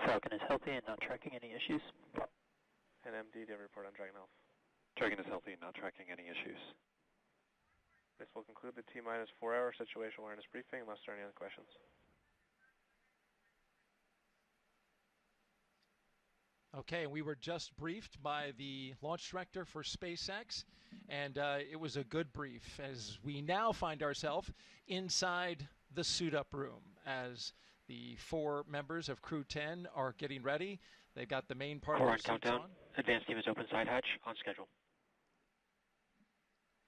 Falcon is healthy and not tracking any issues. And MD, do you have a report on Dragon Health? Dragon is healthy and not tracking any issues. This will conclude the T-minus 4-hour situational awareness briefing unless there are any other questions. Okay, and we were just briefed by the launch director for SpaceX, and it was a good brief as we now find ourselves inside the suit-up room as the 4 members of Crew-10 are getting ready. They've got the main part of their suits on. Advanced team is open side hatch on schedule.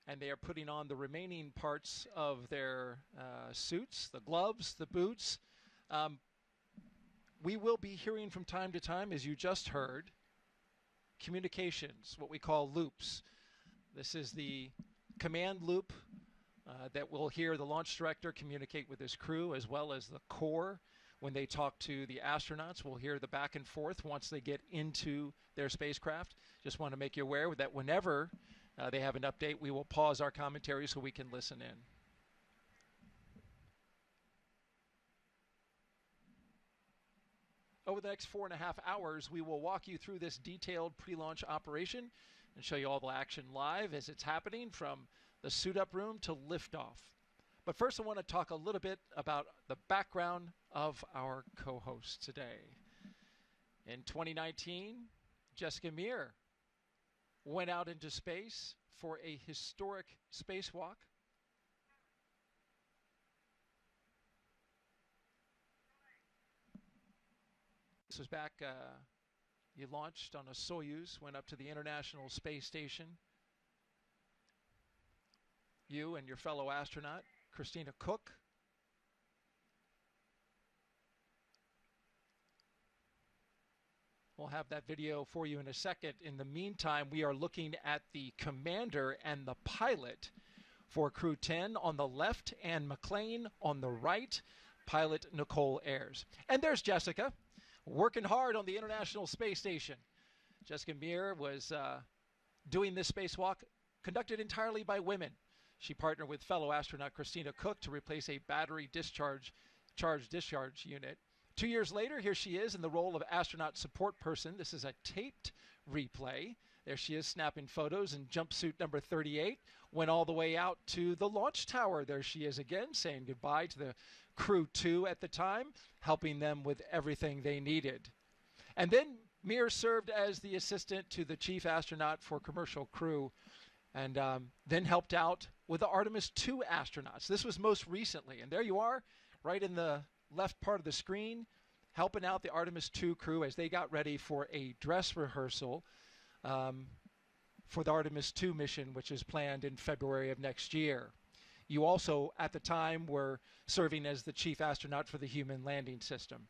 And they are putting on the remaining parts of their suits, the gloves, the boots. We will be hearing from time to time, as you just heard, communications, what we call loops. This is the command loop that will hear the launch director communicate with his crew as well as the core. When they talk to the astronauts, we'll hear the back and forth once they get into their spacecraft. Just want to make you aware that whenever they have an update, we will pause our commentary so we can listen in. Over the next 4.5 hours, we will walk you through this detailed pre-launch operation and show you all the action live as it's happening from the suit-up room to liftoff. But first, I want to talk a little bit about the background of our co-host today. In 2019, Jessica Meir went out into space for a historic spacewalk. This was back, you launched on a Soyuz, went up to the International Space Station. You and your fellow astronaut, Christina Cook. We'll have that video for you in a second. In the meantime, we are looking at the commander and the pilot for Crew-10 on the left, Anne McClain on the right, pilot Nichole Ayers. And there's Jessica, working hard on the International Space Station. Jessica Meir was doing this spacewalk conducted entirely by women. She partnered with fellow astronaut Christina Cook to replace a battery charge-discharge unit. 2 years later, here she is in the role of astronaut support person. This is a taped replay. There she is snapping photos in jumpsuit number 38. Went all the way out to the launch tower. There she is again, saying goodbye to the Crew-2 at the time, helping them with everything they needed. And then Meir served as the assistant to the chief astronaut for Commercial Crew, and then helped out with the Artemis 2 astronauts. This was most recently. And there you are, right in the left part of the screen, helping out the Artemis 2 crew as they got ready for a dress rehearsal for the Artemis 2 mission, which is planned in February of next year. You also, at the time, were serving as the chief astronaut for the Human Landing System.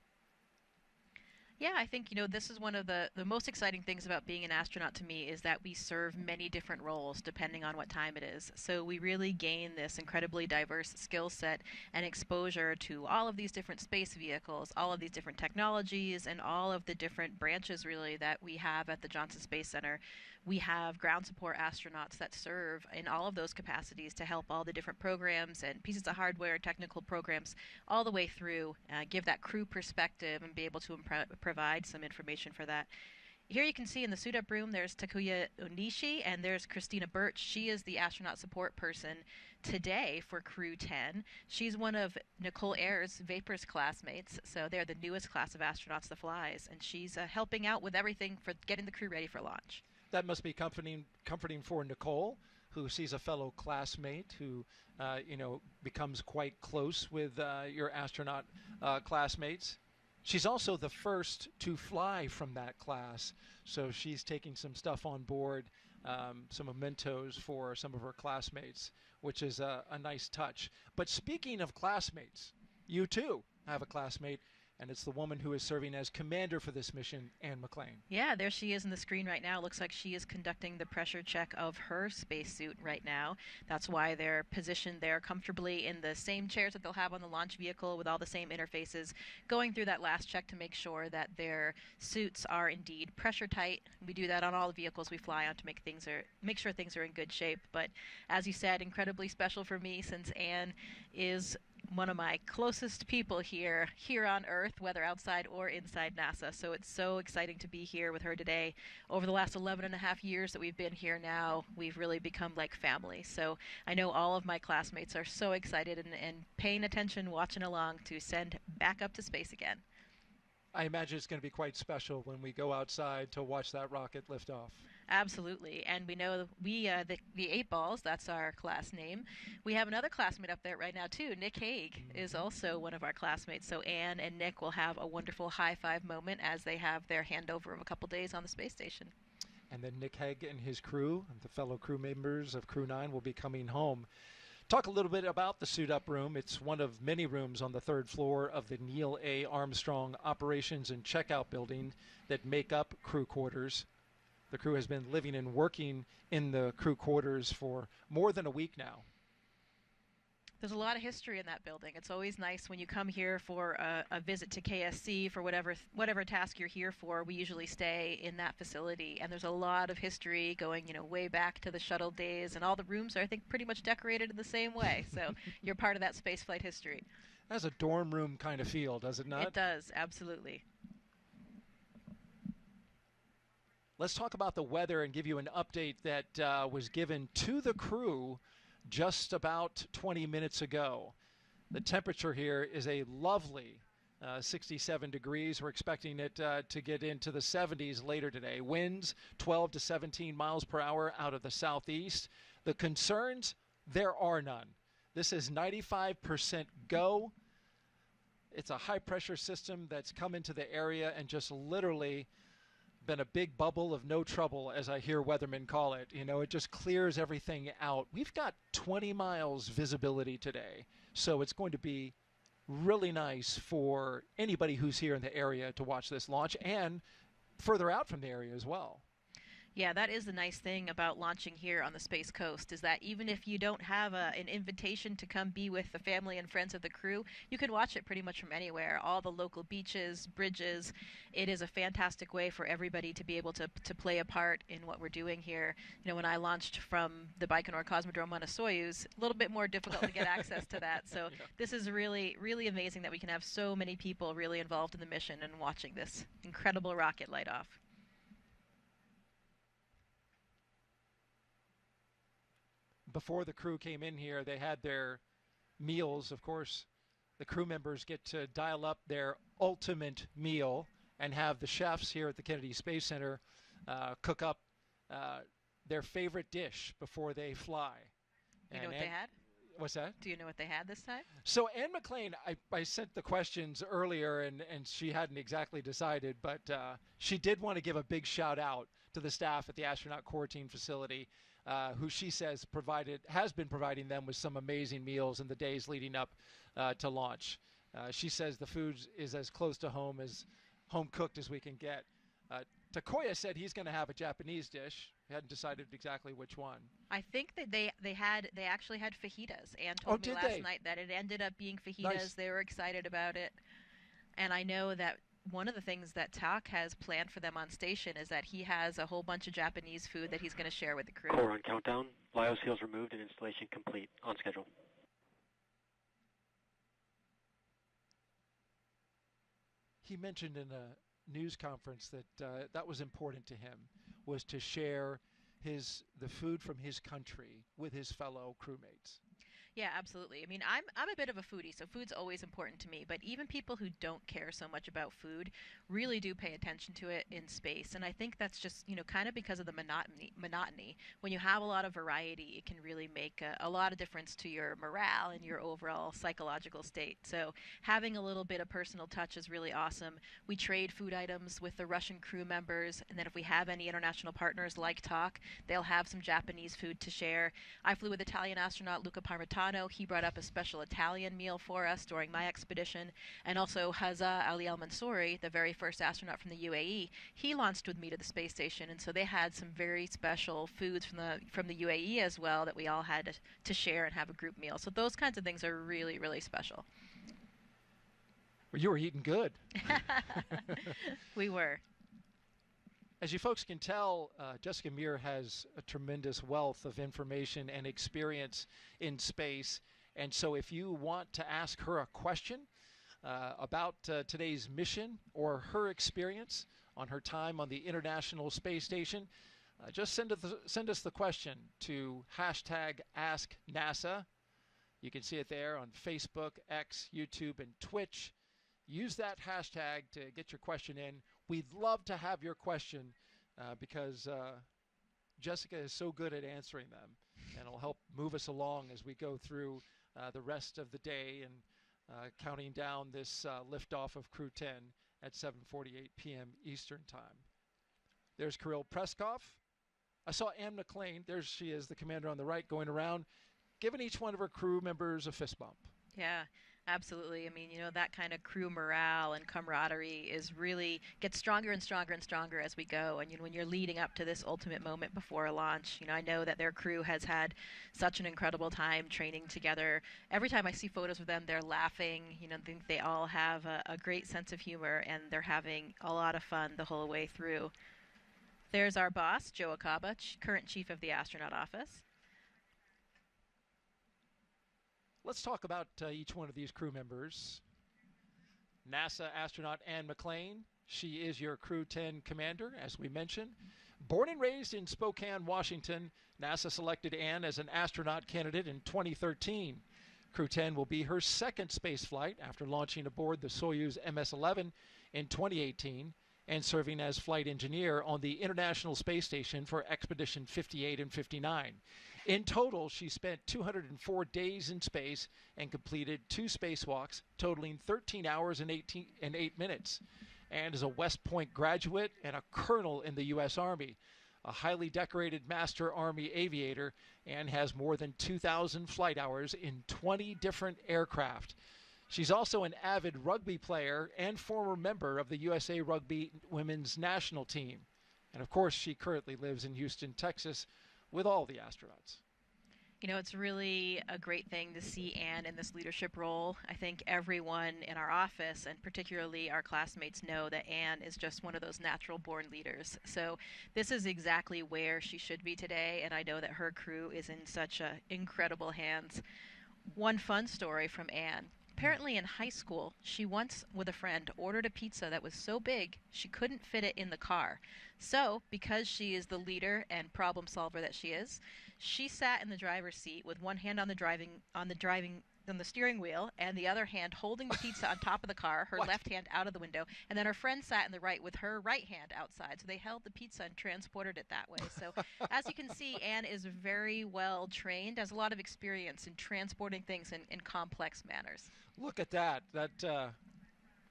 Yeah, I think, this is one of the most exciting things about being an astronaut to me is that we serve many different roles depending on what time it is. So we really gain this incredibly diverse skill set and exposure to all of these different space vehicles, all of these different technologies, and all of the different branches really that we have at the Johnson Space Center. We have ground support astronauts that serve in all of those capacities to help all the different programs and pieces of hardware, technical programs, all the way through, give that crew perspective and be able to provide some information for that. Here you can see in the suit-up room, there's Takuya Onishi and there's Christina Birch. She is the astronaut support person today for Crew-10. She's one of Nicole Ayers' Vapors classmates, so they're the newest class of astronauts that flies, and she's helping out with everything for getting the crew ready for launch. That must be comforting for Nicole, who sees a fellow classmate who, becomes quite close with your astronaut classmates. She's also the first to fly from that class, so she's taking some stuff on board, some mementos for some of her classmates, which is a nice touch. But speaking of classmates, you too have a classmate, and it's the woman who is serving as commander for this mission, Anne McClain. Yeah, there she is in the screen right now. It looks like she is conducting the pressure check of her spacesuit right now. That's why they're positioned there comfortably in the same chairs that they'll have on the launch vehicle with all the same interfaces, going through that last check to make sure that their suits are indeed pressure tight. We do that on all the vehicles we fly on to make sure things are in good shape. But as you said, incredibly special for me since Anne is one of my closest people here on Earth, whether outside or inside NASA. So it's so exciting to be here with her today. Over the last 11 and a half years that we've been here now, we've really become like family. So I know all of my classmates are so excited and paying attention, watching along to send back up to space again. I imagine it's going to be quite special when we go outside to watch that rocket lift off. Absolutely. And we know the 8 Balls, that's our class name. We have another classmate up there right now, too. Nick Hague is also one of our classmates. So Anne and Nick will have a wonderful high-five moment as they have their handover of a couple days on the space station. And then Nick Hague and his crew, and the fellow crew members of Crew-9, will be coming home. Talk a little bit about the suit-up room. It's one of many rooms on the 3rd floor of the Neil A. Armstrong Operations and Checkout Building that make up crew quarters. The crew has been living and working in the crew quarters for more than a week now. There's a lot of history in that building. It's always nice when you come here for a visit to KSC for whatever task you're here for. We usually stay in that facility, and there's a lot of history going, way back to the shuttle days, and all the rooms are, I think, pretty much decorated in the same way. So you're part of that spaceflight history. It has a dorm room kind of feel, does it not? It does, absolutely. Let's talk about the weather and give you an update that was given to the crew just about 20 minutes ago. The temperature here is a lovely 67 degrees. We're expecting it to get into the 70s later today. Winds 12 to 17 miles per hour out of the southeast. The concerns, there are none. This is 95% go. It's a high pressure system that's come into the area and just literally been a big bubble of no trouble, as I hear weathermen call it. It just clears everything out. We've got 20 miles visibility today, so it's going to be really nice for anybody who's here in the area to watch this launch and further out from the area as well. Yeah, that is the nice thing about launching here on the Space Coast, is that even if you don't have an invitation to come be with the family and friends of the crew, you can watch it pretty much from anywhere. All the local beaches, bridges. It is a fantastic way for everybody to be able to play a part in what we're doing here. When I launched from the Baikonur Cosmodrome on a Soyuz, a little bit more difficult to get access to that. So yeah. This is really, really amazing that we can have so many people really involved in the mission and watching this incredible rocket light off. Before the crew came in here, they had their meals. Of course, the crew members get to dial up their ultimate meal and have the chefs here at the Kennedy Space Center cook up their favorite dish before they fly. You know what they had? What's that? Do you know what they had this time? So Anne McClain, I sent the questions earlier, and she hadn't exactly decided, but she did want to give a big shout out to the staff at the Astronaut Quarantine Facility, who she says has been providing them with some amazing meals in the days leading up to launch. She says the food is as close to home cooked as we can get. Takuya said he's going to have a Japanese dish. He hadn't decided exactly which one. I think that they actually had fajitas. Anne told me last night that it ended up being fajitas. Nice. They were excited about it. And I know that one of the things that Tak has planned for them on station is that he has a whole bunch of Japanese food that he's going to share with the crew. Core on countdown. Lyo seals removed and installation complete. On schedule. He mentioned in a news conference that that was important to him, was to share the food from his country with his fellow crewmates. Yeah, absolutely. I mean, I'm a bit of a foodie, so food's always important to me. But even people who don't care so much about food really do pay attention to it in space. And I think that's just, kind of because of the monotony. When you have a lot of variety, it can really make a lot of difference to your morale and your overall psychological state. So having a little bit of personal touch is really awesome. We trade food items with the Russian crew members, and then if we have any international partners like Tak, they'll have some Japanese food to share. I flew with Italian astronaut Luca Parmitano. He brought up a special Italian meal for us during my expedition. And also Hazza Ali Al-Mansouri, the very first astronaut from the UAE, he launched with me to the space station. And so they had some very special foods from the UAE as well that we all had to share and have a group meal. So those kinds of things are really, really special. Well, you were eating good. We were. As you folks can tell, Jessica Meir has a tremendous wealth of information and experience in space, And so if you want to ask her a question about today's mission or her experience on her time on the International Space Station, just send us the question to #AskNASA. You can see it there on Facebook, X, YouTube, and Twitch. Use that hashtag to get your question in. We'd love to have your question because Jessica is so good at answering them, and it'll help move us along as we go through the rest of the day and counting down this liftoff of Crew-10 at 7:48 p.m. Eastern Time. There's Kirill Peskov. I saw Anne McClain. There she is, the commander on the right, going around, giving each one of her crew members a fist bump. Yeah, absolutely. I mean, that kind of crew morale and camaraderie gets stronger and stronger and stronger as we go. And when you're leading up to this ultimate moment before a launch, I know that their crew has had such an incredible time training together. Every time I see photos of them, they're laughing. I think they all have a great sense of humor, and they're having a lot of fun the whole way through. There's our boss, Joe Akaba, current chief of the astronaut office. Let's talk about each one of these crew members. NASA astronaut Anne McClain. She is your Crew-10 commander, as we mentioned. Born and raised in Spokane, Washington, NASA selected Anne as an astronaut candidate in 2013. Crew-10 will be her second space flight after launching aboard the Soyuz MS-11 in 2018 and serving as flight engineer on the International Space Station for Expedition 58 and 59. In total, she spent 204 days in space and completed 2 spacewalks, totaling 13 hours and 8 minutes. And is a West Point graduate and a colonel in the U.S. Army, a highly decorated Master Army aviator, and has more than 2,000 flight hours in 20 different aircraft. She's also an avid rugby player and former member of the USA Rugby Women's National Team. And of course, she currently lives in Houston, Texas, with all the astronauts. It's really a great thing to see Anne in this leadership role. I think everyone in our office, and particularly our classmates, know that Anne is just one of those natural-born leaders. So this is exactly where she should be today, and I know that her crew is in such incredible hands. One fun story from Anne. Apparently in high school, she once, with a friend, ordered a pizza that was so big she couldn't fit it in the car. So, because she is the leader and problem solver that she is, she sat in the driver's seat with one hand on the steering wheel and the other hand holding the pizza on top of the car, her left hand out of the window, and then her friend sat in the right with her right hand outside. So they held the pizza and transported it that way. So as you can see, Anne is very well trained, has a lot of experience in transporting things in complex manners. Look at that.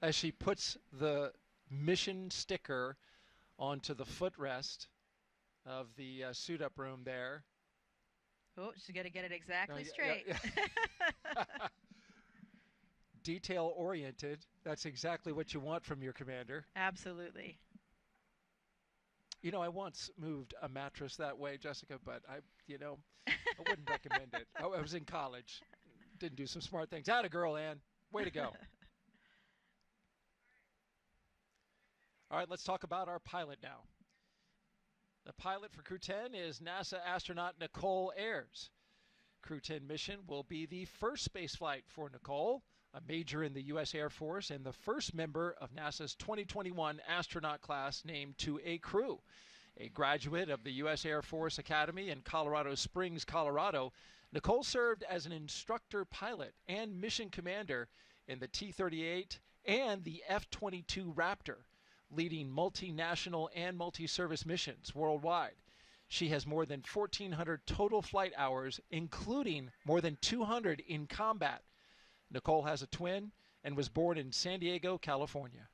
As she puts the mission sticker onto the footrest of the suit-up room there. Oh, she's got to get it exactly straight. Yeah. Detail-oriented. That's exactly what you want from your commander. Absolutely. I once moved a mattress that way, Jessica, but I wouldn't recommend it. I was in college. Didn't do some smart things. Atta girl, Anne. Way to go. All right, let's talk about our pilot now. The pilot for Crew-10 is NASA astronaut Nichole Ayers. Crew-10 mission will be the first spaceflight for Nicole, a major in the U.S. Air Force and the first member of NASA's 2021 astronaut class named to a crew. A graduate of the U.S. Air Force Academy in Colorado Springs, Colorado, Nicole served as an instructor pilot and mission commander in the T-38 and the F-22 Raptor, leading multinational and multi-service missions worldwide. She has more than 1,400 total flight hours, including more than 200 in combat. Nicole has a twin and was born in San Diego, California.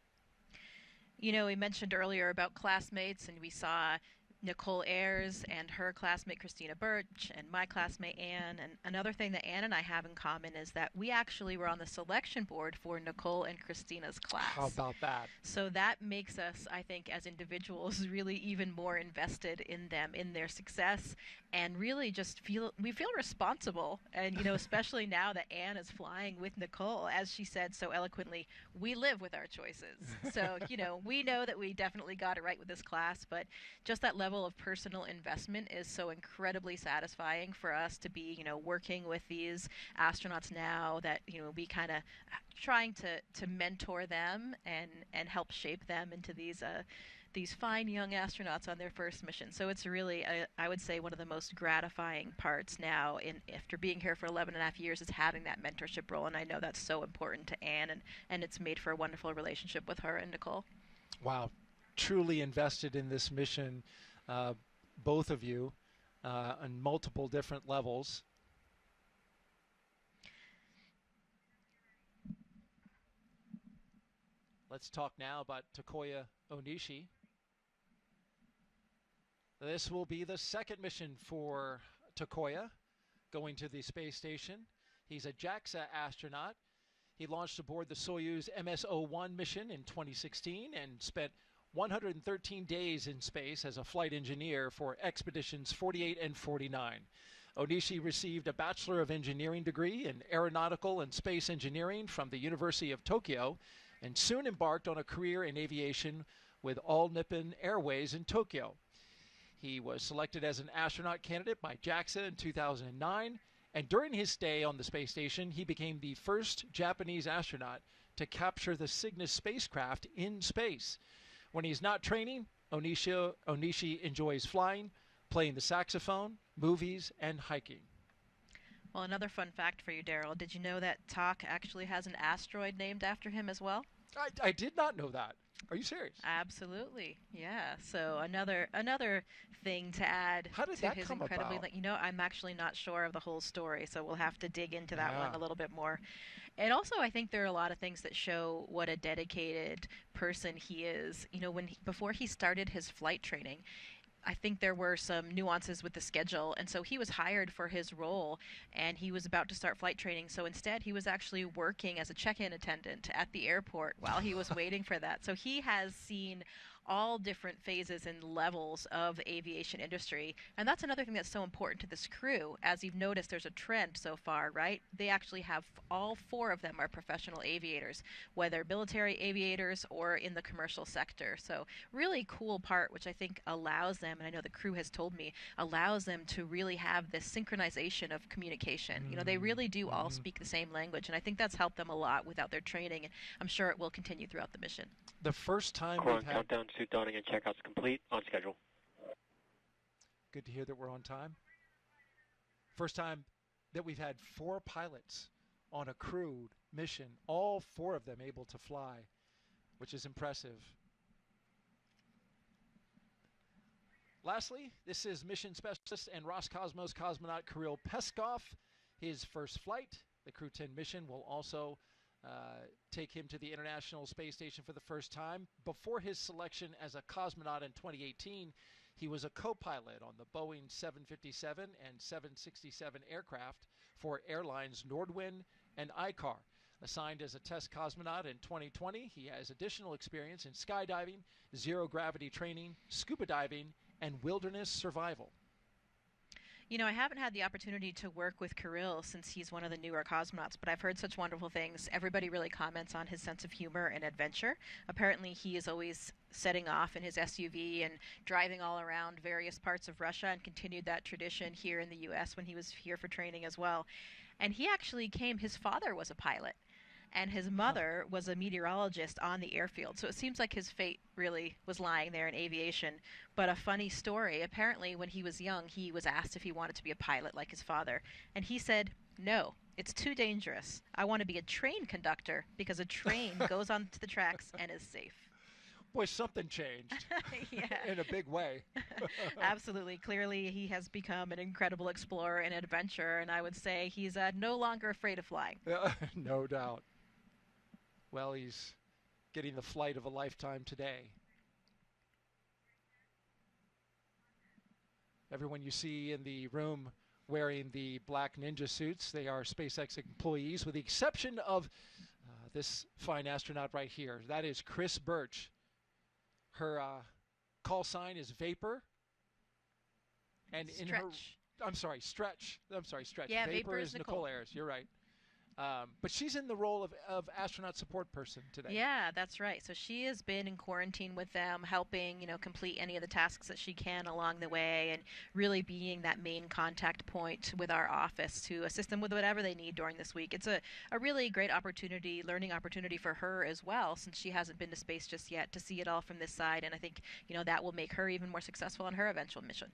We mentioned earlier about classmates, and we saw Nichole Ayers and her classmate Christina Birch and my classmate Anne. And another thing that Anne and I have in common is that we actually were on the selection board for Nicole and Christina's class. How about that? So that makes us, I think, as individuals, really even more invested in them, in their success, and really just feel responsible. And, especially now that Anne is flying with Nicole, as she said so eloquently, we live with our choices. So, we know that we definitely got it right with this class, but just that level level of personal investment is so incredibly satisfying for us to be, working with these astronauts now that, we kind of trying to mentor them and help shape them into these fine young astronauts on their first mission. So it's really, I would say, one of the most gratifying parts now after being here for 11 and a half years is having that mentorship role. And I know that's so important to Anne, and it's made for a wonderful relationship with her and Nicole. Wow. Truly invested in this mission, both of you, on multiple different levels. Let's talk now about Takuya Onishi. This will be the second mission for Takuya, going to the space station. He's a JAXA astronaut. He launched aboard the Soyuz MS-01 mission in 2016 and spent 113 days in space as a flight engineer for expeditions 48 and 49. Onishi received a Bachelor of Engineering degree in Aeronautical and Space Engineering from the University of Tokyo, and soon embarked on a career in aviation with All Nippon Airways in Tokyo. He was selected as an astronaut candidate by JAXA in 2009, and during his stay on the space station, he became the first Japanese astronaut to capture the Cygnus spacecraft in space. When he's not training, Onishi enjoys flying, playing the saxophone, movies, and hiking. Well, another fun fact for you, Daryl. Did you know that Tak actually has an asteroid named after him as well? I did not know that. Are you serious? Absolutely, yeah. So another thing to add How did to that his come incredibly, about? I'm actually not sure of the whole story, so we'll have to dig into that one a little bit more. And also, I think there are a lot of things that show what a dedicated person he is. Before he started his flight training, I think there were some nuances with the schedule, and so he was hired for his role, and he was about to start flight training. So instead, he was actually working as a check-in attendant at the airport while he was waiting for that. So he has seen all different phases and levels of the aviation industry. And that's another thing that's so important to this crew. As you've noticed, there's a trend so far, right? They actually have all four of them are professional aviators, whether military aviators or in the commercial sector. So really cool part, which I think allows them, and I know the crew has told me, allows them to really have this synchronization of communication. They really do all speak the same language, and I think that's helped them a lot without their training, and I'm sure it will continue throughout the mission. The first time Core we've had... countdown, suit donning, and checkouts complete, on schedule. Good to hear that we're on time. First time that we've had 4 pilots on a crewed mission, all 4 of them able to fly, which is impressive. Lastly, this is mission specialist and Roscosmos cosmonaut Kirill Peskov. His first flight, the CREW-10 mission, will also take him to the International Space Station for the first time. Before his selection as a cosmonaut in 2018, he was a co-pilot on the Boeing 757 and 767 aircraft for airlines Nordwind and ICAR. Assigned as a test cosmonaut in 2020, he has additional experience in skydiving, zero-gravity training, scuba diving, and wilderness survival. I haven't had the opportunity to work with Kirill since he's one of the newer cosmonauts, but I've heard such wonderful things. Everybody really comments on his sense of humor and adventure. Apparently, he is always setting off in his SUV and driving all around various parts of Russia, and continued that tradition here in the U.S. when he was here for training as well. And he actually his father was a pilot, and his mother was a meteorologist on the airfield. So it seems like his fate really was lying there in aviation. But a funny story, apparently when he was young, he was asked if he wanted to be a pilot like his father. And he said, "No, it's too dangerous. I want to be a train conductor because a train goes onto the tracks and is safe." Boy, something changed in a big way. Absolutely. Clearly, he has become an incredible explorer and adventurer, and I would say he's no longer afraid of flying. No doubt. Well, he's getting the flight of a lifetime today. Everyone you see in the room wearing the black ninja suits, they are SpaceX employees, with the exception of this fine astronaut right here. That is Chris Birch. Her call sign is Vapor. And Stretch. Stretch. I'm sorry, Stretch. Yeah, Vapor is Nicole Ayers. You're right. But she's in the role of astronaut support person today. Yeah, that's right. So she has been in quarantine with them, helping, complete any of the tasks that she can along the way, and really being that main contact point with our office to assist them with whatever they need during this week. It's a really great opportunity, learning opportunity for her as well, since she hasn't been to space just yet, to see it all from this side. And I think, that will make her even more successful on her eventual mission.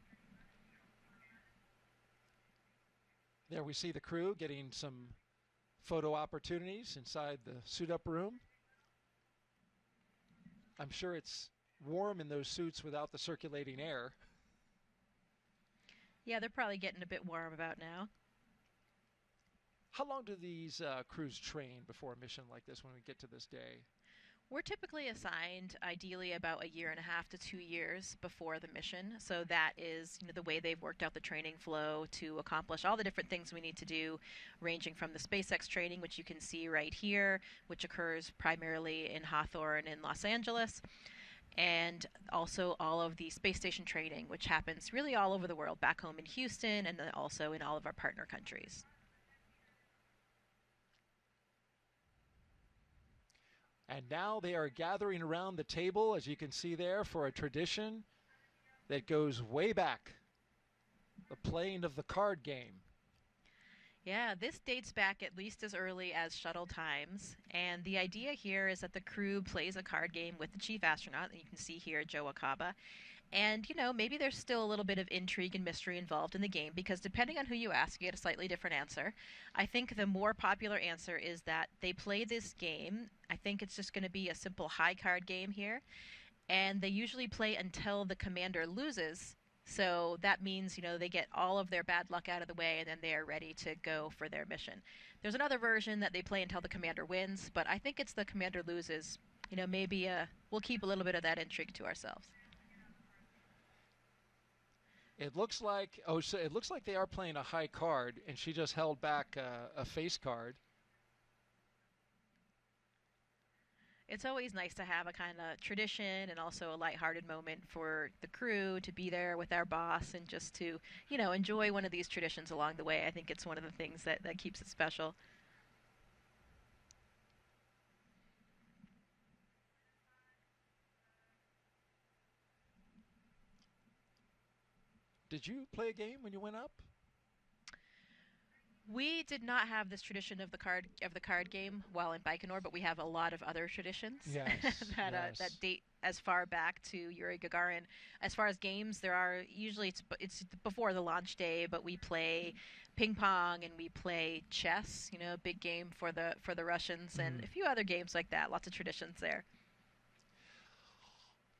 There we see the crew getting some photo opportunities inside the suit-up room. I'm sure it's warm in those suits without the circulating air. Yeah, they're probably getting a bit warm about now. How long do these crews train before a mission like this when we get to this day? We're typically assigned, ideally, about 1.5 to 2 years before the mission. So that is, the way they've worked out the training flow to accomplish all the different things we need to do, ranging from the SpaceX training, which you can see right here, which occurs primarily in Hawthorne in Los Angeles, and also all of the space station training, which happens really all over the world, back home in Houston, and then also in all of our partner countries. And now they are gathering around the table, as you can see there, for a tradition that goes way back, the playing of the card game. Yeah, this dates back at least as early as shuttle times. And the idea here is that the crew plays a card game with the chief astronaut, and you can see here Joe Akaba. And, maybe there's still a little bit of intrigue and mystery involved in the game, because depending on who you ask, you get a slightly different answer. I think the more popular answer is that they play this game. I think it's just going to be a simple high card game here. And they usually play until the commander loses. So that means, they get all of their bad luck out of the way, and then they are ready to go for their mission. There's another version that they play until the commander wins, but I think it's the commander loses. Maybe we'll keep a little bit of that intrigue to ourselves. It looks like they are playing a high card, and she just held back a face card. It's always nice to have a kind of tradition and also a lighthearted moment for the crew to be there with our boss and just to, enjoy one of these traditions along the way. I think it's one of the things that keeps it special. Did you play a game when you went up? We did not have this tradition of the card game while in Baikonur, but we have a lot of other traditions that date as far back to Yuri Gagarin. As far as games, there are usually it's before the launch day, but we play ping pong and we play chess. A big game for the Russians, and a few other games like that. Lots of traditions there.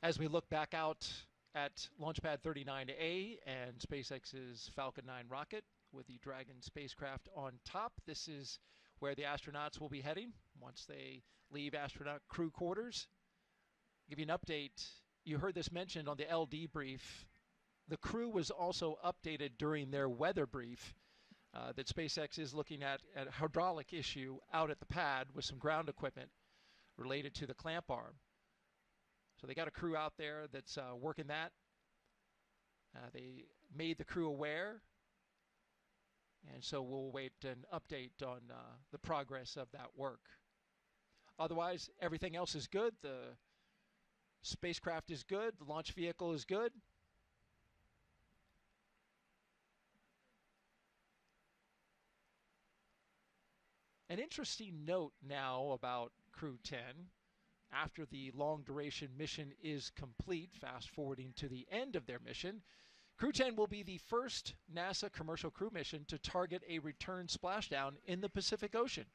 As we look back out at Launchpad 39A and SpaceX's Falcon 9 rocket with the Dragon spacecraft on top, this is where the astronauts will be heading once they leave astronaut crew quarters. Give you an update. You heard this mentioned on the LD brief. The crew was also updated during their weather brief that SpaceX is looking at a hydraulic issue out at the pad with some ground equipment related to the clamp arm. So they got a crew out there that's working that. They made the crew aware. And so we'll wait an update on the progress of that work. Otherwise, everything else is good. The spacecraft is good. The launch vehicle is good. An interesting note now about Crew-10. After the long-duration mission is complete, fast-forwarding to the end of their mission, Crew-10 will be the first NASA commercial crew mission to target a return splashdown in the Pacific Ocean.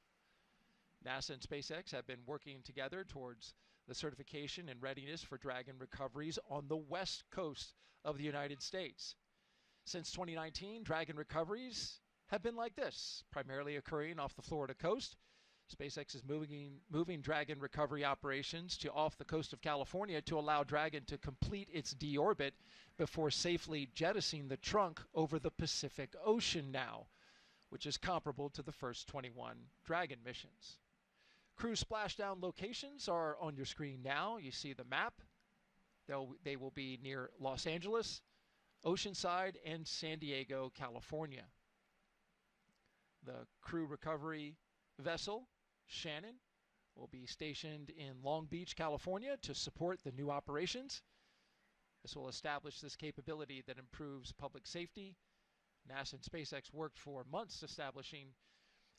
NASA and SpaceX have been working together towards the certification and readiness for Dragon recoveries on the west coast of the United States. Since 2019, Dragon recoveries have been like this, primarily occurring off the Florida coast. SpaceX is moving Dragon recovery operations to off the coast of California to allow Dragon to complete its deorbit before safely jettisoning the trunk over the Pacific Ocean now, which is comparable to the first 21 Dragon missions. Crew splashdown locations are on your screen now. You see the map. They will be near Los Angeles, Oceanside, and San Diego, California. The crew recovery vessel, Shannon, will be stationed in Long Beach, California to support the new operations. This will establish this capability that improves public safety. NASA and SpaceX worked for months establishing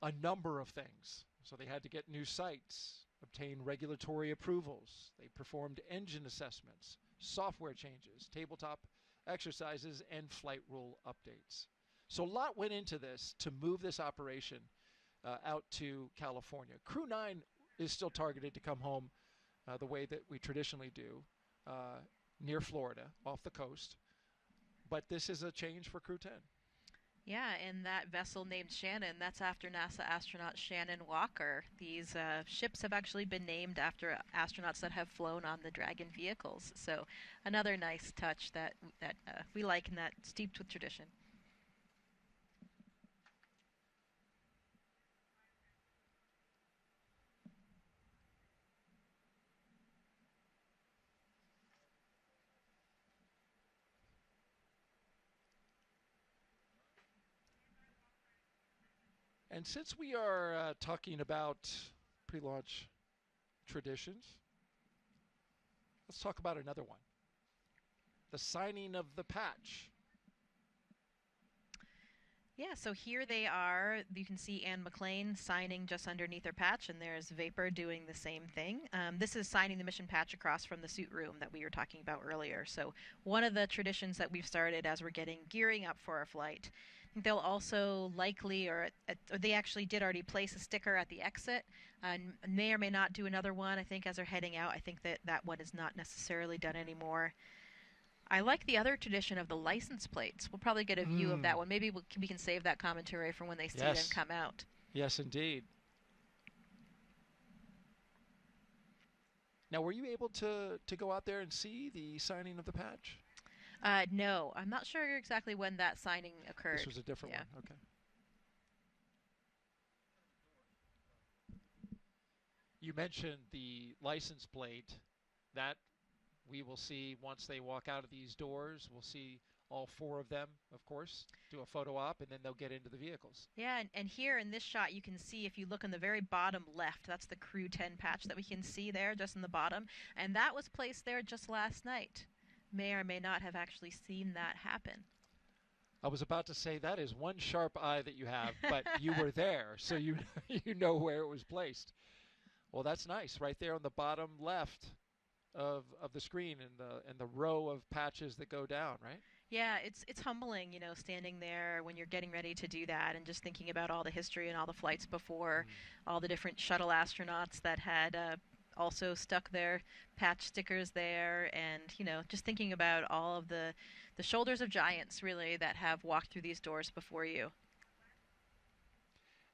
a number of things. So they had to get new sites, obtain regulatory approvals. They performed engine assessments, software changes, tabletop exercises, and flight rule updates. So a lot went into this to move this operation out to California. Crew-9 is still targeted to come home the way that we traditionally do, near Florida, off the coast. But this is a change for Crew-10. Yeah, and that vessel named Shannon, that's after NASA astronaut Shannon Walker. These ships have actually been named after astronauts that have flown on the Dragon vehicles. So another nice touch that we like and that's steeped with tradition. And since we are talking about pre-launch traditions, let's talk about another one. The signing of the patch. Yeah, so here they are. You can see Anne McClain signing just underneath her patch, and there's Vapor doing the same thing. This is signing the mission patch across from the suit room that we were talking about earlier. So one of the traditions that we've started as we're gearing up for our flight. I think they'll also likely, or they actually did already place a sticker at the exit, and may or may not do another one. I think as they're heading out, I think that one is not necessarily done anymore. I like the other tradition of the license plates. We'll probably get a view of that one. Maybe we can save that commentary for when they see them come out. Yes, indeed. Now, were you able to go out there and see the signing of the patch? No, I'm not sure exactly when that signing occurred. This was a different one. Okay. You mentioned the license plate. That we will see once they walk out of these doors. We'll see all four of them, of course, do a photo op, and then they'll get into the vehicles. Yeah, and here in this shot, you can see, if you look on the very bottom left, that's the Crew-10 patch that we can see there just in the bottom. And that was placed there just last night. May or may not have actually seen that happen. I was about to say that is one sharp eye that you have, but you were there, so you know where it was placed. Well, that's nice, right there on the bottom left of the screen and the row of patches that go down, right? Yeah, it's humbling, you know, standing there when you're getting ready to do that and just thinking about all the history and all the flights before, all the different shuttle astronauts that had also stuck their patch stickers there, and, you know, just thinking about all of the shoulders of giants, really, that have walked through these doors before you.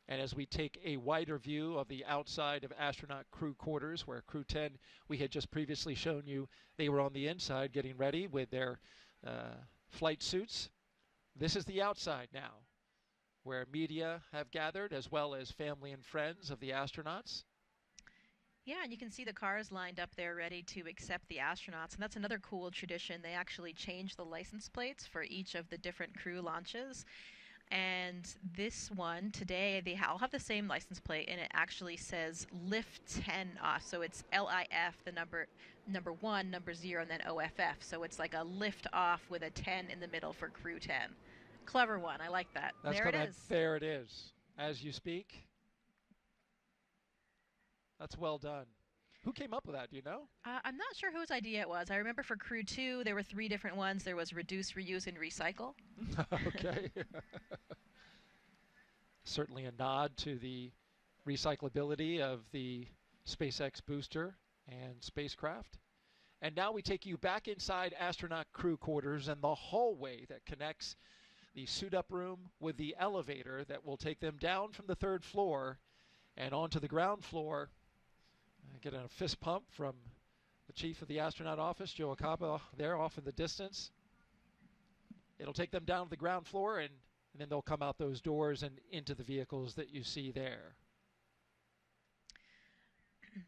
And as we take a wider view of the outside of astronaut crew quarters, where Crew-10, we had just previously shown you, they were on the inside getting ready with their flight suits. This is the outside now, where media have gathered, as well as family and friends of the astronauts. Yeah, and you can see the cars lined up there ready to accept the astronauts. And that's another cool tradition. They actually changed the license plates for each of the different crew launches. And this one today, they all have the same license plate, and it actually says Lift 10 off. So it's LIF, the number 1, number 0, and then OFF. So it's like a lift off with a 10 in the middle for Crew-10. Clever one. I like that. There it is. There it is. As you speak. That's well done. Who came up with that? Do you know? I'm not sure whose idea it was. I remember for Crew-2, there were 3 different ones. There was reduce, reuse, and recycle. Okay. Certainly a nod to the recyclability of the SpaceX booster and spacecraft. And now we take you back inside astronaut crew quarters and the hallway that connects the suit-up room with the elevator that will take them down from the 3rd floor and onto the ground floor. Get a fist pump from the chief of the astronaut office, Joe Acaba, there off in the distance. It'll take them down to the ground floor, and then they'll come out those doors and into the vehicles that you see there.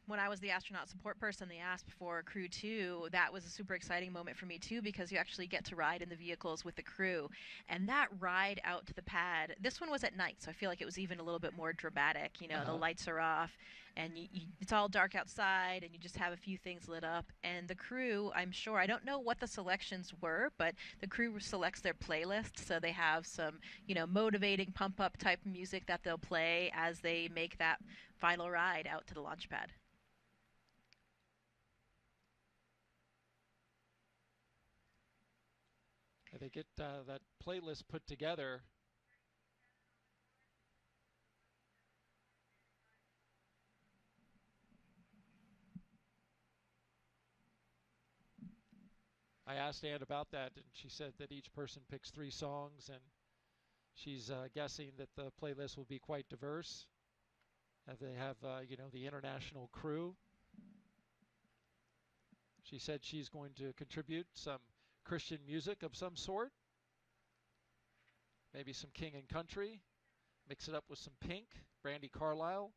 when I was the astronaut support person, they asked for Crew 2. That was a super exciting moment for me too, because you actually get to ride in the vehicles with the crew. And that ride out to the pad, this one was at night, so I feel like it was even a little bit more dramatic. You know, the lights are off, and it's all dark outside, and you just have a few things lit up. And the crew, I'm sure, I don't know what the selections were, but the crew selects their playlist, so they have some, you know, motivating pump-up type music that they'll play as they make that final ride out to the launch pad. They get that playlist put together. I asked Anne about that, and she said that each person picks 3 songs, and she's guessing that the playlist will be quite diverse. They have, you know, the international crew. She said she's going to contribute some Christian music of some sort, maybe some King and Country, mix it up with some Pink, Brandy Carlisle,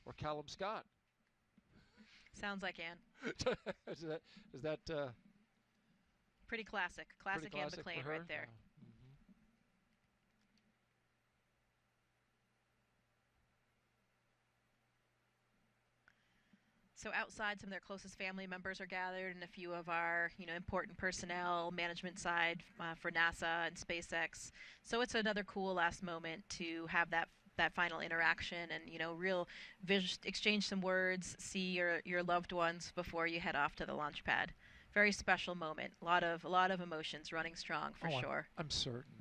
or Callum Scott. Sounds like Anne. is that pretty classic Anne McClain right there. So outside, some of their closest family members are gathered, and a few of our, you know, important personnel, management side for NASA and SpaceX. So it's another cool last moment to have that final interaction, and, you know, exchange some words, see your loved ones before you head off to the launch pad. Very special moment. A lot of emotions running strong for sure. I'm certain.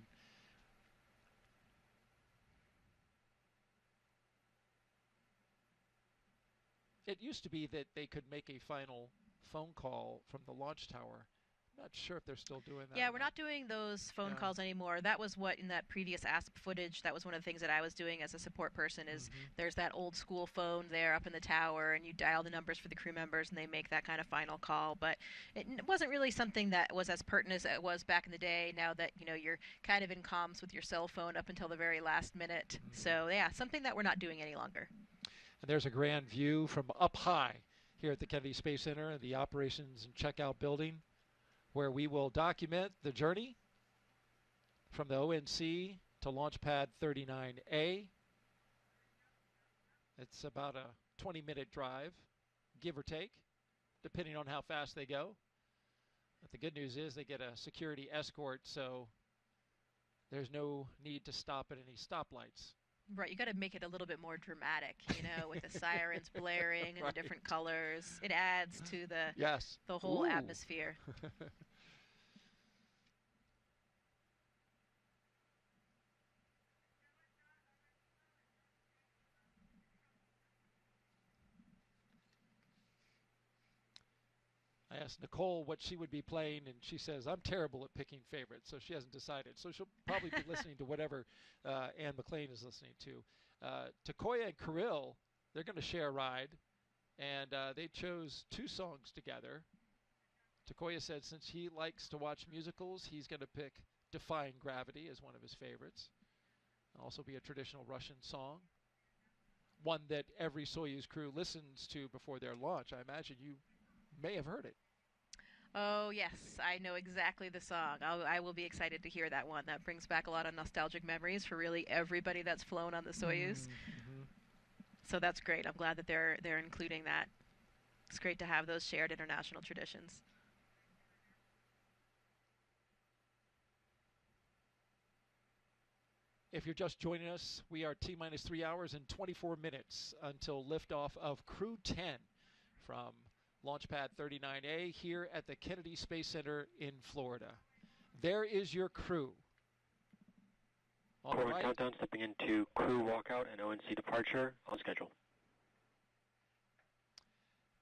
It used to be that they could make a final phone call from the launch tower. I'm not sure if they're still doing that. Yeah, we're not doing those phone calls anymore. That was what, in that previous ASP footage, that was one of the things that I was doing as a support person, is there's that old school phone there up in the tower, and you dial the numbers for the crew members, and they make that kind of final call. But it wasn't really something that was as pertinent as it was back in the day, now that, you know, you're kind of in comms with your cell phone up until the very last minute. So, yeah, something that we're not doing any longer. And there's a grand view from up high here at the Kennedy Space Center, the operations and checkout building, where we will document the journey from the ONC to Launch Pad 39A. It's about a 20-minute drive, give or take, depending on how fast they go. But the good news is they get a security escort, so there's no need to stop at any stoplights. Right, you got to make it a little bit more dramatic, you know, with the sirens blaring and the different colors. It adds to the whole atmosphere. I asked Nicole what she would be playing, and she says, I'm terrible at picking favorites, so she hasn't decided. So she'll probably be listening to whatever Anne McClain is listening to. Takuya and Kirill, they're going to share a ride, and they chose 2 songs together. Takuya said since he likes to watch musicals, he's going to pick Defying Gravity as one of his favorites. It'll also be a traditional Russian song, one that every Soyuz crew listens to before their launch. I imagine you may have heard it. Oh, yes, I know exactly the song. I will be excited to hear that one. That brings back a lot of nostalgic memories for really everybody that's flown on the Soyuz. So that's great. I'm glad that they're including that. It's great to have those shared international traditions. If you're just joining us, we are T-minus 3 hours and 24 minutes until liftoff of Crew-10 from Launch Pad 39A here at the Kennedy Space Center in Florida. There is your crew. On the right, countdown stepping into crew walkout and ONC departure on schedule.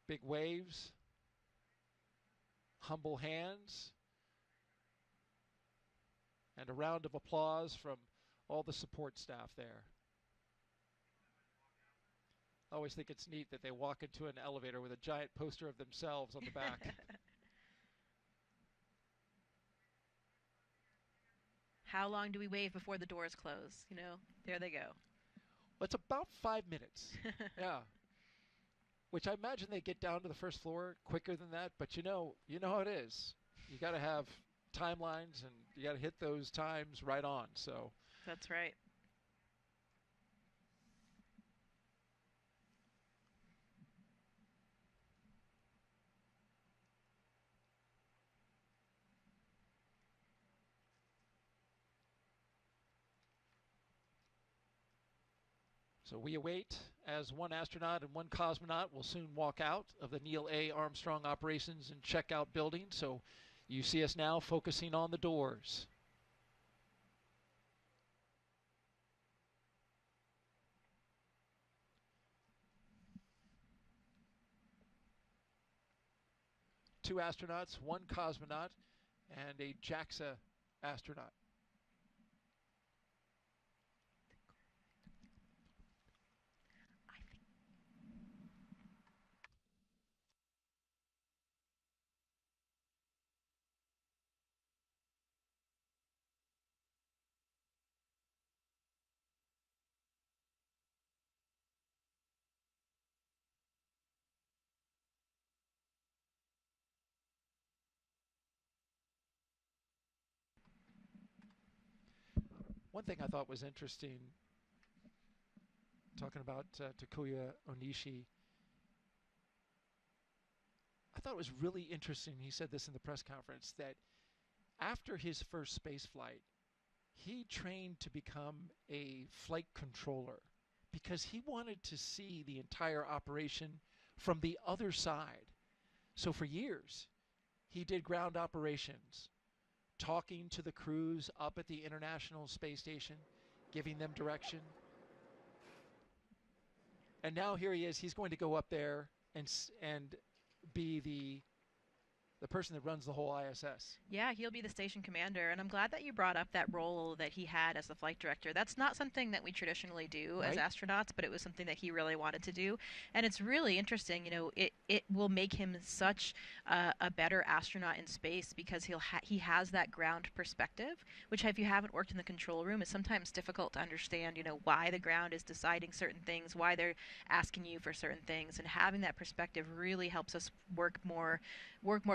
Big waves, humble hands, and a round of applause from all the support staff there. I always think it's neat that they walk into an elevator with a giant poster of themselves on the back. How long do we wave before the doors close? You know, there they go. Well, it's about 5 minutes. Yeah. which I imagine they get down to the first floor quicker than that, but you know how it is. You got to have timelines, and you got to hit those times right on. So that's right. So we await as one astronaut and one cosmonaut will soon walk out of the Neil A. Armstrong Operations and Checkout building. So you see us now focusing on the doors. Two astronauts, one cosmonaut, and a JAXA astronaut. One thing I thought was interesting, talking about Takuya Onishi, I thought it was really interesting, he said this in the press conference, that after his first space flight, he trained to become a flight controller because he wanted to see the entire operation from the other side. So for years, he did ground operations, talking to the crews up at the International Space Station, giving them direction. And now here he is. He's going to go up there and be the person that runs the whole ISS. Yeah, he'll be the station commander, and I'm glad that you brought up that role that he had as the flight director. That's not something that we traditionally do as astronauts, but it was something that he really wanted to do. And it's really interesting, it will make him such a better astronaut in space because he has that ground perspective, which if you haven't worked in the control room is sometimes difficult to understand, why the ground is deciding certain things, why they're asking you for certain things, and having that perspective really helps us work more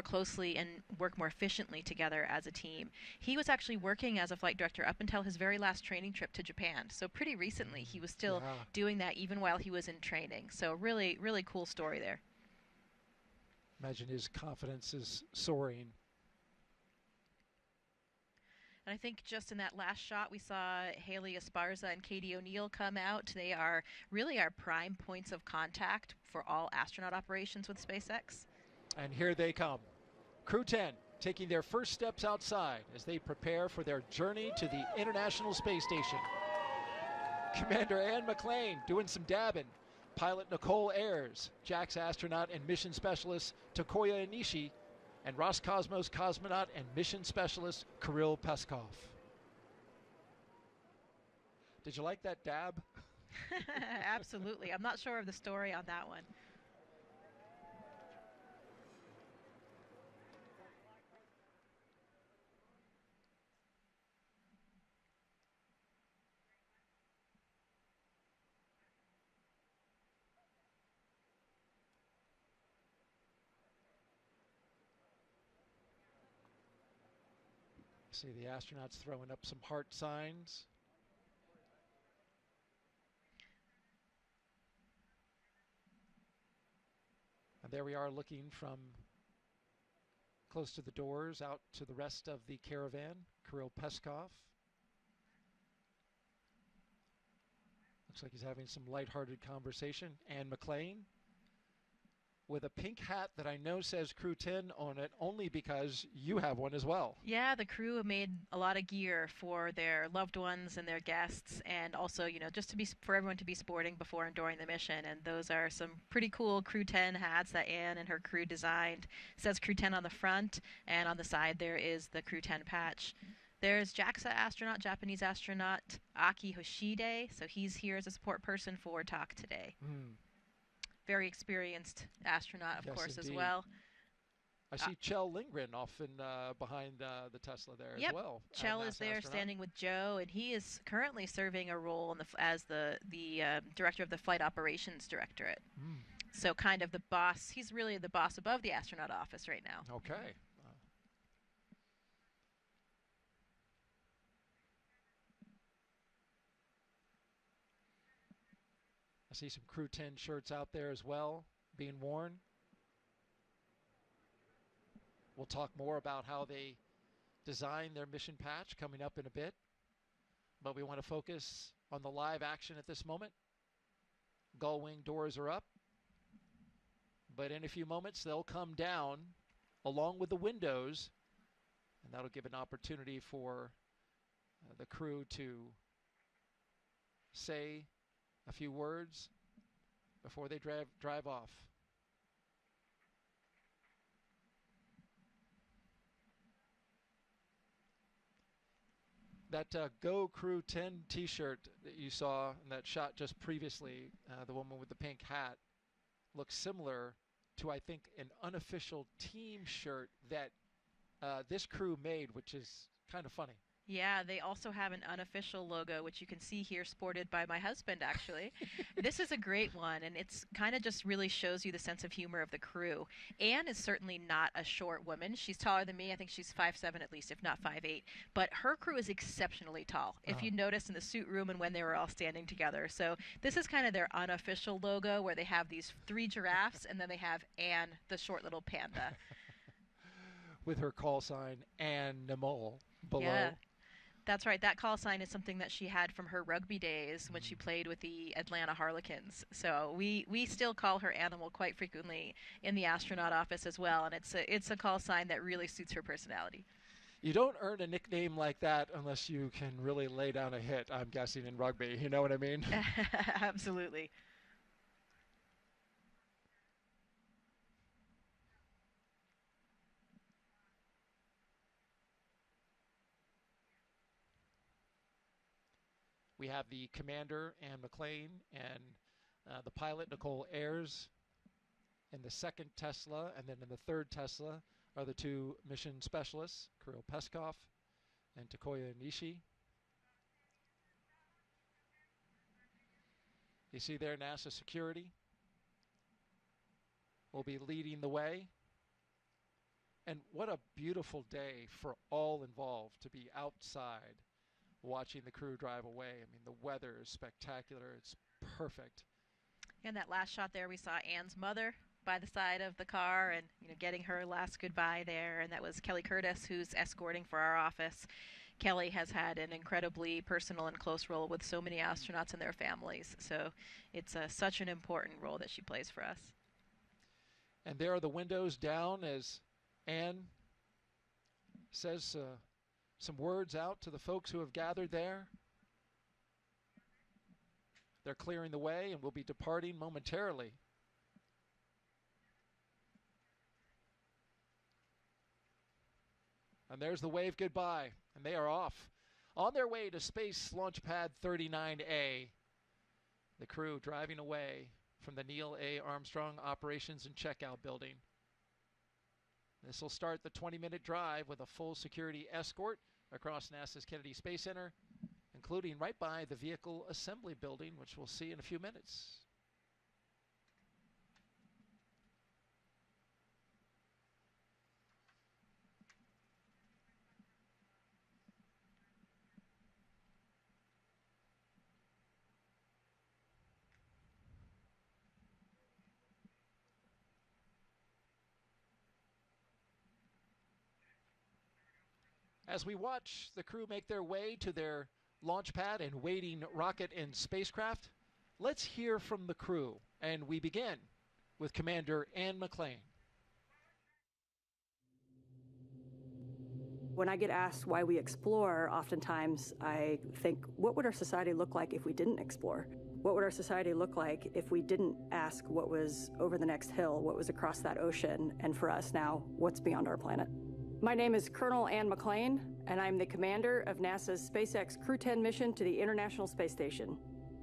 closely and work more efficiently together as a team. He was actually working as a flight director up until his very last training trip to Japan. So pretty recently he was still doing that even while he was in training. So really, really cool story there. Imagine his confidence is soaring. And I think just in that last shot, we saw Haley Esparza and Katie O'Neill come out. They are really our prime points of contact for all astronaut operations with SpaceX. And here they come. Crew-10 taking their first steps outside as they prepare for their journey to the International Space Station. Commander Anne McClain doing some dabbing. Pilot Nicole Ayers, JAXA astronaut and mission specialist Takuya Onishi, and Roscosmos cosmonaut and mission specialist Kirill Peskov. Did you like that dab? Absolutely. I'm not sure of the story on that one. See the astronauts throwing up some heart signs. And there we are looking from close to the doors out to the rest of the caravan. Kirill Peskov. Looks like he's having some lighthearted conversation. Anne McClain with a pink hat that I know says Crew-10 on it only because you have one as well. Yeah, the crew have made a lot of gear for their loved ones and their guests, and also, just for everyone to be sporting before and during the mission. And those are some pretty cool Crew-10 hats that Anne and her crew designed. It says Crew-10 on the front, and on the side there is the Crew-10 patch. There's JAXA astronaut, Japanese astronaut Aki Hoshide, so he's here as a support person for talk today. Very experienced astronaut, of course, indeed. as well. I see Chell Lindgren off behind the Tesla there as well. Chell is there standing with Joe, and he is currently serving a role as the director of the Flight Operations Directorate. So kind of the boss, he's really the boss above the astronaut office right now. Okay. I see some Crew-10 shirts out there as well being worn. We'll talk more about how they design their mission patch coming up in a bit. But we want to focus on the live action at this moment. Gull wing doors are up. But in a few moments, they'll come down along with the windows. And that'll give an opportunity for the crew to say a few words before they drive off. That Go Crew-10 t-shirt that you saw in that shot just previously, the woman with the pink hat, looks similar to, I think, an unofficial team shirt that this crew made, which is kind of funny. Yeah, they also have an unofficial logo, which you can see here sported by my husband, actually. This is a great one, and it's kind of just really shows you the sense of humor of the crew. Anne is certainly not a short woman. She's taller than me. I think she's 5'7" at least, if not 5'8". But her crew is exceptionally tall, if you notice in the suit room and when they were all standing together. So this is kind of their unofficial logo, where they have these 3 giraffes, and then they have Anne, the short little panda. With her call sign, Anne Nicole, below. Yeah. That's right. That call sign is something that she had from her rugby days when she played with the Atlanta Harlequins. So we still call her Animal quite frequently in the astronaut office as well, and it's a call sign that really suits her personality. You don't earn a nickname like that unless you can really lay down a hit, I'm guessing, in rugby. You know what I mean? Absolutely. We have the commander, Anne McClain, and the pilot, Nichole Ayers, in the second Tesla. And then in the third Tesla are the 2 mission specialists, Kirill Peskov and Takuya Onishi. You see there NASA security will be leading the way. And what a beautiful day for all involved to be outside watching the crew drive away. I mean, the weather is spectacular. It's perfect. And that last shot there, we saw Anne's mother by the side of the car and, getting her last goodbye there. And that was Kelly Curtis, who's escorting for our office. Kelly has had an incredibly personal and close role with so many astronauts and their families. So it's such an important role that she plays for us. And there are the windows down as Anne says some words out to the folks who have gathered there. They're clearing the way and will be departing momentarily. And there's the wave goodbye, and they are off on their way to Space Launch Pad 39A. The crew driving away from the Neil A. Armstrong Operations and Checkout Building. This will start the 20-minute drive with a full security escort across NASA's Kennedy Space Center, including right by the Vehicle Assembly Building, which we'll see in a few minutes. As we watch the crew make their way to their launch pad and waiting rocket and spacecraft, let's hear from the crew. And we begin with Commander Anne McClain. When I get asked why we explore, oftentimes I think, what would our society look like if we didn't explore? What would our society look like if we didn't ask what was over the next hill, what was across that ocean, and for us now, what's beyond our planet? My name is Colonel Anne McClain, and I'm the commander of NASA's SpaceX Crew-10 mission to the International Space Station.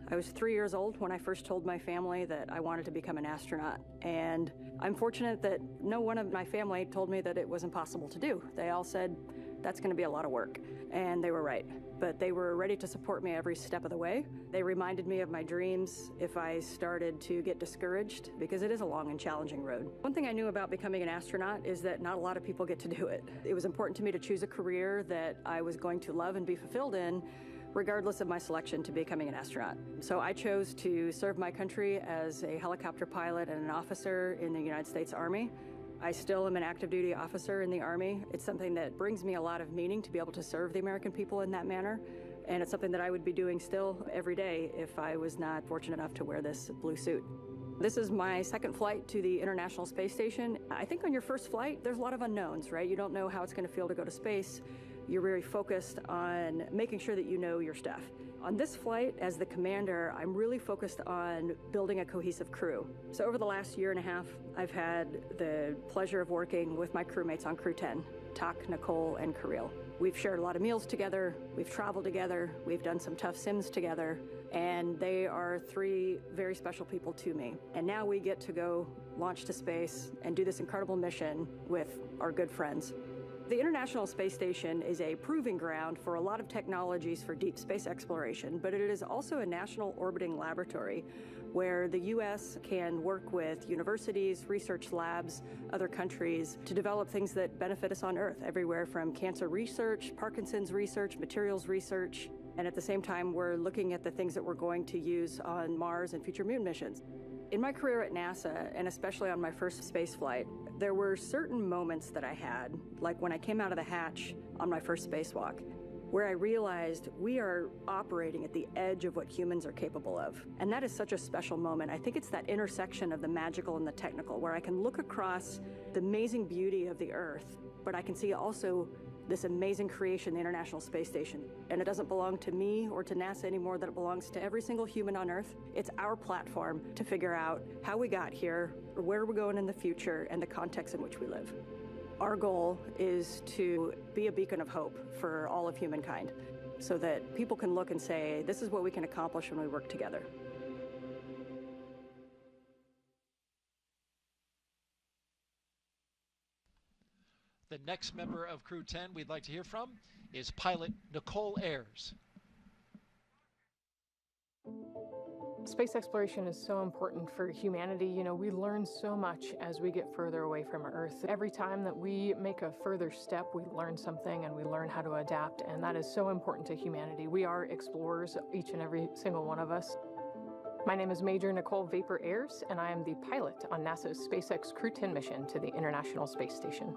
I was 3 years old when I first told my family that I wanted to become an astronaut, and I'm fortunate that no one of my family told me that it was impossible to do. They all said, that's going to be a lot of work. And they were right. But they were ready to support me every step of the way. They reminded me of my dreams if I started to get discouraged, because it is a long and challenging road. One thing I knew about becoming an astronaut is that not a lot of people get to do it. It was important to me to choose a career that I was going to love and be fulfilled in, regardless of my selection to becoming an astronaut. So I chose to serve my country as a helicopter pilot and an officer in the United States Army. I still am an active duty officer in the Army. It's something that brings me a lot of meaning to be able to serve the American people in that manner. And it's something that I would be doing still every day if I was not fortunate enough to wear this blue suit. This is my second flight to the International Space Station. I think on your first flight, there's a lot of unknowns, right? You don't know how it's going to feel to go to space. You're very focused on making sure that you know your stuff. On this flight, as the commander, I'm really focused on building a cohesive crew. So over the last year and a half, I've had the pleasure of working with my crewmates on Crew-10, Tak, Nicole, and Kirill. We've shared a lot of meals together, we've traveled together, we've done some tough sims together, and they are three very special people to me. And now we get to go launch to space and do this incredible mission with our good friends. The International Space Station is a proving ground for a lot of technologies for deep space exploration, but it is also a national orbiting laboratory where the U.S. can work with universities, research labs, other countries to develop things that benefit us on Earth, everywhere from cancer research, Parkinson's research, materials research, and at the same time, we're looking at the things that we're going to use on Mars and future moon missions. In my career at NASA, and especially on my first space flight, there were certain moments that I had, like when I came out of the hatch on my first spacewalk, where I realized we are operating at the edge of what humans are capable of. And that is such a special moment. I think it's that intersection of the magical and the technical, where I can look across the amazing beauty of the Earth, but I can see also this amazing creation, the International Space Station. And it doesn't belong to me or to NASA anymore, that it belongs to every single human on Earth. It's our platform to figure out how we got here, or where we're going in the future, and the context in which we live. Our goal is to be a beacon of hope for all of humankind, so that people can look and say, this is what we can accomplish when we work together. The next member of Crew-10 we'd like to hear from is pilot Nichole Ayers. Space exploration is so important for humanity. You know, we learn so much as we get further away from Earth. Every time that we make a further step, we learn something and we learn how to adapt, and that is so important to humanity. We are explorers, each and every single one of us. My name is Major Nicole Vapor Ayers, and I am the pilot on NASA's SpaceX Crew-10 mission to the International Space Station.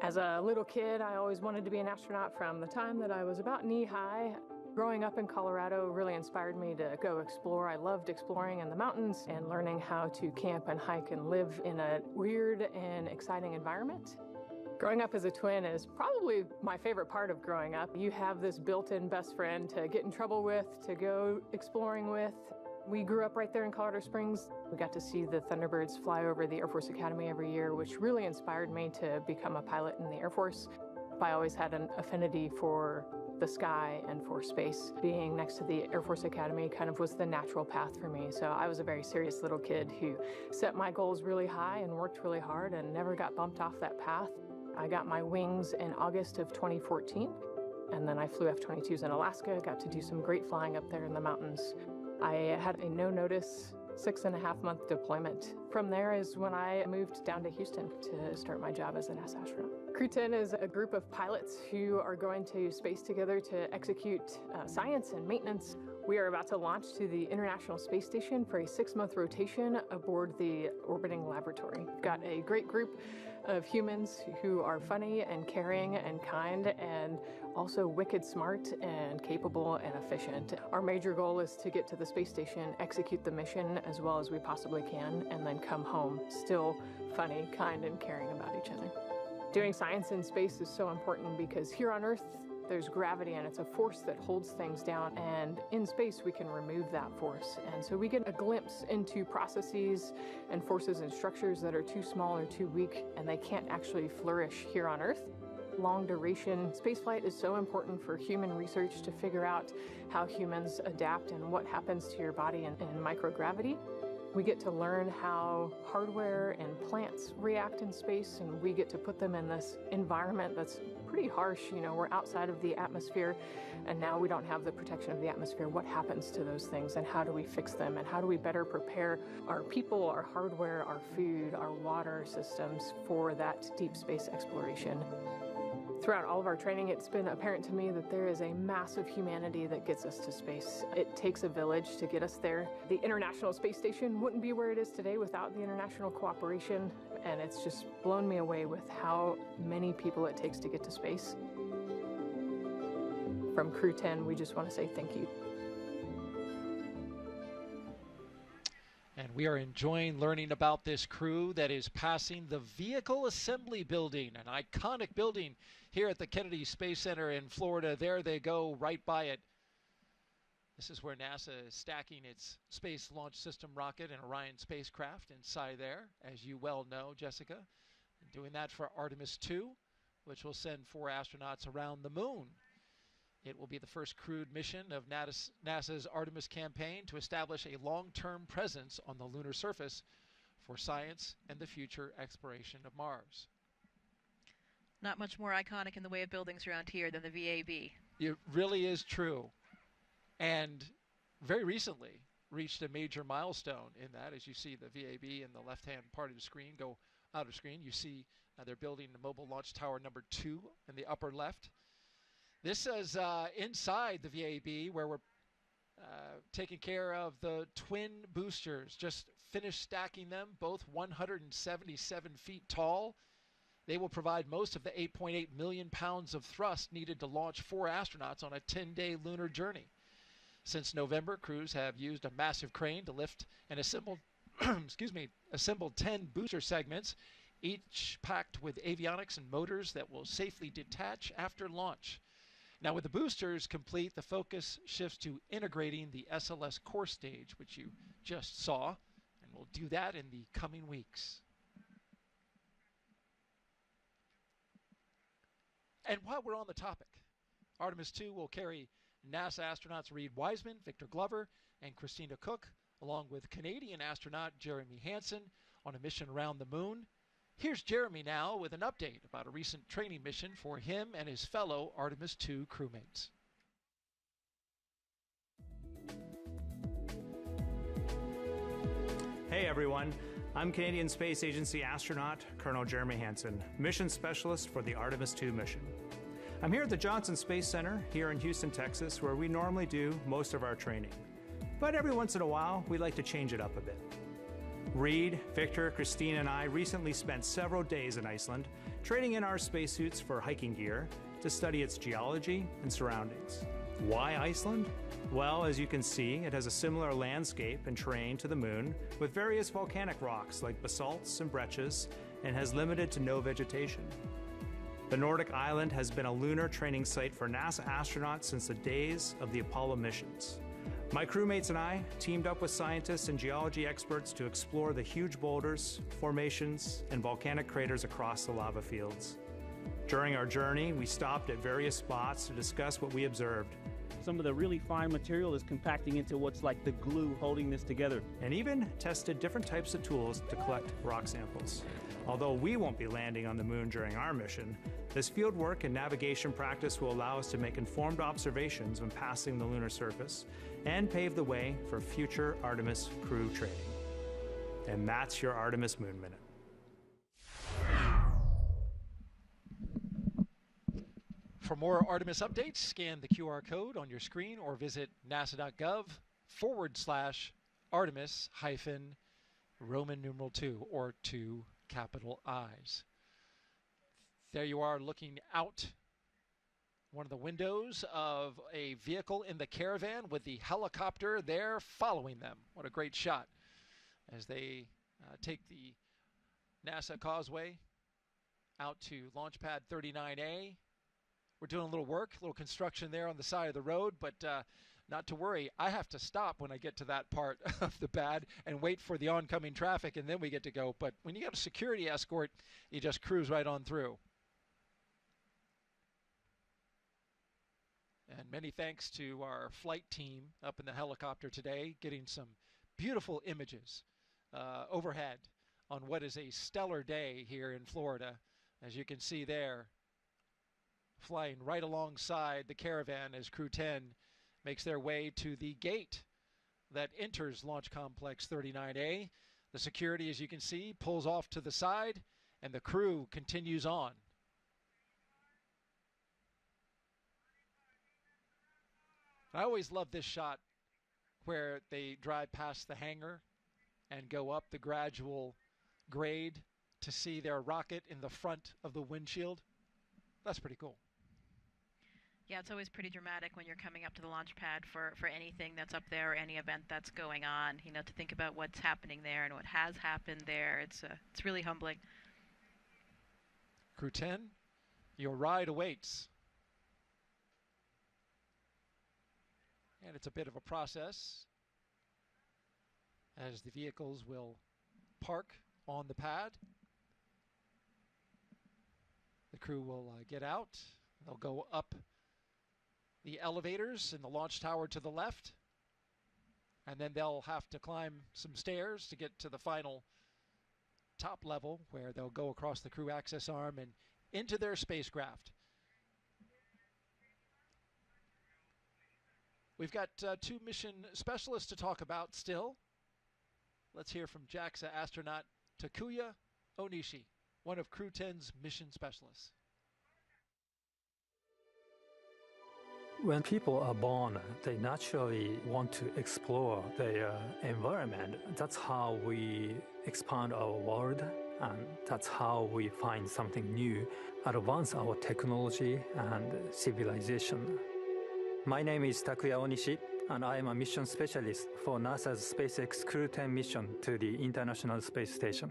As a little kid, I always wanted to be an astronaut from the time that I was about knee-high. Growing up in Colorado really inspired me to go explore. I loved exploring in the mountains and learning how to camp and hike and live in a weird and exciting environment. Growing up as a twin is probably my favorite part of growing up. You have this built-in best friend to get in trouble with, to go exploring with. We grew up right there in Colorado Springs. We got to see the Thunderbirds fly over the Air Force Academy every year, which really inspired me to become a pilot in the Air Force. I always had an affinity for the sky and for space. Being next to the Air Force Academy kind of was the natural path for me. So I was a very serious little kid who set my goals really high and worked really hard and never got bumped off that path. I got my wings in August of 2014, and then I flew F-22s in Alaska, got to do some great flying up there in the mountains. I had a no-notice 6.5-month deployment. From there is when I moved down to Houston to start my job as a NASA astronaut. Crew-10 is a group of pilots who are going to space together to execute science and maintenance. We are about to launch to the International Space Station for a 6-month rotation aboard the orbiting laboratory. We've got a great group of humans who are funny and caring and kind and also wicked smart and capable and efficient. Our major goal is to get to the space station, execute the mission as well as we possibly can, and then come home still funny, kind, and caring about each other. Doing science in space is so important because here on Earth, there's gravity and it's a force that holds things down, and in space we can remove that force. And so we get a glimpse into processes and forces and structures that are too small or too weak and they can't actually flourish here on Earth. Long duration spaceflight is so important for human research to figure out how humans adapt and what happens to your body in microgravity. We get to learn how hardware and plants react in space, and we get to put them in this environment that's pretty harsh. You know, we're outside of the atmosphere, and now we don't have the protection of the atmosphere. What happens to those things, and how do we fix them, and how do we better prepare our people, our hardware, our food, our water systems for that deep space exploration? Throughout all of our training, it's been apparent to me that there is a massive humanity that gets us to space. It takes a village to get us there. The International Space Station wouldn't be where it is today without the international cooperation, and it's just blown me away with how many people it takes to get to space. From Crew-10, we just want to say thank you. And we are enjoying learning about this crew that is passing the Vehicle Assembly Building, an iconic building here at the Kennedy Space Center in Florida. There they go, right by it. This is where NASA is stacking its Space Launch System rocket and Orion spacecraft inside there, as you well know, Jessica. And doing that for Artemis 2, which will send 4 astronauts around the moon. It will be the first crewed mission of NASA's Artemis campaign to establish a long-term presence on the lunar surface for science and the future exploration of Mars. Not much more iconic in the way of buildings around here than the VAB. It really is true. And very recently reached a major milestone in that. As you see the VAB in the left-hand part of the screen go out of screen, you see they're building the Mobile Launch Tower number 2 in the upper left. This is inside the VAB, where we're taking care of the twin boosters. Just finished stacking them, both 177 feet tall. They will provide most of the 8.8 million pounds of thrust needed to launch 4 astronauts on a 10-day lunar journey. Since November, crews have used a massive crane to lift and assemble, assembled 10 booster segments, each packed with avionics and motors that will safely detach after launch. Now, with the boosters complete, the focus shifts to integrating the SLS core stage, which you just saw, and we'll do that in the coming weeks. And while we're on the topic, Artemis 2 will carry NASA astronauts Reed Wiseman, Victor Glover, and Christina Cook, along with Canadian astronaut Jeremy Hansen, on a mission around the moon. Here's Jeremy now with an update about a recent training mission for him and his fellow Artemis 2 crewmates. Hey everyone, I'm Canadian Space Agency astronaut Colonel Jeremy Hansen, mission specialist for the Artemis 2 mission. I'm here at the Johnson Space Center here in Houston, Texas, where we normally do most of our training. But every once in a while, we like to change it up a bit. Reed, Victor, Christine, and I recently spent several days in Iceland trading in our spacesuits for hiking gear to study its geology and surroundings. Why Iceland? Well, as you can see, it has a similar landscape and terrain to the moon with various volcanic rocks like basalts and breccias, and has limited to no vegetation. The Nordic island has been a lunar training site for NASA astronauts since the days of the Apollo missions. My crewmates and I teamed up with scientists and geology experts to explore the huge boulders, formations, and volcanic craters across the lava fields. During our journey, we stopped at various spots to discuss what we observed. Some of the really fine material is compacting into what's like the glue holding this together. And even tested different types of tools to collect rock samples. Although we won't be landing on the moon during our mission, this field work and navigation practice will allow us to make informed observations when passing the lunar surface and pave the way for future Artemis crew training. And that's your Artemis Moon Minute. For more Artemis updates, scan the QR code on your screen or visit nasa.gov/Artemis-Roman numeral 2 or 2 capital I's. There you are looking out one of the windows of a vehicle in the caravan with the helicopter there following them. What a great shot as they take the NASA Causeway out to Launch Pad 39A. We're doing a little work, a little construction there on the side of the road, but not to worry. I have to stop when I get to that part of the pad and wait for the oncoming traffic, and then we get to go. But when you got a security escort, you just cruise right on through. And many thanks to our flight team up in the helicopter today, getting some beautiful images overhead on what is a stellar day here in Florida. As you can see there, flying right alongside the caravan as Crew-10 makes their way to the gate that enters Launch Complex 39A. The security, as you can see, pulls off to the side, and the crew continues on. I always love this shot where they drive past the hangar and go up the gradual grade to see their rocket in the front of the windshield. That's pretty cool. Yeah, it's always pretty dramatic when you're coming up to the launch pad for anything that's up there or any event that's going on. You know, to think about what's happening there and what has happened there, it's really humbling. Crew-10, your ride awaits. And it's a bit of a process as the vehicles will park on the pad. The crew will get out. They'll go up the elevators in the launch tower to the left, and then they'll have to climb some stairs to get to the final top level where they'll go across the crew access arm and into their spacecraft. We've got two mission specialists to talk about still. Let's hear from JAXA astronaut Takuya Onishi, one of Crew-10's mission specialists. When people are born, they naturally want to explore their environment. That's how we expand our world, and that's how we find something new, advance our technology and civilization. My name is Takuya Onishi, and I am a mission specialist for NASA's SpaceX CREW-10 mission to the International Space Station.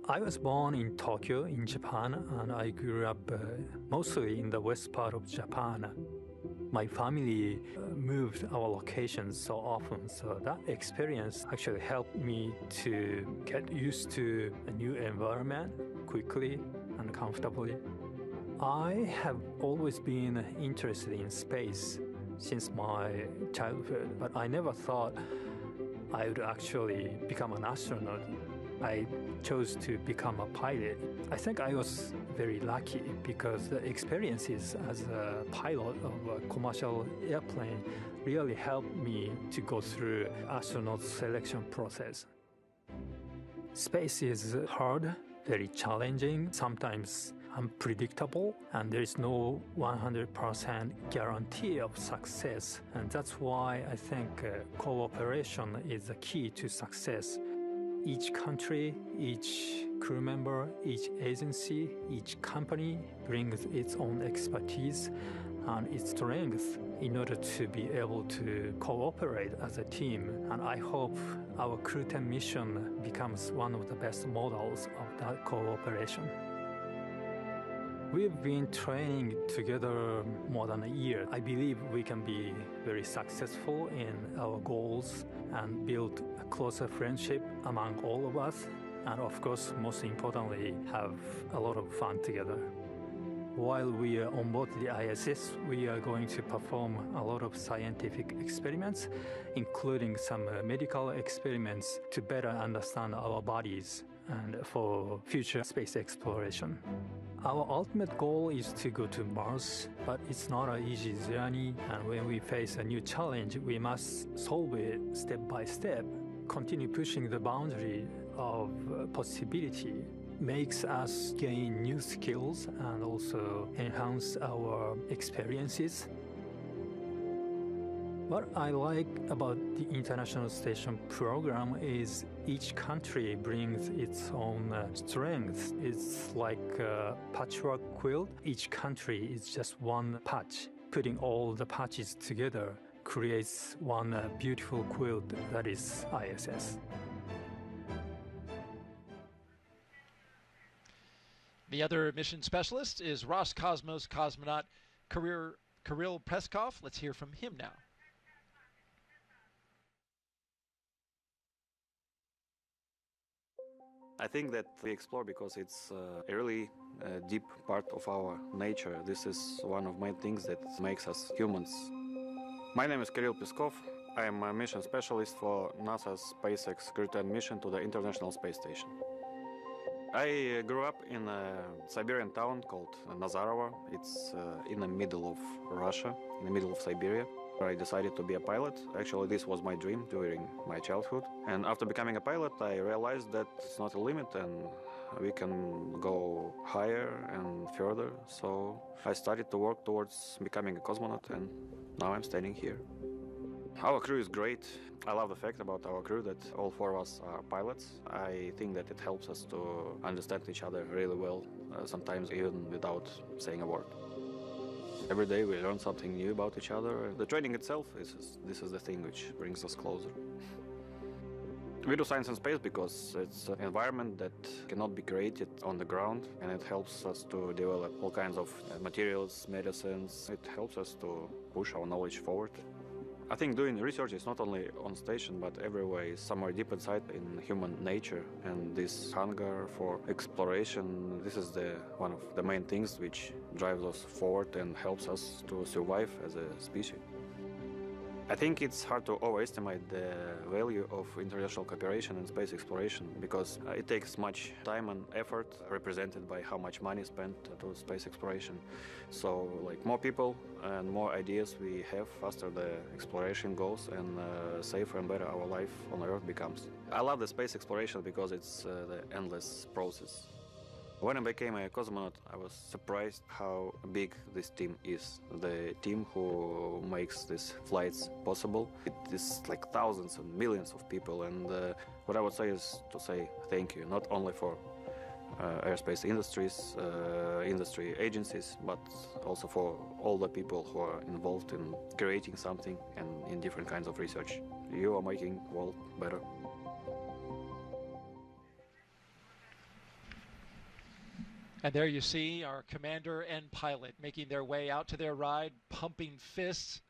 I was born in Tokyo, in Japan, and I grew up mostly in the west part of Japan. My family moved our locations so often, so that experience actually helped me to get used to a new environment quickly and comfortably. I have always been interested in space since my childhood, but I never thought I would actually become an astronaut. I chose to become a pilot. I think I was very lucky because the experiences as a pilot of a commercial airplane really helped me to go through astronaut selection process. Space is hard, very challenging, sometimes unpredictable, and there is no 100% guarantee of success. And that's why I think cooperation is the key to success. Each country, each crew member, each agency, each company brings its own expertise and its strength in order to be able to cooperate as a team. And I hope our Crew-10 mission becomes one of the best models of that cooperation. We've been training together more than a year. I believe we can be very successful in our goals and build a closer friendship among all of us. And of course, most importantly, have a lot of fun together. While we are on board the ISS, we are going to perform a lot of scientific experiments, including some medical experiments to better understand our bodies and for future space exploration. Our ultimate goal is to go to Mars, but it's not an easy journey, and when we face a new challenge, we must solve it step by step. Continue pushing the boundary of possibility makes us gain new skills and also enhance our experiences. What I like about the International Station program is each country brings its own strengths. It's like a patchwork quilt. Each country is just one patch. Putting all the patches together creates one beautiful quilt that is ISS. The other mission specialist is Roscosmos cosmonaut Kirill Peskov. Let's hear from him now. I think that we explore because it's a really deep part of our nature. This is one of my things that makes us humans. My name is Kirill Peskov. I'm a mission specialist for NASA's SpaceX CREW-10 mission to the International Space Station. I grew up in a Siberian town called Nazarovo. It's in the middle of Russia, in the middle of Siberia. I decided to be a pilot. Actually, this was my dream during my childhood. And after becoming a pilot, I realized that it's not a limit and we can go higher and further. So I started to work towards becoming a cosmonaut, and now I'm standing here. Our crew is great. I love the fact about our crew that all four of us are pilots. I think that it helps us to understand each other really well, sometimes even without saying a word. Every day we learn something new about each other. The training itself, this is the thing which brings us closer. We do science in space because it's an environment that cannot be created on the ground, and it helps us to develop all kinds of materials, medicines. It helps us to push our knowledge forward. I think doing research is not only on station, but everywhere is somewhere deep inside in human nature. And this hunger for exploration, this is one of the main things which drives us forward and helps us to survive as a species. I think it's hard to overestimate the value of international cooperation in space exploration because it takes much time and effort represented by how much money spent to space exploration. So like more people and more ideas we have, faster the exploration goes and safer and better our life on Earth becomes. I love the space exploration because it's the endless process. When I became a cosmonaut, I was surprised how big this team is. The team who makes these flights possible. It is like thousands and millions of people, and what I would say is to say thank you, not only for aerospace industry agencies, but also for all the people who are involved in creating something and in different kinds of research. You are making the world better. And there you see our commander and pilot making their way out to their ride, pumping fists.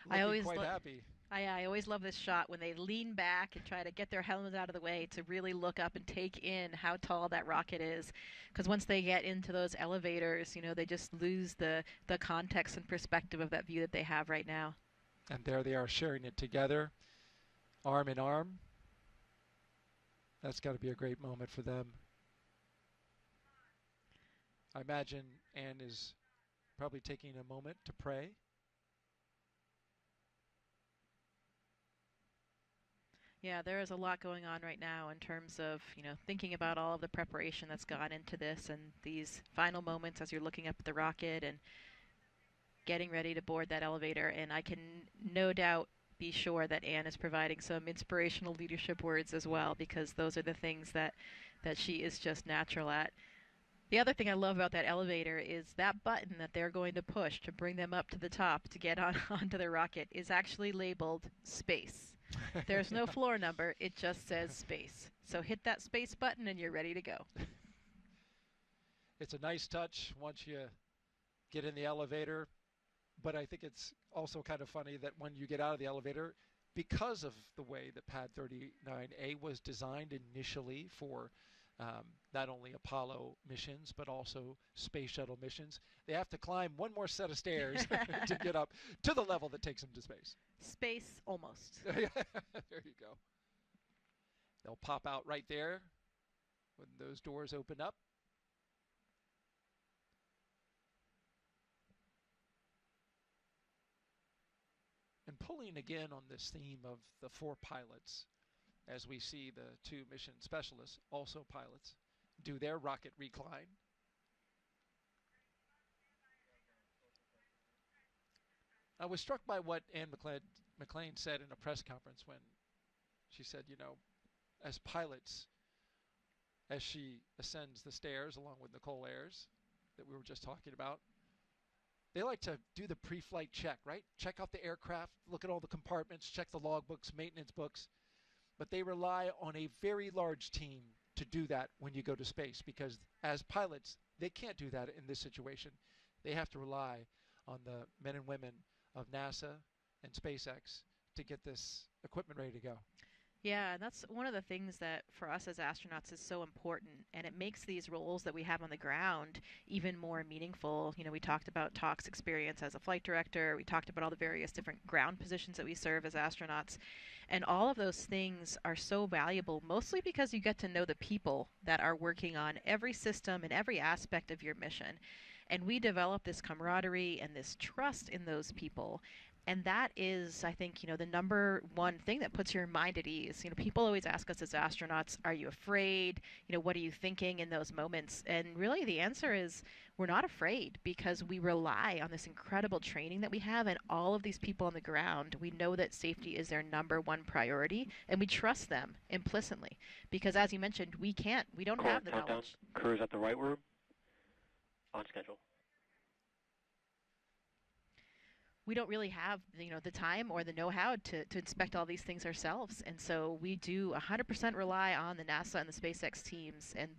I always quite happy. I always love this shot when they lean back and try to get their helmets out of the way to really look up and take in how tall that rocket is. Because once they get into those elevators, you know, they just lose the context and perspective of that view that they have right now. And there they are sharing it together, arm in arm. That's got to be a great moment for them. I imagine Anne is probably taking a moment to pray. Yeah, there is a lot going on right now in terms of, you know, thinking about all of the preparation that's gone into this and these final moments as you're looking up at the rocket and getting ready to board that elevator. And I can no doubt be sure that Anne is providing some inspirational leadership words as well, because those are the things that she is just natural at. The other thing I love about that elevator is that button that they're going to push to bring them up to the top to get onto the rocket is actually labeled space. There's no floor number, it just says space. So hit that space button and you're ready to go. It's a nice touch once you get in the elevator. But I think it's also kind of funny that when you get out of the elevator, because of the way that Pad 39A was designed initially for not only Apollo missions, but also space shuttle missions, they have to climb one more set of stairs to get up to the level that takes them to space. Space almost. There you go. They'll pop out right there when those doors open up. And pulling again on this theme of the four pilots, as we see the two mission specialists, also pilots, do their rocket recline. I was struck by what Anne McClain said in a press conference when she said, you know, as pilots, as she ascends the stairs along with Nicole Ayers that we were just talking about, they like to do the pre-flight check, right? Check out the aircraft, look at all the compartments, check the logbooks, maintenance books. But they rely on a very large team to do that when you go to space, because as pilots, they can't do that in this situation. They have to rely on the men and women of NASA and SpaceX to get this equipment ready to go. Yeah, and that's one of the things that for us as astronauts is so important, and it makes these roles that we have on the ground even more meaningful. You know, we talked about Talk's experience as a flight director, we talked about all the various different ground positions that we serve as astronauts, and all of those things are so valuable, mostly because you get to know the people that are working on every system and every aspect of your mission. And we develop this camaraderie and this trust in those people. And that is, I think, you know, the number one thing that puts your mind at ease. You know, people always ask us as astronauts, are you afraid? You know, what are you thinking in those moments? And really the answer is we're not afraid, because we rely on this incredible training that we have and all of these people on the ground. We know that safety is their number one priority, and we trust them implicitly. Because as you mentioned, we don't have the knowledge. Crew's at the right room, on schedule. We don't really have, you know, the time or the know-how to inspect all these things ourselves. And so we do 100% rely on the NASA and the SpaceX teams. And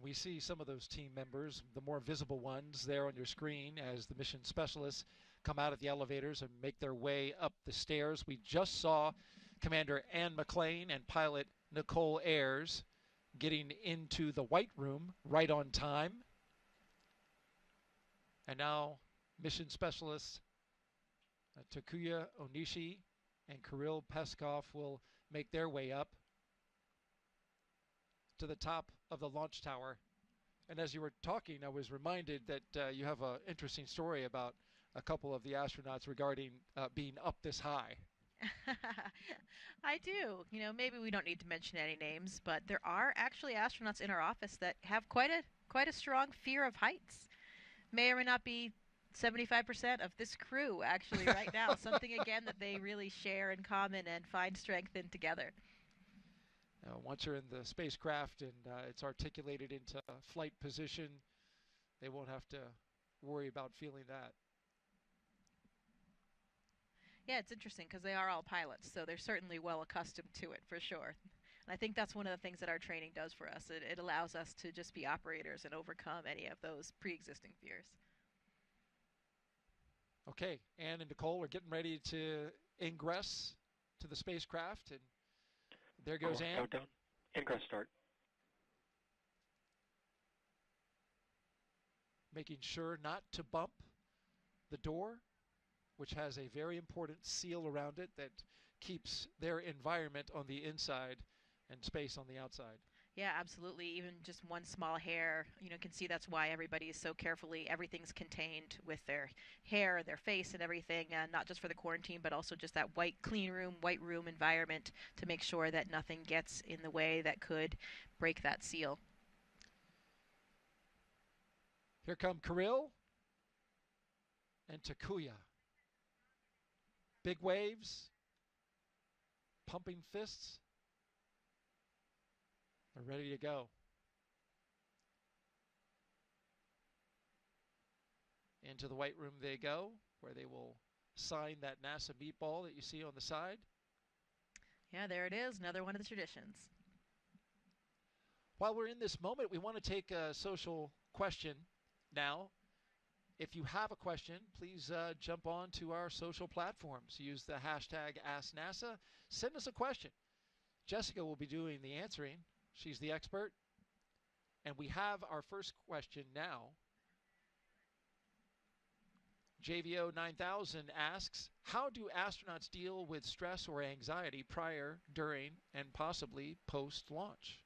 we see some of those team members, the more visible ones there on your screen, as the mission specialists come out of the elevators and make their way up the stairs. We just saw Commander Anne McClain and pilot Nichole Ayers getting into the white room right on time. And now mission specialists Takuya Onishi and Kirill Peskov will make their way up to the top of the launch tower. And as you were talking, I was reminded that you have an interesting story about a couple of the astronauts regarding being up this high. I do. You know, maybe we don't need to mention any names, but there are actually astronauts in our office that have quite a strong fear of heights. May or may not be 75% of this crew actually right now. Something, again, that they really share in common and find strength in together. Once you're in the spacecraft and it's articulated into flight position, they won't have to worry about feeling that. Yeah, it's interesting because they are all pilots, so they're certainly well accustomed to it for sure. And I think that's one of the things that our training does for us. It allows us to just be operators and overcome any of those pre-existing fears. Okay, Anne and Nicole are getting ready to ingress to the spacecraft, and there goes Anne. Countdown. Ingress start. Making sure not to bump the door, which has a very important seal around it that keeps their environment on the inside and space on the outside. Yeah, absolutely. Even just one small hair, you know, can see that's why everybody is so carefully, everything's contained with their hair and their face and everything, not just for the quarantine, but also just that white room environment to make sure that nothing gets in the way that could break that seal. Here come Kirill and Takuya. Big waves, pumping fists. They're ready to go. Into the white room they go, where they will sign that NASA meatball that you see on the side. Yeah, there it is, another one of the traditions. While we're in this moment, we want to take a social question now. If you have a question, please jump on to our social platforms. Use the hashtag AskNASA. Send us a question. Jessica will be doing the answering. She's the expert. And we have our first question now. JVO 9000 asks, how do astronauts deal with stress or anxiety prior, during, and possibly post-launch?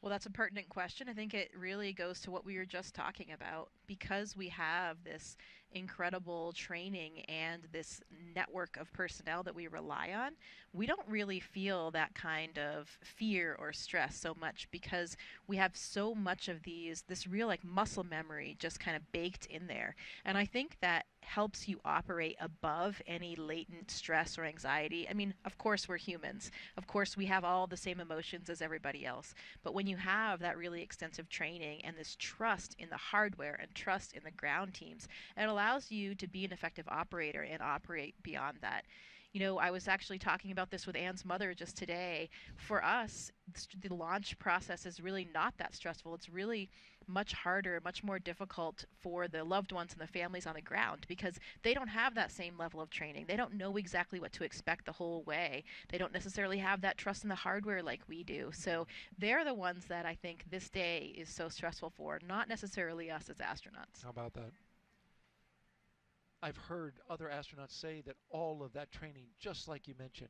Well, that's a pertinent question. I think it really goes to what we were just talking about. Because we have this incredible training and this network of personnel that we rely on, we don't really feel that kind of fear or stress so much, because we have so much of this real like muscle memory just kind of baked in there. And I think that helps you operate above any latent stress or anxiety. I mean, of course we're humans. Of course we have all the same emotions as everybody else. But when you have that really extensive training and this trust in the hardware and trust in the ground teams, it allows you to be an effective operator and operate beyond that. I was actually talking about this with Anne's mother just today. For us, the launch process is really not that stressful. It's really much harder, much more difficult for the loved ones and the families on the ground because they don't have that same level of training. They don't know exactly what to expect the whole way. They don't necessarily have that trust in the hardware like we do. So they're the ones that I think this day is so stressful for, not necessarily us as astronauts. How about that? I've heard other astronauts say that all of that training, just like you mentioned,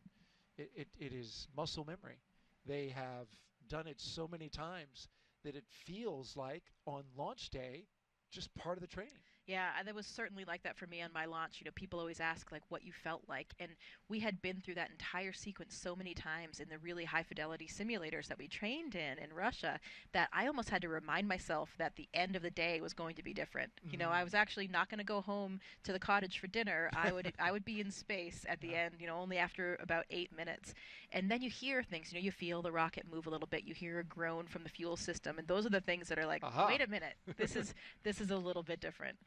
it is muscle memory. They have done it so many times that it feels like on launch day, just part of the training. Yeah, that was certainly like that for me on my launch. People always ask like what you felt like, and we had been through that entire sequence so many times in the really high fidelity simulators that we trained in Russia that I almost had to remind myself that the end of the day was going to be different. I was actually not going to go home to the cottage for dinner. I would be in space at the end, only after about 8 minutes. And then you hear things, you feel the rocket move a little bit. You hear a groan from the fuel system, and those are the things that are like, wait a minute, this is a little bit different.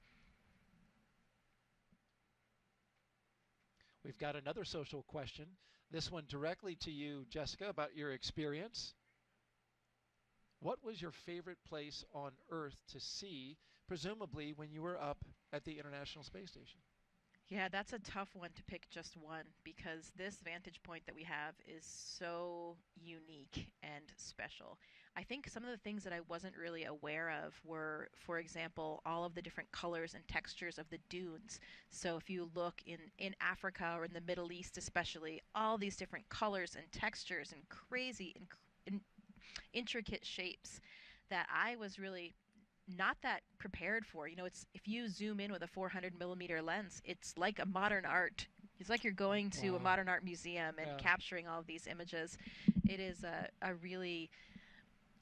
We've got another social question. This one directly to you, Jessica, about your experience. What was your favorite place on Earth to see, presumably when you were up at the International Space Station? Yeah, that's a tough one to pick just one because this vantage point that we have is so unique and special. I think some of the things that I wasn't really aware of were, for example, all of the different colors and textures of the dunes. So if you look in Africa or in the Middle East especially, all these different colors and textures and crazy and intricate shapes that I was really not that prepared for. It's if you zoom in with a 400 millimeter lens, it's like a modern art. It's like you're going to a modern art museum and capturing all of these images. It is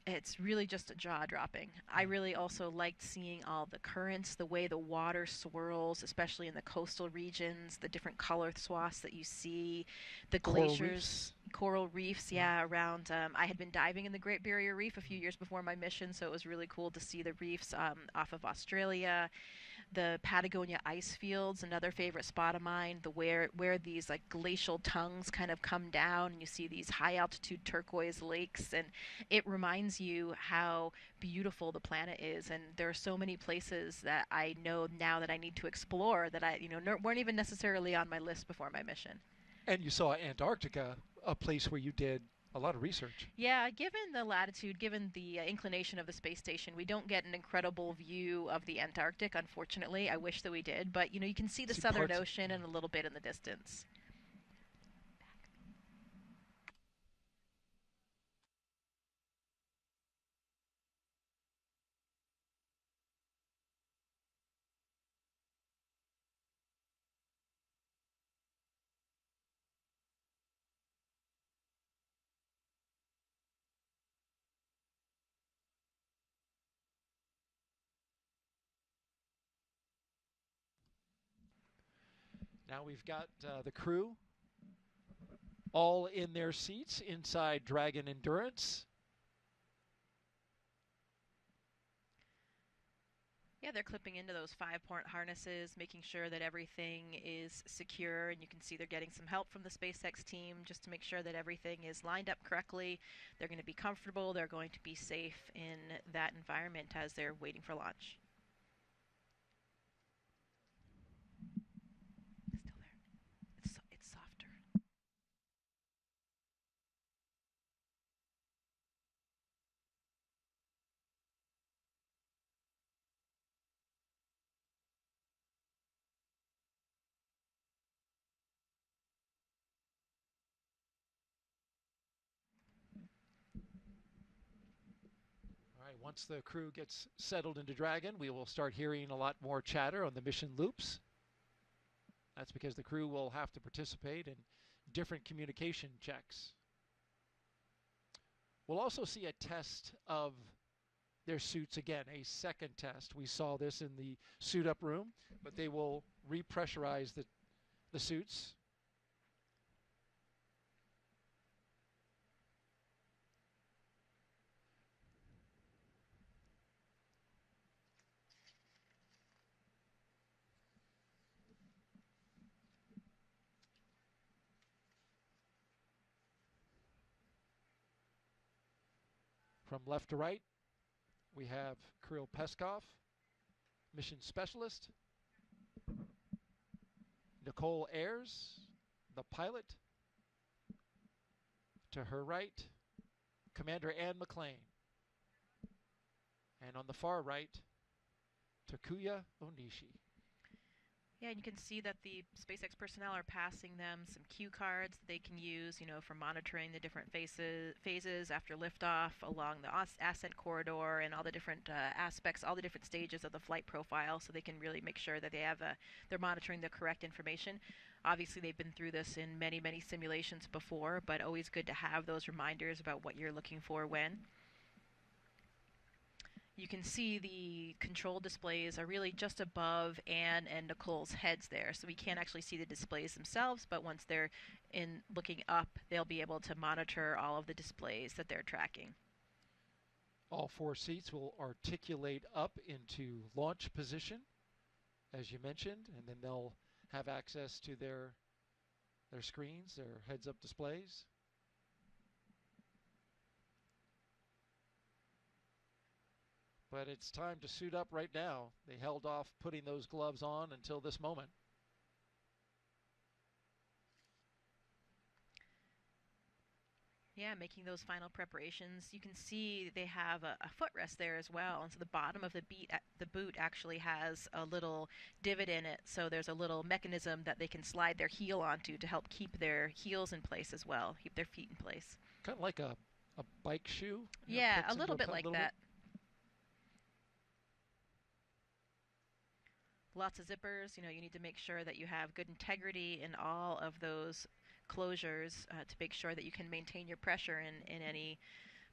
it's really just jaw-dropping. I really also liked seeing all the currents, the way the water swirls, especially in the coastal regions, the different color swaths that you see, the glaciers, coral reefs, around. I had been diving in the Great Barrier Reef a few years before my mission, so it was really cool to see the reefs off of Australia. The Patagonia ice fields, another favorite spot of mine, where these like glacial tongues kind of come down and you see these high altitude turquoise lakes, and it reminds you how beautiful the planet is. And there are so many places that I know now that I need to explore that I weren't even necessarily on my list before my mission. And you saw Antarctica, a place where you did a lot of research. Yeah, given the latitude, given the inclination of the space station, we don't get an incredible view of the Antarctic, unfortunately. I wish that we did, but you can see the Southern Ocean and a little bit in the distance. Now we've got the crew all in their seats inside Dragon Endurance. Yeah, they're clipping into those 5-port harnesses, making sure that everything is secure, and you can see they're getting some help from the SpaceX team just to make sure that everything is lined up correctly. They're going to be comfortable. They're going to be safe in that environment as they're waiting for launch. Once the crew gets settled into Dragon, we will start hearing a lot more chatter on the mission loops. That's because the crew will have to participate in different communication checks. We'll also see a test of their suits again, a second test. We saw this in the suit-up room, but they will repressurize the suits. From left to right, we have Kirill Peskov, mission specialist. Nichole Ayers, the pilot. To her right, Commander Anne McClain. And on the far right, Takuya Onishi. Yeah, and you can see that the SpaceX personnel are passing them some cue cards that they can use, for monitoring the different phases after liftoff along the ascent corridor and all the different aspects, all the different stages of the flight profile, so they can really make sure that they're monitoring the correct information. Obviously, they've been through this in many, many simulations before, but always good to have those reminders about what you're looking for when. You can see the control displays are really just above Anne and Nicole's heads there, so we can't actually see the displays themselves, but once they're looking up, they'll be able to monitor all of the displays that they're tracking. All 4 seats will articulate up into launch position, as you mentioned, and then they'll have access to their screens, their heads-up displays. But it's time to suit up right now. They held off putting those gloves on until this moment. Yeah, making those final preparations. You can see they have a footrest there as well, and so the bottom of the boot actually has a little divot in it, so there's a little mechanism that they can slide their heel onto to help keep their heels in place as well, keep their feet in place. Kind of like a bike shoe? Yeah, a little bit like that. Lots of zippers. You need to make sure that you have good integrity in all of those closures to make sure that you can maintain your pressure in any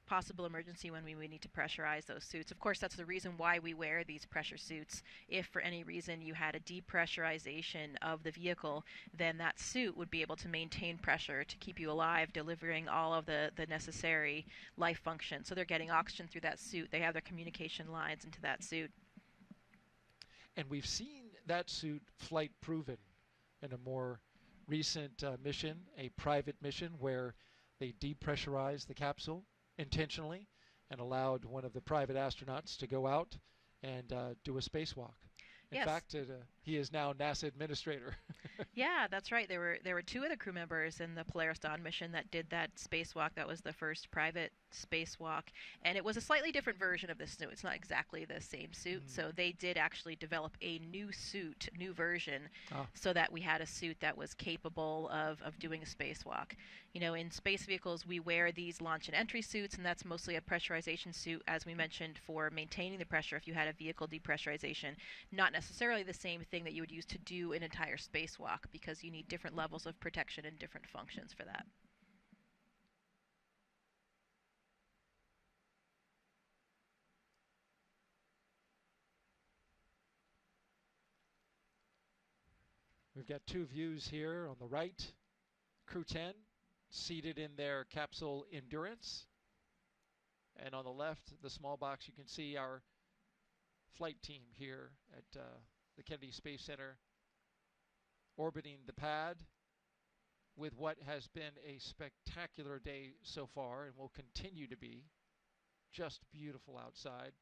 possible emergency when we need to pressurize those suits. Of course, that's the reason why we wear these pressure suits. If for any reason you had a depressurization of the vehicle, then that suit would be able to maintain pressure to keep you alive, delivering all of the necessary life function. So they're getting oxygen through that suit. They have their communication lines into that suit. And we've seen that suit flight proven in a more recent mission, a private mission where they depressurized the capsule intentionally and allowed one of the private astronauts to go out and do a spacewalk. In fact, he is now NASA administrator. Yeah, that's right. There were 2 other crew members in the Polaris Dawn mission that did that spacewalk. That was the first private spacewalk, and it was a slightly different version of this suit. It's not exactly the same suit, so they did actually develop a new suit, new version, so that we had a suit that was capable of doing a spacewalk. In space vehicles, we wear these launch and entry suits, and that's mostly a pressurization suit, as we mentioned, for maintaining the pressure if you had a vehicle depressurization. Not necessarily the same thing that you would use to do an entire spacewalk, because you need different levels of protection and different functions for that. We've got 2 views here. On the right, Crew-10 seated in their capsule Endurance. And on the left, the small box, you can see our flight team here at the Kennedy Space Center orbiting the pad with what has been a spectacular day so far and will continue to be. Just beautiful outside.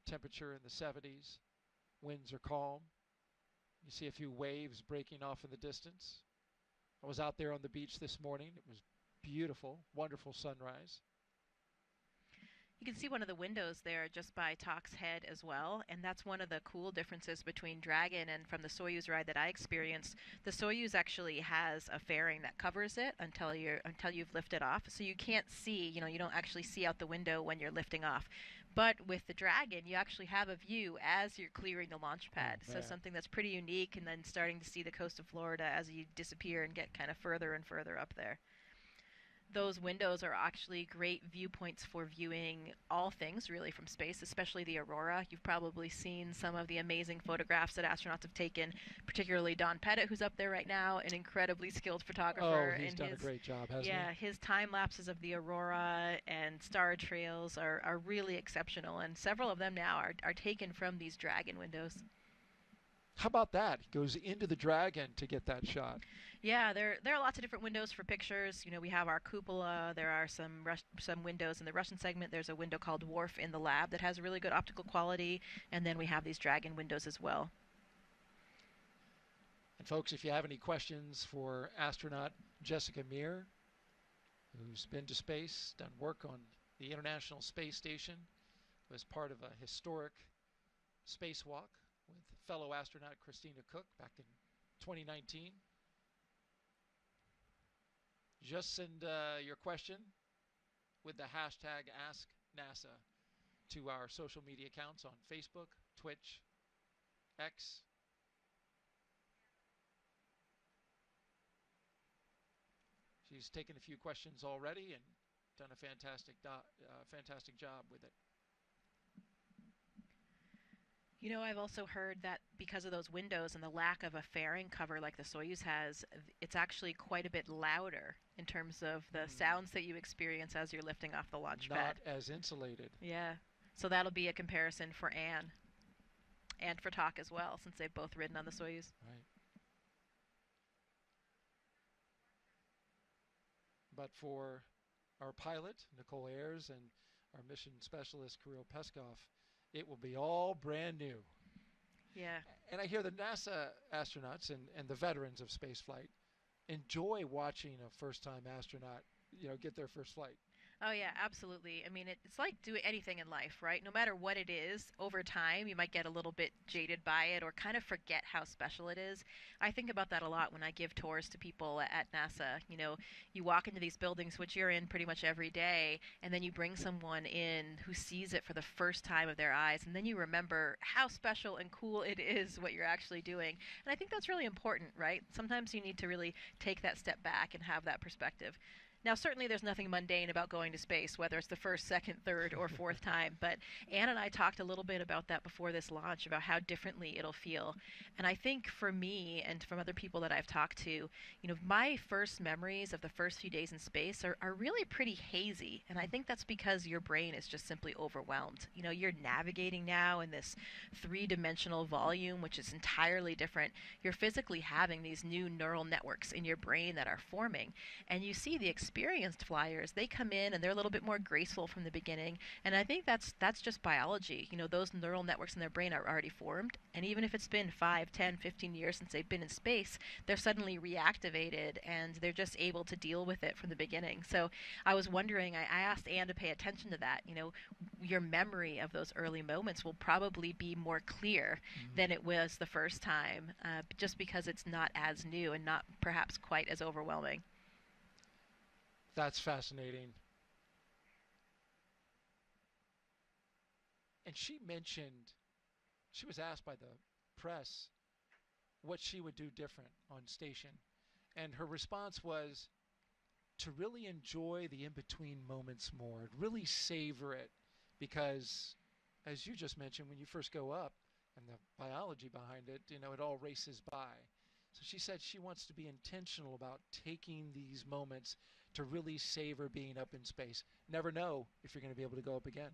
Temperature in the 70s. Winds are calm. You see a few waves breaking off in the distance. I was out there on the beach this morning. It was beautiful, wonderful sunrise. You can see one of the windows there just by Talk's head as well, and that's one of the cool differences between Dragon and from the Soyuz ride that I experienced. The Soyuz actually has a fairing that covers it until you've lifted off, so you can't see, you don't actually see out the window when you're lifting off. But with the Dragon, you actually have a view as you're clearing the launch pad, so something that's pretty unique, and then starting to see the coast of Florida as you disappear and get kind of further and further up there. Those windows are actually great viewpoints for viewing all things really from space, especially the aurora. You've probably seen some of the amazing photographs that astronauts have taken, particularly Don Pettit, who's up there right now, an incredibly skilled photographer. Oh, he's done a great job, hasn't he? Yeah, his time lapses of the aurora and star trails are really exceptional, and several of them now are taken from these Dragon windows. How about that? He goes into the Dragon to get that shot. Yeah, there are lots of different windows for pictures. We have our cupola. There are some windows in the Russian segment. There's a window called Wharf in the lab that has really good optical quality, and then we have these Dragon windows as well. And folks, if you have any questions for astronaut Jessica Meir, who's been to space, done work on the International Space Station, was part of a historic spacewalk with fellow astronaut Christina Cook back in 2019. Just send your question with the hashtag AskNASA to our social media accounts on Facebook, Twitch, X. She's taken a few questions already and done a fantastic job with it. I've also heard that because of those windows and the lack of a fairing cover like the Soyuz has, it's actually quite a bit louder in terms of the sounds that you experience as you're lifting off the launch pad. Not as insulated. Yeah. So that'll be a comparison for Anne and for Tak as well, since they've both ridden on the Soyuz. Right. But for our pilot, Nicole Ayers, and our mission specialist, Kirill Peskov, it will be all brand new. Yeah. And I hear the NASA astronauts and the veterans of spaceflight enjoy watching a first-time astronaut, get their first flight. Oh, yeah, absolutely. I mean, it's like doing anything in life, right? No matter what it is, over time, you might get a little bit jaded by it or kind of forget how special it is. I think about that a lot when I give tours to people at NASA. You walk into these buildings, which you're in pretty much every day, and then you bring someone in who sees it for the first time of their eyes, and then you remember how special and cool it is what you're actually doing. And I think that's really important, right? Sometimes you need to really take that step back and have that perspective. Now, certainly there's nothing mundane about going to space, whether it's the first, second, third, or fourth time. But Anne and I talked a little bit about that before this launch, about how differently it'll feel. And I think for me and from other people that I've talked to, my first memories of the first few days in space are really pretty hazy. And I think that's because your brain is just simply overwhelmed. You're navigating now in this three-dimensional volume, which is entirely different. You're physically having these new neural networks in your brain that are forming. And you see the experienced flyers, they come in and they're a little bit more graceful from the beginning, and I think that's just biology. Those neural networks in their brain are already formed, and even if it's been 5, 10, 15 years since they've been in space, they're suddenly reactivated and they're just able to deal with it from the beginning. So I was wondering, I asked Anne to pay attention to that. Your memory of those early moments will probably be more clear than it was the first time, just because it's not as new and not perhaps quite as overwhelming. That's fascinating. And she mentioned, she was asked by the press what she would do different on station. And her response was to really enjoy the in-between moments more, really savor it. Because, as you just mentioned, when you first go up, and the biology behind it, it all races by. So she said she wants to be intentional about taking these moments to really savor being up in space. Never know if you're going to be able to go up again.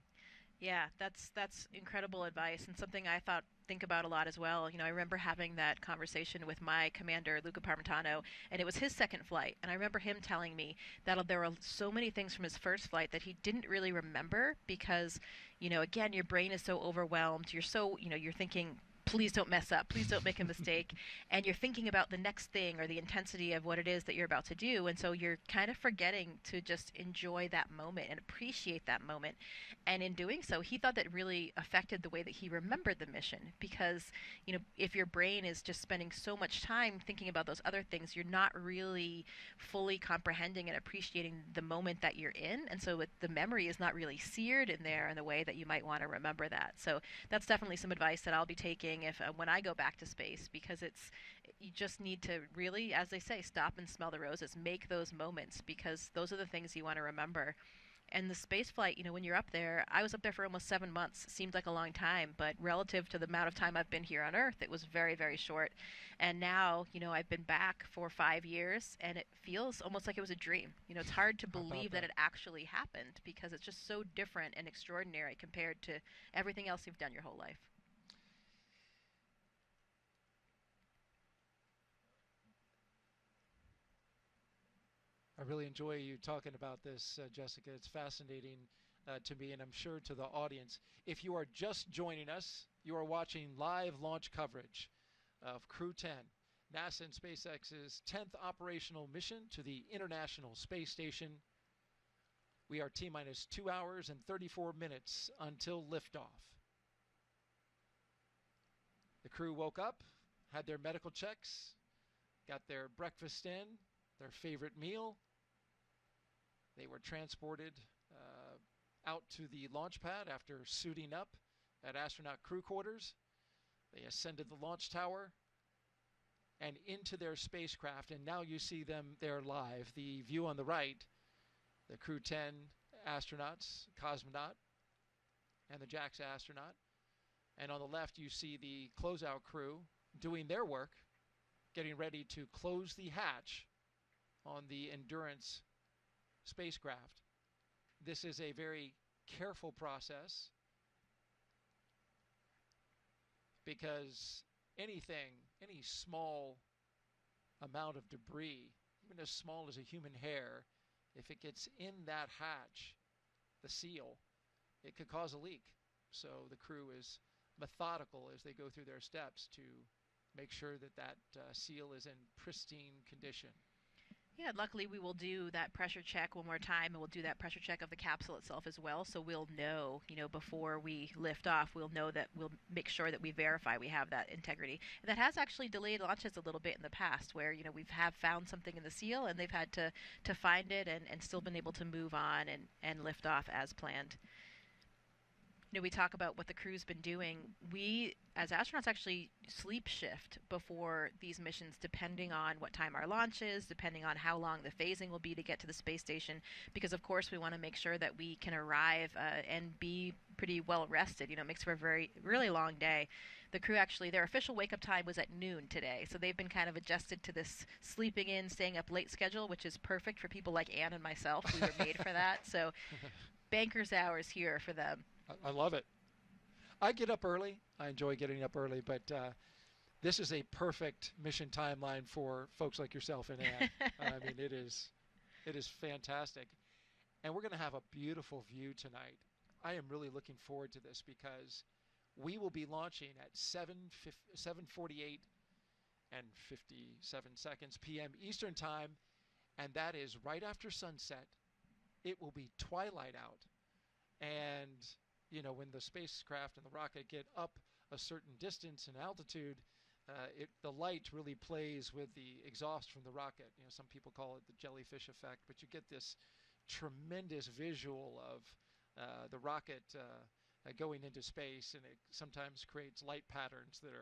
Yeah, that's incredible advice, and something I think about a lot as well. I remember having that conversation with my commander, Luca Parmitano, and it was his second flight. And I remember him telling me that there were so many things from his first flight that he didn't really remember because, again, your brain is so overwhelmed. You're so, you're thinking, please don't mess up, please don't make a mistake, and you're thinking about the next thing or the intensity of what it is that you're about to do, and so you're kind of forgetting to just enjoy that moment and appreciate that moment. And in doing so, he thought that really affected the way that he remembered the mission, because if your brain is just spending so much time thinking about those other things, you're not really fully comprehending and appreciating the moment that you're in, and so the memory is not really seared in there in the way that you might want to remember that. So that's definitely some advice that I'll be taking when I go back to space, because you just need to really, as they say, stop and smell the roses, make those moments, because those are the things you want to remember. And the space flight, when you're up there, I was up there for almost 7 months. Seemed like a long time, but relative to the amount of time I've been here on Earth, it was very, very short. And now, I've been back for 5 years, and it feels almost like it was a dream. It's hard to believe that it actually happened, because it's just so different and extraordinary compared to everything else you've done your whole life. I really enjoy you talking about this, Jessica. It's fascinating to me, and I'm sure to the audience. If you are just joining us, you are watching live launch coverage of Crew-10, NASA and SpaceX's 10th operational mission to the International Space Station. We are T-minus 2 hours and 34 minutes until liftoff. The crew woke up, had their medical checks, got their breakfast in, their favorite meal. They were transported out to the launch pad after suiting up at astronaut crew quarters. They ascended the launch tower and into their spacecraft, and now you see them there live. The view on the right, the Crew-10 astronauts, cosmonaut, and the JAXA astronaut. And on the left, you see the closeout crew doing their work, getting ready to close the hatch on the Endurance spacecraft. This is a very careful process because any small amount of debris, even as small as a human hair, if it gets in that hatch, the seal, it could cause a leak. So the crew is methodical as they go through their steps to make sure that that seal is in pristine condition. Yeah, luckily we will do that pressure check one more time, and we'll do that pressure check of the capsule itself as well, so we'll know, before we lift off, we'll make sure that we verify we have that integrity. And that has actually delayed launches a little bit in the past, where, we've found something in the seal, and they've had to find it and still been able to move on and lift off as planned. We talk about what the crew's been doing. We, as astronauts, actually sleep shift before these missions, depending on what time our launch is, depending on how long the phasing will be to get to the space station, because, of course, we want to make sure that we can arrive and be pretty well rested. It makes for a really long day. The crew actually, their official wake-up time was at noon today, so they've been kind of adjusted to this sleeping in, staying up late schedule, which is perfect for people like Anne and myself. We were made for that, so banker's hours here for them. I love it. I get up early. I enjoy getting up early, but this is a perfect mission timeline for folks like yourself and Anne. I mean, it is fantastic. And we're going to have a beautiful view tonight. I am really looking forward to this because we will be launching at 7:48 and 57 seconds p.m. Eastern Time, and that is right after sunset. It will be twilight out. And when the spacecraft and the rocket get up a certain distance and altitude, the light really plays with the exhaust from the rocket. Some people call it the jellyfish effect, but you get this tremendous visual of the rocket going into space, and it sometimes creates light patterns that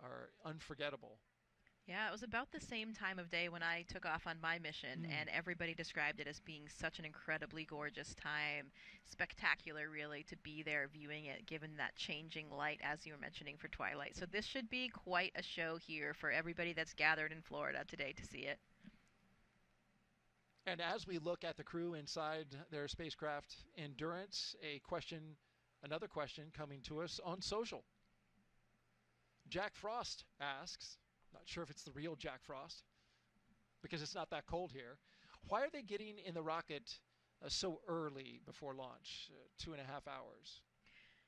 are unforgettable. Yeah, it was about the same time of day when I took off on my mission, and everybody described it as being such an incredibly gorgeous time. Spectacular, really, to be there viewing it, given that changing light, as you were mentioning, for twilight. So this should be quite a show here for everybody that's gathered in Florida today to see it. And as we look at the crew inside their spacecraft Endurance, another question coming to us on social. Jack Frost asks, not sure if it's the real Jack Frost, because it's not that cold here. Why are they getting in the rocket so early before launch, 2.5 hours?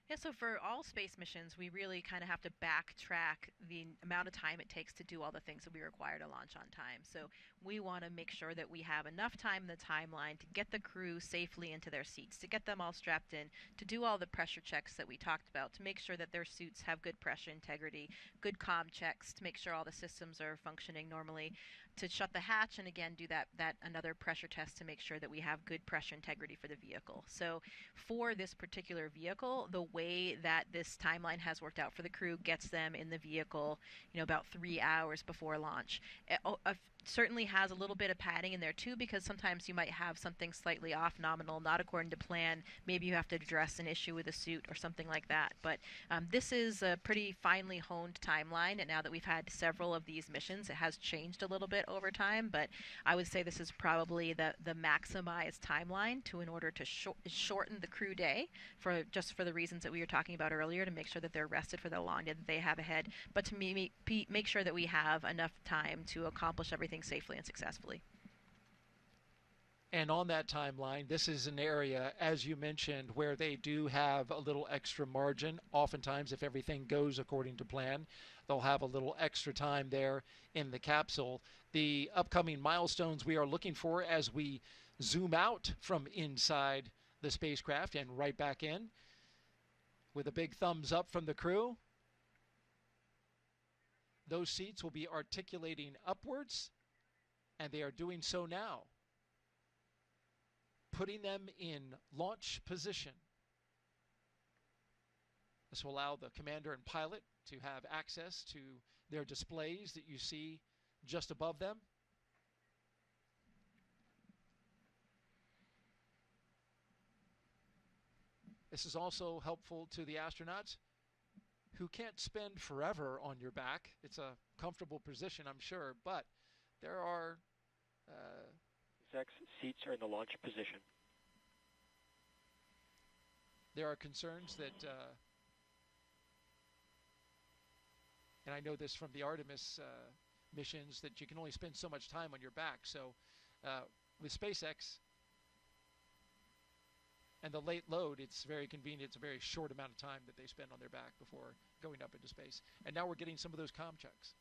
Yeah, so for all space missions, we really kind of have to backtrack the amount of time it takes to do all the things that we require to launch on time. So we want to make sure that we have enough time in the timeline to get the crew safely into their seats, to get them all strapped in, to do all the pressure checks that we talked about, to make sure that their suits have good pressure integrity, good comm checks, to make sure all the systems are functioning normally, to shut the hatch, and again do that another pressure test to make sure that we have good pressure integrity for the vehicle. So for this particular vehicle, the way that this timeline has worked out for the crew gets them in the vehicle, about 3 hours before launch. It certainly has a little bit of padding in there too, because sometimes you might have something slightly off nominal, not according to plan. Maybe you have to address an issue with a suit or something like that. But this is a pretty finely honed timeline, and now that we've had several of these missions, it has changed a little bit over time, but I would say this is probably the maximized timeline in order to shorten the crew day for the reasons that we were talking about earlier, to make sure that they're rested for the long day that they have ahead, but to make sure that we have enough time to accomplish everything safely and successfully. And on that timeline, this is an area, as you mentioned, where they do have a little extra margin. Oftentimes, if everything goes according to plan, they'll have a little extra time there in the capsule. The upcoming milestones we are looking for as we zoom out from inside the spacecraft and right back in, with a big thumbs up from the crew. Those seats will be articulating upwards, and they are doing so now, putting them in launch position. This will allow the commander and pilot to have access to their displays that you see just above them. This is also helpful to the astronauts who can't spend forever on your back. It's a comfortable position, I'm sure, but there are seats are in the launch position. There are concerns that, and I know this from the Artemis missions, that you can only spend so much time on your back. So with SpaceX and the late load, it's very convenient. It's a very short amount of time that they spend on their back before going up into space. And now we're getting some of those comm checks.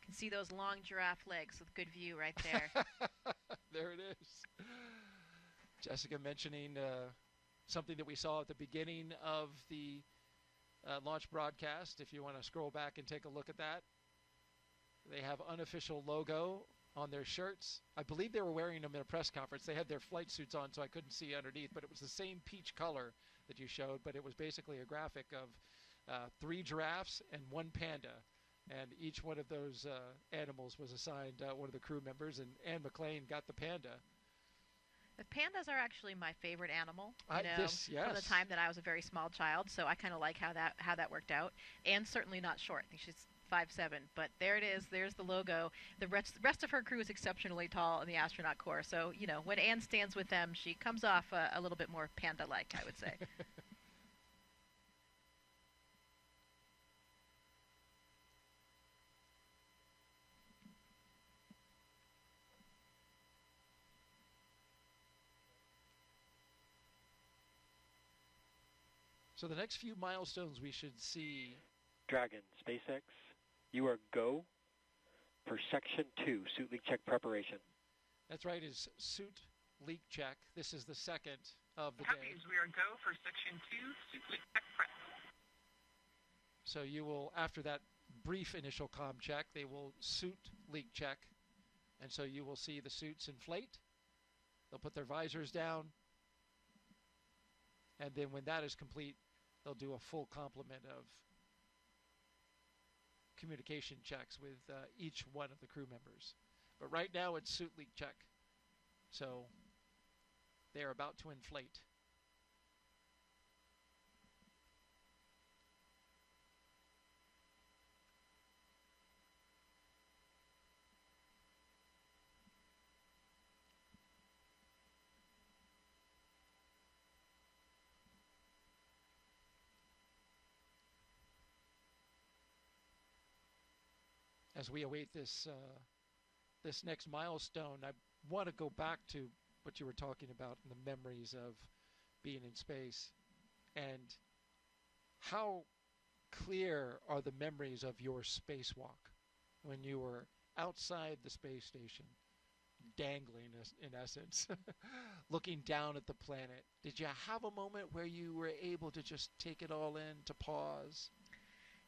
Can see those long giraffe legs with good view right there. There it is. Jessica mentioning something that we saw at the beginning of the launch broadcast. If you want to scroll back and take a look at that, they have unofficial logo on their shirts. I believe they were wearing them in a press conference. They had their flight suits on, so I couldn't see underneath, but it was the same peach color that you showed, but it was basically a graphic of 3 giraffes and 1 panda. And each one of those animals was assigned one of the crew members, and Anne McClain got the panda. The pandas are actually my favorite animal, yes. From the time that I was a very small child, so I kind of like how that worked out. And certainly not short. I think she's 5'7", but there it is. There's the logo. The rest of her crew is exceptionally tall in the astronaut corps, so, when Anne stands with them, she comes off a little bit more panda-like, I would say. So the next few milestones we should see. Dragon, SpaceX, you are go for Section 2, suit leak check preparation. That's right, is suit leak check. This is the second of the day. We are go for Section 2, suit leak check prep. So you will, after that brief initial comm check, they will suit leak check. And so you will see the suits inflate. They'll put their visors down. And then when that is complete, they'll do a full complement of communication checks with each one of the crew members. But right now it's suit leak check. So they are about to inflate. As we await this this next milestone, I want to go back to what you were talking about in the memories of being in space, and how clear are the memories of your spacewalk when you were outside the space station, dangling in essence, looking down at the planet. Did you have a moment where you were able to just take it all in, to pause?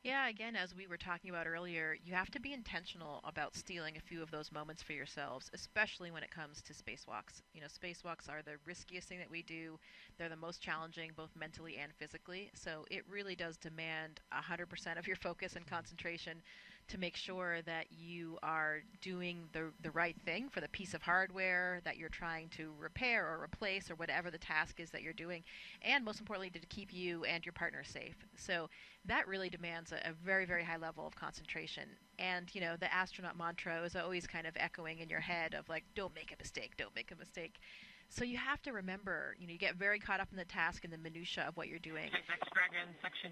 Yeah, again, as we were talking about earlier, you have to be intentional about stealing a few of those moments for yourselves, especially when it comes to spacewalks. Spacewalks are the riskiest thing that we do. They're the most challenging, both mentally and physically. So it really does demand 100% of your focus and concentration to make sure that you are doing the right thing for the piece of hardware that you're trying to repair or replace, or whatever the task is that you're doing, and most importantly, to keep you and your partner safe. So that really demands a very, very high level of concentration. And, the astronaut mantra is always kind of echoing in your head of like, don't make a mistake, don't make a mistake. So you have to remember, you get very caught up in the task and the minutia of what you're doing. SpaceX Dragon, Section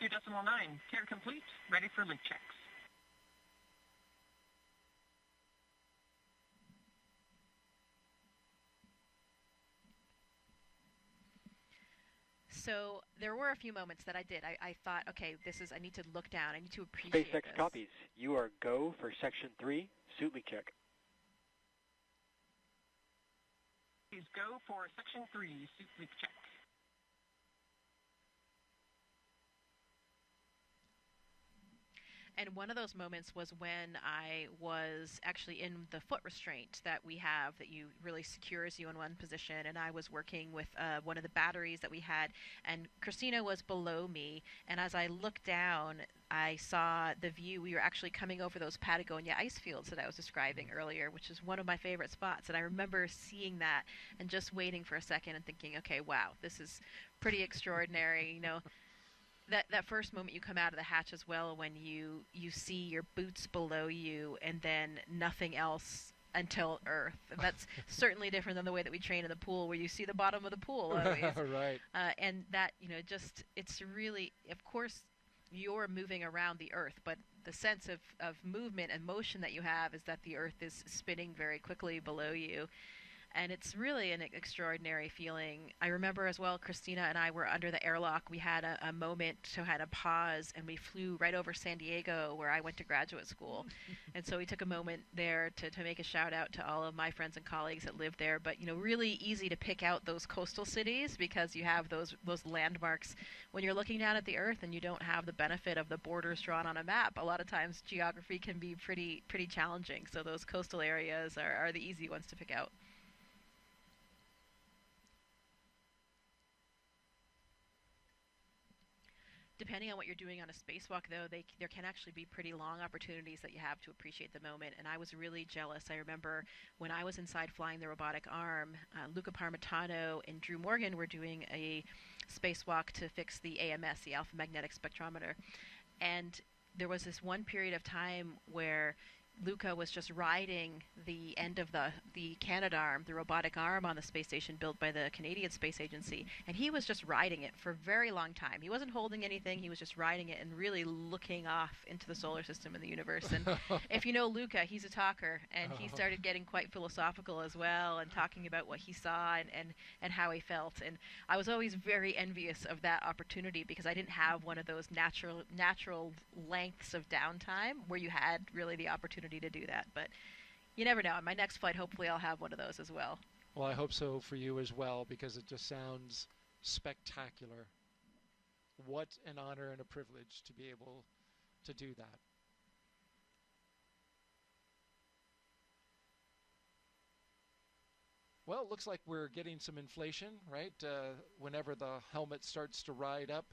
2, 2.9, tier complete, ready for leak checks. So there were a few moments that I did. I thought, okay, I need to look down. I need to appreciate SpaceX this. copies. You are go for Section 3, suit leak check. Please go for Section 3, suit leak check. And one of those moments was when I was actually in the foot restraint that we have that really secures you in one position, and I was working with one of the batteries that we had, and Christina was below me, and as I looked down, I saw the view. We were actually coming over those Patagonia ice fields that I was describing earlier, which is one of my favorite spots, and I remember seeing that and just waiting for a second and thinking, okay, wow, this is pretty extraordinary, you know. That first moment you come out of the hatch as well, when you see your boots below you and then nothing else until Earth. And that's certainly different than the way that we train in the pool, where you see the bottom of the pool always. Right. And that, it's really, of course, you're moving around the Earth, but the sense of movement and motion that you have is that the Earth is spinning very quickly below you. And it's really an extraordinary feeling. I remember as well, Christina and I were under the airlock. We had a moment, so had a pause, and we flew right over San Diego, where I went to graduate school. And so we took a moment there to make a shout out to all of my friends and colleagues that lived there. But, really easy to pick out those coastal cities because you have those landmarks. When you're looking down at the Earth and you don't have the benefit of the borders drawn on a map, a lot of times geography can be pretty challenging. So those coastal areas are the easy ones to pick out. Depending on what you're doing on a spacewalk, though, there can actually be pretty long opportunities that you have to appreciate the moment, and I was really jealous. I remember when I was inside flying the robotic arm, Luca Parmitano and Drew Morgan were doing a spacewalk to fix the AMS, the alpha magnetic spectrometer, and there was this one period of time where Luca was just riding the end of the Canadarm, the robotic arm on the space station built by the Canadian Space Agency, and he was just riding it for a very long time. He wasn't holding anything, he was just riding it and really looking off into the solar system and the universe. And if you know Luca, he's a talker, and he started getting quite philosophical as well and talking about what he saw and how he felt. And I was always very envious of that opportunity because I didn't have one of those natural lengths of downtime where you had really the opportunity to do that. But you never know. On my next flight, hopefully I'll have one of those as well. Well, I hope so for you as well, because it just sounds spectacular. What an honor and a privilege to be able to do that. Well, it looks like we're getting some inflation, right? Whenever the helmet starts to ride up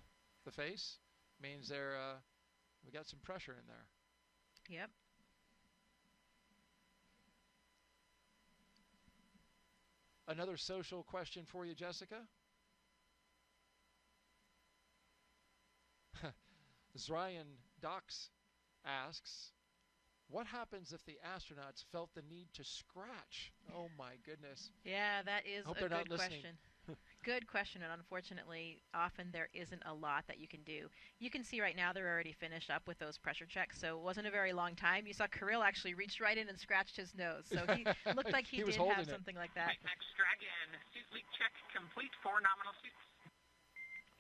the face, means we got some pressure in there. Yep. Another social question for you, Jessica. Zryan Dox asks, what happens if the astronauts felt the need to scratch? Oh my goodness. Yeah, that is Hope a good question. Good question, and unfortunately, often there isn't a lot that you can do. You can see right now they're already finished up with those pressure checks, so it wasn't a very long time. You saw Kirill actually reached right in and scratched his nose, so he looked like he did have something like that. SpaceX Dragon, suit leak check complete for nominal suits.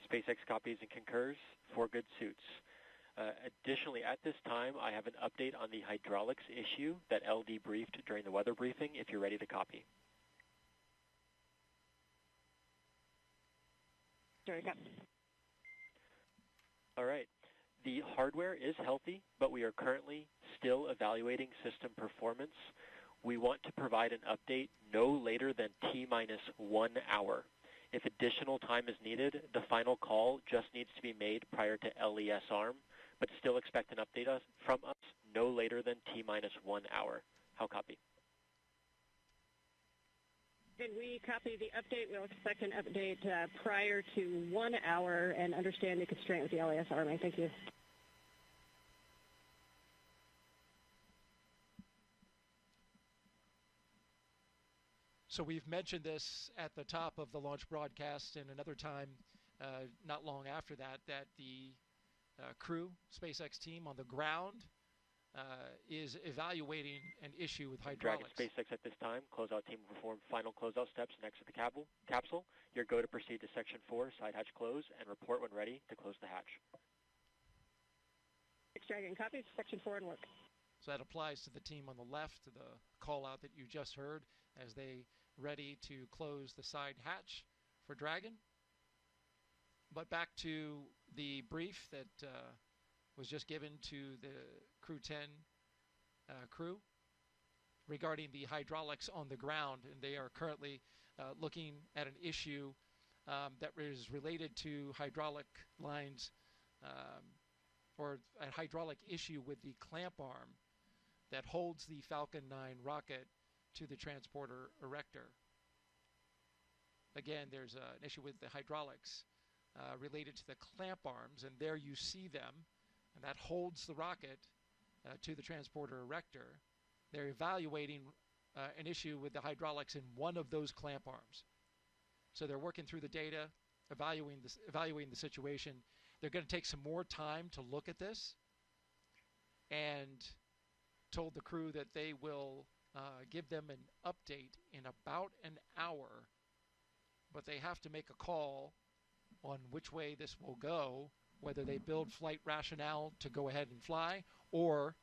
SpaceX copies and concurs for good suits. Additionally, at this time, I have an update on the hydraulics issue that LD briefed during the weather briefing, if you're ready to copy. All right. The hardware is healthy, but we are currently still evaluating system performance. We want to provide an update no later than T-1 hour. If additional time is needed, the final call just needs to be made prior to LES arm, but still expect an update from us no later than T-1 hour. How copy? Did we copy the update? We'll expect an update prior to 1 hour and understand the constraint with the LAS Army. Thank you. So we've mentioned this at the top of the launch broadcast and another time not long after that, that the crew, SpaceX team on the ground is evaluating an issue with Dragon hydraulics. SpaceX at this time. Closeout team will perform final closeout steps next to the capsule. Your go to proceed to Section 4, side hatch close, and report when ready to close the hatch. SpaceX Dragon, copies. Section 4 and work. So that applies to the team on the left, to the call out that you just heard, as they ready to close the side hatch for Dragon. But back to the brief that was just given to the Crew-10 crew regarding the hydraulics on the ground, and they are currently looking at an issue that is related to hydraulic lines or a hydraulic issue with the clamp arm that holds the Falcon 9 rocket to the transporter erector. Again, there's an issue with the hydraulics related to the clamp arms, and there you see them, and that holds the rocket to the transporter erector. They're evaluating an issue with the hydraulics in one of those clamp arms. So they're working through the data, evaluating the situation. They're going to take some more time to look at this, and told the crew that they will give them an update in about an hour, but they have to make a call on which way this will go, whether they build flight rationale to go ahead and fly, or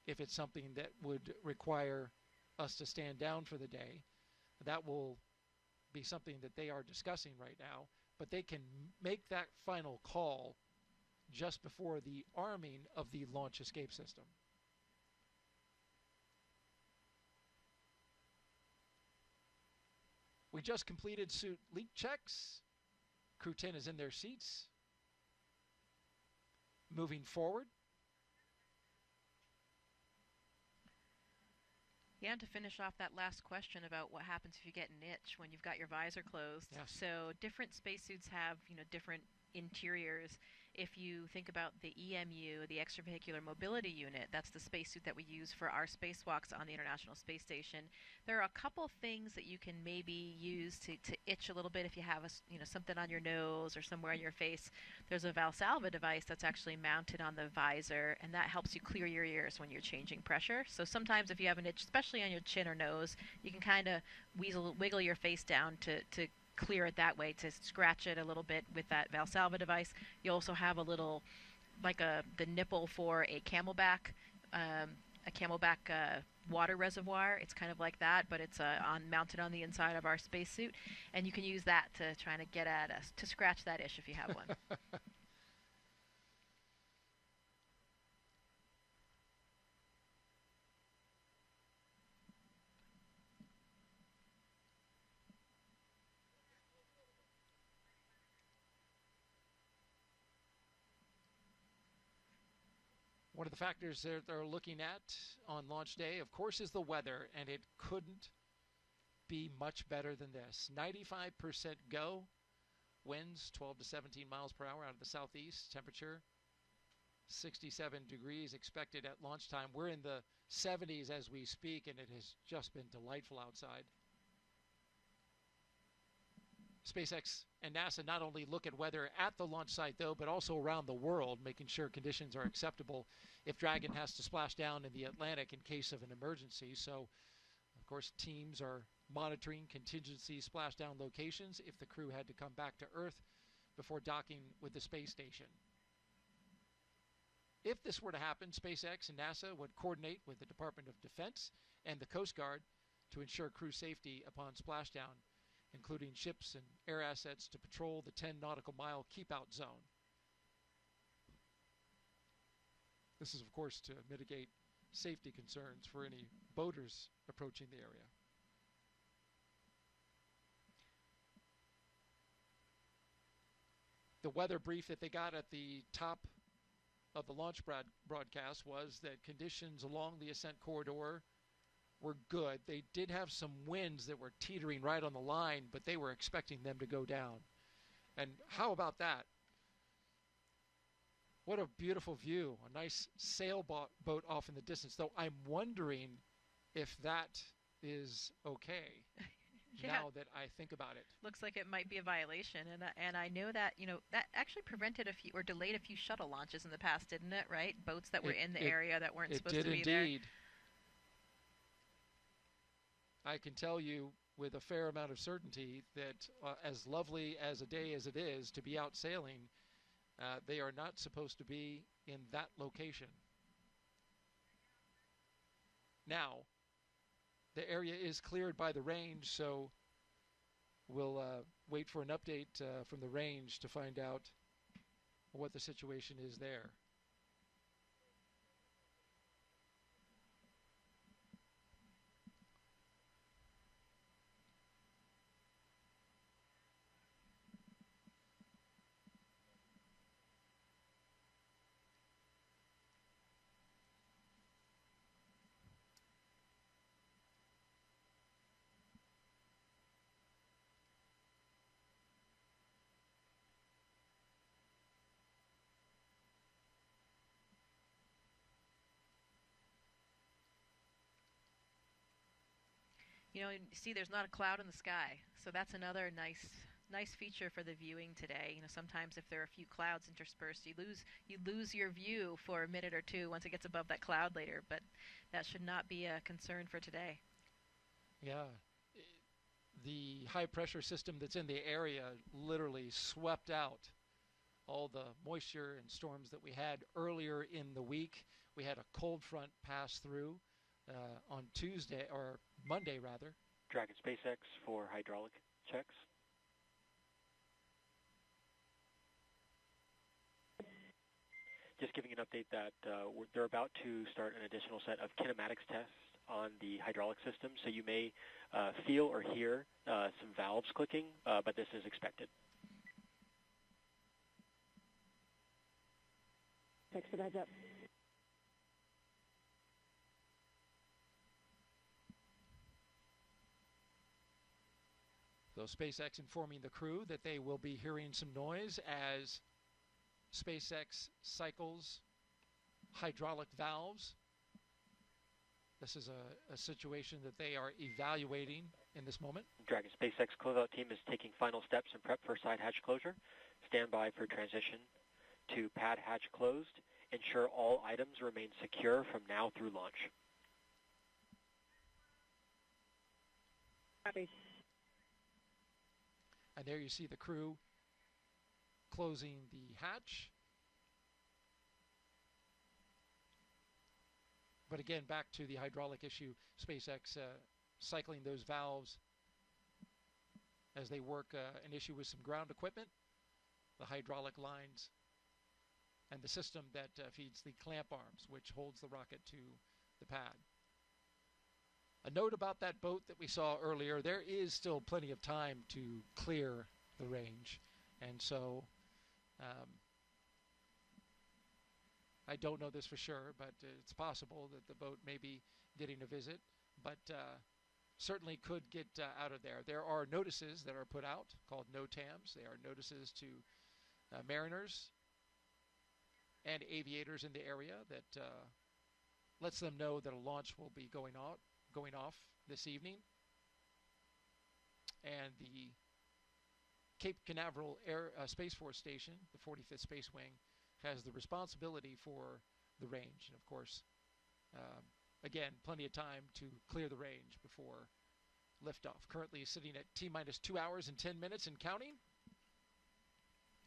if it's something that would require us to stand down for the day. That will be something that they are discussing right now, but they can make that final call just before the arming of the launch escape system. We just completed suit leak checks. Crew-10 is in their seats. Moving forward. Yeah, and to finish off that last question about what happens if you get an itch when you've got your visor closed. Yes. So different spacesuits have, different interiors. If you think about the EMU, the Extravehicular Mobility Unit, that's the spacesuit that we use for our spacewalks on the International Space Station. There are a couple things that you can maybe use to itch a little bit if you have something on your nose or somewhere on your face. There's a Valsalva device that's actually mounted on the visor, and that helps you clear your ears when you're changing pressure. So sometimes if you have an itch, especially on your chin or nose, you can kind of wiggle your face down to clear it that way, to scratch it a little bit with that Valsalva device. You also have a little, the nipple for a camelback water reservoir. It's kind of like that, but it's mounted on the inside of our spacesuit, and you can use that to try to get at us, to scratch that itch if you have one. One of the factors that they're looking at on launch day, of course, is the weather, and it couldn't be much better than this. 95% go, winds 12 to 17 miles per hour out of the southeast, temperature 67 degrees expected at launch time. We're in the 70s as we speak, and it has just been delightful outside. SpaceX and NASA not only look at weather at the launch site, though, but also around the world, making sure conditions are acceptable if Dragon has to splash down in the Atlantic in case of an emergency. So, of course, teams are monitoring contingency splashdown locations if the crew had to come back to Earth before docking with the space station. If this were to happen, SpaceX and NASA would coordinate with the Department of Defense and the Coast Guard to ensure crew safety upon splashdown, including ships and air assets to patrol the 10 nautical mile keep-out zone. This is, of course, to mitigate safety concerns for any boaters approaching the area. The weather brief that they got at the top of the launch broadcast was that conditions along the ascent corridor were good. They did have some winds that were teetering right on the line, but they were expecting them to go down. And how about that? What a beautiful view. A nice sailboat off in the distance, though I'm wondering if that is okay. now that I think about it. Looks like it might be a violation, and I know that that actually prevented a few or delayed a few shuttle launches in the past, didn't it? Right, boats that were in the area that weren't supposed to be there. It did indeed. I can tell you with a fair amount of certainty that as lovely as a day as it is to be out sailing, they are not supposed to be in that location. Now, the area is cleared by the range, so we'll wait for an update from the range to find out what the situation is there. See, there's not a cloud in the sky, so that's another nice feature for the viewing today. Sometimes if there are a few clouds interspersed, you lose your view for a minute or two once it gets above that cloud later, but that should not be a concern for today. Yeah. The high pressure system that's in the area literally swept out all the moisture and storms that we had earlier in the week. We had a cold front pass through on Tuesday, or Monday rather. Dragon SpaceX for hydraulic checks. Just giving an update that they're about to start an additional set of kinematics tests on the hydraulic system, so you may feel or hear some valves clicking, but this is expected. Thanks for the heads up. So SpaceX informing the crew that they will be hearing some noise as SpaceX cycles hydraulic valves. This is a situation that they are evaluating in this moment. Dragon SpaceX closeout team is taking final steps in prep for side hatch closure. Stand by for transition to pad hatch closed. Ensure all items remain secure from now through launch. Copy. And there you see the crew closing the hatch. But again, back to the hydraulic issue, SpaceX cycling those valves as they work an issue with some ground equipment, the hydraulic lines, and the system that feeds the clamp arms, which holds the rocket to the pad. A note about that boat that we saw earlier, there is still plenty of time to clear the range. And so I don't know this for sure, but it's possible that the boat may be getting a visit, but certainly could get out of there. There are notices that are put out called NOTAMs. They are notices to mariners and aviators in the area that lets them know that a launch will be going off this evening. And the Cape Canaveral Space Force Station, the 45th Space Wing, has the responsibility for the range. And of course, again, plenty of time to clear the range before liftoff. Currently sitting at T-minus 2 hours and 10 minutes and counting.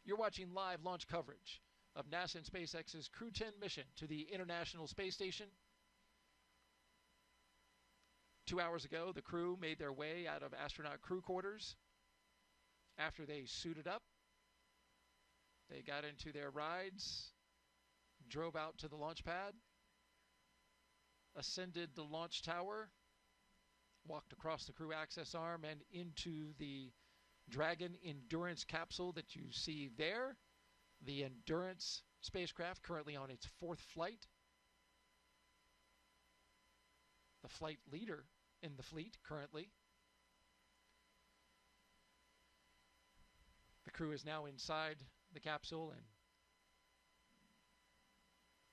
You're watching live launch coverage of NASA and SpaceX's Crew-10 mission to the International Space Station. 2 hours ago, the crew made their way out of astronaut crew quarters. After they suited up, they got into their rides, drove out to the launch pad, ascended the launch tower, walked across the crew access arm and into the Dragon Endurance capsule that you see there. The Endurance spacecraft currently on its 4th flight. The flight leader in the fleet currently. The crew is now inside the capsule, and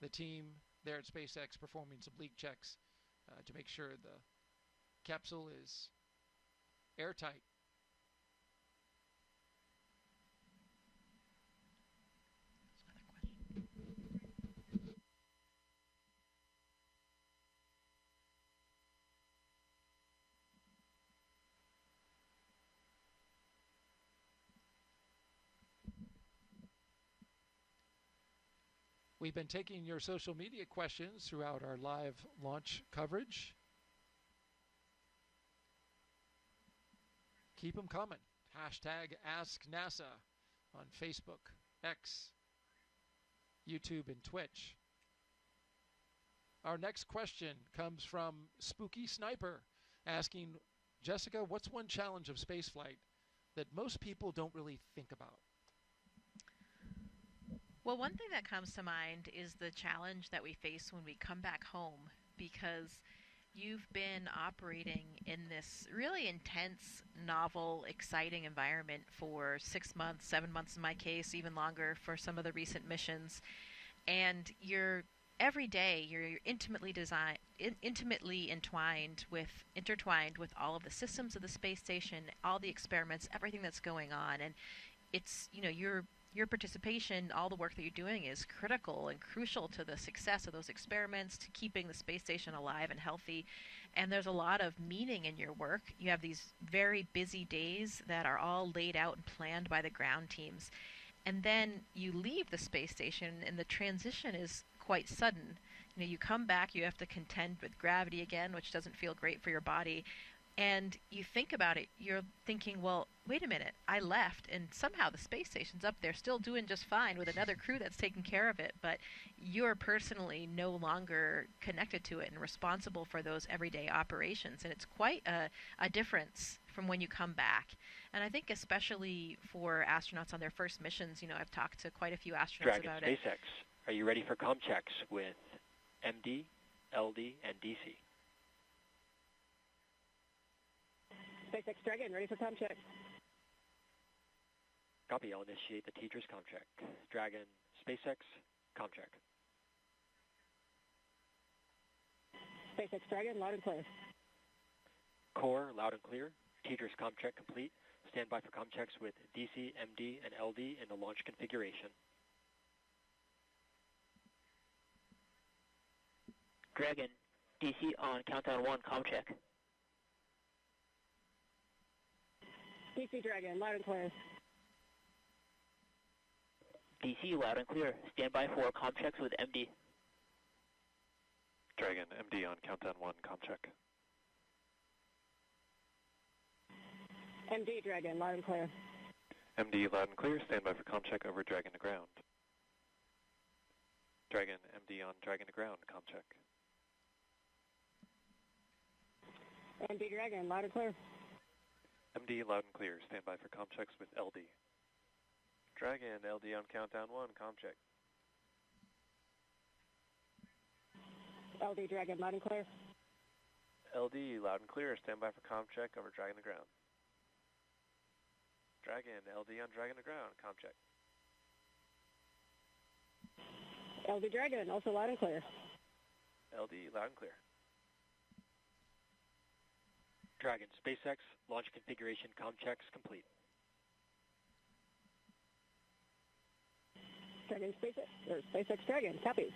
the team there at SpaceX performing some leak checks to make sure the capsule is airtight. We've been taking your social media questions throughout our live launch coverage. Keep them coming. Hashtag AskNASA on Facebook, X, YouTube, and Twitch. Our next question comes from Spooky Sniper asking, Jessica, what's one challenge of spaceflight that most people don't really think about? Well, one thing that comes to mind is the challenge that we face when we come back home, because you've been operating in this really intense, novel, exciting environment for 6 months, 7 months in my case, even longer for some of the recent missions. And every day you're intertwined with all of the systems of the space station, all the experiments, everything that's going on. And it's, your participation, all the work that you're doing is critical and crucial to the success of those experiments, to keeping the space station alive and healthy. And there's a lot of meaning in your work. You have these very busy days that are all laid out and planned by the ground teams. And then you leave the space station and the transition is quite sudden. You come back, you have to contend with gravity again, which doesn't feel great for your body. And you think about it, you're thinking, well, wait a minute, I left, and somehow the space station's up there still doing just fine with another crew that's taking care of it, but you're personally no longer connected to it and responsible for those everyday operations. And it's quite a difference from when you come back. And I think especially for astronauts on their first missions, I've talked to quite a few astronauts Dragon about SpaceX, it. are you ready for comm checks with MD, LD, and DC? SpaceX Dragon, ready for comm check. Copy. I'll initiate the teacher's comm check. Dragon, SpaceX, comm check. SpaceX Dragon, loud and clear. Core, loud and clear. Teacher's comm check complete. Stand by for comm checks with DC, MD, and LD in the launch configuration. Dragon, DC on countdown 1, comm check. DC Dragon, loud and clear. DC, loud and clear. Stand by for comm checks with MD. Dragon, MD on countdown 1, comm check. MD Dragon, loud and clear. MD, loud and clear. Stand by for comm check over Dragon to ground. Dragon, MD on Dragon to ground, comm check. MD Dragon, loud and clear. MD, loud and clear. Stand by for comm checks with LD. Dragon, LD on countdown 1, comm check. LD Dragon, loud and clear. LD, loud and clear. Stand by for comm check over Dragon to ground. Dragon, LD on Dragon to ground, comm check. LD Dragon, also loud and clear. LD, loud and clear. Dragon, SpaceX, launch configuration comm checks complete. Dragon, SpaceX Dragon, copy.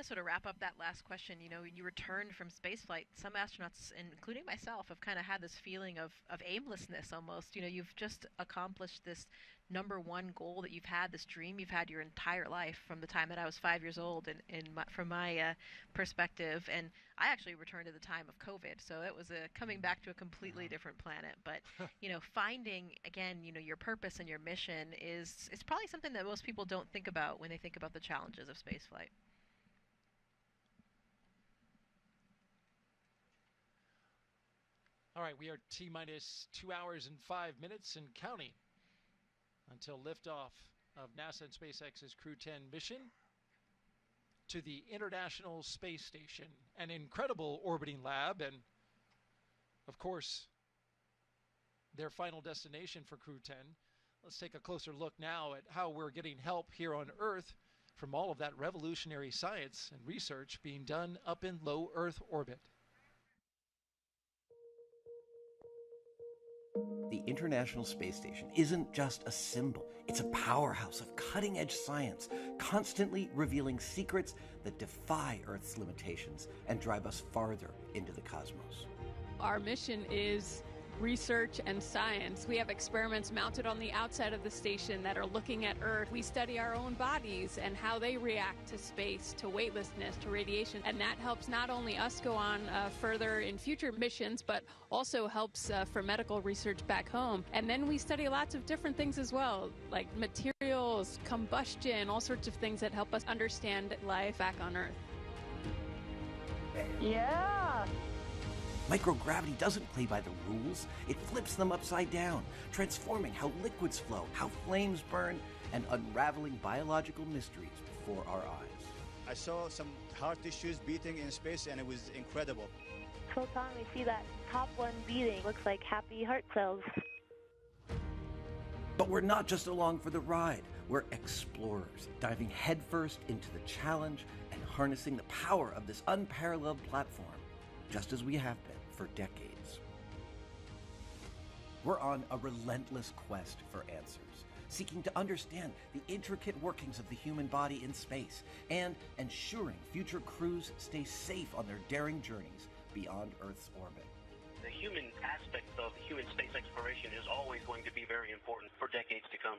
So to wrap up that last question, when you return from spaceflight, some astronauts, including myself, have kind of had this feeling of aimlessness almost. You've just accomplished this #1 goal that you've had, this dream you've had your entire life from the time that I was 5 years old, from my perspective. And I actually returned at the time of COVID, so it was coming back to a completely different planet. But, finding, again, your purpose and your mission is probably something that most people don't think about when they think about the challenges of spaceflight. All right, we are T-minus 2 hours and 5 minutes and counting until liftoff of NASA and SpaceX's Crew-10 mission to the International Space Station, an incredible orbiting lab, and of course, their final destination for Crew-10, Let's take a closer look now at how we're getting help here on Earth from all of that revolutionary science and research being done up in low Earth orbit. The International Space Station isn't just a symbol. It's a powerhouse of cutting-edge science, constantly revealing secrets that defy Earth's limitations and drive us farther into the cosmos. Our mission is research and science. We have experiments mounted on the outside of the station that are looking at Earth. We study our own bodies and how they react to space, to weightlessness, to radiation. And that helps not only us go on further in future missions, but also helps for medical research back home. And then we study lots of different things as well, like materials, combustion, all sorts of things that help us understand life back on Earth. Yeah! Microgravity doesn't play by the rules. It flips them upside down, transforming how liquids flow, how flames burn, and unraveling biological mysteries before our eyes. I saw some heart tissues beating in space, and it was incredible. Photon, we see that top one beating. Looks like happy heart cells. But we're not just along for the ride. We're explorers, diving headfirst into the challenge and harnessing the power of this unparalleled platform, just as we have been for decades. We're on a relentless quest for answers, seeking to understand the intricate workings of the human body in space and ensuring future crews stay safe on their daring journeys beyond Earth's orbit. The human aspect of human space exploration is always going to be very important for decades to come.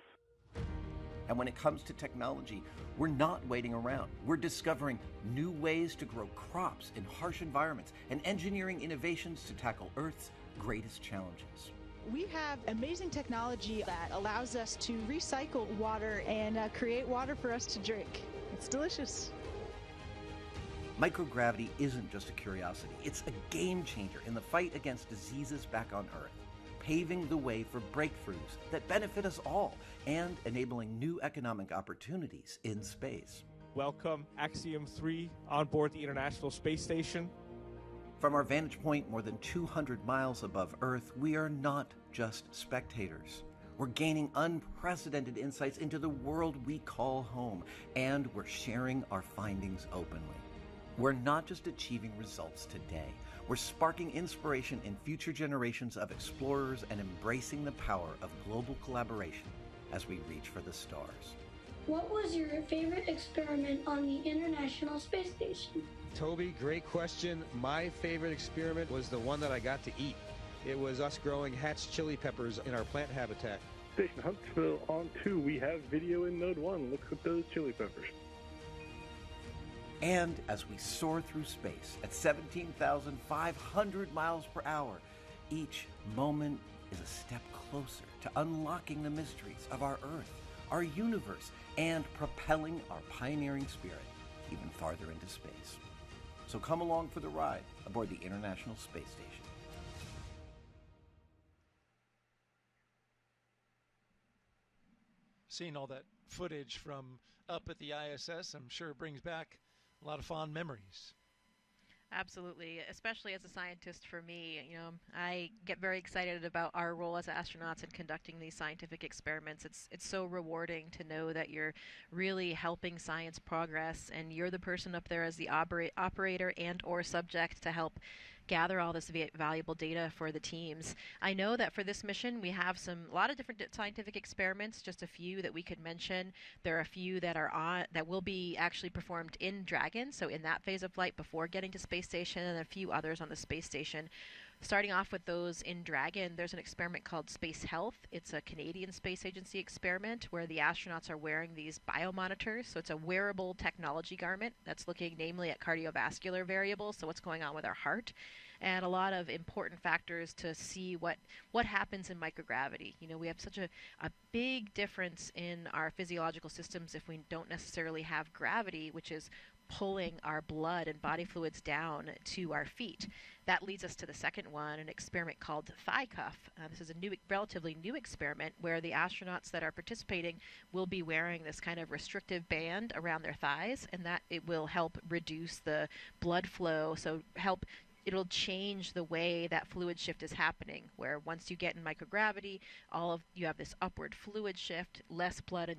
And when it comes to technology, we're not waiting around. We're discovering new ways to grow crops in harsh environments and engineering innovations to tackle Earth's greatest challenges. We have amazing technology that allows us to recycle water and create water for us to drink. It's delicious. Microgravity isn't just a curiosity. It's a game changer in the fight against diseases back on Earth, paving the way for breakthroughs that benefit us all and enabling new economic opportunities in space. Welcome, Axiom 3 on board the International Space Station. From our vantage point more than 200 miles above Earth, we are not just spectators. We're gaining unprecedented insights into the world we call home, and we're sharing our findings openly. We're not just achieving results today. We're sparking inspiration in future generations of explorers and embracing the power of global collaboration as we reach for the stars. What was your favorite experiment on the International Space Station? Toby, great question. My favorite experiment was the one that I got to eat. It was us growing hatch chili peppers in our plant habitat. Station Huntsville on 2, we have video in Node 1. Look at those chili peppers. And as we soar through space at 17,500 miles per hour, each moment is a step closer to unlocking the mysteries of our Earth, our universe, and propelling our pioneering spirit even farther into space. So come along for the ride aboard the International Space Station. Seeing all that footage from up at the ISS, I'm sure brings back a lot of fond memories. Absolutely, especially as a scientist for me, I get very excited about our role as astronauts in conducting these scientific experiments. It's so rewarding to know that you're really helping science progress, and you're the person up there as the operator and or subject to help gather all this valuable data for the teams. I know that for this mission we have a lot of different scientific experiments, just a few that we could mention. There are a few that will be actually performed in Dragon, so in that phase of flight before getting to space station, and a few others on the space station. Starting off with those in Dragon, there's an experiment called Space Health. It's a Canadian Space Agency experiment where the astronauts are wearing these biomonitors. So it's a wearable technology garment that's looking namely at cardiovascular variables, so what's going on with our heart, and a lot of important factors to see what happens in microgravity. We have such a big difference in our physiological systems if we don't necessarily have gravity, which is pulling our blood and body fluids down to our feet. That leads us to the second one, an experiment called Thigh Cuff. This is a relatively new experiment where the astronauts that are participating will be wearing this kind of restrictive band around their thighs, and that it will help reduce the blood flow, so help it'll change the way that fluid shift is happening, where once you get in microgravity, you have this upward fluid shift, less blood in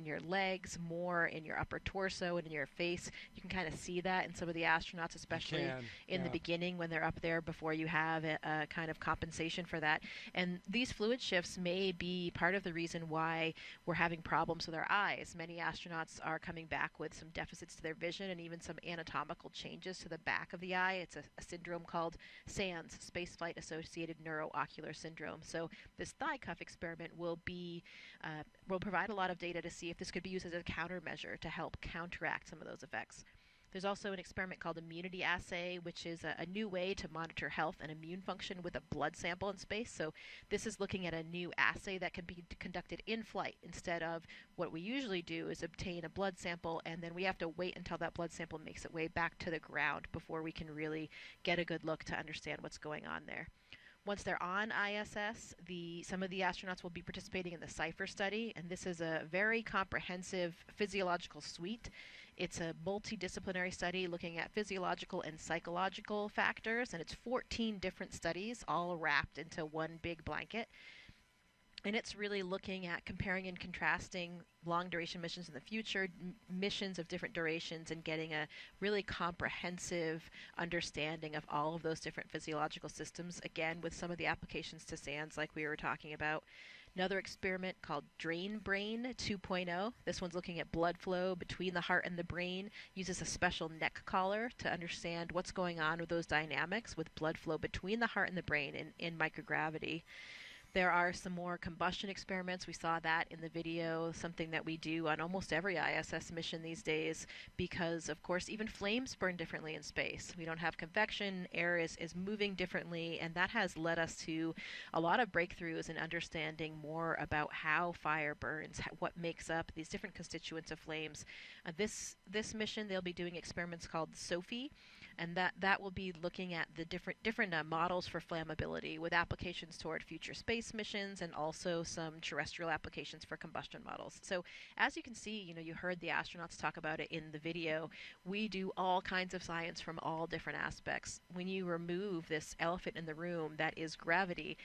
your legs, more in your upper torso and in your face. You can kind of see that in some of the astronauts, especially in the beginning when they're up there before you have a kind of compensation for that. And these fluid shifts may be part of the reason why we're having problems with our eyes. Many astronauts are coming back with some deficits to their vision and even some anatomical changes to the back of the eye. It's a syndrome called SANS, Spaceflight Associated Neuroocular Syndrome. So this thigh cuff experiment will provide a lot of data to see if this could be used as a countermeasure to help counteract some of those effects. There's also an experiment called immunity assay, which is a new way to monitor health and immune function with a blood sample in space. So this is looking at a new assay that can be conducted in flight instead of what we usually do is obtain a blood sample and then we have to wait until that blood sample makes its way back to the ground before we can really get a good look to understand what's going on there. Once they're on ISS, some of the astronauts will be participating in the CIPHER study, and this is a very comprehensive physiological suite. It's a multidisciplinary study looking at physiological and psychological factors, and it's 14 different studies all wrapped into one big blanket. And it's really looking at comparing and contrasting long-duration missions in the future, missions of different durations, and getting a really comprehensive understanding of all of those different physiological systems, again, with some of the applications to SANS like we were talking about. Another experiment called Drain Brain 2.0. This one's looking at blood flow between the heart and the brain, uses a special neck collar to understand what's going on with those dynamics with blood flow between the heart and the brain in microgravity. There are some more combustion experiments. We saw that in the video, something that we do on almost every ISS mission these days because, of course, even flames burn differently in space. We don't have convection, air is moving differently, and that has led us to a lot of breakthroughs in understanding more about how fire burns, what makes up these different constituents of flames. This mission, they'll be doing experiments called SOFI, and that will be looking at the different models for flammability with applications toward future space missions and also some terrestrial applications for combustion models. So as you can see, you heard the astronauts talk about it in the video. We do all kinds of science from all different aspects. When you remove this elephant in the room that is gravity,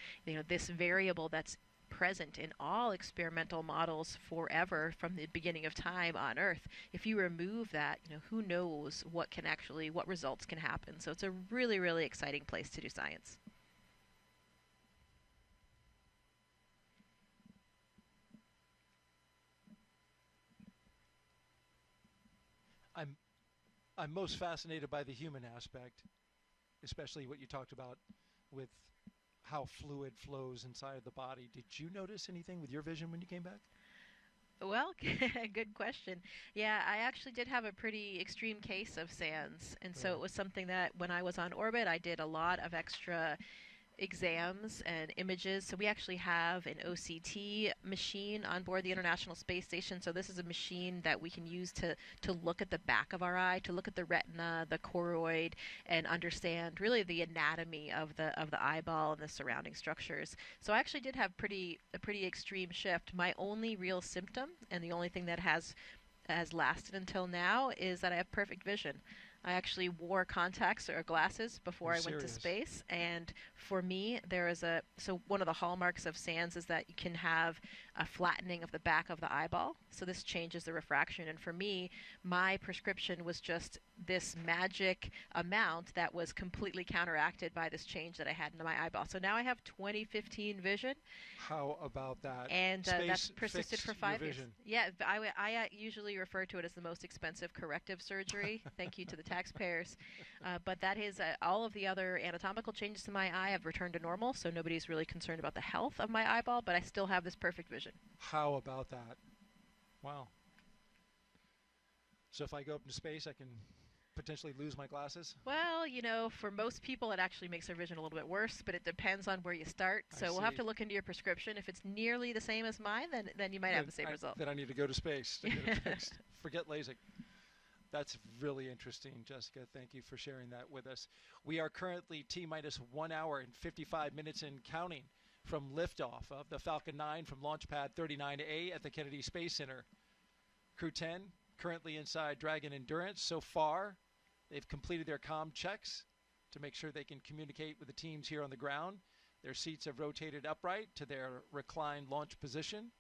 this variable that's present in all experimental models forever from the beginning of time on Earth. If you remove that, who knows what results can happen. So it's a really, really exciting place to do science. I'm most fascinated by the human aspect, especially what you talked about with how fluid flows inside of the body. Did you notice anything with your vision when you came back? Well, good question. Yeah, I actually did have a pretty extreme case of SANS, and so it was something that when I was on orbit, I did a lot of extra exams and images. So we actually have an OCT machine on board the International Space Station. So this is a machine that we can use to look at the back of our eye, to look at the retina, the choroid, and understand really the anatomy of the eyeball and the surrounding structures. So I actually did have a pretty extreme shift. My only real symptom, and the only thing that has lasted until now, is that I have perfect vision. I actually wore contacts or glasses before I went to space, and for me, so one of the hallmarks of SANS is that you can have a flattening of the back of the eyeball, so this changes the refraction, and for me, my prescription was just this magic amount that was completely counteracted by this change that I had in my eyeball. So now I have 20/15 vision. How about that? And that's persisted for 5 years. Yeah, I usually refer to it as the most expensive corrective surgery. Thank you to the taxpayers. But that is all of the other anatomical changes to my eye have returned to normal, so nobody's really concerned about the health of my eyeball, but I still have this perfect vision. How about that? Wow. So if I go up into space, I can potentially lose my glasses? Well, for most people it actually makes their vision a little bit worse, but it depends on where you start. So we'll have to look into your prescription. If it's nearly the same as mine, then you might have the same result. Then I need to go to space to get it fixed. Forget LASIK. That's really interesting, Jessica. Thank you for sharing that with us. We are currently T-minus 1 hour and 55 minutes and counting from liftoff of the Falcon 9 from Launch Pad 39A at the Kennedy Space Center. Crew 10 currently inside Dragon Endurance. So far, they've completed their comm checks to make sure they can communicate with the teams here on the ground. Their seats have rotated upright to their reclined launch position.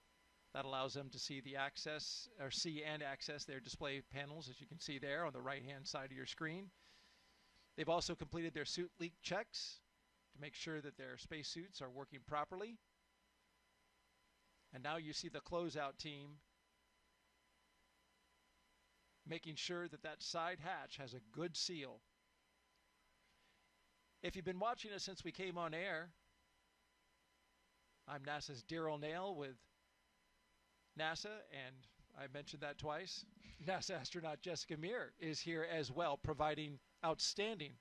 That allows them to see and access their display panels, as you can see there on the right-hand side of your screen. They've also completed their suit leak checks to make sure that their spacesuits are working properly. And now you see the closeout team making sure that that side hatch has a good seal. If you've been watching us since we came on air, I'm NASA's Daryl Nail with NASA, and I mentioned that twice. NASA astronaut Jessica Meir is here as well, providing outstanding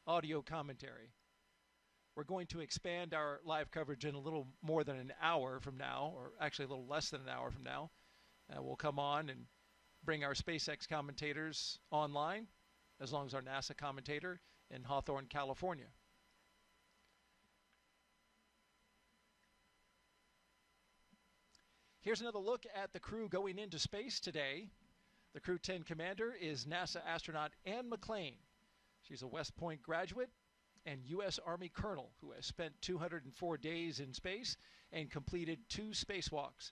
audio commentary. We're going to expand our live coverage in a little more than an hour from now, or actually a little less than an hour from now. We'll come on and bring our SpaceX commentators online, as long as our NASA commentator in Hawthorne, California. Here's another look at the crew going into space today. The Crew-10 commander is NASA astronaut Anne McClain. She's a West Point graduate and U.S. Army colonel who has spent 204 days in space and completed 2 spacewalks.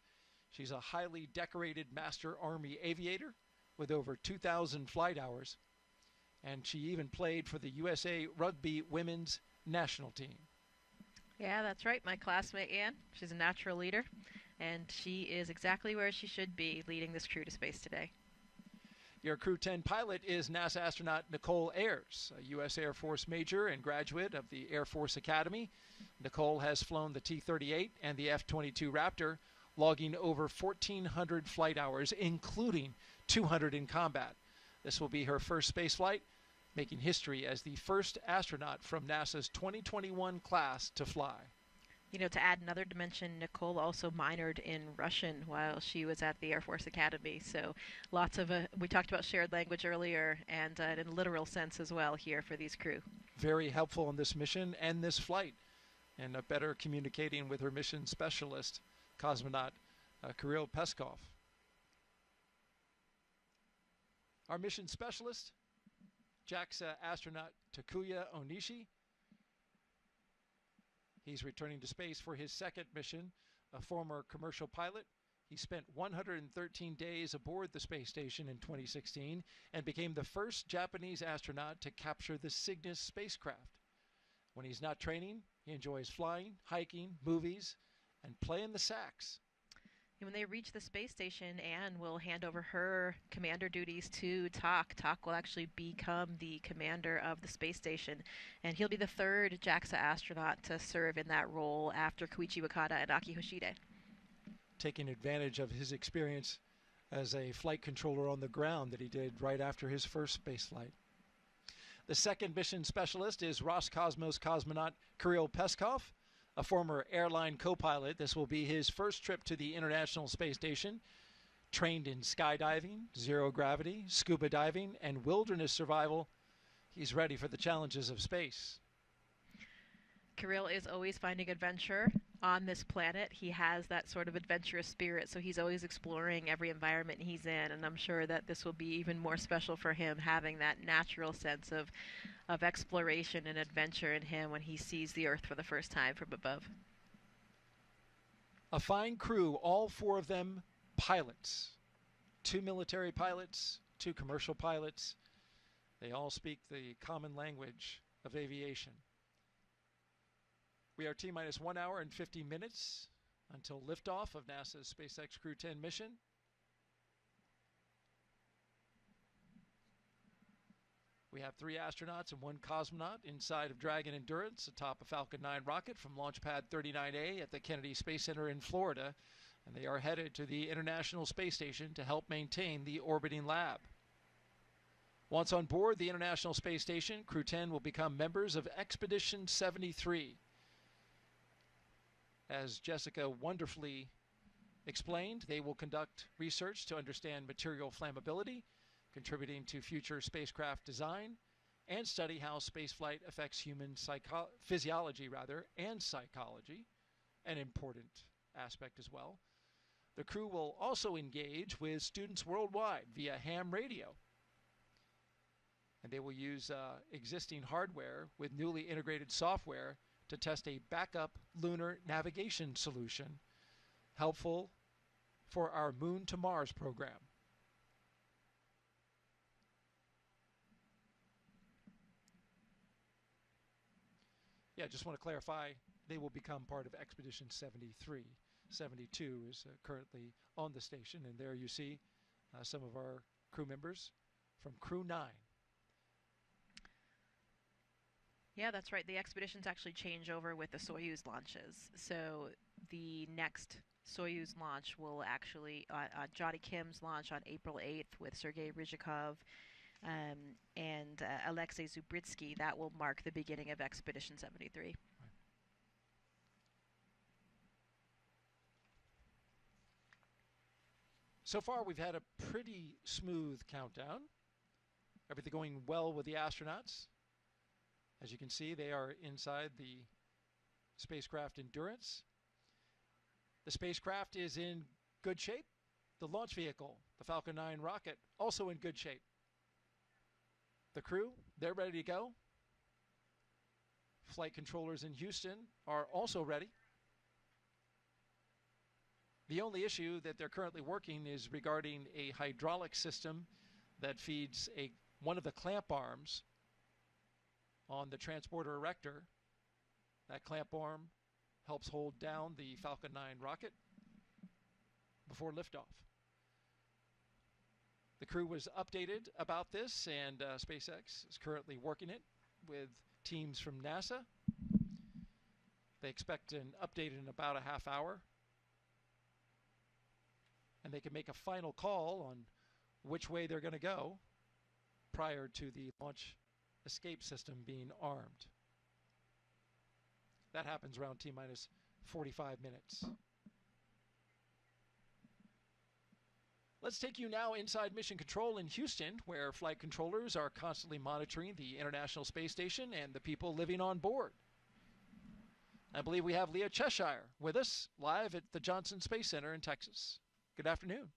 She's a highly decorated Master Army aviator with over 2,000 flight hours, and she even played for the USA Rugby Women's National Team. Yeah, that's right, my classmate Anne. She's a natural leader, and she is exactly where she should be, leading this crew to space today. Your Crew-10 pilot is NASA astronaut Nichole Ayers, a U.S. Air Force major and graduate of the Air Force Academy. Nicole has flown the T-38 and the F-22 Raptor, logging over 1,400 flight hours, including 200 in combat. This will be her first space flight, making history as the first astronaut from NASA's 2021 class to fly. You know, to add another dimension, Nicole also minored in Russian while she was at the Air Force Academy. So lots of, we talked about shared language earlier, and in a literal sense as well here for these crew. Very helpful in this mission and this flight, and better communicating with her mission specialist, cosmonaut Kirill Peskov. Our mission specialist, JAXA astronaut Takuya Onishi. He's returning to space for his second mission, a former commercial pilot. He spent 113 days aboard the space station in 2016 and became the first Japanese astronaut to capture the Cygnus spacecraft. When he's not training, he enjoys flying, hiking, movies, and playing the sax. And when they reach the space station, Anne will hand over her commander duties to Tak. Tak will actually become the commander of the space station, and he'll be the third JAXA astronaut to serve in that role after Koichi Wakata and Aki Hoshide. Taking advantage of his experience as a flight controller on the ground that he did right after his first space flight. The second mission specialist is Roscosmos cosmonaut Kirill Peskov, a former airline co-pilot. This will be his first trip to the International Space Station. Trained in skydiving, zero gravity, scuba diving, and wilderness survival, he's ready for the challenges of space. Kirill is always finding adventure on this planet. He has that sort of adventurous spirit, so he's always exploring every environment he's in, and I'm sure that this will be even more special for him, having that natural sense of exploration and adventure in him when he sees the Earth for the first time from above. A fine crew, all 4 of them pilots. 2 military pilots, 2 commercial pilots. They all speak the common language of aviation. We are T-minus 1 hour and 50 minutes until liftoff of NASA's SpaceX Crew-10 mission. We have 3 astronauts and 1 cosmonaut inside of Dragon Endurance atop a Falcon 9 rocket from Launch Pad 39A at the Kennedy Space Center in Florida, and they are headed to the International Space Station to help maintain the orbiting lab. Once on board the International Space Station, Crew-10 will become members of Expedition 73. As Jessica wonderfully explained, they will conduct research to understand material flammability, contributing to future spacecraft design, and study how spaceflight affects human physiology and psychology, an important aspect as well. The crew will also engage with students worldwide via ham radio. And they will use existing hardware with newly integrated software to test a backup lunar navigation solution, helpful for our Moon to Mars program. Yeah, just want to clarify, they will become part of Expedition 73. 72 is currently on the station, and there you see some of our crew members from Crew-9. Yeah, that's right. The expeditions actually change over with the Soyuz launches. So the next Soyuz launch will actually, Johnny Kim's launch on April 8th with Sergei Ryzhikov and Alexei Zubritsky, that will mark the beginning of Expedition 73. Right. So far, we've had a pretty smooth countdown. Everything going well with the astronauts. As you can see, they are inside the spacecraft Endurance. The spacecraft is in good shape. The launch vehicle, the Falcon 9 rocket, also in good shape. The crew, they're ready to go. Flight controllers in Houston are also ready. The only issue that they're currently working is regarding a hydraulic system that feeds one of the clamp arms on the transporter erector. That clamp arm helps hold down the Falcon 9 rocket before liftoff. The crew was updated about this, and SpaceX is currently working it with teams from NASA. They expect an update in about a half hour, and they can make a final call on which way they're going to go prior to the launch escape system being armed. That happens around T-minus 45 minutes. Let's take you now inside Mission Control in Houston, where flight controllers are constantly monitoring the International Space Station and the people living on board. I believe we have Leah Cheshire with us live at the Johnson Space Center in Texas. Good afternoon.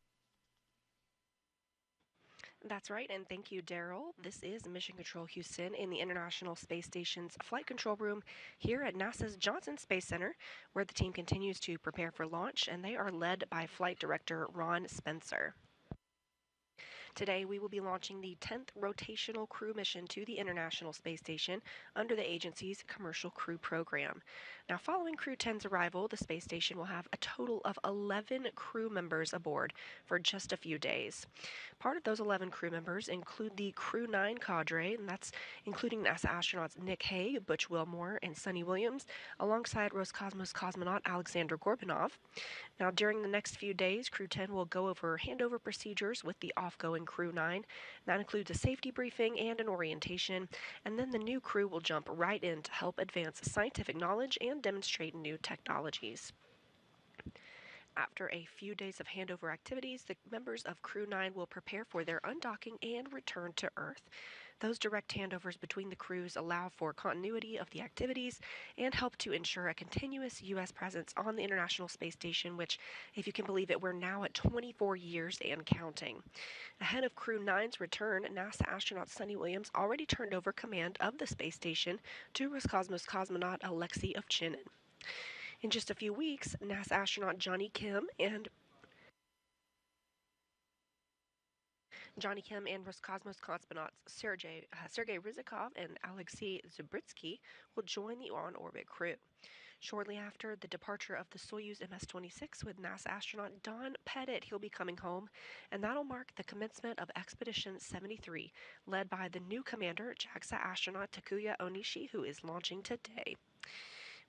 That's right, and thank you, Daryl. This is Mission Control Houston in the International Space Station's flight control room here at NASA's Johnson Space Center, where the team continues to prepare for launch, and they are led by Flight Director Ron Spencer. Today, we will be launching the 10th rotational crew mission to the International Space Station under the agency's Commercial Crew Program. Now, following Crew-10's arrival, the space station will have a total of 11 crew members aboard for just a few days. Part of those 11 crew members include the Crew-9 cadre, and that's including NASA astronauts Nick Hague, Butch Wilmore, and Sonny Williams, alongside Roscosmos cosmonaut Alexander Gorbanov. Now, during the next few days, Crew-10 will go over handover procedures with the off-going Crew-9. That includes a safety briefing and an orientation, and then the new crew will jump right in to help advance scientific knowledge and demonstrate new technologies. After a few days of handover activities, the members of Crew-9 will prepare for their undocking and return to Earth. Those direct handovers between the crews allow for continuity of the activities and help to ensure a continuous U.S. presence on the International Space Station, which, if you can believe it, we're now at 24 years and counting. Ahead of Crew-9's return, NASA astronaut Sonny Williams already turned over command of the space station to Roscosmos cosmonaut Alexei Ovchinin. In just a few weeks, NASA astronaut Johnny Kim and Roscosmos cosmonauts Sergei Ryzhikov and Alexei Zubritsky will join the on-orbit crew. Shortly after the departure of the Soyuz MS-26 with NASA astronaut Don Pettit, he'll be coming home, and that'll mark the commencement of Expedition 73, led by the new commander, JAXA astronaut Takuya Onishi, who is launching today.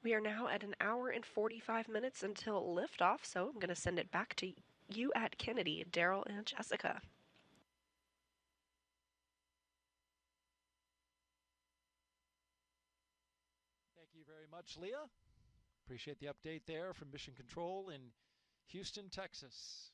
We are now at 1 hour and 45 minutes until liftoff, so I'm going to send it back to you at Kennedy, Daryl, and Jessica. Thank you very much, Leah. Appreciate the update there from Mission Control in Houston, Texas.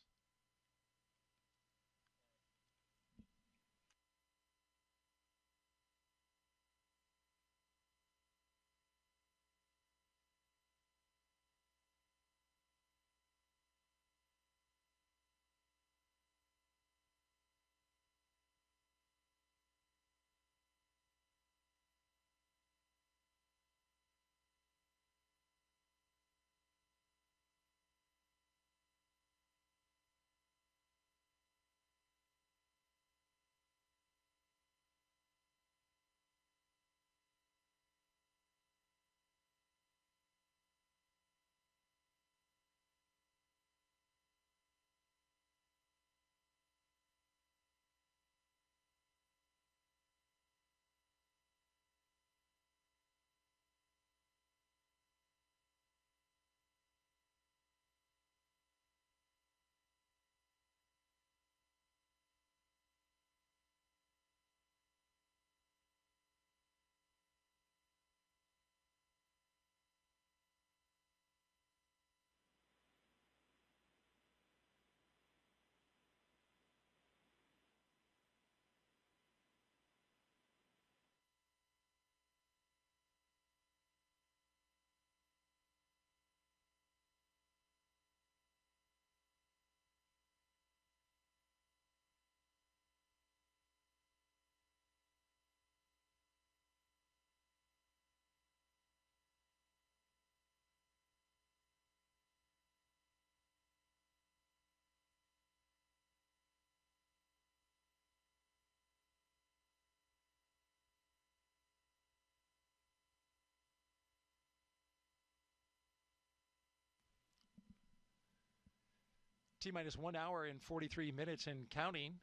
T-minus 1 hour and 43 minutes and counting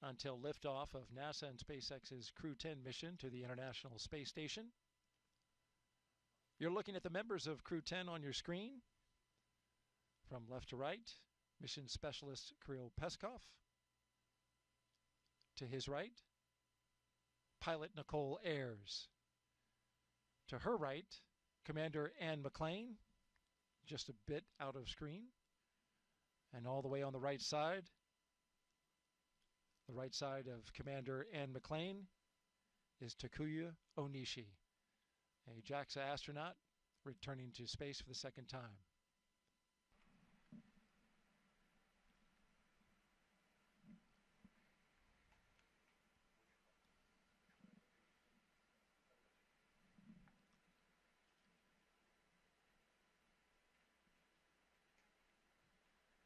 until liftoff of NASA and SpaceX's Crew-10 mission to the International Space Station. You're looking at the members of Crew-10 on your screen. From left to right, Mission Specialist Kirill Peskov. To his right, Pilot Nichole Ayers. To her right, Commander Anne McClain, just a bit out of screen. And all the way on the right side of Commander Anne McClain is Takuya Onishi, a JAXA astronaut returning to space for the second time.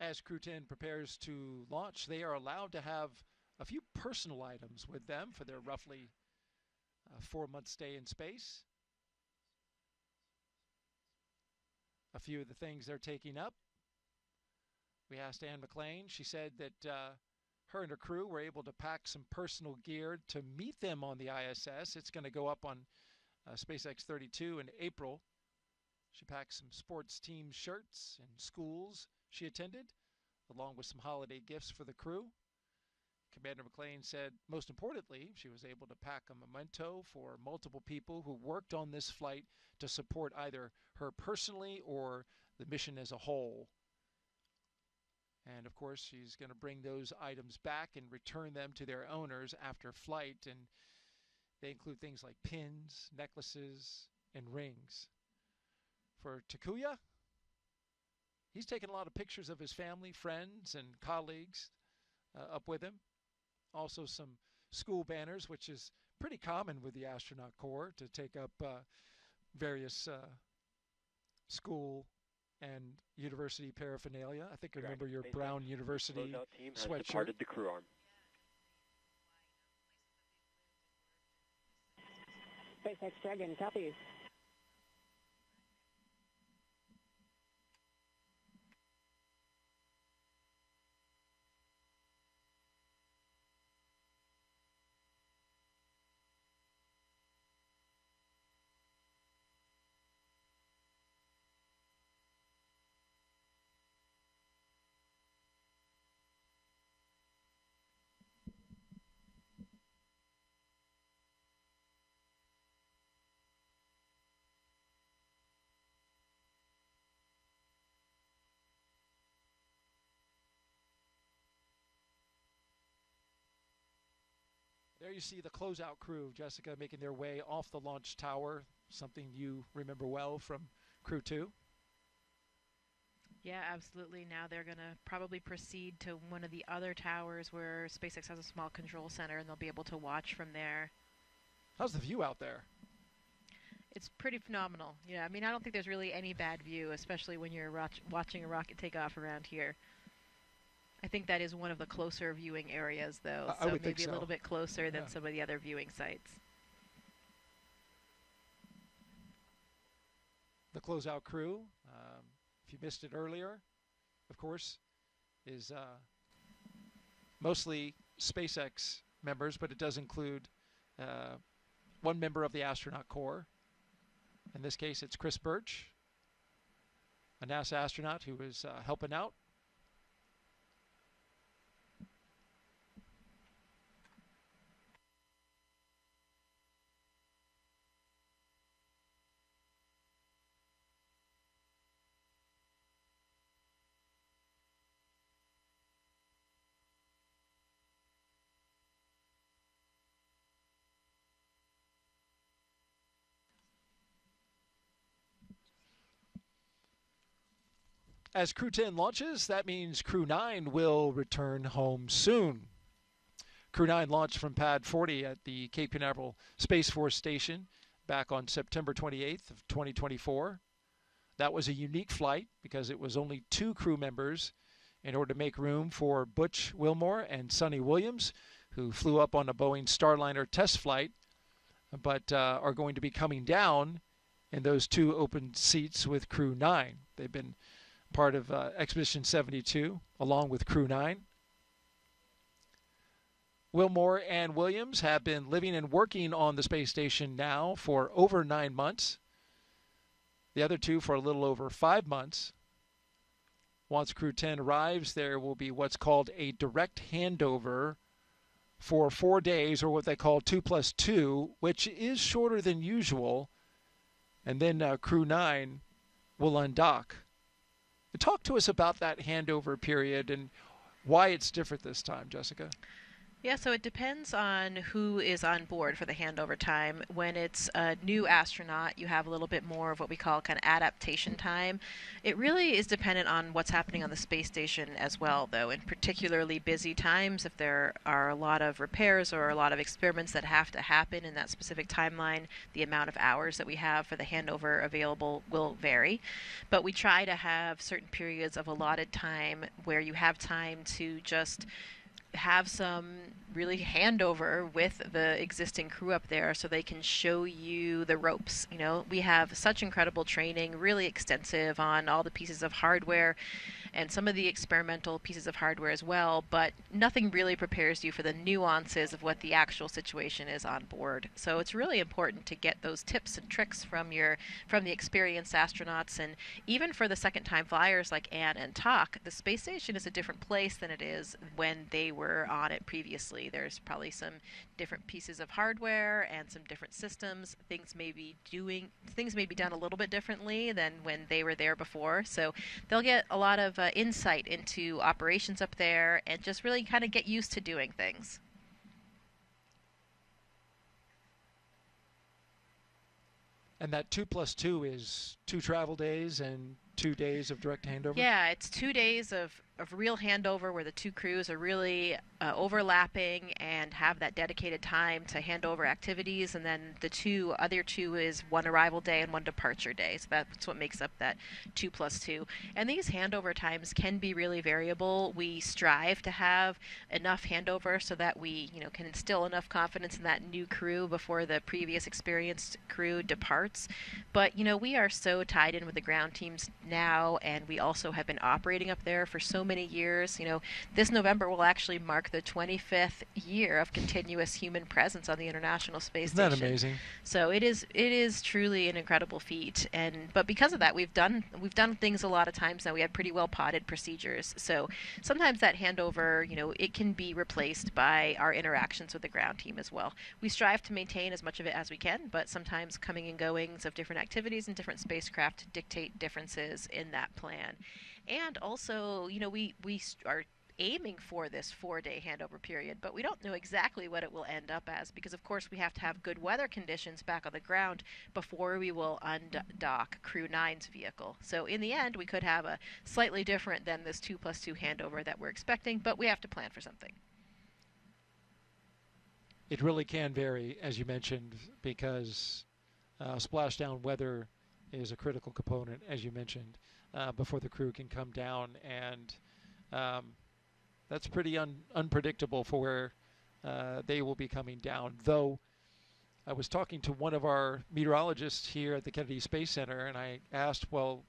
As Crew-10 prepares to launch, they are allowed to have a few personal items with them for their roughly 4-month stay in space. A few of the things they're taking up. We asked Anne McClain. She said that her and her crew were able to pack some personal gear to meet them on the ISS. It's going to go up on SpaceX 32 in April. She packed some sports team shirts and schools she attended, along with some holiday gifts for the crew. Commander McClain said, most importantly, she was able to pack a memento for multiple people who worked on this flight to support either her personally or the mission as a whole. And of course, she's going to bring those items back and return them to their owners after flight. And they include things like pins, necklaces, and rings. For Takuya, he's taken a lot of pictures of his family, friends, and colleagues up with him. Also some school banners, which is pretty common with the astronaut corps to take up various school and university paraphernalia. I think I remember your brown university team has sweatshirt. Departed the crew arm. SpaceX Dragon, copies. There you see the closeout crew, Jessica, making their way off the launch tower, something you remember well from Crew-2. Yeah, absolutely. Now they're going to probably proceed to one of the other towers where SpaceX has a small control center, and they'll be able to watch from there. How's the view out there? It's pretty phenomenal. Yeah, I mean, I don't think there's really any bad view, especially when you're watching a rocket take off around here. I think that is one of the closer viewing areas, though, I would think maybe so. a little bit closer than some of the other viewing sites. The closeout crew, if you missed it earlier, of course, is mostly SpaceX members, but it does include one member of the astronaut corps. In this case, it's Chris Birch, a NASA astronaut who was helping out. As Crew-10 launches, that means Crew-9 will return home soon. Crew-9 launched from Pad 40 at the Cape Canaveral Space Force Station back on September 28th of 2024. That was a unique flight because it was only 2 crew members in order to make room for Butch Wilmore and Sonny Williams, who flew up on a Boeing Starliner test flight, but are going to be coming down in those 2 open seats with Crew-9. They've been part of Expedition 72, along with Crew 9. Wilmore and Williams have been living and working on the space station now for over 9 months. The other two for a little over 5 months. Once Crew 10 arrives, there will be what's called a direct handover for 4 days, or what they call 2+2, which is shorter than usual. And then Crew 9 will undock. Talk to us about that handover period and why it's different this time, Jessica. Yeah, so it depends on who is on board for the handover time. When it's a new astronaut, you have a little bit more of what we call kind of adaptation time. It really is dependent on what's happening on the space station as well, though. In particularly busy times, if there are a lot of repairs or a lot of experiments that have to happen in that specific timeline, the amount of hours that we have for the handover available will vary. But we try to have certain periods of allotted time where you have time to just have some really handover with the existing crew up there so they can show you the ropes. You know, we have such incredible training, really extensive on all the pieces of hardware and some of the experimental pieces of hardware as well, but nothing really prepares you for the nuances of what the actual situation is on board. So it's really important to get those tips and tricks from the experienced astronauts, and even for the second-time flyers like Anne and Tak, the space station is a different place than it is when they were on it previously. There's probably some different pieces of hardware and some different systems. Things may be done a little bit differently than when they were there before. So they'll get a lot of insight into operations up there and just really kind of get used to doing things. And that 2+2 is 2 travel days and 2 days of direct handover? Yeah, it's 2 days of real handover where the two crews are really overlapping and have that dedicated time to hand over activities, and then the other two is 1 arrival day and 1 departure day. So that's what makes up that 2+2. And these handover times can be really variable. We strive to have enough handover so that we, can instill enough confidence in that new crew before the previous experienced crew departs. But we are so tied in with the ground teams now, and we also have been operating up there for so many years. This November will actually mark the 25th year of continuous human presence on the International Space Station. Isn't that amazing? So it is truly an incredible feat, but because of that, we've done things a lot of times now. We have pretty well potted procedures. So sometimes that handover, it can be replaced by our interactions with the ground team as well. We strive to maintain as much of it as we can, but sometimes coming and goings of different activities and different spacecraft dictate differences in that plan. And also, we are aiming for this 4-day handover period, but we don't know exactly what it will end up as, because of course we have to have good weather conditions back on the ground before we will undock Crew 9's vehicle. So in the end, we could have a slightly different than this 2+2 handover that we're expecting, but we have to plan for something. It really can vary, as you mentioned, because splashdown weather is a critical component, as you mentioned, before the crew can come down, and that's pretty unpredictable for where they will be coming down. Though I was talking to one of our meteorologists here at the Kennedy Space Center, and I asked, well,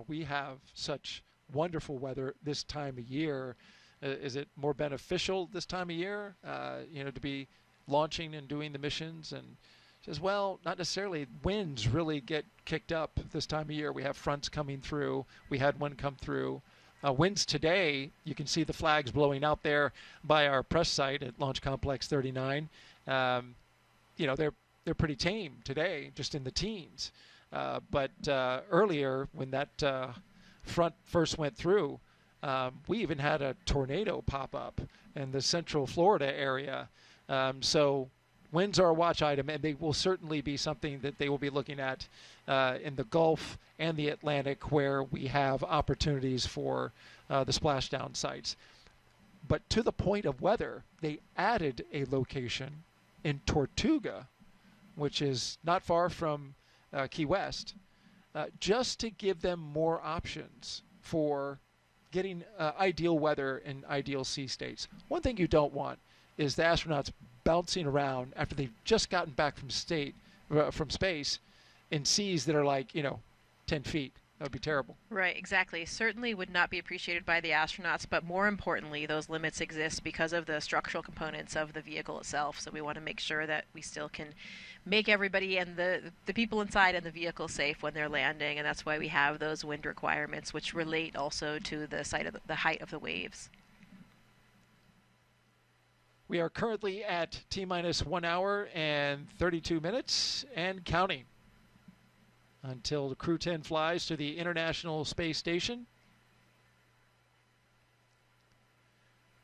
we have such wonderful weather this time of year. Is it more beneficial this time of year, to be launching and doing the missions? And says, well, not necessarily. Winds really get kicked up this time of year. We have fronts coming through. We had one come through. Winds today, you can see the flags blowing out there by our press site at Launch Complex 39. They're pretty tame today, just in the teens. But earlier, when that front first went through, we even had a tornado pop up in the central Florida area. So winds are a watch item, and they will certainly be something that they will be looking at in the Gulf and the Atlantic, where we have opportunities for the splashdown sites. But to the point of weather, they added a location in Tortuga, which is not far from Key West, just to give them more options for getting ideal weather in ideal sea states. One thing you don't want is the astronauts bouncing around after they've just gotten back from space in seas that are like 10 feet That would be terrible. Right, exactly. Certainly would not be appreciated by the astronauts, but more importantly, those limits exist because of the structural components of the vehicle itself. So we want to make sure that we still can make everybody and the people inside and the vehicle safe when they're landing, and that's why we have those wind requirements, which relate also to the height of the waves. We are currently at T-minus 1 hour and 32 minutes and counting until the Crew-10 flies to the International Space Station.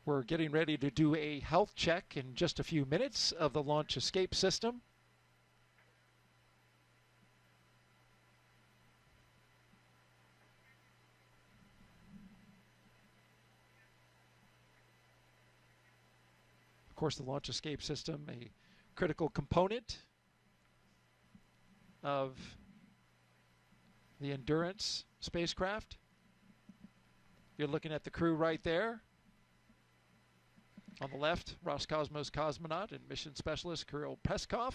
We're getting ready to do a health check in just a few minutes of the launch escape system. Of course, the launch escape system, a critical component of the Endurance spacecraft. You're looking at the crew right there. On the left, Roscosmos cosmonaut and mission specialist Kirill Peskov.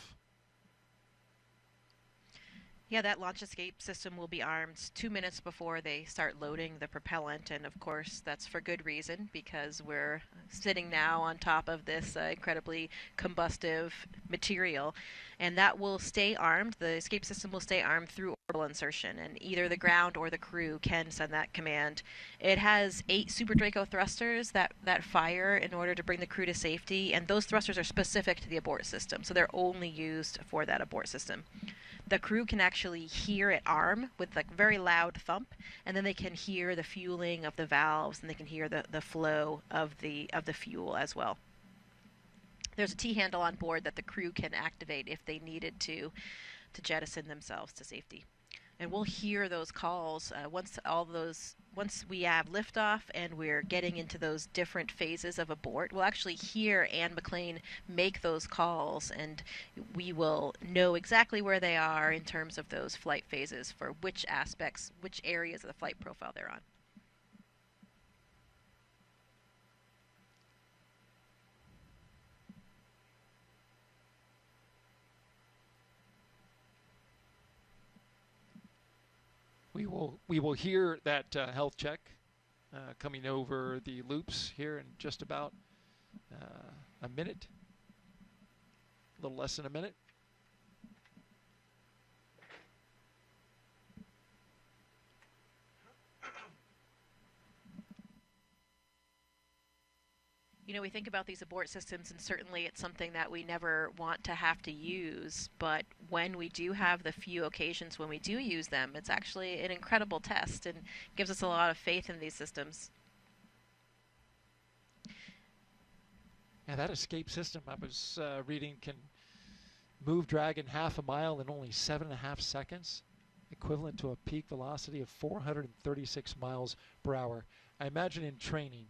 Yeah, that launch escape system will be armed 2 minutes before they start loading the propellant, and of course that's for good reason, because we're sitting now on top of this incredibly combustive material, and that will stay armed. The escape system will stay armed through orbital insertion, and either the ground or the crew can send that command. It has 8 Super Draco thrusters that fire in order to bring the crew to safety, and those thrusters are specific to the abort system, so they're only used for that abort system. The crew can actually hear it arm with like very loud thump, and then they can hear the fueling of the valves, and they can hear the flow of the fuel as well. There's a T-handle on board that the crew can activate if they needed to jettison themselves to safety. And we'll hear those calls once we have liftoff and we're getting into those different phases of abort. We'll actually hear Anne McClain make those calls, and we will know exactly where they are in terms of those flight phases for which aspects, which areas of the flight profile they're on. We will hear that health check coming over the loops here in just about a minute, a little less than a minute. You know, we think about these abort systems, and certainly it's something that we never want to have to use, but when we do have the few occasions when we do use them, it's actually an incredible test and gives us a lot of faith in these systems. Yeah, that escape system I was reading can move Dragon half a mile in only 7.5 seconds, equivalent to a peak velocity of 436 miles per hour. I imagine in training,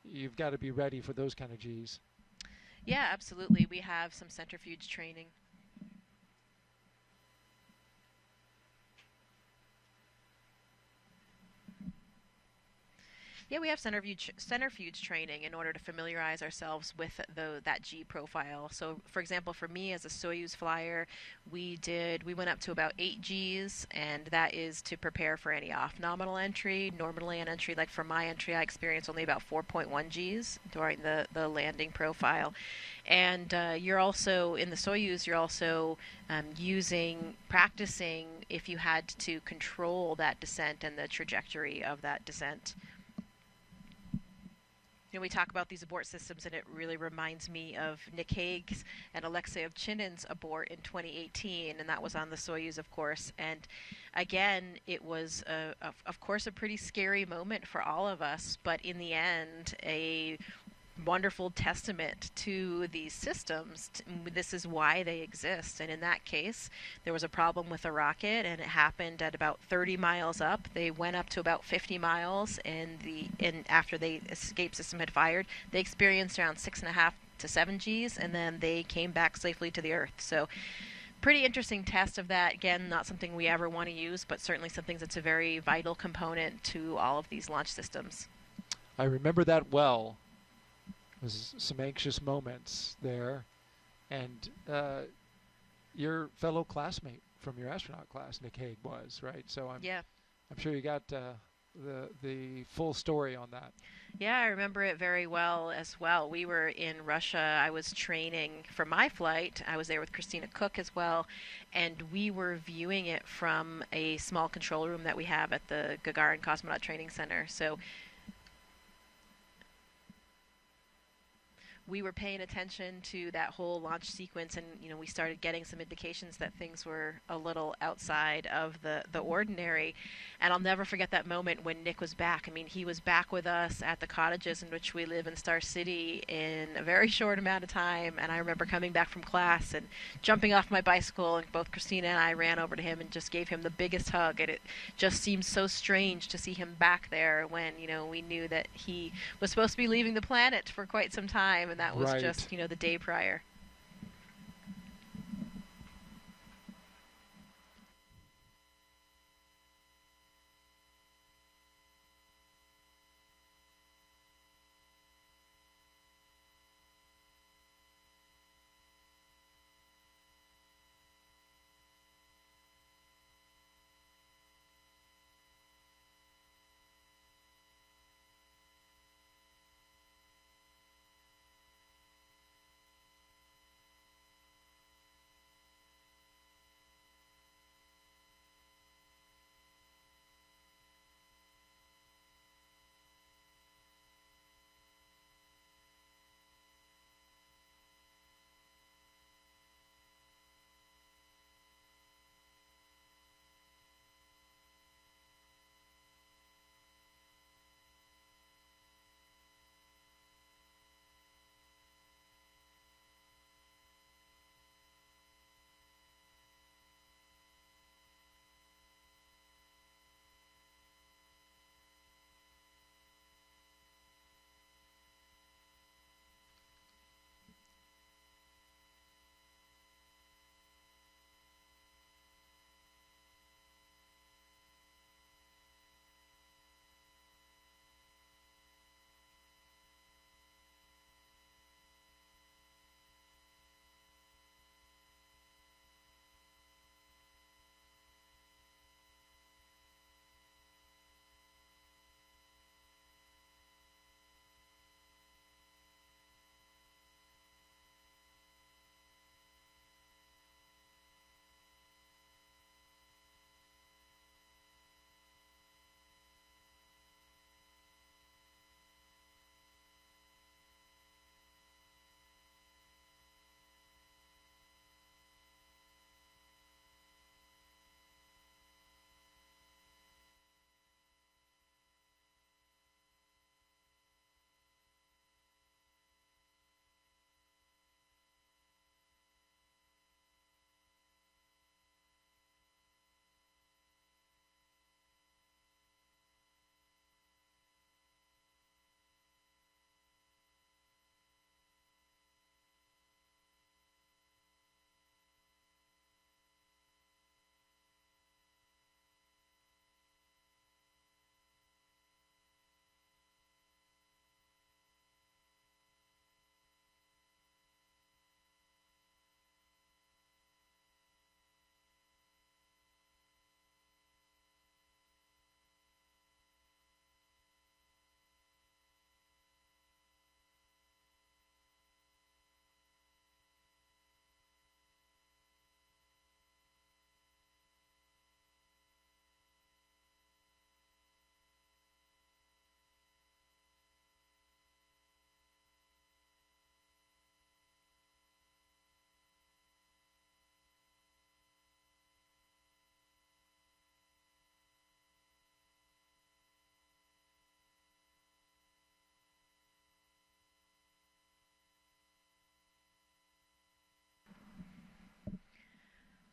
you've got to be ready for those kind of Gs. Yeah, absolutely. We have some centrifuge training. Yeah, we have centrifuge training in order to familiarize ourselves with that G profile. So, for example, for me as a Soyuz flyer, we went up to about 8 Gs, and that is to prepare for any off-nominal entry. Normally an entry, like for my entry, I experienced only about 4.1 Gs during the landing profile. And you're also, in the Soyuz, you're also practicing if you had to control that descent and the trajectory of that descent. You know, we talk about these abort systems, and it really reminds me of Nick Hague's and Alexei Ovchinin's abort in 2018, and that was on the Soyuz, of course. And again, it was, of course, a pretty scary moment for all of us, but in the end, a wonderful testament to these systems. This is why they exist. And in that case, there was a problem with the rocket, and it happened at about 30 miles up. They went up to about 50 miles, and after the escape system had fired, they experienced around 6.5 to 7 Gs, and then they came back safely to the Earth. So pretty interesting test of that. Again, not something we ever want to use, but certainly something that's a very vital component to all of these launch systems. I remember that well. Was some anxious moments there, and your fellow classmate from your astronaut class, Nick Hague, was, right? So I'm I'm sure you got the full story on that. Yeah, I remember it very well as well. We were in Russia. I was training for my flight. I was there with Christina Cook as well, and we were viewing it from a small control room that we have at the Gagarin Cosmonaut Training Center. So we were paying attention to that whole launch sequence, and we started getting some indications that things were a little outside of the ordinary. And I'll never forget that moment when Nick was back. I mean, he was back with us at the cottages in which we live in Star City in a very short amount of time. And I remember coming back from class and jumping off my bicycle, and both Christina and I ran over to him and just gave him the biggest hug. And it just seemed so strange to see him back there when we knew that he was supposed to be leaving the planet for quite some time, and that was just the day prior.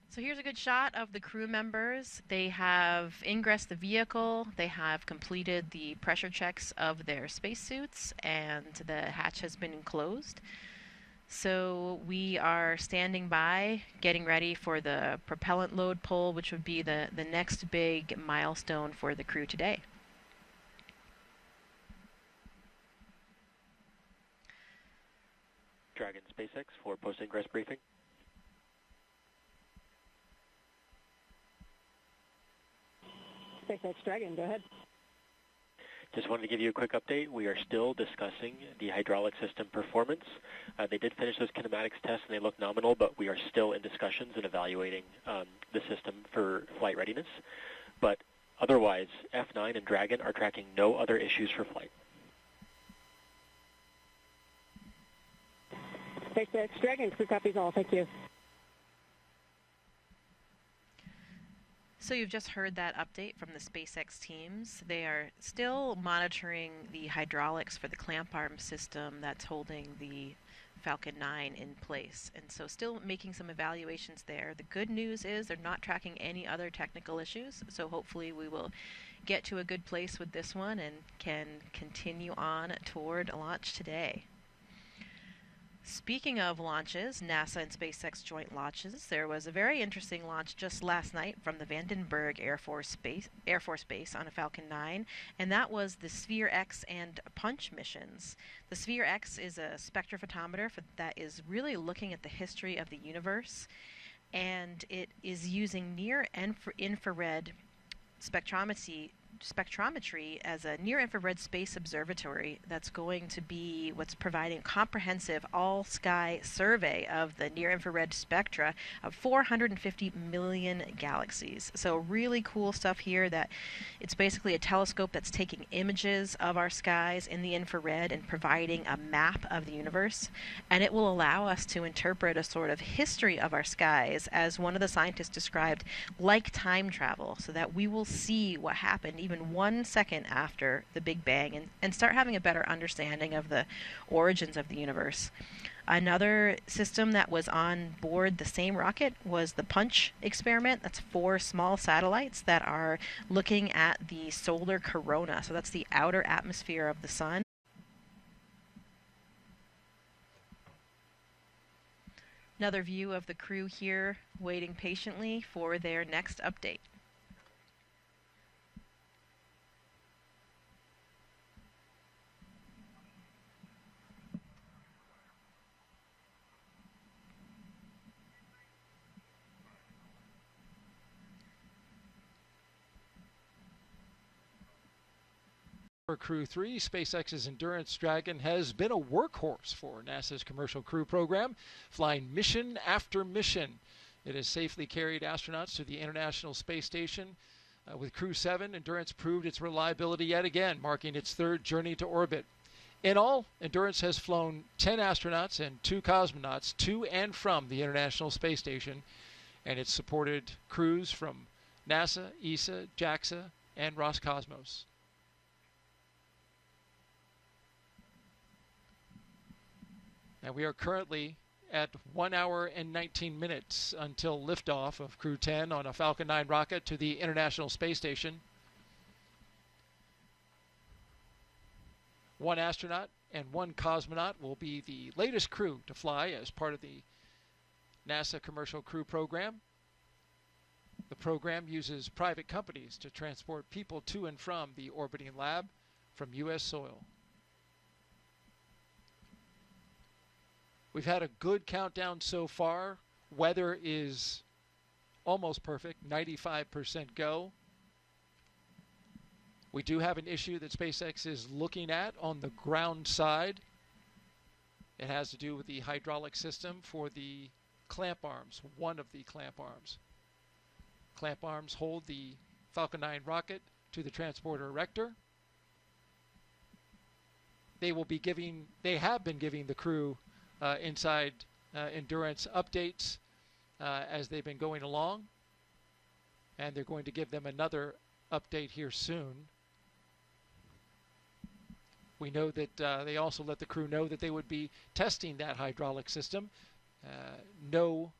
So here's a good shot of the crew members. They have ingressed the vehicle, they have completed the pressure checks of their spacesuits, and the hatch has been closed. So we are standing by, getting ready for the propellant load pull, which would be the next big milestone for the crew today. Dragon SpaceX for post-ingress briefing. SpaceX Dragon, go ahead. Just wanted to give you a quick update. We are still discussing the hydraulic system performance. They did finish those kinematics tests and they look nominal, but we are still in discussions and evaluating the system for flight readiness. But otherwise, F9 and Dragon are tracking no other issues for flight. SpaceX Dragon, crew copies all. Thank you. So you've just heard that update from the SpaceX teams. They are still monitoring the hydraulics for the clamp arm system that's holding the Falcon 9 in place. And so still making some evaluations there. The good news is they're not tracking any other technical issues. So hopefully we will get to a good place with this one and can continue on toward launch today. Speaking of launches, NASA and SpaceX joint launches, there was a very interesting launch just last night from the Vandenberg Air Force Base on a Falcon 9, and that was the Sphere X and Punch missions. The Sphere X is a spectrophotometer that is really looking at the history of the universe, and it is using near-infrared spectrometry as a near-infrared space observatory that's going to be what's providing a comprehensive all-sky survey of the near-infrared spectra of 450 million galaxies. So really cool stuff here. That it's basically a telescope that's taking images of our skies in the infrared and providing a map of the universe, and it will allow us to interpret a sort of history of our skies, as one of the scientists described, like time travel, so that we will see what happened even 1 second after the Big Bang and start having a better understanding of the origins of the universe. Another system that was on board the same rocket was the Punch experiment. That's 4 small satellites that are looking at the solar corona. So that's the outer atmosphere of the sun. Another view of the crew here waiting patiently for their next update. For Crew 3, SpaceX's Endurance Dragon has been a workhorse for NASA's Commercial Crew program, flying mission after mission. It has safely carried astronauts to the International Space Station. With Crew 7, Endurance proved its reliability yet again, marking its 3rd journey to orbit. In all, Endurance has flown 10 astronauts and 2 cosmonauts to and from the International Space Station, and it's supported crews from NASA, ESA, JAXA, and Roscosmos. And we are currently at 1 hour and 19 minutes until liftoff of Crew 10 on a Falcon 9 rocket to the International Space Station. 1 astronaut and 1 cosmonaut will be the latest crew to fly as part of the NASA Commercial Crew program. The program uses private companies to transport people to and from the orbiting lab from U.S. soil. We've had a good countdown so far. Weather is almost perfect, 95% go. We do have an issue that SpaceX is looking at on the ground side. It has to do with the hydraulic system for the clamp arms, one of the clamp arms. Clamp arms hold the Falcon 9 rocket to the transporter erector. They have been giving the crew inside Endurance updates as they've been going along, and they're going to give them another update here soon. We know that they also let the crew know that they would be testing that hydraulic system. No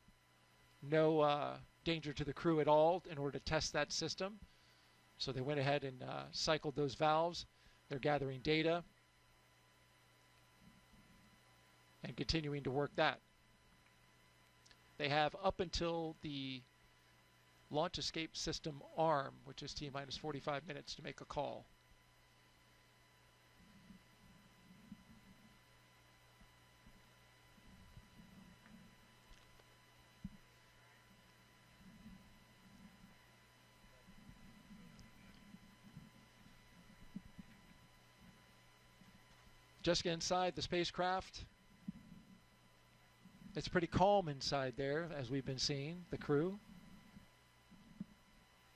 danger to the crew at all in order to test that system. So they went ahead and cycled those valves. They're gathering data and continuing to work that. They have up until the launch escape system arm, which is T-minus 45 minutes, to make a call. Jessica, inside the spacecraft, it's pretty calm inside there, as we've been seeing, the crew.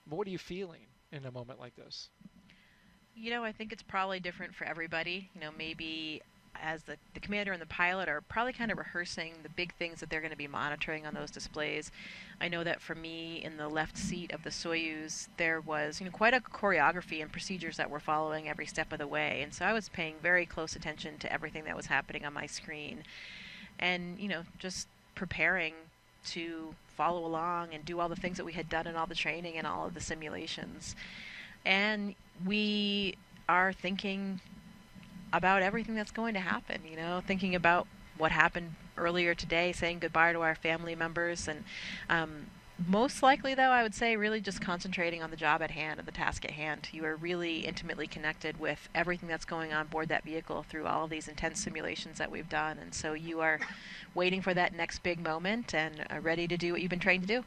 But what are you feeling in a moment like this? You know, I think it's probably different for everybody. You know, maybe as the commander and the pilot are probably kind of rehearsing the big things that they're going to be monitoring on those displays. I know that for me, in the left seat of the Soyuz, there was, you know, quite a choreography and procedures that we're following every step of the way. And so I was paying very close attention to everything that was happening on my screen. And, you know, just preparing to follow along and do all the things that we had done in all the training and all of the simulations. And we are thinking about everything that's going to happen, you know, thinking about what happened earlier today, saying goodbye to our family members. And most likely, though, I would say really just concentrating on the job at hand and the task at hand. You are really intimately connected with everything that's going on board that vehicle through all of these intense simulations that we've done. And so you are waiting for that next big moment and are ready to do what you've been trained to do.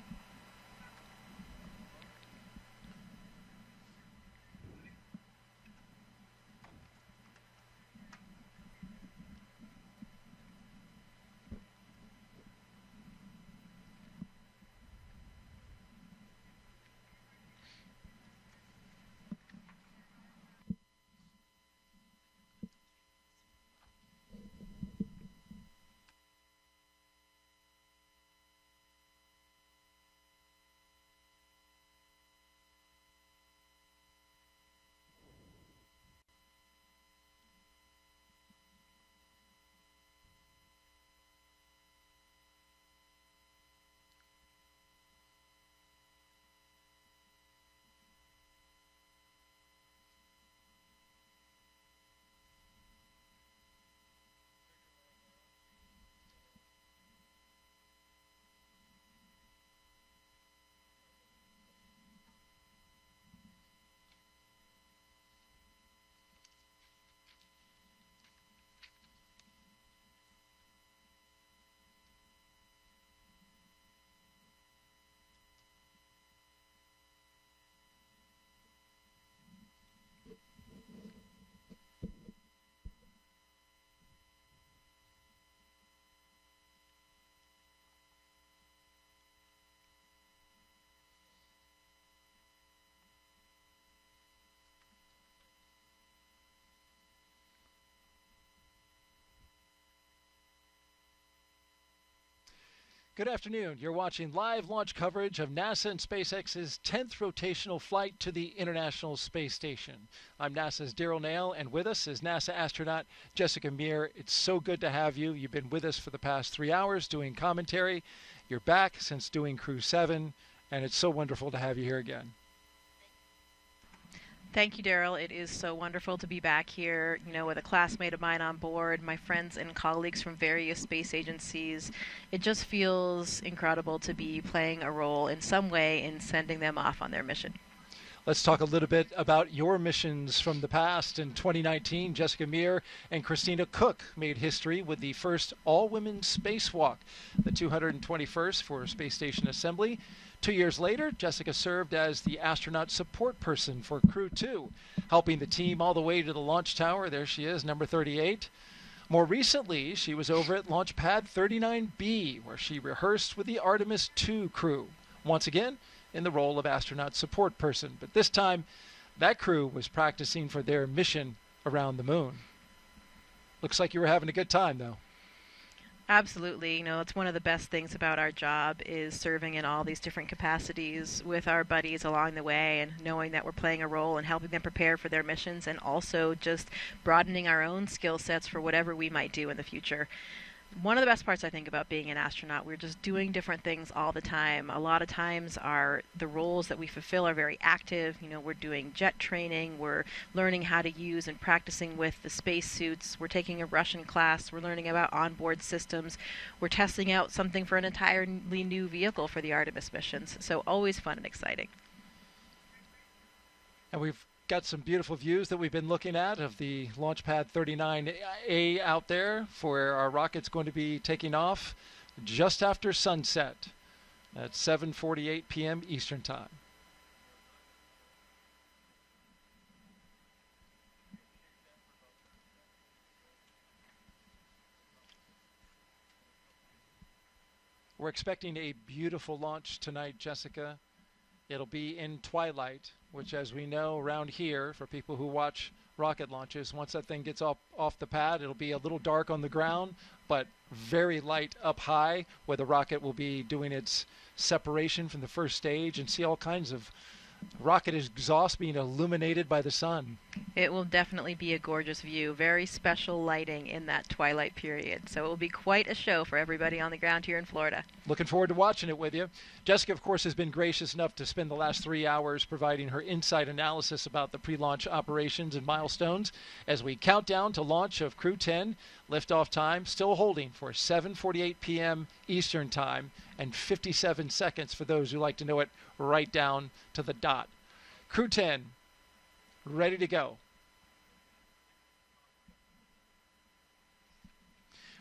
Good afternoon. You're watching live launch coverage of NASA and SpaceX's 10th rotational flight to the International Space Station. I'm NASA's Daryl Nail, and with us is NASA astronaut Jessica Meir. It's so good to have you. You've been with us for the past 3 hours doing commentary. You're back since doing Crew-7, and it's so wonderful to have you here again. Thank you, Daryl. It is so wonderful to be back here, you know, with a classmate of mine on board, my friends and colleagues from various space agencies. It just feels incredible to be playing a role in some way in sending them off on their mission. Let's talk a little bit about your missions from the past. In 2019, Jessica Meir and Christina Cook made history with the first all-women spacewalk, the 221st for Space Station Assembly. 2 years later, Jessica served as the astronaut support person for Crew-2, helping the team all the way to the launch tower. There she is, number 38. More recently, she was over at Launch Pad 39B, where she rehearsed with the Artemis II crew, once again in the role of astronaut support person. But this time, that crew was practicing for their mission around the moon. Looks like you were having a good time, though. Absolutely. You know, it's one of the best things about our job is serving in all these different capacities with our buddies along the way and knowing that we're playing a role and helping them prepare for their missions and also just broadening our own skill sets for whatever we might do in the future. One of the best parts, I think, about being an astronaut, we're just doing different things all the time. A lot of times the roles that we fulfill are very active. You know, we're doing jet training, we're learning how to use and practicing with the spacesuits, we're taking a Russian class, we're learning about onboard systems, we're testing out something for an entirely new vehicle for the Artemis missions. So always fun and exciting. And we've got some beautiful views that we've been looking at of the Launch Pad 39A out there for our rocket's going to be taking off just after sunset at 7:48 p.m. Eastern Time. We're expecting a beautiful launch tonight, Jessica. It'll be in twilight, which, as we know around here, for people who watch rocket launches, once that thing gets off the pad, it'll be a little dark on the ground, but very light up high, where the rocket will be doing its separation from the first stage, and see all kinds of rocket exhaust being illuminated by the sun. It will definitely be a gorgeous view. Very special lighting in that twilight period. So it will be quite a show for everybody on the ground here in Florida. Looking forward to watching it with you. Jessica, of course, has been gracious enough to spend the last 3 hours providing her insight analysis about the pre-launch operations and milestones as we count down to launch of Crew-10. Liftoff time still holding for 7:48 p.m. Eastern Time and 57 seconds for those who like to know it right down to the dot. Crew-10, ready to go.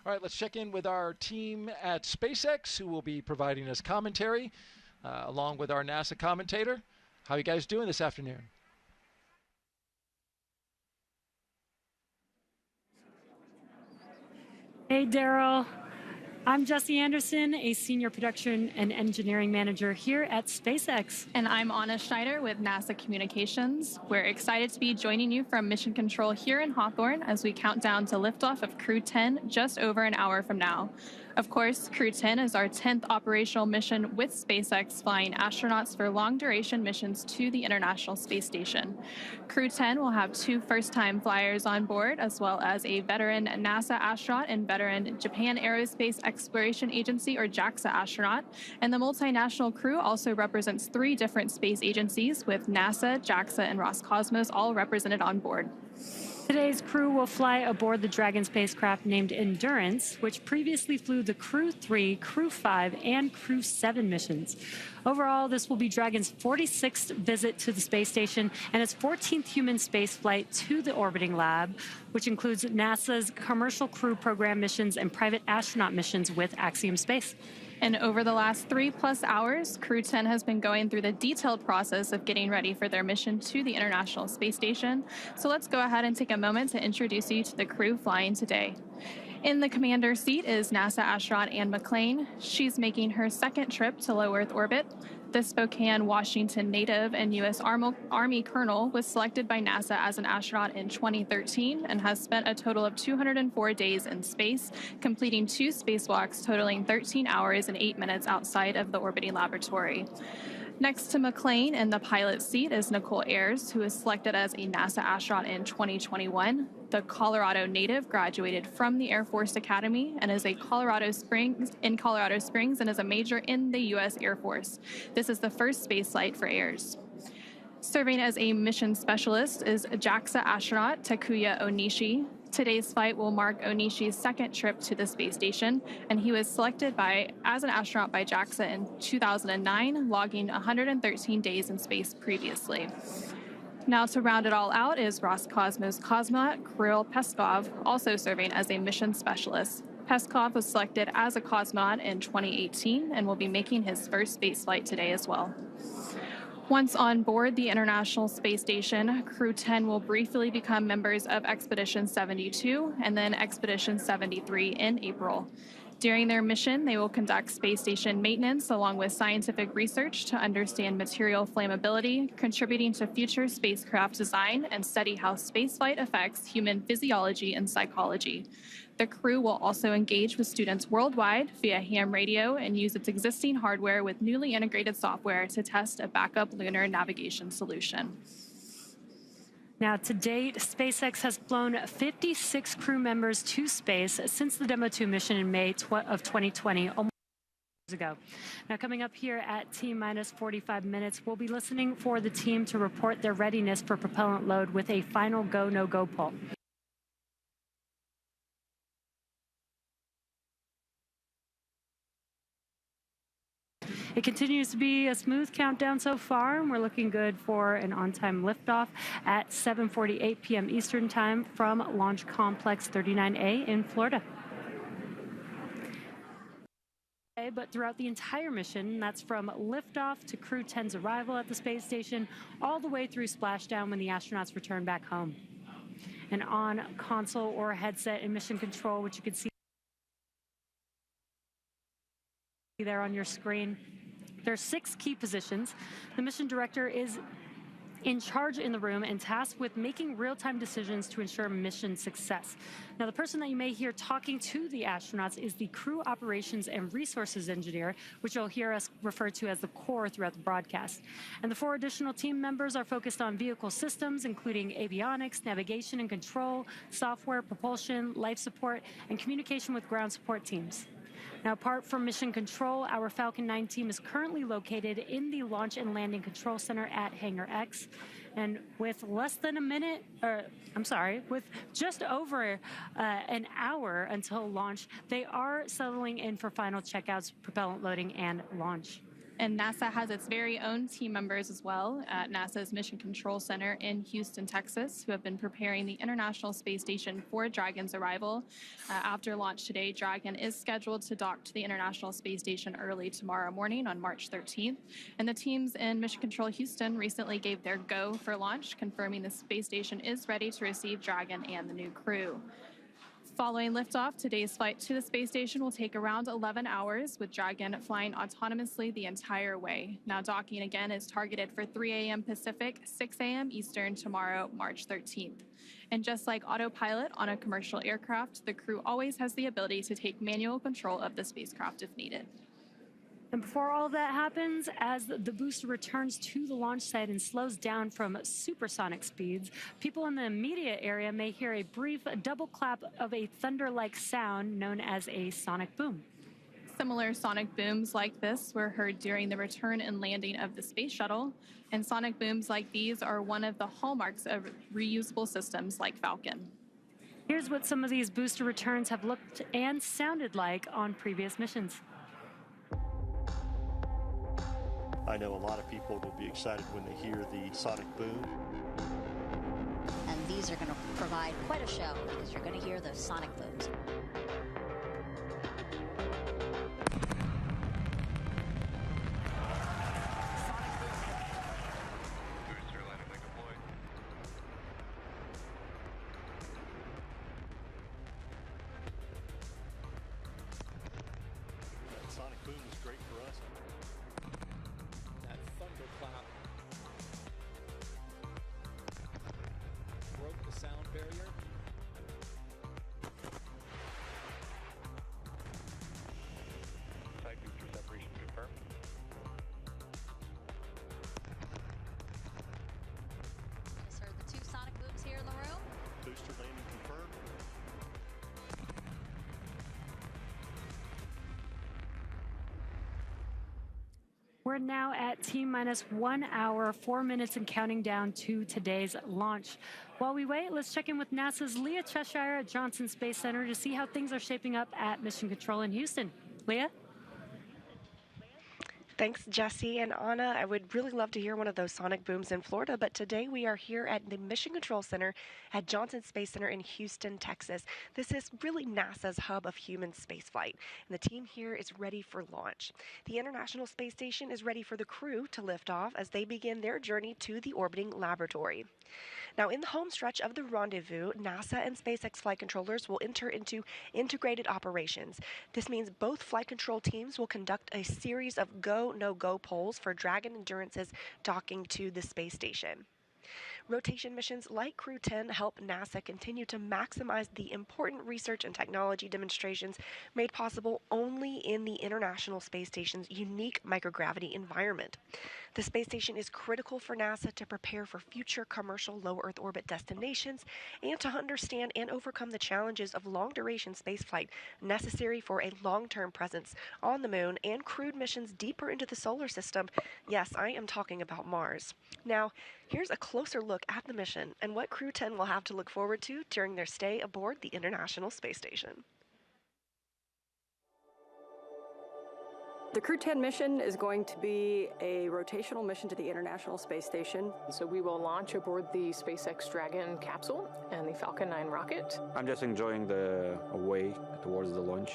All right, let's check in with our team at SpaceX, who will be providing us commentary, along with our NASA commentator. How are you guys doing this afternoon? Hey, Daryl. I'm Jessie Anderson, a Senior Production and Engineering Manager here at SpaceX. And I'm Anna Schneider with NASA Communications. We're excited to be joining you from Mission Control here in Hawthorne as we count down to liftoff of Crew-10 just over an hour from now. Of course, Crew-10 is our 10th operational mission with SpaceX flying astronauts for long-duration missions to the International Space Station. Crew-10 will have 2 first-time flyers on board, as well as a veteran NASA astronaut and veteran Japan Aerospace Exploration Agency, or JAXA astronaut. And the multinational crew also represents 3 different space agencies, with NASA, JAXA, and Roscosmos all represented on board. Today's crew will fly aboard the Dragon spacecraft named Endurance, which previously flew the Crew-3, Crew-5, and Crew-7 missions. Overall, this will be Dragon's 46th visit to the space station and its 14th human space flight to the orbiting lab, which includes NASA's Commercial Crew Program missions and private astronaut missions with Axiom Space. And over the last 3+ hours, Crew-10 has been going through the detailed process of getting ready for their mission to the International Space Station. So let's go ahead and take a moment to introduce you to the crew flying today. In the commander seat is NASA astronaut Anne McClain. She's making her 2nd trip to low Earth orbit. The Spokane, Washington native and U.S. Army colonel was selected by NASA as an astronaut in 2013 and has spent a total of 204 days in space, completing 2 spacewalks totaling 13 hours and 8 minutes outside of the orbiting laboratory. Next to McClain in the pilot seat is Nicole Ayers, who was selected as a NASA astronaut in 2021. The Colorado native graduated from the Air Force Academy and is in Colorado Springs and is a major in the U.S. Air Force. This is the first space flight for Ayers. Serving as a mission specialist is JAXA astronaut Takuya Onishi. Today's flight will mark Onishi's 2nd trip to the space station, and he was selected as an astronaut by JAXA in 2009, logging 113 days in space previously. Now, to round it all out is Roscosmos cosmonaut Kirill Peskov, also serving as a mission specialist. Peskov was selected as a cosmonaut in 2018 and will be making his first space flight today as well. Once on board the International Space Station, Crew-10 will briefly become members of Expedition 72 and then Expedition 73 in April. During their mission, they will conduct space station maintenance along with scientific research to understand material flammability, contributing to future spacecraft design, and study how spaceflight affects human physiology and psychology. The crew will also engage with students worldwide via ham radio and use its existing hardware with newly integrated software to test a backup lunar navigation solution. Now, to date, SpaceX has flown 56 crew members to space since the Demo 2 mission in May of 2020, almost years ago. Now, coming up here at T-minus 45 minutes, we'll be listening for the team to report their readiness for propellant load with a final go, no-go poll. It continues to be a smooth countdown so far, and we're looking good for an on-time liftoff at 7:48 p.m. Eastern Time from Launch Complex 39A in Florida. But throughout the entire mission, that's from liftoff to Crew-10's arrival at the space station, all the way through splashdown when the astronauts return back home. And on console or headset in mission control, which you can see see there on your screen. There are 6 key positions. The mission director is in charge in the room and tasked with making real-time decisions to ensure mission success. Now, the person that you may hear talking to the astronauts is the Crew Operations and Resources Engineer, which you'll hear us refer to as the core throughout the broadcast. And the 4 additional team members are focused on vehicle systems, including avionics, navigation and control, software, propulsion, life support, and communication with ground support teams. Now, apart from mission control, our Falcon 9 team is currently located in the Launch and Landing Control Center at Hangar X. And with less than a minute, with just over an hour until launch, they are settling in for final checkouts, propellant loading, and launch. And NASA has its very own team members as well at NASA's Mission Control Center in Houston, Texas, who have been preparing the International Space Station for Dragon's arrival. After launch today, Dragon is scheduled to dock to the International Space Station early tomorrow morning on March 13th. And the teams in Mission Control Houston recently gave their go for launch, confirming the space station is ready to receive Dragon and the new crew. Following liftoff, today's flight to the space station will take around 11 hours, with Dragon flying autonomously the entire way. Now, docking again is targeted for 3 a.m. Pacific, 6 a.m. Eastern tomorrow, March 13th. And just like autopilot on a commercial aircraft, the crew always has the ability to take manual control of the spacecraft if needed. And before all that happens, as the booster returns to the launch site and slows down from supersonic speeds, people in the immediate area may hear a brief double clap of a thunder-like sound known as a sonic boom. Similar sonic booms like this were heard during the return and landing of the space shuttle, and sonic booms like these are one of the hallmarks of reusable systems like Falcon. Here's what some of these booster returns have looked and sounded like on previous missions. I know a lot of people will be excited when they hear the sonic boom. And these are going to provide quite a show because you're going to hear the sonic booms. Sonic boom is great for us. That thunderclap broke the sound barrier. Side booster separation confirmed. Just heard the 2 sonic booms here in the room. Booster landing confirmed. We're now at T-minus 1 hour, 4 minutes, and counting down to today's launch. While we wait, let's check in with NASA's Leah Cheshire at Johnson Space Center to see how things are shaping up at Mission Control in Houston. Leah? Thanks, Jesse and Anna. I would really love to hear one of those sonic booms in Florida, but today we are here at the Mission Control Center at Johnson Space Center in Houston, Texas. This is really NASA's hub of human spaceflight, and the team here is ready for launch. The International Space Station is ready for the crew to lift off as they begin their journey to the orbiting laboratory. Now, in the home stretch of the rendezvous, NASA and SpaceX flight controllers will enter into integrated operations. This means both flight control teams will conduct a series of go, no-go polls for Dragon Endurance's docking to the space station. Rotation missions like CREW-10 help NASA continue to maximize the important research and technology demonstrations made possible only in the International Space Station's unique microgravity environment. The space station is critical for NASA to prepare for future commercial low Earth orbit destinations and to understand and overcome the challenges of long-duration spaceflight necessary for a long-term presence on the Moon and crewed missions deeper into the solar system. Yes, I am talking about Mars. Now, here's a closer look at the mission and what CREW-10 will have to look forward to during their stay aboard the International Space Station. The CREW-10 mission is going to be a rotational mission to the International Space Station. So we will launch aboard the SpaceX Dragon capsule and the Falcon 9 rocket. I'm just enjoying the way towards the launch.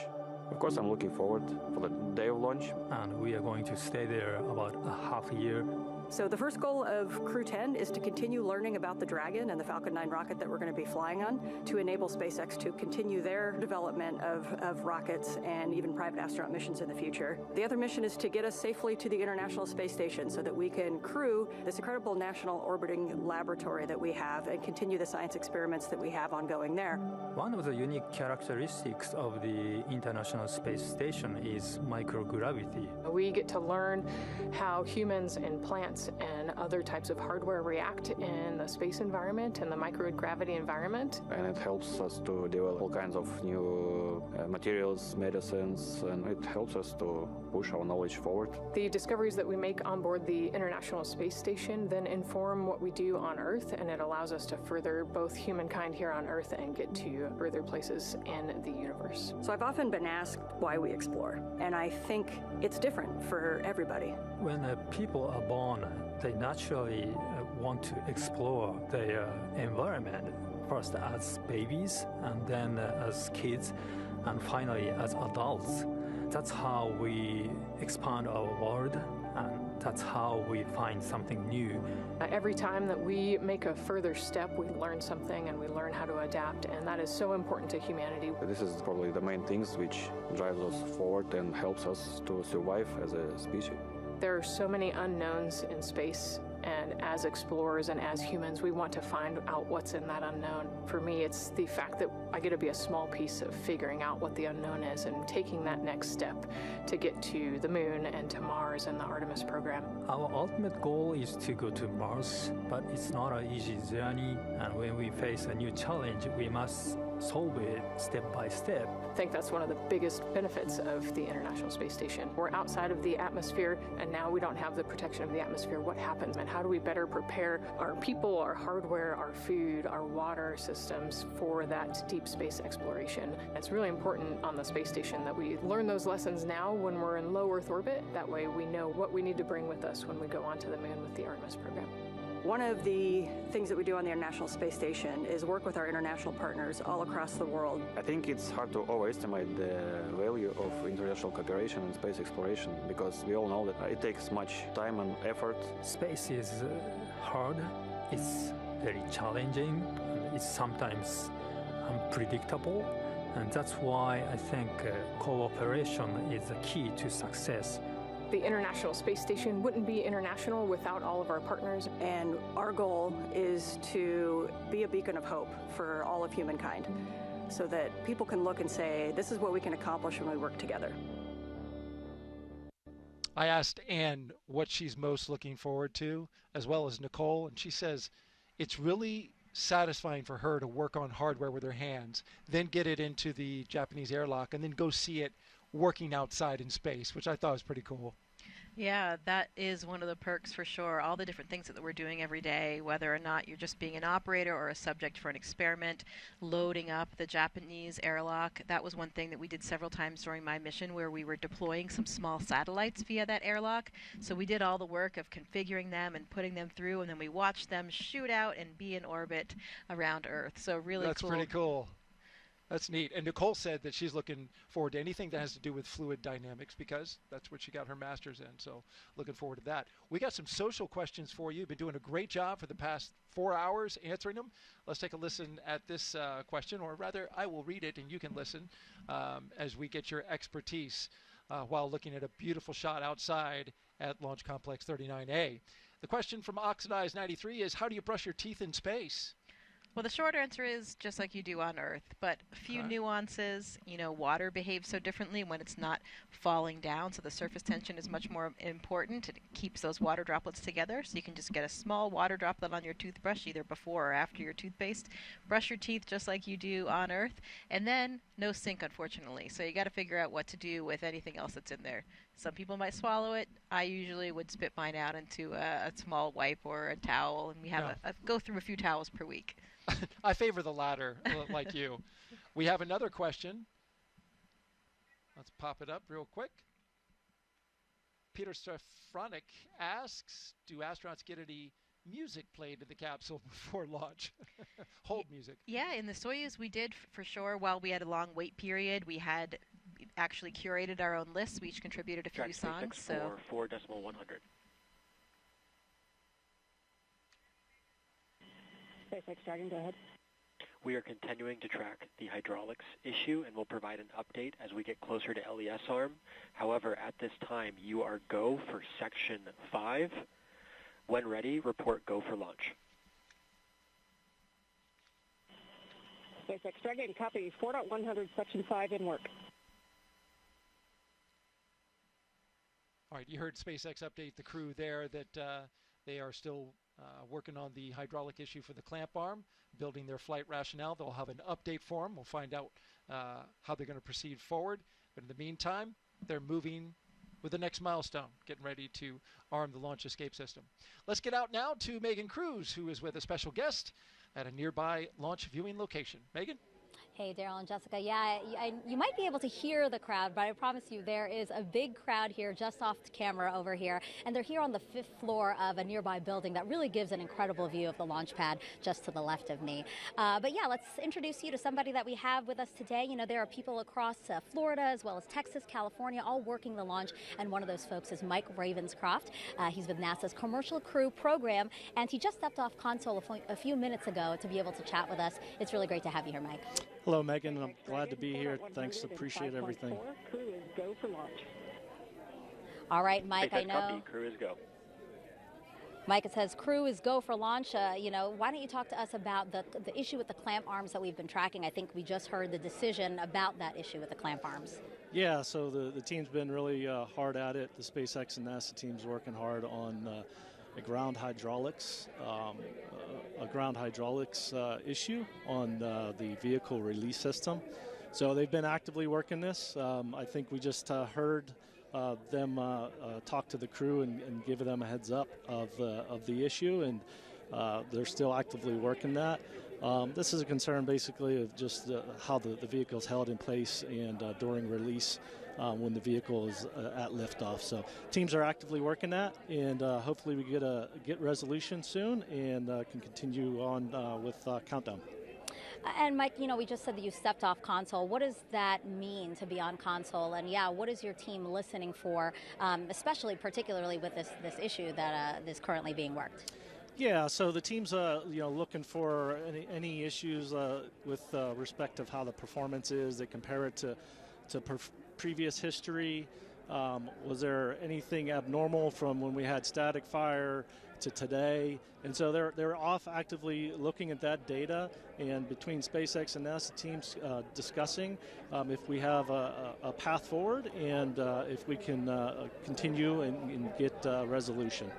Of course, I'm looking forward for the day of launch. And we are going to stay there about a half a year So the first goal of Crew-10 is to continue learning about the Dragon and the Falcon 9 rocket that we're going to be flying on to enable SpaceX to continue their development of rockets and even private astronaut missions in the future. The other mission is to get us safely to the International Space Station so that we can crew this incredible national orbiting laboratory that we have and continue the science experiments that we have ongoing there. One of the unique characteristics of the International Space Station is microgravity. We get to learn how humans and plants and other types of hardware react in the space environment and the microgravity environment. And it helps us to develop all kinds of new materials, medicines, and it helps us to push our knowledge forward. The discoveries that we make on board the International Space Station then inform what we do on Earth, and it allows us to further both humankind here on Earth and get to further places in the universe. So I've often been asked why we explore, and I think it's different for everybody. When people are born, they naturally want to explore their environment, first as babies, and then as kids, and finally as adults. That's how we expand our world, and that's how we find something new. Every time that we make a further step, we learn something and we learn how to adapt, and that is so important to humanity. This is probably the main things which drives us forward and helps us to survive as a species. There are so many unknowns in space, and as explorers and as humans, we want to find out what's in that unknown. For me, it's the fact that I get to be a small piece of figuring out what the unknown is and taking that next step to get to the moon and to Mars and the Artemis program. Our ultimate goal is to go to Mars, but it's not an easy journey, and when we face a new challenge, we must solve it step by step. I think that's one of the biggest benefits of the International Space Station. We're outside of the atmosphere, and now we don't have the protection of the atmosphere. What happens, and how do we better prepare our people, our hardware, our food, our water systems for that deep space exploration? It's really important on the space station that we learn those lessons now when we're in low Earth orbit. That way we know what we need to bring with us when we go onto the moon with the Artemis program. One of the things that we do on the International Space Station is work with our international partners all across the world. I think it's hard to overestimate the value of international cooperation in space exploration, because we all know that it takes much time and effort. Space is hard, it's very challenging, it's sometimes unpredictable, and that's why I think cooperation is the key to success. The International Space Station wouldn't be international without all of our partners. And our goal is to be a beacon of hope for all of humankind so that people can look and say, this is what we can accomplish when we work together. I asked Anne what she's most looking forward to, as well as Nicole, and she says it's really satisfying for her to work on hardware with her hands, then get it into the Japanese airlock, and then go see it working outside in space, which I thought was pretty cool. Yeah, that is one of the perks for sure. All the different things that we're doing every day, whether or not you're just being an operator or a subject for an experiment, loading up the Japanese airlock. That was one thing that we did several times during my mission, where we were deploying some small satellites via that airlock. So we did all the work of configuring them and putting them through, and then we watched them shoot out and be in orbit around Earth. So really That's cool. That's pretty cool. That's neat. And Nicole said that she's looking forward to anything that has to do with fluid dynamics, because that's what she got her master's in. So looking forward to that. We got some social questions for you. You've been doing a great job for the past 4 hours answering them. Let's take a listen at this question, or rather I will read it and you can listen as we get your expertise while looking at a beautiful shot outside at Launch Complex 39A. The question from Oxidized 93 is, how do you brush your teeth in space? Well, the short answer is just like you do on Earth, but a few nuances. You know, water behaves so differently when it's not falling down, so the surface tension is much more important. It keeps those water droplets together, so you can just get a small water droplet on your toothbrush, either before or after your toothpaste. Brush your teeth just like you do on Earth, and then no sink, unfortunately. So you got to figure out what to do with anything else that's in there. Some people might swallow it. I usually would spit mine out into a small wipe or a towel, and we have go through a few towels per week. I favor the latter, like you. We have another question. Let's pop it up real quick. Peter Stefronic asks, do astronauts get any music played in the capsule before launch? Hold music. Yeah, in the Soyuz we did for sure. While we had a long wait period, we had actually curated our own lists. We each contributed a few songs. So 4.100. SpaceX Dragon, go ahead. We are continuing to track the hydraulics issue and will provide an update as we get closer to LES arm. However, at this time, you are go for Section 5. When ready, report go for launch. SpaceX Dragon, copy 4.100, Section 5 in work. All right, you heard SpaceX update the crew there that they are still working on the hydraulic issue for the clamp arm, building their flight rationale. They'll have an update for them. We'll find out how they're going to proceed forward. But in the meantime, they're moving with the next milestone, getting ready to arm the launch escape system. Let's get out now to Megan Cruz, who is with a special guest at a nearby launch viewing location. Megan? Hey, Daryl and Jessica. Yeah, you might be able to hear the crowd, but I promise you there is a big crowd here just off the camera over here. And they're here on the 5th floor of a nearby building that really gives an incredible view of the launch pad just to the left of me. But yeah, let's introduce you to somebody that we have with us today. You know, there are people across Florida as well as Texas, California, all working the launch. And one of those folks is Mike Ravenscroft. He's with NASA's Commercial Crew program. And he just stepped off console a few minutes ago to be able to chat with us. It's really great to have you here, Mike. Hello, Megan. I'm glad to be here. Thanks. Appreciate everything. Crew is go for launch. All right, Mike, I know. Copy, crew is go. Mike, it says crew is go for launch. You know, why don't you talk to us about the issue with the clamp arms that we've been tracking? I think we just heard the decision about that issue with the clamp arms. Yeah, so the team's been really hard at it. The SpaceX and NASA team's working hard on a ground hydraulics issue on the vehicle release system. So they've been actively working this. I think we just heard them talk to the crew and give them a heads up of the issue, and they're still actively working that. This is a concern basically of just how the vehicle is held in place and during release when the vehicle is at liftoff. So teams are actively working that, and hopefully we get resolution soon and can continue on with countdown. And Mike, you know, we just said that you stepped off console. What does that mean to be on console? And yeah, what is your team listening for, especially particularly with this issue that is currently being worked? Yeah, so the team's looking for any issues with respect of how the performance is. They compare it to previous history. Was there anything abnormal from when we had static fire to today? And so they're off actively looking at that data, and between SpaceX and NASA teams discussing if we have a path forward and if we can continue and get resolution.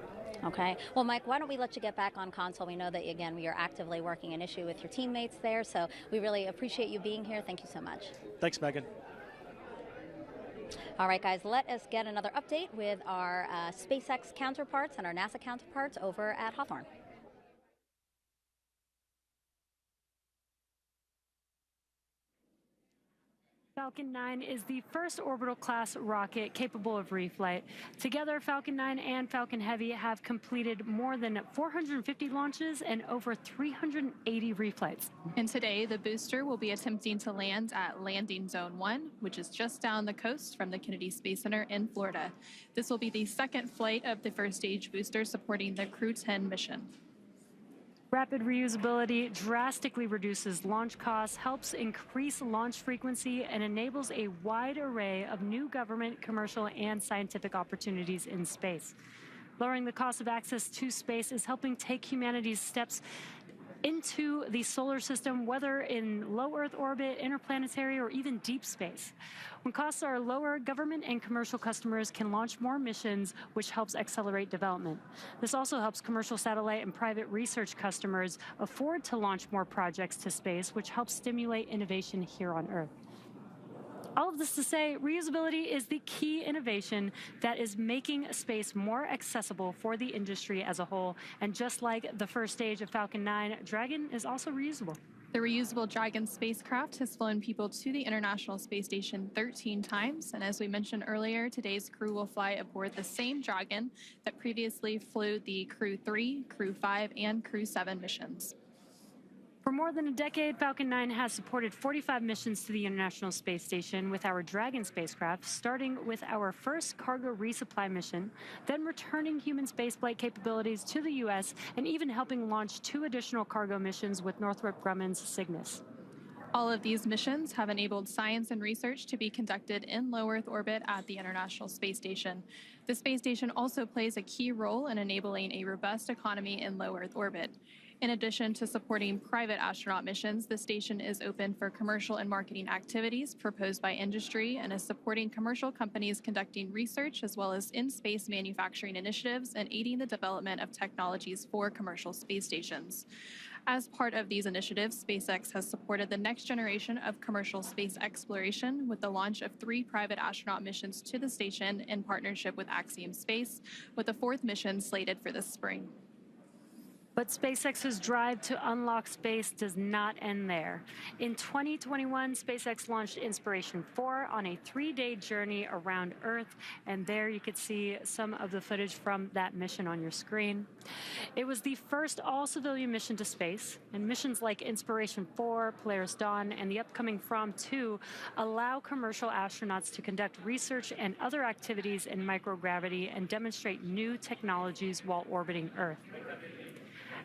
Okay. Well, Mike, why don't we let you get back on console? We know that, again, we are actively working an issue with your teammates there, so we really appreciate you being here. Thank you so much. Thanks, Megan. All right, guys, let us get another update with our SpaceX counterparts and our NASA counterparts over at Hawthorne. Falcon 9 is the first orbital-class rocket capable of reflight. Together, Falcon 9 and Falcon Heavy have completed more than 450 launches and over 380 reflights. And today, the booster will be attempting to land at Landing Zone 1, which is just down the coast from the Kennedy Space Center in Florida. This will be the second flight of the first stage booster supporting the Crew-10 mission. Rapid reusability drastically reduces launch costs, helps increase launch frequency, and enables a wide array of new government, commercial, and scientific opportunities in space. Lowering the cost of access to space is helping take humanity's steps into the solar system, whether in low Earth orbit, interplanetary, or even deep space. When costs are lower, government and commercial customers can launch more missions, which helps accelerate development. This also helps commercial satellite and private research customers afford to launch more projects to space, which helps stimulate innovation here on Earth. All of this to say, reusability is the key innovation that is making space more accessible for the industry as a whole. And just like the first stage of Falcon 9, Dragon is also reusable. The reusable Dragon spacecraft has flown people to the International Space Station 13 times. And as we mentioned earlier, today's crew will fly aboard the same Dragon that previously flew the Crew-3, Crew-5, and Crew-7 missions. For more than a decade, Falcon 9 has supported 45 missions to the International Space Station with our Dragon spacecraft, starting with our first cargo resupply mission, then returning human spaceflight capabilities to the U.S., and even helping launch 2 additional cargo missions with Northrop Grumman's Cygnus. All of these missions have enabled science and research to be conducted in low Earth orbit at the International Space Station. The space station also plays a key role in enabling a robust economy in low Earth orbit. In addition to supporting private astronaut missions, the station is open for commercial and marketing activities proposed by industry and is supporting commercial companies conducting research as well as in-space manufacturing initiatives and aiding the development of technologies for commercial space stations. As part of these initiatives, SpaceX has supported the next generation of commercial space exploration with the launch of 3 private astronaut missions to the station in partnership with Axiom Space, with a 4th mission slated for this spring. But SpaceX's drive to unlock space does not end there. In 2021, SpaceX launched Inspiration 4 on a 3-day journey around Earth, and there you could see some of the footage from that mission on your screen. It was the first all-civilian mission to space, and missions like Inspiration 4, Polaris Dawn, and the upcoming From 2 allow commercial astronauts to conduct research and other activities in microgravity and demonstrate new technologies while orbiting Earth.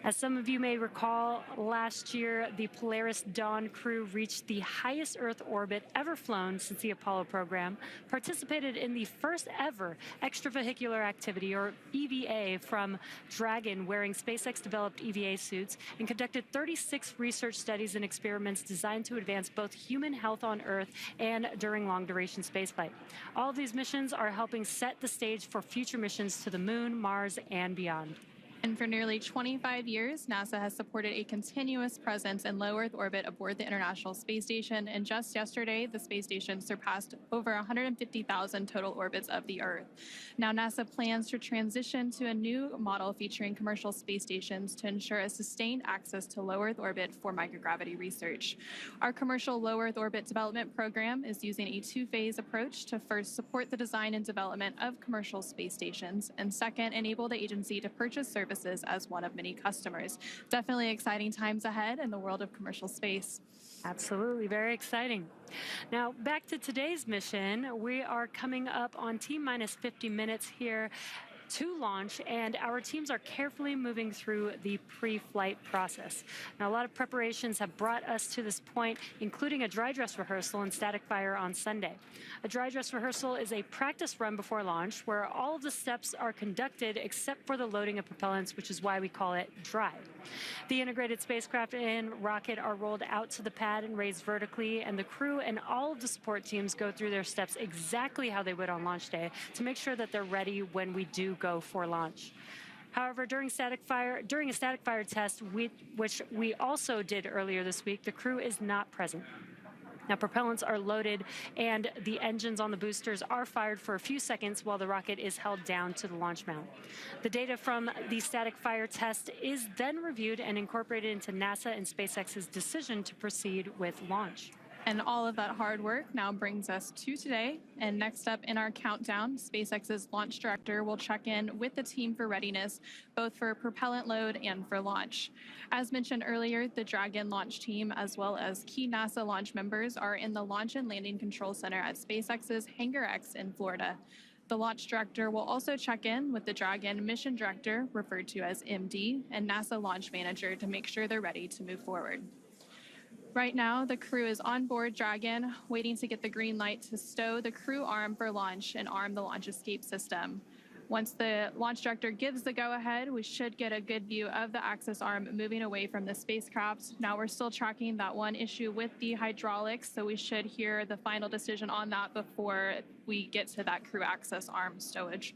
As some of you may recall, last year, the Polaris Dawn crew reached the highest Earth orbit ever flown since the Apollo program, participated in the first ever extravehicular activity, or EVA, from Dragon wearing SpaceX-developed EVA suits, and conducted 36 research studies and experiments designed to advance both human health on Earth and during long-duration spaceflight. All of these missions are helping set the stage for future missions to the Moon, Mars, and beyond. And for nearly 25 years, NASA has supported a continuous presence in low Earth orbit aboard the International Space Station, and just yesterday, the space station surpassed over 150,000 total orbits of the Earth. Now, NASA plans to transition to a new model featuring commercial space stations to ensure a sustained access to low Earth orbit for microgravity research. Our commercial low Earth orbit development program is using a 2-phase approach to first support the design and development of commercial space stations, and second, enable the agency to purchase services as one of many customers. Definitely exciting times ahead in the world of commercial space. Absolutely, very exciting. Now, back to today's mission. We are coming up on T-minus 50 minutes here to launch, and our teams are carefully moving through the pre-flight process. Now, a lot of preparations have brought us to this point, including a dry dress rehearsal and static fire on Sunday. A dry dress rehearsal is a practice run before launch where all of the steps are conducted except for the loading of propellants, which is why we call it dry. The integrated spacecraft and rocket are rolled out to the pad and raised vertically, and the crew and all of the support teams go through their steps exactly how they would on launch day to make sure that they're ready when we do go for launch. However, during a static fire test, which we also did earlier this week, the crew is not present. Now, propellants are loaded and the engines on the boosters are fired for a few seconds while the rocket is held down to the launch mount. The data from the static fire test is then reviewed and incorporated into NASA and SpaceX's decision to proceed with launch. And all of that hard work now brings us to today. And next up in our countdown, SpaceX's launch director will check in with the team for readiness, both for propellant load and for launch. As mentioned earlier, the Dragon launch team, as well as key NASA launch members, are in the Launch and Landing Control Center at SpaceX's Hangar X in Florida. The launch director will also check in with the Dragon mission director, referred to as MD, and NASA launch manager to make sure they're ready to move forward. Right now, the crew is on board Dragon, waiting to get the green light to stow the crew arm for launch and arm the launch escape system. Once the launch director gives the go-ahead, we should get a good view of the access arm moving away from the spacecraft. Now we're still tracking that one issue with the hydraulics, so we should hear the final decision on that before we get to that crew access arm stowage.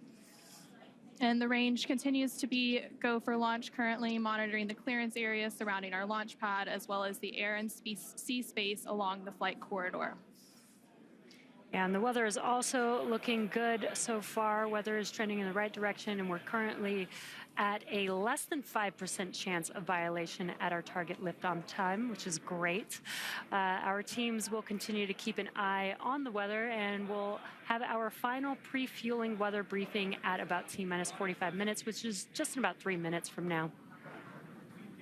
And the range continues to be go for launch, currently monitoring the clearance area surrounding our launch pad, as well as the air and sea space along the flight corridor. And the weather is also looking good so far. Weather is trending in the right direction, and we're currently at a less than 5% chance of violation at our target lift-on time, which is great. Our teams will continue to keep an eye on the weather, and we'll have our final pre-fueling weather briefing at about T-minus 45 minutes, which is just in about 3 minutes from now.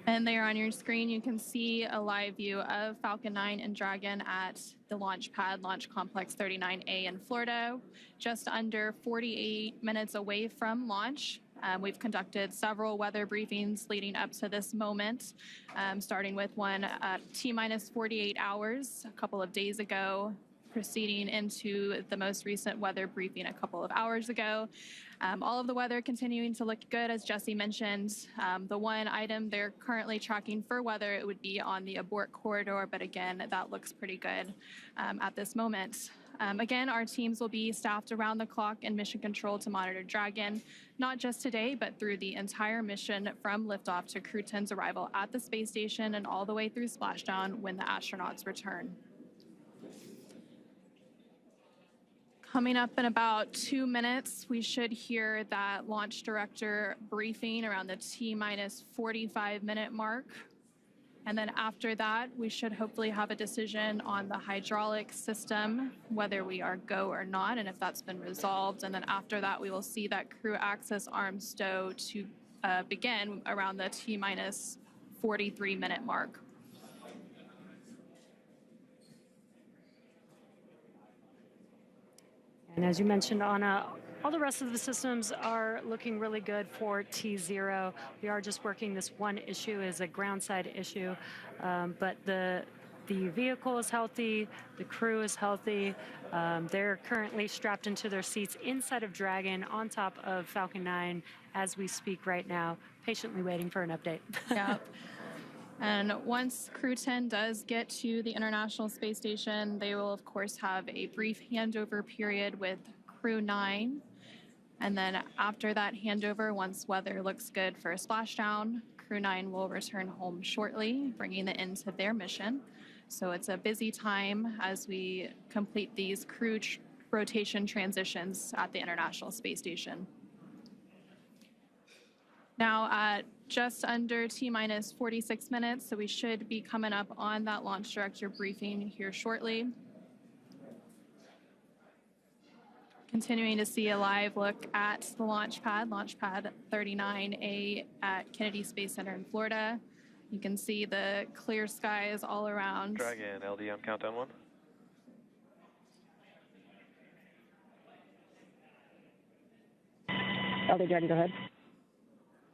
And there on your screen, you can see a live view of Falcon 9 and Dragon at the launch pad, Launch Complex 39A in Florida, just under 48 minutes away from launch. We've conducted several weather briefings leading up to this moment, starting with one at T-minus 48 hours a couple of days ago, proceeding into the most recent weather briefing a couple of hours ago. All of the weather continuing to look good, as Jesse mentioned. The one item they're currently tracking for weather, it would be on the abort corridor, but again, that looks pretty good at this moment. Again, our teams will be staffed around the clock in mission control to monitor Dragon, not just today, but through the entire mission from liftoff to Crew 10's arrival at the space station and all the way through splashdown when the astronauts return. Coming up in about 2 minutes, we should hear that launch director briefing around the T-minus 45-minute mark. And then after that, we should hopefully have a decision on the hydraulic system, whether we are go or not, and if that's been resolved. And then after that, we will see that crew access arm stow to begin around the T-minus 43-minute mark. And as you mentioned, Anna, all the rest of the systems are looking really good for T0. We are just working this one issue is a ground side issue, but the vehicle is healthy, the crew is healthy. They're currently strapped into their seats inside of Dragon on top of Falcon 9 as we speak right now, patiently waiting for an update. Yep. And once Crew 10 does get to the International Space Station, they will, of course, have a brief handover period with Crew 9. And then after that handover, once weather looks good for a splashdown, Crew 9 will return home shortly, bringing the end to their mission. So it's a busy time as we complete these crew rotation transitions at the International Space Station. Now at just under T-minus 46 minutes, so we should be coming up on that launch director briefing here shortly. Continuing to see a live look at the launch pad 39A at Kennedy Space Center in Florida. You can see the clear skies all around. Dragon, LD on countdown 1. LD Dragon, go ahead.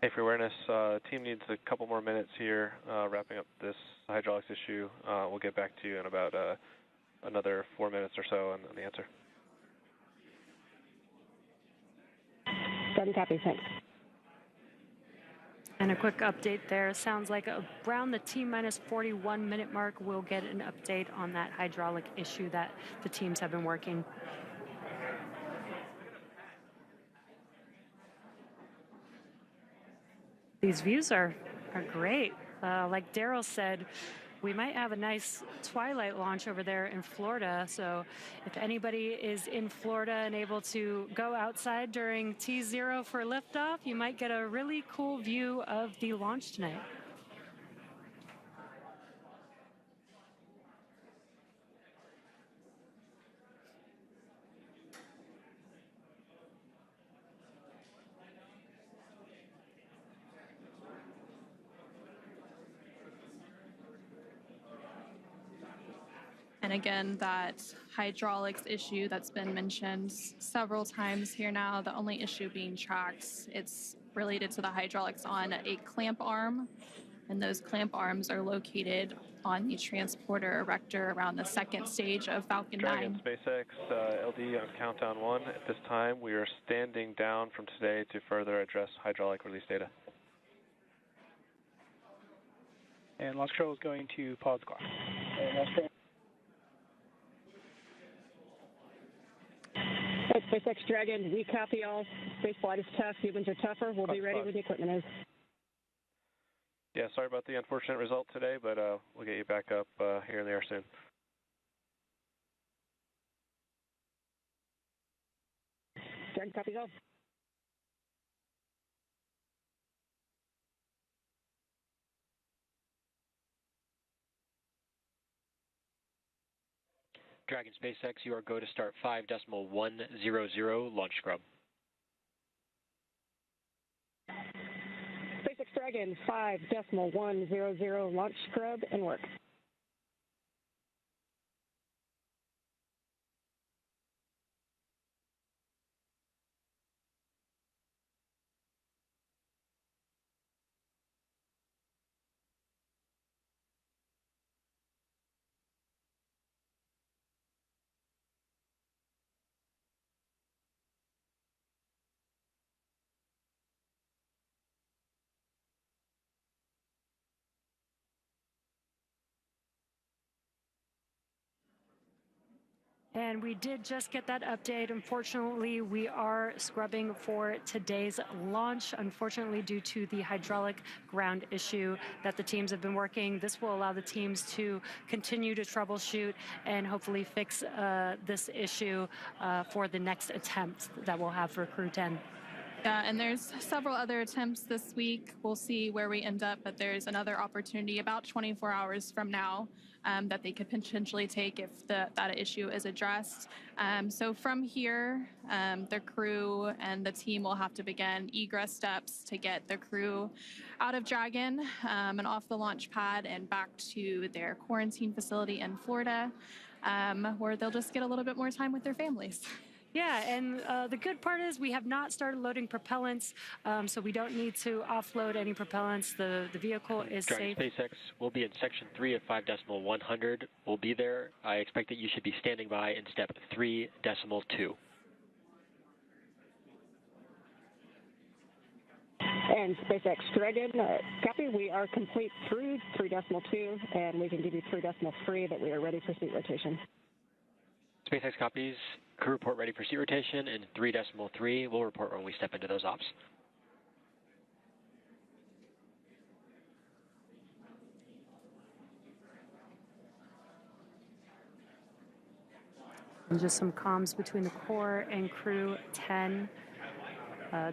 Hey, for awareness, team needs a couple more minutes here, wrapping up this hydraulics issue. We'll get back to you in about another 4 minutes or so on the answer. Sudden copy, thanks. And a quick update there. Sounds like around the T-minus 41-minute mark, we'll get an update on that hydraulic issue that the teams have been working. These views are great. Like Daryl said, we might have a nice twilight launch over there in Florida. So if anybody is in Florida and able to go outside during T0 for liftoff, you might get a really cool view of the launch tonight. And again, that hydraulics issue that's been mentioned several times here now, the only issue being tracked, it's related to the hydraulics on a clamp arm. And those clamp arms are located on the transporter erector around the second stage of Falcon 9. Dragon, SpaceX, LD on countdown 1. At this time, we are standing down from today to further address hydraulic release data. And launch control is going to pause the clock. SpaceX Dragon, we copy all. Space flight is tough. Humans are tougher. We'll be ready when the equipment is. Yeah, sorry about the unfortunate result today, but we'll get you back up here in the air soon. Dragon, copy all. Dragon SpaceX, you are go to start 5.100 launch scrub. SpaceX Dragon. Dragon 5.100 launch scrub and work. And we did just get that update. Unfortunately, we are scrubbing for today's launch. Unfortunately, due to the hydraulic ground issue that the teams have been working, this will allow the teams to continue to troubleshoot and hopefully fix this issue for the next attempt that we'll have for Crew 10. Yeah, and there's several other attempts this week. We'll see where we end up, but there's another opportunity about 24 hours from now that they could potentially take if that issue is addressed. So from here, the crew and the team will have to begin egress steps to get the crew out of Dragon and off the launch pad and back to their quarantine facility in Florida, where they'll just get a little bit more time with their families. Yeah, and the good part is we have not started loading propellants, so we don't need to offload any propellants. The vehicle is Dragon safe. SpaceX will be in section 3 of 5.100. We'll be there. I expect that you should be standing by in step 3.2. And SpaceX Dragon, copy. We are complete through 3.2, and we can give you 3.3 that we are ready for seat rotation. SpaceX copies. Crew report ready for seat rotation, and 3.3 we'll report when we step into those ops. And just some comms between the core and Crew 10.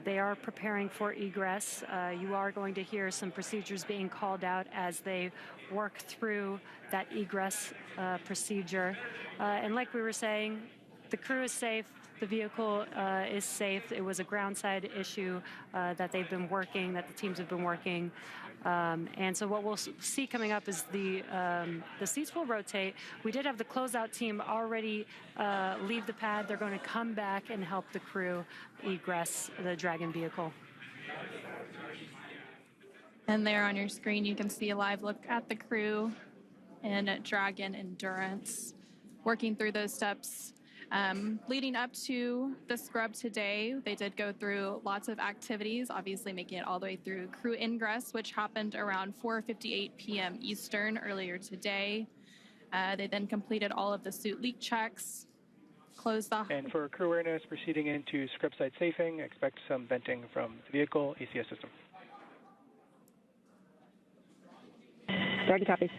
They are preparing for egress. You are going to hear some procedures being called out as they work through that egress procedure. And like we were saying, the crew is safe. The vehicle is safe. It was a ground side issue that they've been working, that the teams have been working. And so what we'll see coming up is the seats will rotate. We did have the closeout team already leave the pad. They're going to come back and help the crew egress the Dragon vehicle. And there on your screen, you can see a live look at the crew in Dragon Endurance, working through those steps. Leading up to the scrub today, they did go through lots of activities, obviously making it all the way through crew ingress, which happened around 4:58 p.m. Eastern earlier today. They then completed all of the suit leak checks, closed the... And for crew awareness, proceeding into scrub site safing, expect some venting from the vehicle ACS system. Dragon copies.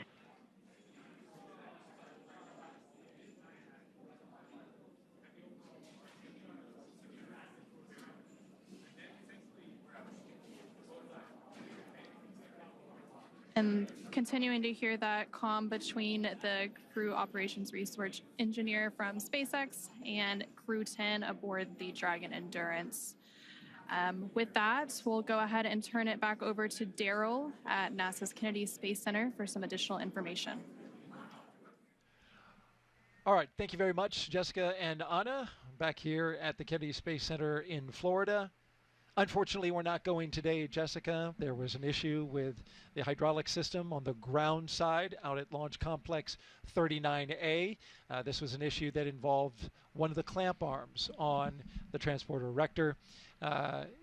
And continuing to hear that comm between the crew operations research engineer from SpaceX and Crew 10 aboard the Dragon Endurance. With that, we'll go ahead and turn it back over to Daryl at NASA's Kennedy Space Center for some additional information. All right, thank you very much, Jessica and Anna, back here at the Kennedy Space Center in Florida. Unfortunately, we're not going today, Jessica. There was an issue with the hydraulic system on the ground side out at Launch Complex 39A. This was an issue that involved one of the clamp arms on the transporter erector.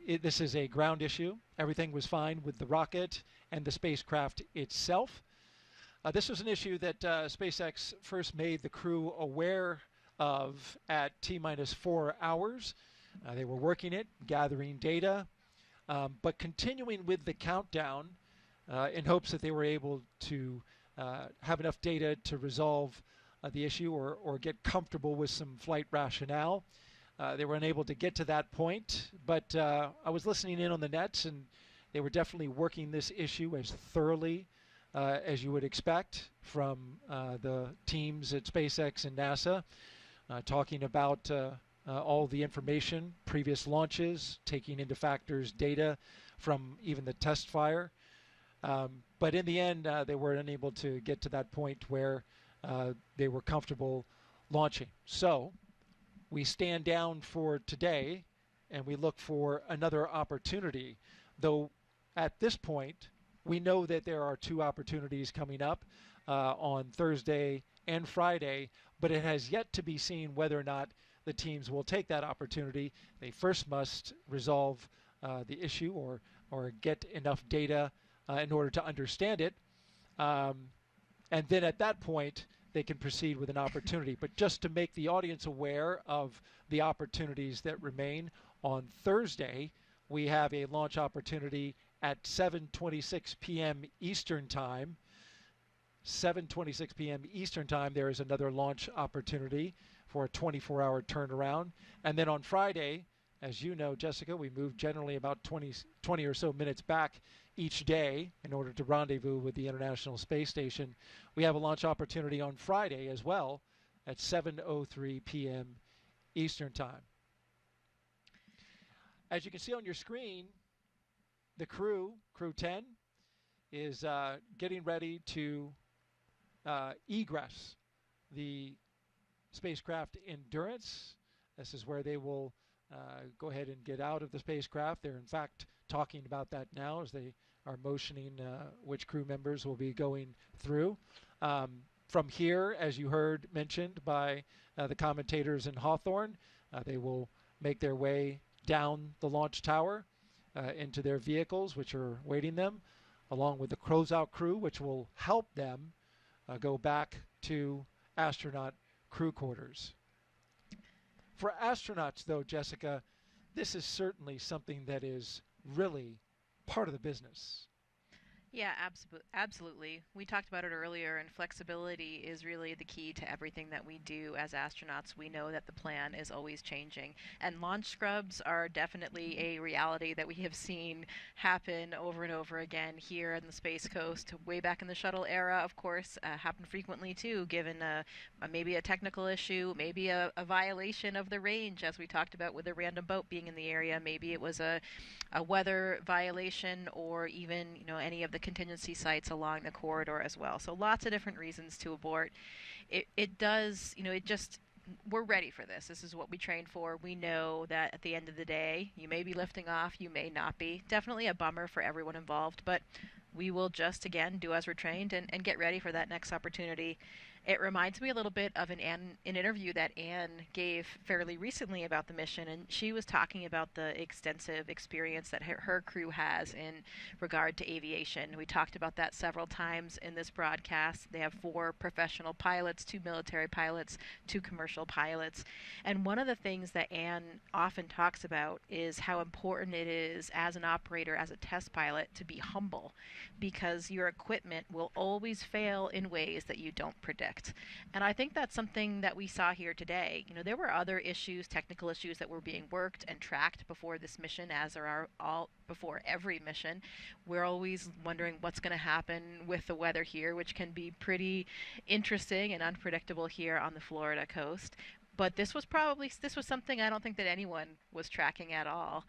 This is a ground issue. Everything was fine with the rocket and the spacecraft itself. This was an issue that SpaceX first made the crew aware of at T-minus 4 hours. They were working it, gathering data, but continuing with the countdown in hopes that they were able to have enough data to resolve the issue or get comfortable with some flight rationale. They were unable to get to that point, but I was listening in on the nets, and they were definitely working this issue as thoroughly as you would expect from the teams at SpaceX and NASA, talking about all the information, previous launches, taking into factors data from even the test fire, But in the end, they were unable to get to that point where they were comfortable launching. So we stand down for today, and we look for another opportunity. Though at this point, we know that there are 2 opportunities coming up on Thursday and Friday, but it has yet to be seen whether or not the teams will take that opportunity. They first must resolve the issue or get enough data in order to understand it. And then at that point, they can proceed with an opportunity. But just to make the audience aware of the opportunities that remain, on Thursday, we have a launch opportunity at 7:26 p.m. Eastern Time. 7:26 p.m. Eastern Time, there is another launch opportunity for a 24-hour turnaround. And then on Friday, as you know, Jessica, we move generally about 20 or so minutes back each day in order to rendezvous with the International Space Station. We have a launch opportunity on Friday as well at 7:03 p.m. Eastern Time. As you can see on your screen, the Crew-10, is getting ready to egress the spacecraft Endurance. This is where they will go ahead and get out of the spacecraft. They're in fact talking about that now as they are motioning which crew members will be going through. From here, as you heard mentioned by the commentators in Hawthorne, they will make their way down the launch tower into their vehicles, which are waiting them, along with the closeout crew, which will help them go back to astronaut crew quarters. For astronauts, though, Jessica, this is certainly something that is really part of the business. Yeah, absolutely. We talked about it earlier, and flexibility is really the key to everything that we do as astronauts. We know that the plan is always changing, and launch scrubs are definitely a reality that we have seen happen over and over again here on the Space Coast. Way back in the shuttle era, of course, happened frequently too, given maybe a technical issue, maybe a violation of the range, as we talked about with a random boat being in the area. Maybe it was a weather violation, or even any of the contingency sites along the corridor as well. So lots of different reasons to abort. It does, we're ready for this. This is what we trained for. We know that at the end of the day, you may be lifting off, you may not be. Definitely a bummer for everyone involved, but we will just, again, do as we're trained and get ready for that next opportunity. It reminds me a little bit of an interview that Anne gave fairly recently about the mission, and she was talking about the extensive experience that her crew has in regard to aviation. We talked about that several times in this broadcast. They have 4 professional pilots, 2 military pilots, 2 commercial pilots. And one of the things that Anne often talks about is how important it is as an operator, as a test pilot, to be humble, because your equipment will always fail in ways that you don't predict. And I think that's something that we saw here today. There were other issues, technical issues, that were being worked and tracked before this mission, as there are all before every mission. We're always wondering what's going to happen with the weather here, which can be pretty interesting and unpredictable here on the Florida coast. But this was something I don't think that anyone was tracking at all.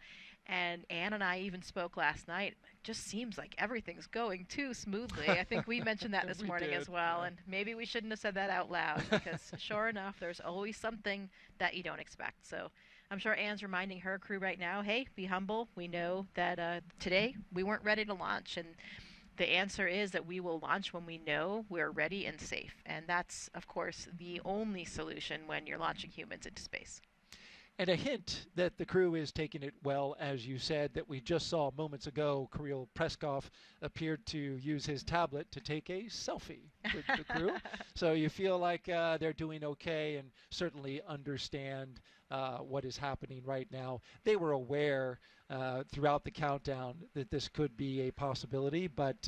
And Anne and I even spoke last night. It just seems like everything's going too smoothly. I think we mentioned that this morning as well. Yeah. And maybe we shouldn't have said that out loud, because sure enough, there's always something that you don't expect. So I'm sure Anne's reminding her crew right now, hey, be humble. We know that today we weren't ready to launch. And the answer is that we will launch when we know we're ready and safe. And that's, of course, the only solution when you're launching humans into space. And a hint that the crew is taking it well, as you said, that we just saw moments ago. Kirill Peskov appeared to use his tablet to take a selfie with the crew. So you feel like they're doing okay and certainly understand what is happening right now. They were aware throughout the countdown that this could be a possibility, but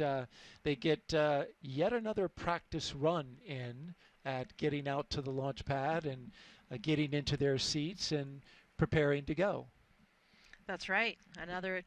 they get yet another practice run in at getting out to the launch pad and getting into their seats and preparing to go. That's right. Another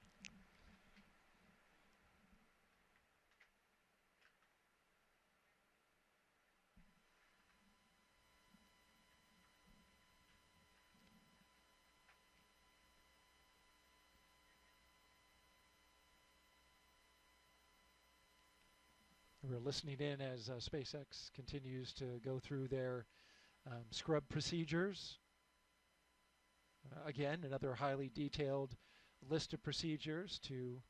We're listening in as SpaceX continues to go through their scrub procedures. Again, another highly detailed list of procedures to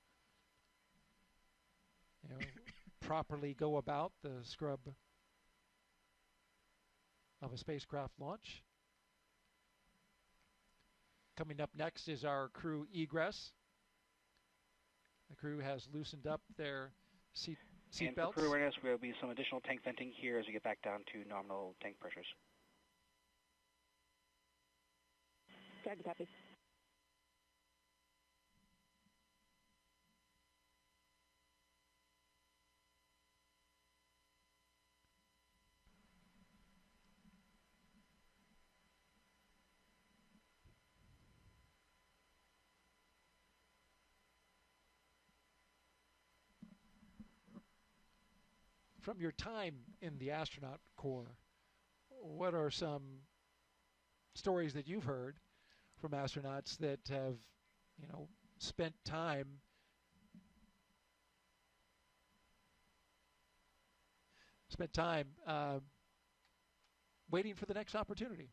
properly go about the scrub of a spacecraft launch. Coming up next is our crew egress. The crew has loosened up their seat and belts. For crew awareness, there will be some additional tank venting here as we get back down to nominal tank pressures. Copy. From your time in the astronaut corps, what are some stories that you've heard from astronauts that have, spent time waiting for the next opportunity?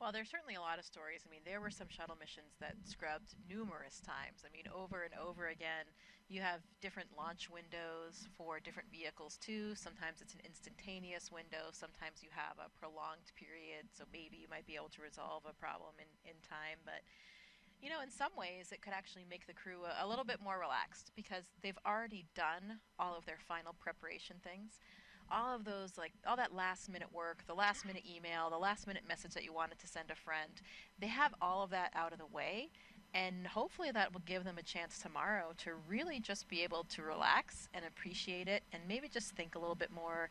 Well, there's certainly a lot of stories. I mean, there were some shuttle missions that scrubbed numerous times. I mean, over and over again. You have different launch windows for different vehicles, too. Sometimes it's an instantaneous window. Sometimes you have a prolonged period, so maybe you might be able to resolve a problem in time. But, in some ways, it could actually make the crew a little bit more relaxed because they've already done all of their final preparation things. All of those, all that last-minute work, the last-minute email, the last-minute message that you wanted to send a friend, they have all of that out of the way, and hopefully that will give them a chance tomorrow to really just be able to relax and appreciate it and maybe just think a little bit more,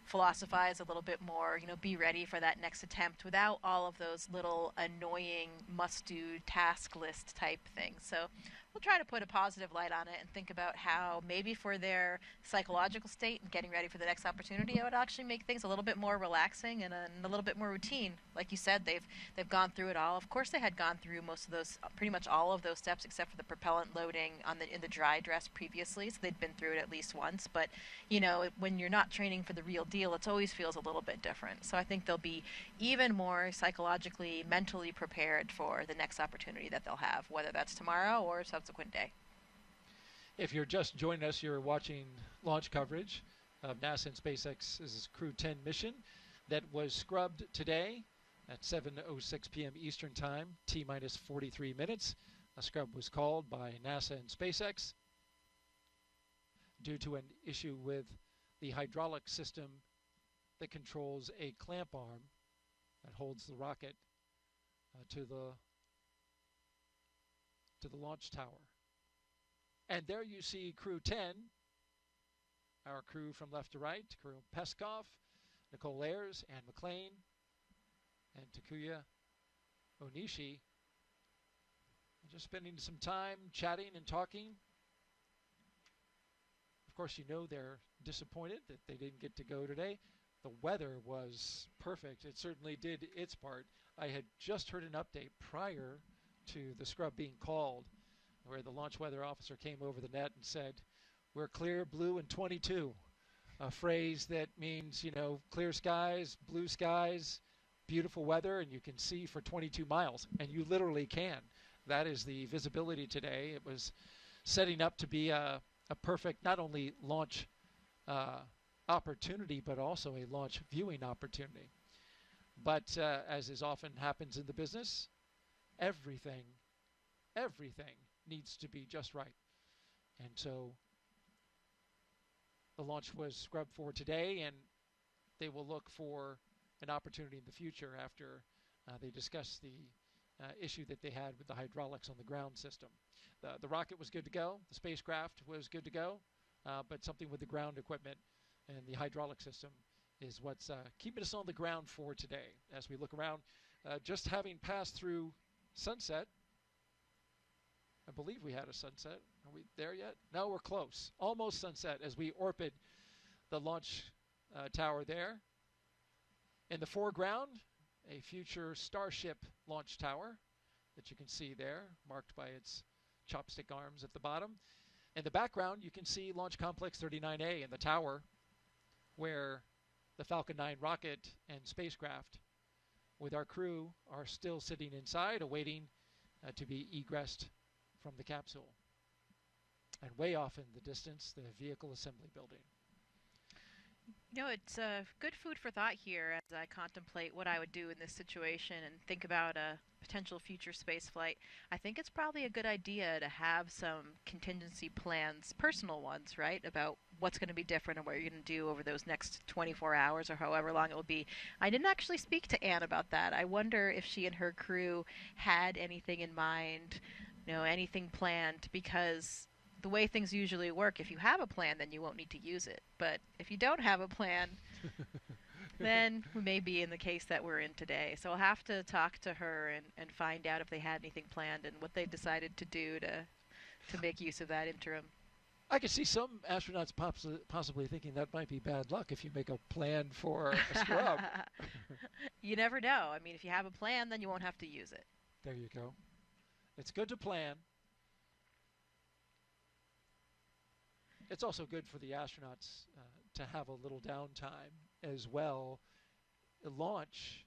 philosophize a little bit more, be ready for that next attempt without all of those little annoying must-do task list type things. So we'll try to put a positive light on it and think about how maybe for their psychological state and getting ready for the next opportunity, it would actually make things a little bit more relaxing and a little bit more routine. Like you said, they've gone through it all. Of course, they had gone through most of those, pretty much all of those steps except for the propellant loading in the dry dress previously, so they'd been through it at least once. But, when you're not training for the real deal, it always feels a little bit different. So I think they'll be even more psychologically, mentally prepared for the next opportunity that they'll have, whether that's tomorrow or subsequent day. If you're just joining us, you're watching launch coverage of NASA and SpaceX's Crew-10 mission that was scrubbed today at 7:06 p.m. Eastern Time, T-minus 43 minutes. A scrub was called by NASA and SpaceX due to an issue with the hydraulic system that controls a clamp arm that holds the rocket to the launch tower. And there you see Crew-10, our crew from left to right, Kirill Peskov, Nichole Ayers, Anne McClain, and Takuya Onishi. Just spending some time chatting and talking. Of course, they're disappointed that they didn't get to go today. The weather was perfect. It certainly did its part. I had just heard an update prior to the scrub being called where the launch weather officer came over the net and said, "We're clear, blue, and 22." A phrase that means, clear skies, blue skies, beautiful weather, and you can see for 22 miles. And you literally can. That is the visibility today. It was setting up to be a perfect, not only launch opportunity, but also a launch viewing opportunity. But as is often happens in the business, everything needs to be just right. And so the launch was scrubbed for today, and they will look for an opportunity in the future after they discuss the issue that they had with the hydraulics on the ground system. The rocket was good to go. The spacecraft was good to go, but something with the ground equipment and the hydraulic system is what's keeping us on the ground for today. As we look around, just having passed through sunset, I believe we had a sunset. Are we there yet? No, we're close. Almost sunset as we orbit the launch tower there. In the foreground, a future Starship launch tower that you can see there, marked by its chopstick arms at the bottom. In the background, you can see Launch Complex 39A in the tower, where the Falcon 9 rocket and spacecraft with our crew are still sitting inside, awaiting to be egressed from the capsule. And way off in the distance, the vehicle assembly building. You know, it's good food for thought here as I contemplate what I would do in this situation and think about a potential future space flight. I think it's probably a good idea to have some contingency plans, personal ones, right, about what's going to be different and what you're going to do over those next 24 hours or however long it will be. I didn't actually speak to Anne about that. I wonder if she and her crew had anything in mind, you know, anything planned, because the way things usually work, if you have a plan, then you won't need to use it. But if you don't have a plan, then we may be in the case that we're in today. So I'll have to talk to her and find out if they had anything planned and what they decided to do to make use of that interim. I could see some astronauts possibly thinking that might be bad luck if you make a plan for a scrub. You never know. I mean, if you have a plan, then you won't have to use it. There you go. It's good to plan. It's also good for the astronauts to have a little downtime as well. Launch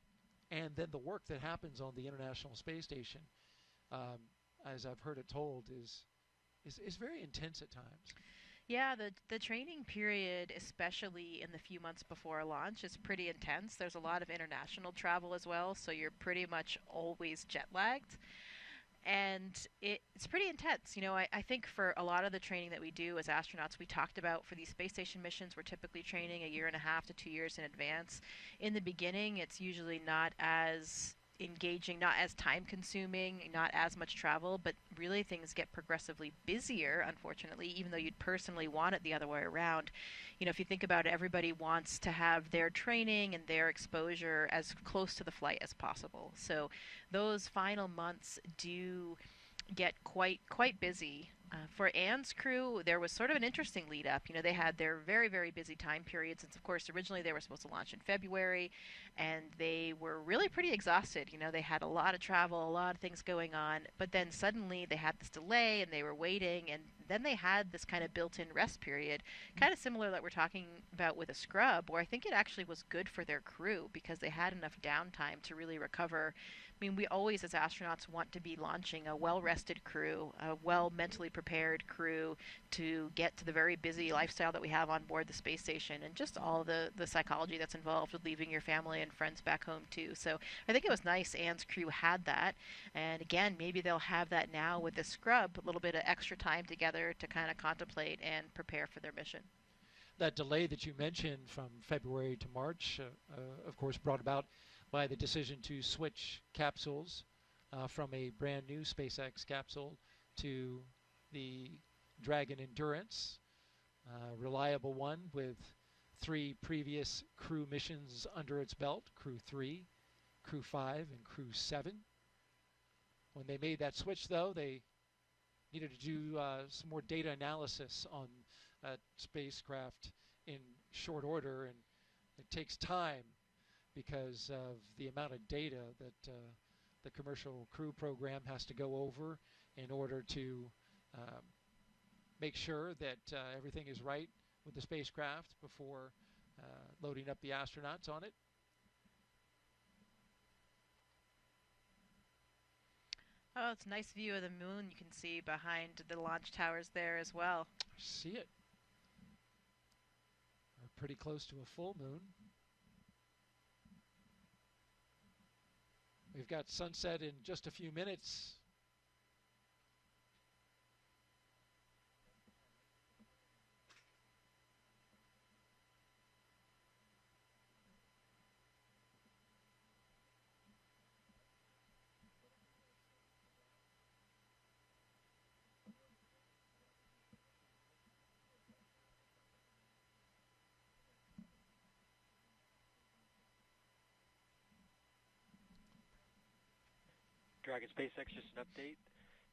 and then the work that happens on the International Space Station, as I've heard it told, is very intense at times. Yeah, the training period, especially in the few months before launch, is pretty intense. There's a lot of international travel as well, so you're pretty much always jet-lagged. And it's pretty intense. You know, I think for a lot of the training that we do as astronauts, we talked about for these space station missions, we're typically training 1.5 to 2 years in advance. In the beginning, it's usually not as engaging, not as time-consuming, not as much travel, but really things get progressively busier, unfortunately, even though you'd personally want it the other way around. You know, if you think about it, everybody wants to have their training and their exposure as close to the flight as possible. So those final months do get quite busy. For Anne's crew, there was sort of an interesting lead up. You know, they had their very, very busy time period since, of course, originally they were supposed to launch in February, and they were really pretty exhausted. You know, they had a lot of travel, a lot of things going on, but then suddenly they had this delay and they were waiting, and then they had this kind of built-in rest period, kind of similar that we're talking about with a scrub, where I think it actually was good for their crew because they had enough downtime to really recover. I mean, we always, as astronauts, want to be launching a well-rested crew, a well-mentally prepared crew to get to the very busy lifestyle that we have on board the space station, and just all the psychology that's involved with leaving your family and friends back home, too. So I think it was nice Anne's crew had that. And again, maybe they'll have that now with the scrub, a little bit of extra time together to kind of contemplate and prepare for their mission. That delay that you mentioned from February to March, of course, brought about by the decision to switch capsules from a brand new SpaceX capsule to the Dragon Endurance, reliable one with 3 previous crew missions under its belt, Crew 3, Crew 5, and Crew 7. When they made that switch, though, they needed to do some more data analysis on that spacecraft in short order, and it takes time because of the amount of data that the commercial crew program has to go over in order to make sure that everything is right with the spacecraft before loading up the astronauts on it. Oh, it's a nice view of the moon you can see behind the launch towers there as well. See it. We're pretty close to a full moon. We've got sunset in just a few minutes. Dragon SpaceX, just an update.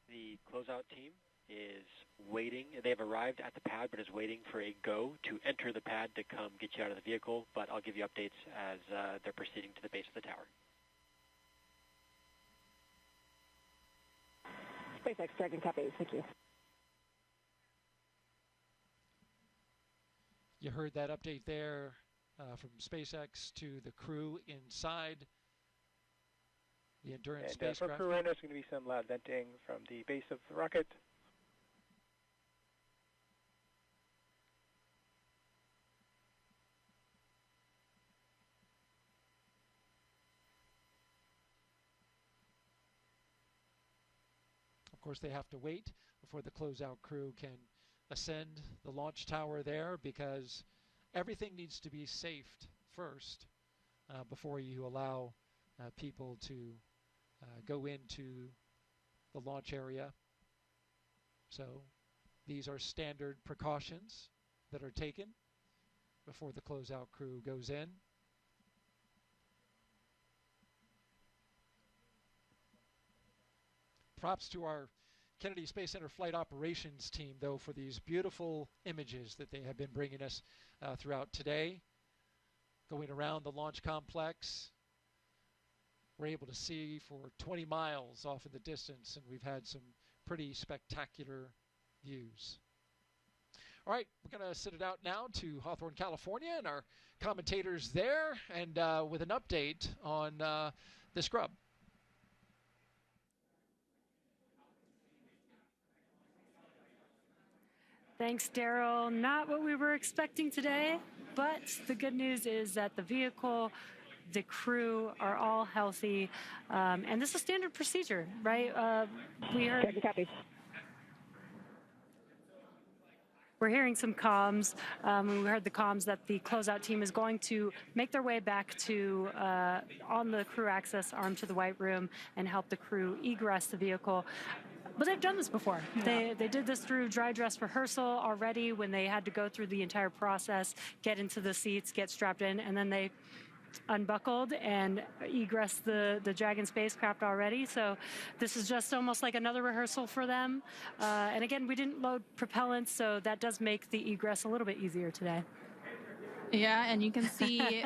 The closeout team is waiting. They have arrived at the pad, but is waiting for a go to enter the pad to come get you out of the vehicle. But I'll give you updates as they're proceeding to the base of the tower. SpaceX Dragon, copy. Thank you. You heard that update there from SpaceX to the crew inside the Endurance And spacecraft. for crew right now, there's going to be some loud venting from the base of the rocket. Of course, they have to wait before the closeout crew can ascend the launch tower there, because everything needs to be safed first before you allow people to go into the launch area. So these are standard precautions that are taken before the closeout crew goes in. Props to our Kennedy Space Center Flight Operations team, though, for these beautiful images that they have been bringing us throughout today. Going around the launch complex, we're able to see for 20 miles off in the distance, and we've had some pretty spectacular views. All right, we're going to send it out now to Hawthorne, California, and our commentators there, and with an update on the Scrub. Thanks, Daryl. Not what we were expecting today, but the good news is that the vehicle, the crew are all healthy, and this is standard procedure, right? We heard. We're hearing some comms. We heard the comms that the closeout team is going to make their way back to on the crew access arm to the White Room and help the crew egress the vehicle. But they've done this before. Yeah. They did this through dry dress rehearsal already when they had to go through the entire process, get into the seats, get strapped in, and then they unbuckled and egress the Dragon spacecraft already. So this is just almost like another rehearsal for them. And again, we didn't load propellant, so that does make the egress a little bit easier today. Yeah, and you can see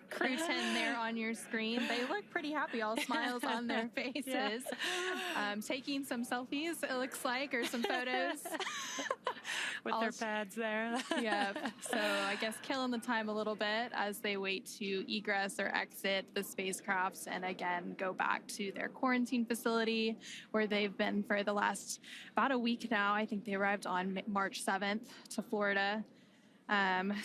Crew 10 there on your screen. They look pretty happy, all smiles on their faces. Yeah. Taking some selfies, it looks like, or some photos. With their pads there. Yeah, so I guess killing the time a little bit as they wait to egress or exit the spacecrafts and again go back to their quarantine facility where they've been for the last about a week now. I think they arrived on March 7th to Florida.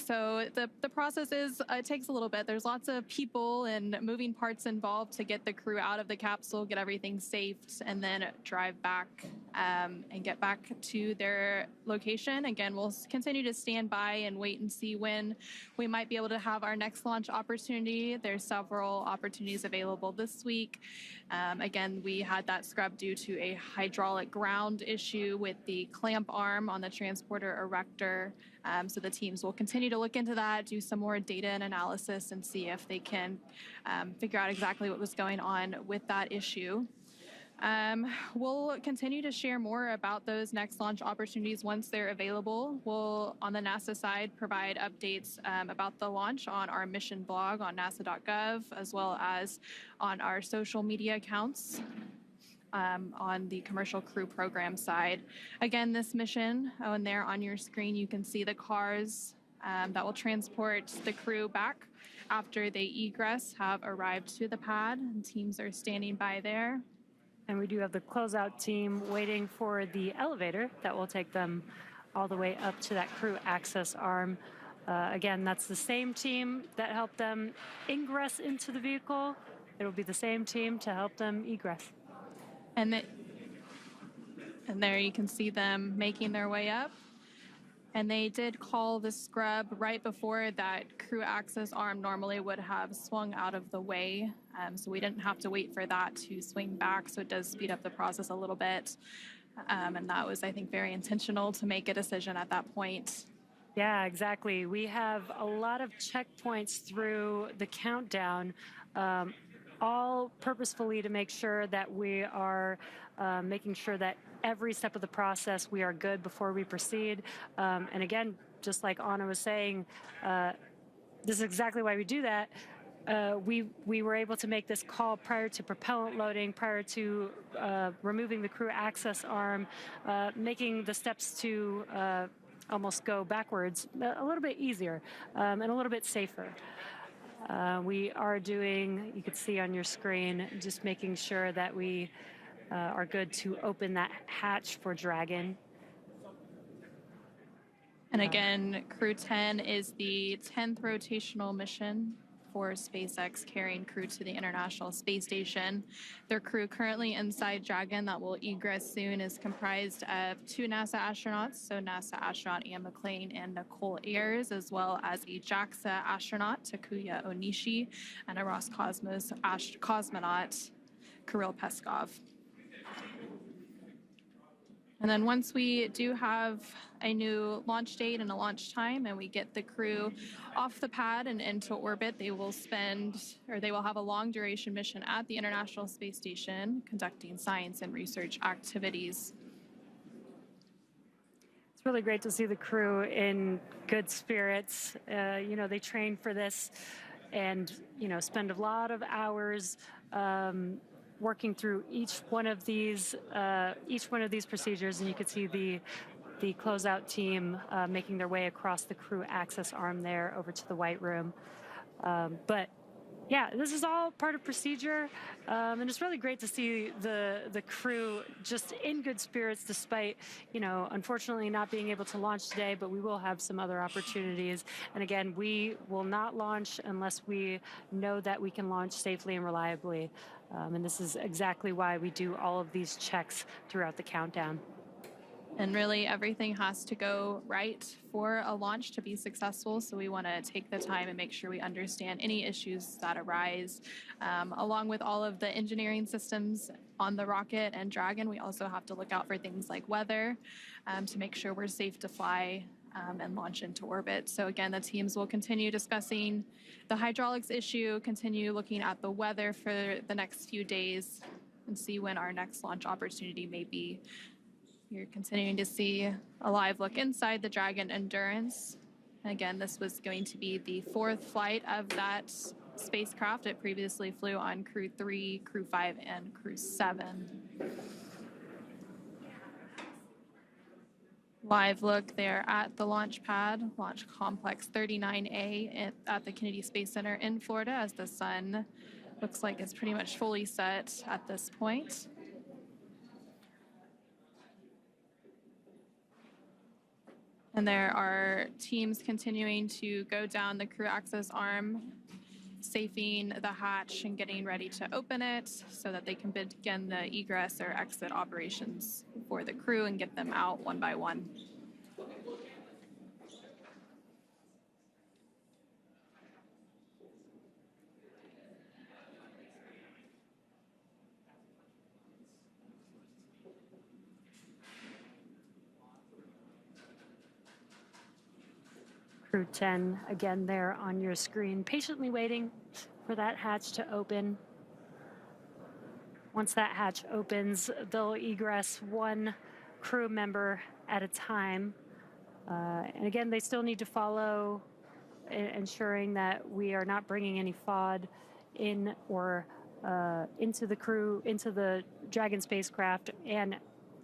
So the process is, it takes a little bit. There's lots of people and moving parts involved to get the crew out of the capsule, get everything safed, and then drive back and get back to their location. Again, we'll continue to stand by and wait and see when we might be able to have our next launch opportunity. There's several opportunities available this week. Again, we had that scrub due to a hydraulic ground issue with the clamp arm on the transporter erector. So the teams will continue to look into that, do some more data and analysis, and see if they can figure out exactly what was going on with that issue. We'll continue to share more about those next launch opportunities once they're available. We'll, on the NASA side, provide updates about the launch on our mission blog on nasa.gov, as well as on our social media accounts. On the commercial crew program side. Again, this mission, and there on your screen, you can see the cars that will transport the crew back after they egress have arrived to the pad, and teams are standing by there. And we do have the closeout team waiting for the elevator that will take them all the way up to that crew access arm. Again, that's the same team that helped them ingress into the vehicle. It will be the same team to help them egress. And there you can see them making their way up. And they did call the scrub right before that crew access arm normally would have swung out of the way. So we didn't have to wait for that to swing back. So it does speed up the process a little bit. And that was, I think, very intentional to make a decision at that point. Yeah, exactly. We have a lot of checkpoints through the countdown. All purposefully to make sure that we are making sure that every step of the process we are good before we proceed. And again, just like Anna was saying, this is exactly why we do that. We were able to make this call prior to propellant loading, prior to removing the crew access arm, making the steps to almost go backwards a little bit easier and a little bit safer. We are doing, you can see on your screen, just making sure that we are good to open that hatch for Dragon. And again, Crew-10 is the 10th rotational mission for SpaceX carrying crew to the International Space Station. Their crew currently inside Dragon that will egress soon is comprised of 2 NASA astronauts, so NASA astronaut Anne McClain and Nicole Ayers, as well as a JAXA astronaut, Takuya Onishi, and a Roscosmos cosmonaut, Kirill Peskov. And then once we do have a new launch date and a launch time and we get the crew off the pad and into orbit, they will have a long duration mission at the International Space Station conducting science and research activities. It's really great to see the crew in good spirits. You know, they train for this and, you know, spend a lot of hours working through each one of these procedures, and you can see the closeout team making their way across the crew access arm there over to the White Room. But yeah, this is all part of procedure, and it's really great to see the crew just in good spirits despite, you know, unfortunately not being able to launch today, but we will have some other opportunities. And again, we will not launch unless we know that we can launch safely and reliably. And this is exactly why we do all of these checks throughout the countdown. And really everything has to go right for a launch to be successful. So we want to take the time and make sure we understand any issues that arise. Along with all of the engineering systems on the rocket and Dragon, we also have to look out for things like weather to make sure we're safe to fly and launch into orbit. So again, the teams will continue discussing the hydraulics issue, continue looking at the weather for the next few days, and see when our next launch opportunity may be. You're continuing to see a live look inside the Dragon Endurance. Again, this was going to be the 4th flight of that spacecraft. It previously flew on Crew-3, Crew-5, and Crew-7. Live look there at the launch pad, Launch Complex 39A at the Kennedy Space Center in Florida, as the sun looks like it's pretty much fully set at this point. And there are teams continuing to go down the crew access arm, safing the hatch and getting ready to open it so that they can begin the egress or exit operations for the crew and get them out one by one. Crew-10 again there on your screen, patiently waiting for that hatch to open. Once that hatch opens, they'll egress 1 crew member at a time. And again, they still need to follow, ensuring that we are not bringing any FOD in or into the Dragon spacecraft and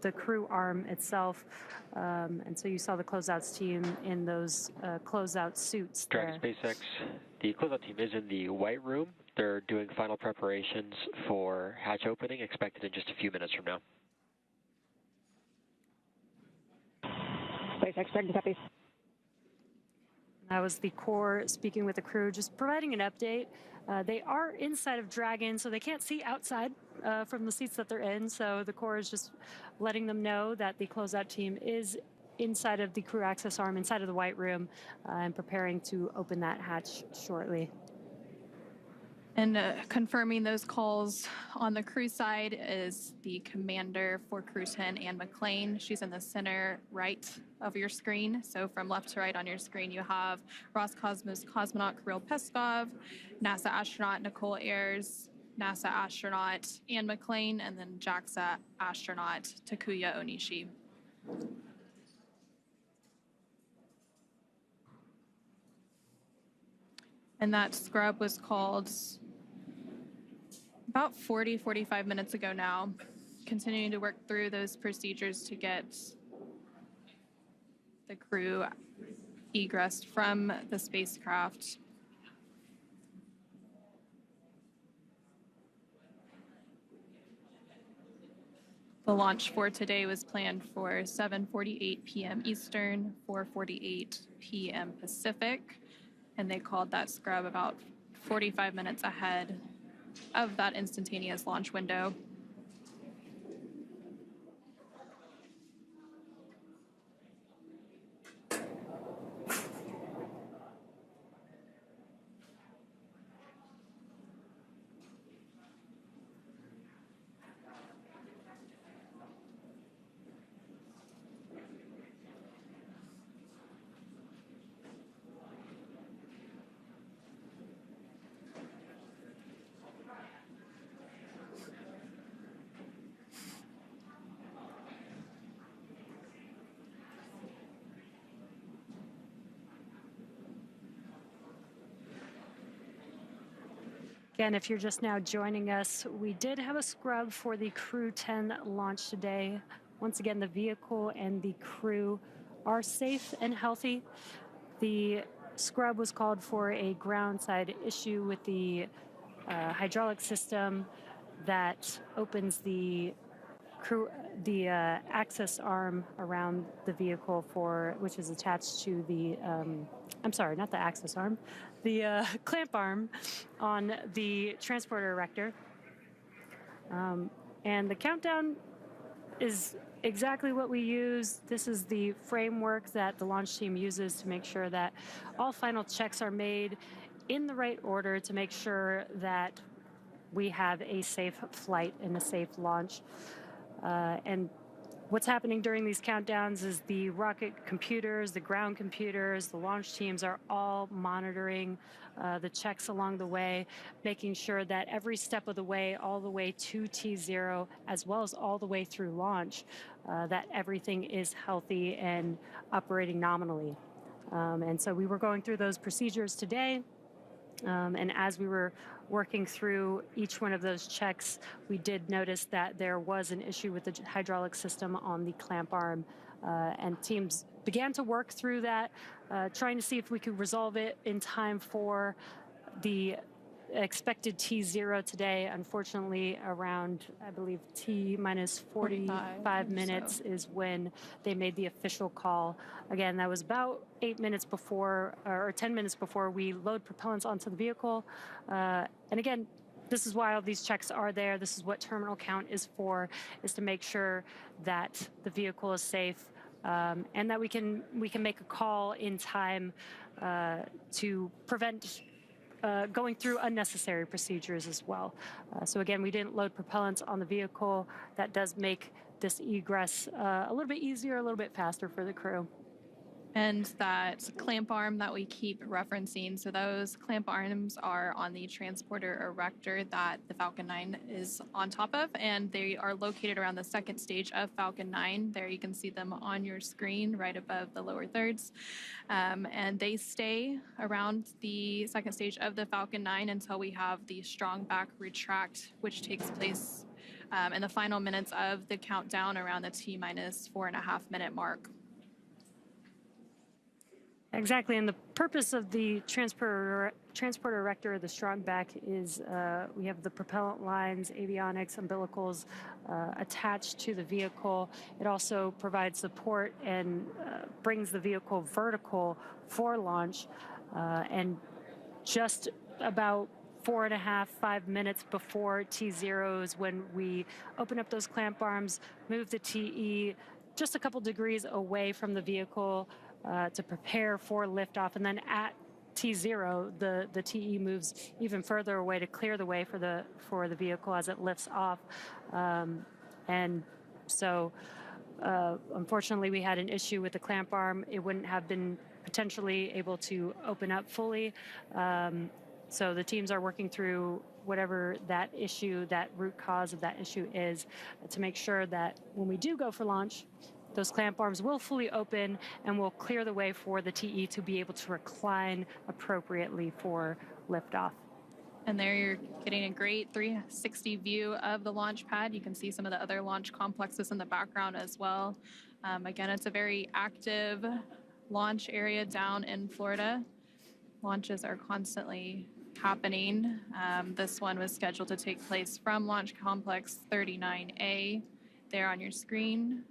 the crew arm itself. And so you saw the closeouts team in those closeout suits there. Dragon SpaceX, the closeout team is in the White Room. They're doing final preparations for hatch opening, expected in just a few minutes from now. SpaceX Dragon copies. That was the core speaking with the crew, just providing an update. They are inside of Dragon, so they can't see outside from the seats that they're in. So the core is just letting them know that the closeout team is inside of the crew access arm, inside of the White Room, and preparing to open that hatch shortly. And confirming those calls on the crew side is the commander for Crew-10, Anne McClain. She's in the center right of your screen. So from left to right on your screen, you have Roscosmos cosmonaut Kirill Peskov, NASA astronaut Nicole Ayers, NASA astronaut Anne McClain, and then JAXA astronaut Takuya Onishi. And that scrub was called about 45 minutes ago now, continuing to work through those procedures to get the crew egressed from the spacecraft. The launch for today was planned for 7:48 p.m. Eastern, 4:48 p.m. Pacific, and they called that scrub about 45 minutes ahead of that instantaneous launch window. Again, if you're just now joining us, we did have a scrub for the Crew-10 launch today. Once again, the vehicle and the crew are safe and healthy. The scrub was called for a ground side issue with the hydraulic system that opens the access arm around the vehicle which is attached to the, I'm sorry, not the access arm, the clamp arm on the transporter erector. And the countdown is exactly what we use. This is the framework that the launch team uses to make sure that all final checks are made in the right order to make sure that we have a safe flight and a safe launch. And what's happening during these countdowns is the rocket computers, the ground computers, the launch teams are all monitoring the checks along the way, making sure that every step of the way, all the way to T0, as well as all the way through launch, that everything is healthy and operating nominally. And so we were going through those procedures today. And as we were working through each one of those checks, we did notice that there was an issue with the hydraulic system on the clamp arm. And teams began to work through that, trying to see if we could resolve it in time for the expected T0 today. Unfortunately, around, I believe, T minus 45 minutes is when they made the official call. Again, that was about 8 minutes before, or 10 minutes before we load propellants onto the vehicle. And again, this is why all these checks are there. This is what terminal count is for, is to make sure that the vehicle is safe, and that we can make a call in time to prevent going through unnecessary procedures as well. So again, we didn't load propellants on the vehicle. That does make this egress a little bit easier, a little bit faster for the crew. And that clamp arm that we keep referencing, so those clamp arms are on the transporter erector that the Falcon 9 is on top of, and they are located around the second stage of Falcon 9. There you can see them on your screen right above the lower thirds. And they stay around the second stage of the Falcon 9 until we have the strong back retract, which takes place in the final minutes of the countdown around the T minus 4.5 minute mark. Exactly, and the purpose of the transporter erector, the strong back, is we have the propellant lines, avionics, umbilicals attached to the vehicle. It also provides support and brings the vehicle vertical for launch. And just about 4.5, 5 minutes before T0 is when we open up those clamp arms, move the TE just a couple degrees away from the vehicle, to prepare for liftoff, and then at T0, the TE moves even further away to clear the way for the vehicle as it lifts off. And so, unfortunately, we had an issue with the clamp arm. It wouldn't have been potentially able to open up fully. So the teams are working through whatever that issue, that root cause of that issue is, to make sure that when we do go for launch, those clamp arms will fully open and will clear the way for the TE to be able to recline appropriately for liftoff. And there you're getting a great 360 view of the launch pad. You can see some of the other launch complexes in the background as well. Again, it's a very active launch area down in Florida. Launches are constantly happening. This one was scheduled to take place from Launch Complex 39A there on your screen.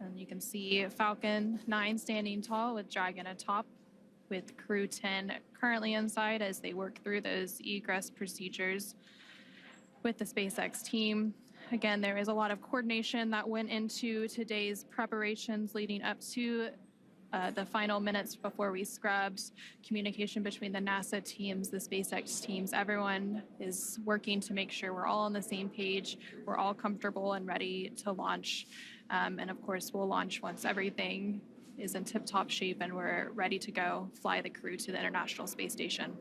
And you can see Falcon 9 standing tall with Dragon atop, with Crew-10 currently inside as they work through those egress procedures with the SpaceX team. Again, there is a lot of coordination that went into today's preparations leading up to the final minutes before we scrubbed. Communication between the NASA teams, the SpaceX teams, everyone is working to make sure we're all on the same page, we're all comfortable and ready to launch. And of course, we'll launch once everything is in tip-top shape and we're ready to go fly the crew to the International Space Station.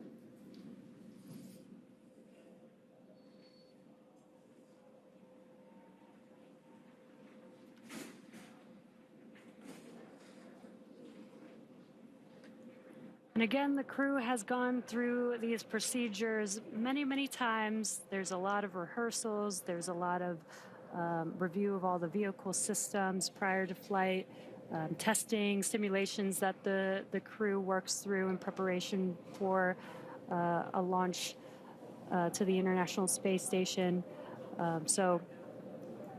And again, the crew has gone through these procedures many, many times. There's a lot of rehearsals. There's a lot of review of all the vehicle systems prior to flight, testing, simulations that the crew works through in preparation for a launch to the International Space Station. So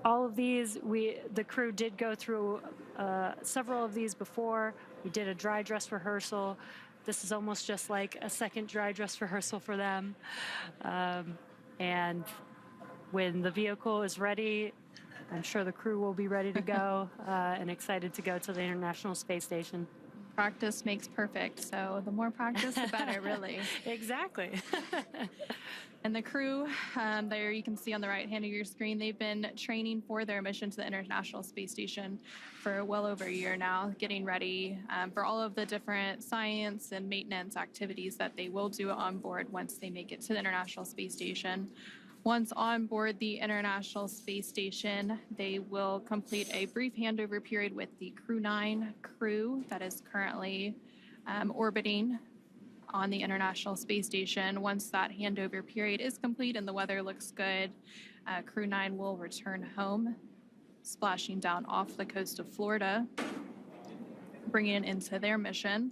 all of these, the crew did go through several of these before. We did a dry dress rehearsal. This is almost just like a second dry dress rehearsal for them. And when the vehicle is ready, I'm sure the crew will be ready to go and excited to go to the International Space Station. Practice makes perfect, so the more practice, the better, really. Exactly. And the crew, there you can see on the right hand of your screen, they've been training for their mission to the International Space Station for well over a year now, getting ready for all of the different science and maintenance activities that they will do on board once they make it to the International Space Station. Once on board the International Space Station, they will complete a brief handover period with the Crew-9 crew that is currently orbiting on the International Space Station. Once that handover period is complete and the weather looks good, Crew-9 will return home, splashing down off the coast of Florida, bringing it into their mission.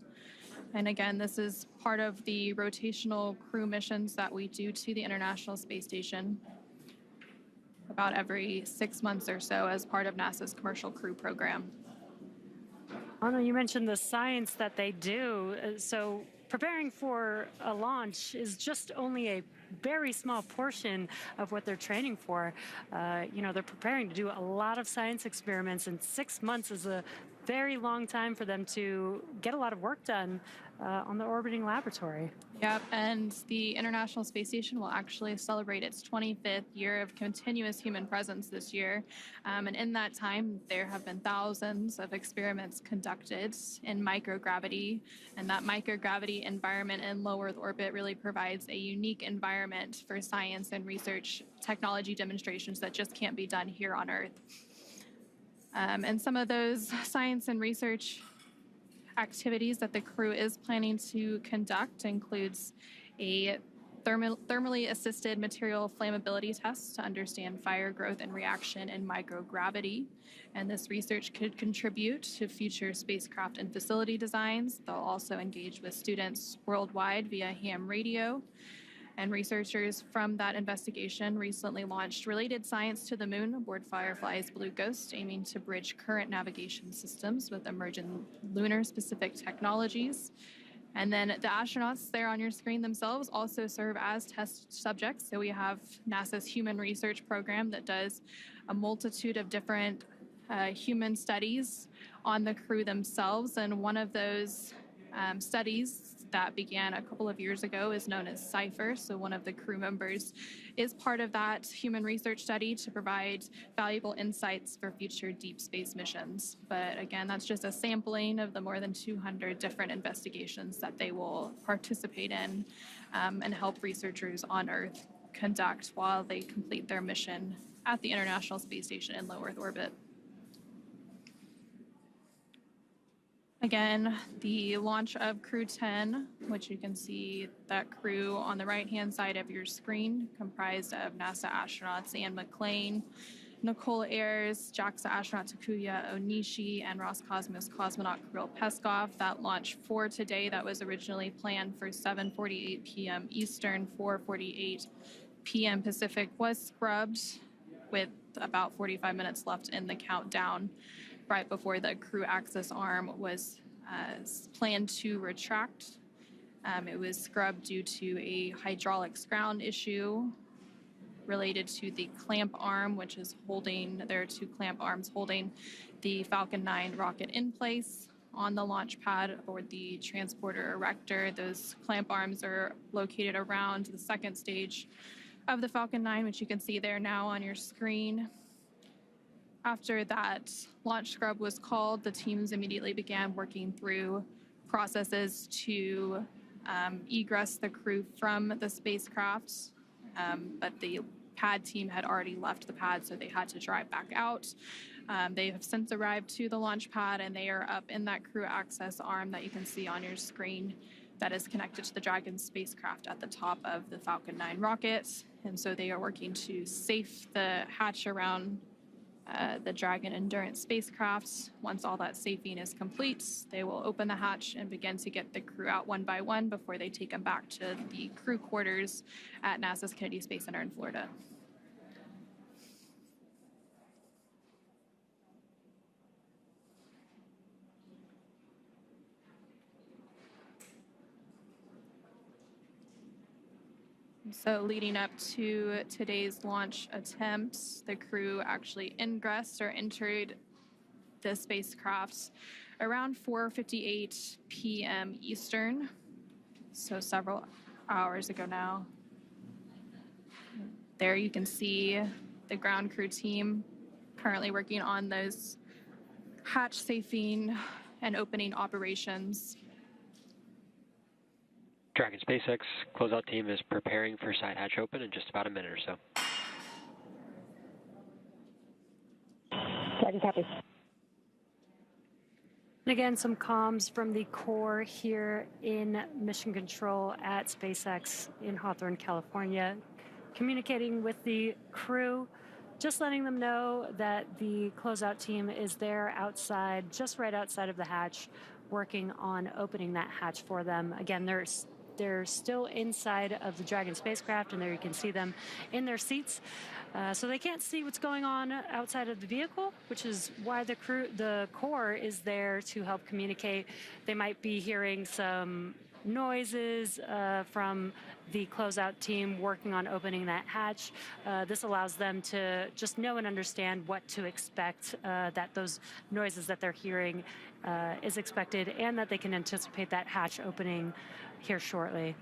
And again, this is part of the rotational crew missions that we do to the International Space Station about every 6 months or so as part of NASA's Commercial Crew Program. Anna, you mentioned the science that they do. So preparing for a launch is just only a very small portion of what they're training for. They're preparing to do a lot of science experiments, and 6 months is a very long time for them to get a lot of work done on the orbiting laboratory. Yep, and the International Space Station will actually celebrate its 25th year of continuous human presence this year. And in that time, there have been thousands of experiments conducted in microgravity. And that microgravity environment in low Earth orbit really provides a unique environment for science and research technology demonstrations that just can't be done here on Earth. And some of those science and research activities that the crew is planning to conduct includes a thermally assisted material flammability test to understand fire growth and reaction in microgravity. And this research could contribute to future spacecraft and facility designs. They'll also engage with students worldwide via ham radio. And researchers from that investigation recently launched related science to the moon aboard Firefly's Blue Ghost, aiming to bridge current navigation systems with emerging lunar-specific technologies. And then the astronauts there on your screen themselves also serve as test subjects. So we have NASA's Human Research Program that does a multitude of different human studies on the crew themselves. And one of those studies that began a couple of years ago is known as CIPHER. So one of the crew members is part of that human research study to provide valuable insights for future deep space missions. But again, that's just a sampling of the more than 200 different investigations that they will participate in and help researchers on Earth conduct while they complete their mission at the International Space Station in low Earth orbit. Again, the launch of Crew-10, which you can see that crew on the right-hand side of your screen, comprised of NASA astronauts Anne McClain, Nicole Ayers, JAXA astronaut Takuya Onishi, and Roscosmos cosmonaut Kirill Peskov. That launch for today that was originally planned for 7:48 p.m. Eastern, 4:48 p.m. Pacific was scrubbed with about 45 minutes left in the countdown right before the crew access arm was planned to retract. It was scrubbed due to a hydraulics ground issue related to the clamp arm, which is holding, there are two clamp arms holding the Falcon 9 rocket in place on the launch pad or the transporter erector. Those clamp arms are located around the second stage of the Falcon 9, which you can see there now on your screen. After that launch scrub was called, the teams immediately began working through processes to egress the crew from the spacecraft, but the pad team had already left the pad, so they had to drive back out. They have since arrived to the launch pad, and they are up in that crew access arm that you can see on your screen that is connected to the Dragon spacecraft at the top of the Falcon 9 rocket. And so they are working to safe the hatch around the Dragon Endurance spacecraft. Once all that safing is complete, they will open the hatch and begin to get the crew out one by one before they take them back to the crew quarters at NASA's Kennedy Space Center in Florida. So leading up to today's launch attempt, the crew actually ingressed or entered the spacecraft around 4:58 p.m. Eastern, so several hours ago now. There you can see the ground crew team currently working on those hatch safing and opening operations. Dragon SpaceX closeout team is preparing for side hatch open in just about a minute or so. Dragon copy. And again, some comms from the core here in Mission Control at SpaceX in Hawthorne, California, communicating with the crew, just letting them know that the closeout team is there outside, just right outside of the hatch, working on opening that hatch for them. Again, they're still inside of the Dragon spacecraft, and there you can see them in their seats. So they can't see what's going on outside of the vehicle, which is why the core is there to help communicate. They might be hearing some noises from the closeout team working on opening that hatch. This allows them to just know and understand what to expect, that those noises that they're hearing is expected, and that they can anticipate that hatch opening here shortly.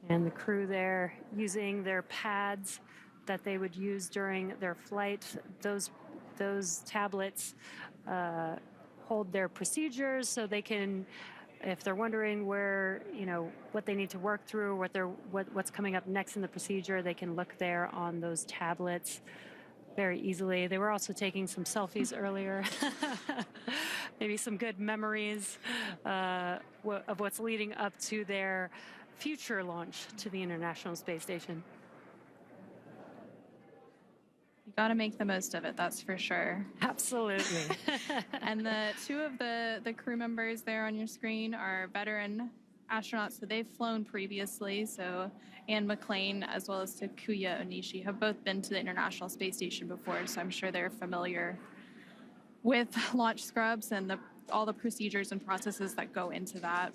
And the crew there using their pads that they would use during their flight. Those tablets hold their procedures, so they can, if they're wondering where, what they need to work through, what's coming up next in the procedure, they can look there on those tablets very easily. They were also taking some selfies earlier. Maybe some good memories of what's leading up to their future launch to the International Space Station. You got to make the most of it, that's for sure. Absolutely. And the two of the crew members there on your screen are veteran astronauts, so they've flown previously. So Anne McClain as well as Takuya Onishi have both been to the International Space Station before, so I'm sure they're familiar with launch scrubs and all the procedures and processes that go into that.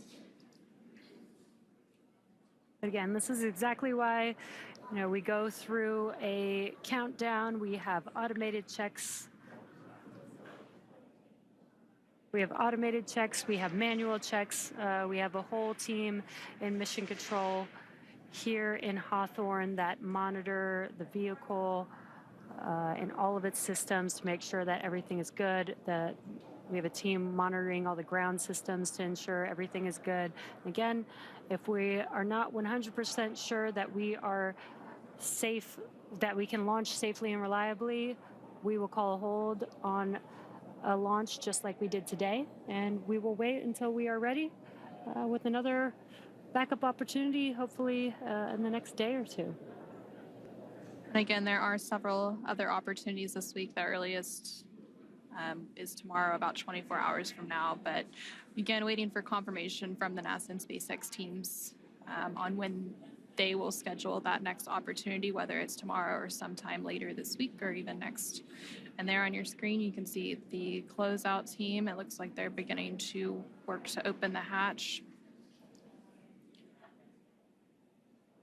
Again, this is exactly why, we go through a countdown. We have automated checks. We have automated checks. We have manual checks. We have a whole team in Mission Control here in Hawthorne that monitor the vehicle and all of its systems to make sure that everything is good, that we have a team monitoring all the ground systems to ensure everything is good. Again, if we are not 100% sure that we are safe, that we can launch safely and reliably, we will call a hold on a launch just like we did today, and we will wait until we are ready with another backup opportunity, hopefully in the next day or two. And again, there are several other opportunities this week. The earliest is tomorrow, about 24 hours from now. But again, waiting for confirmation from the NASA and SpaceX teams on when they will schedule that next opportunity, whether it's tomorrow or sometime later this week or even next. And there on your screen, you can see the closeout team. It looks like they're beginning to work to open the hatch.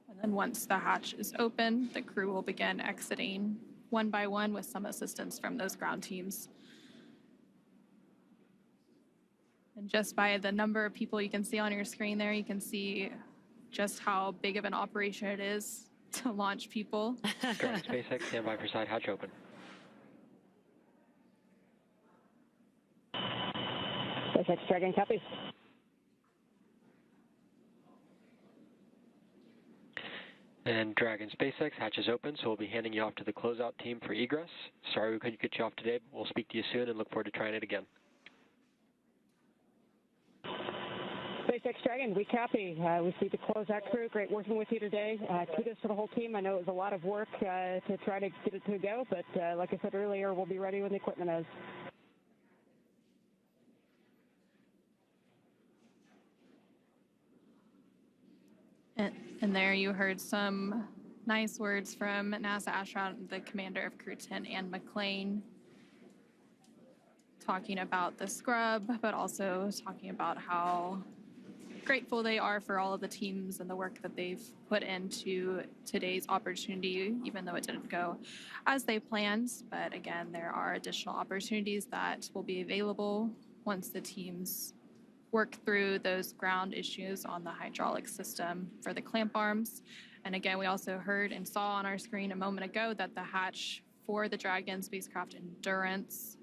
And then once the hatch is open, the crew will begin exiting one by one with some assistance from those ground teams. And just by the number of people you can see on your screen there, you can see just how big of an operation it is to launch people. Dragon SpaceX, stand by for side hatch open. SpaceX Dragon, copies. And Dragon SpaceX, hatch is open, so we'll be handing you off to the closeout team for egress. Sorry we couldn't get you off today, but we'll speak to you soon and look forward to trying it again. SpaceX Dragon, we copy. We see the closeout crew. Great working with you today. Kudos to the whole team. I know it was a lot of work to try to get it to go, but like I said earlier, we'll be ready when the equipment is. And there you heard some nice words from NASA astronaut, the commander of Crew-10, Anne McClain, talking about the scrub, but also talking about how grateful they are for all of the teams and the work that they've put into today's opportunity, even though it didn't go as they planned. But again, there are additional opportunities that will be available once the teams work through those ground issues on the hydraulic system for the clamp arms. And again, we also heard and saw on our screen a moment ago that the hatch for the Dragon spacecraft Endurance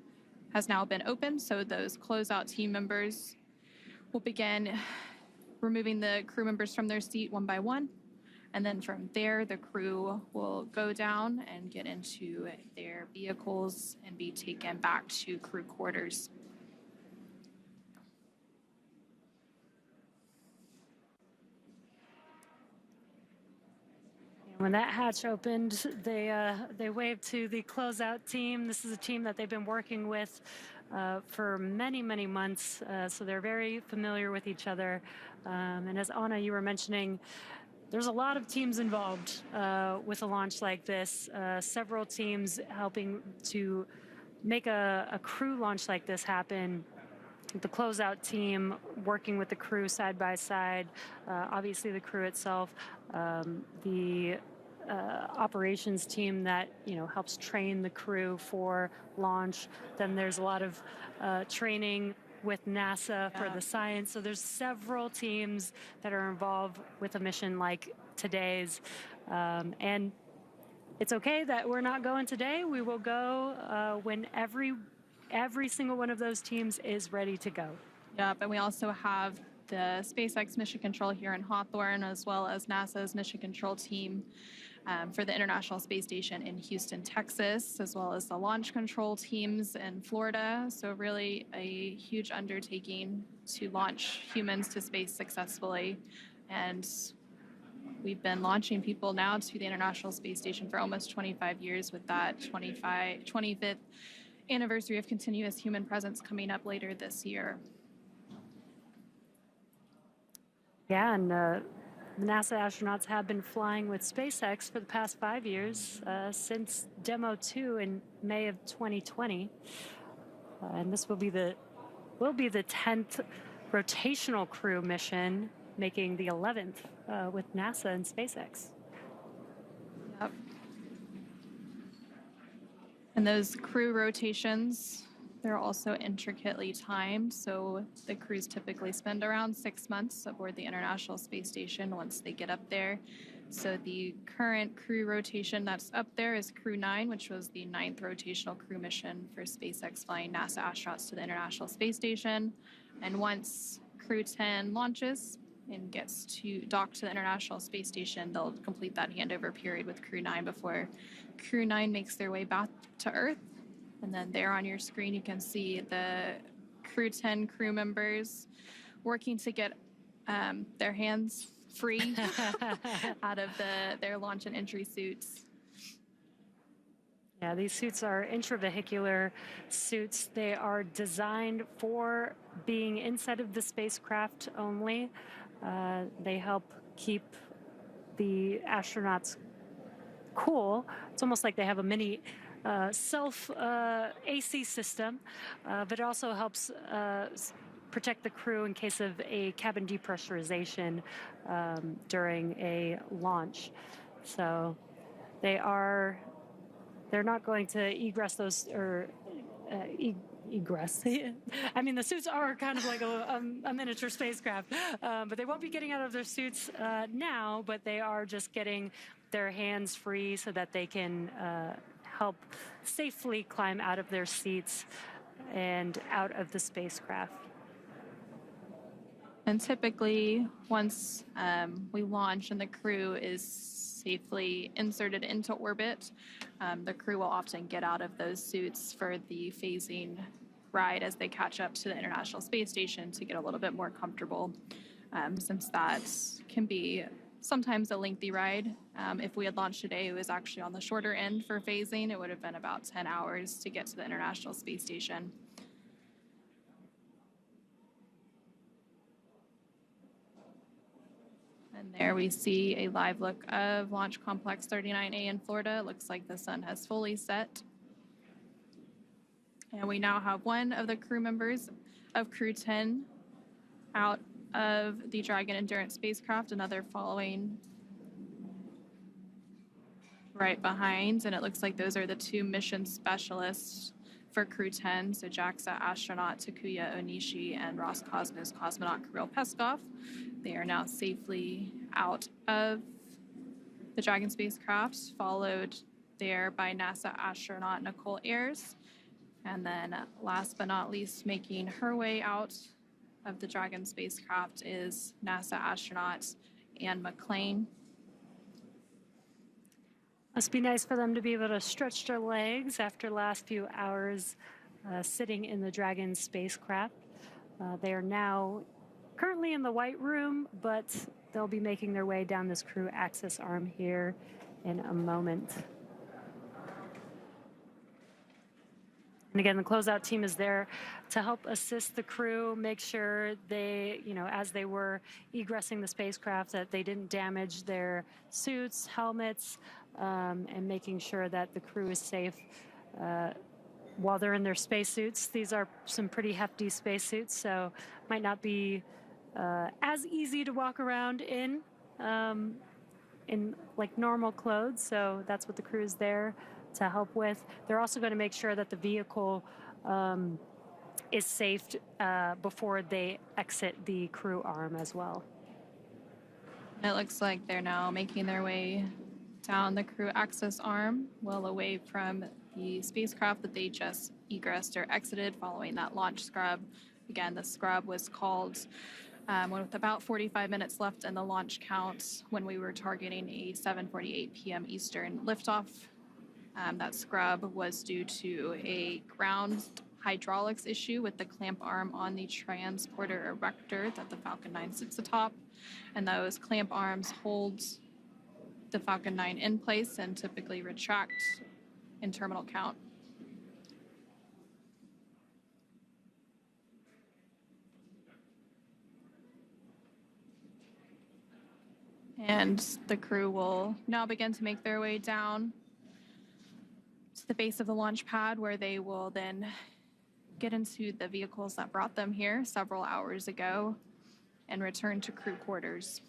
has now been opened. So those closeout team members will begin removing the crew members from their seat one by one. And then from there, the crew will go down and get into their vehicles and be taken back to crew quarters. When that hatch opened, they waved to the closeout team. This is a team that they've been working with for many, many months, so they're very familiar with each other. And as Anna, you were mentioning, there's a lot of teams involved with a launch like this. Several teams helping to make a crew launch like this happen. The closeout team working with the crew side by side, obviously the crew itself, the operations team that helps train the crew for launch. Then there's a lot of training with NASA for the science. So there's several teams that are involved with a mission like today's, and it's okay that we're not going today. We will go when every single one of those teams is ready to go. Yep, and we also have the SpaceX Mission Control here in Hawthorne, as well as NASA's Mission Control team for the International Space Station in Houston, Texas, as well as the launch control teams in Florida. So really a huge undertaking to launch humans to space successfully. And we've been launching people now to the International Space Station for almost 25 years, with that 25th anniversary of continuous human presence coming up later this year. Yeah, and the NASA astronauts have been flying with SpaceX for the past 5 years, since Demo 2 in May of 2020. And this will be the 10th rotational crew mission, making the 11th with NASA and SpaceX. Yep. And those crew rotations, they're also intricately timed. So the crews typically spend around 6 months aboard the International Space Station once they get up there. So the current crew rotation that's up there is Crew-9, which was the 9th rotational crew mission for SpaceX flying NASA astronauts to the International Space Station. And once Crew-10 launches and gets to dock to the International Space Station, they'll complete that handover period with Crew-9 before Crew-9 makes their way back to Earth. And then there on your screen, you can see the CREW-10 crew members working to get their hands free out of their launch and entry suits. Yeah, these suits are intravehicular suits. They are designed for being inside of the spacecraft only. They help keep the astronauts cool. It's almost like they have a mini self AC system, but it also helps protect the crew in case of a cabin depressurization during a launch. So they're not going to egress those, or egress. I mean, the suits are kind of like a miniature spacecraft, but they won't be getting out of their suits now, but they are just getting their hands free so that they can help safely climb out of their seats and out of the spacecraft. And typically, once we launch and the crew is safely inserted into orbit, the crew will often get out of those suits for the phasing ride as they catch up to the International Space Station to get a little bit more comfortable, since that can be sometimes a lengthy ride. If we had launched today, it was actually on the shorter end for phasing. It would have been about 10 hours to get to the International Space Station. And there we see a live look of Launch Complex 39A in Florida. It looks like the sun has fully set. And we now have one of the crew members of CREW-10 out of the Dragon Endurance spacecraft, another following right behind. And it looks like those are the two mission specialists for CREW-10, so JAXA astronaut Takuya Onishi and Roscosmos cosmonaut Kirill Peskov. They are now safely out of the Dragon spacecraft, followed there by NASA astronaut Nicole Ayers. And then last but not least, making her way out of the Dragon spacecraft is NASA astronaut Anne McClain. Must be nice for them to be able to stretch their legs after the last few hours sitting in the Dragon spacecraft. They are now currently in the White Room, but they'll be making their way down this crew access arm here in a moment. And again, the closeout team is there to help assist the crew, make sure they, as they were egressing the spacecraft, that they didn't damage their suits, helmets, and making sure that the crew is safe while they're in their spacesuits. These are some pretty hefty spacesuits, so might not be as easy to walk around in like normal clothes. So that's what the crew is there to help with. They're also going to make sure that the vehicle is safe before they exit the crew arm as well. It looks like they're now making their way down the crew access arm, well away from the spacecraft that they just egressed or exited following that launch scrub. Again, the scrub was called with about 45 minutes left in the launch count when we were targeting a 7:48 p.m. Eastern liftoff. That scrub was due to a ground hydraulics issue with the clamp arm on the transporter erector that the Falcon 9 sits atop. And those clamp arms hold the Falcon 9 in place and typically retract in terminal count. And the crew will now begin to make their way down to the base of the launch pad, where they will then get into the vehicles that brought them here several hours ago and return to crew quarters.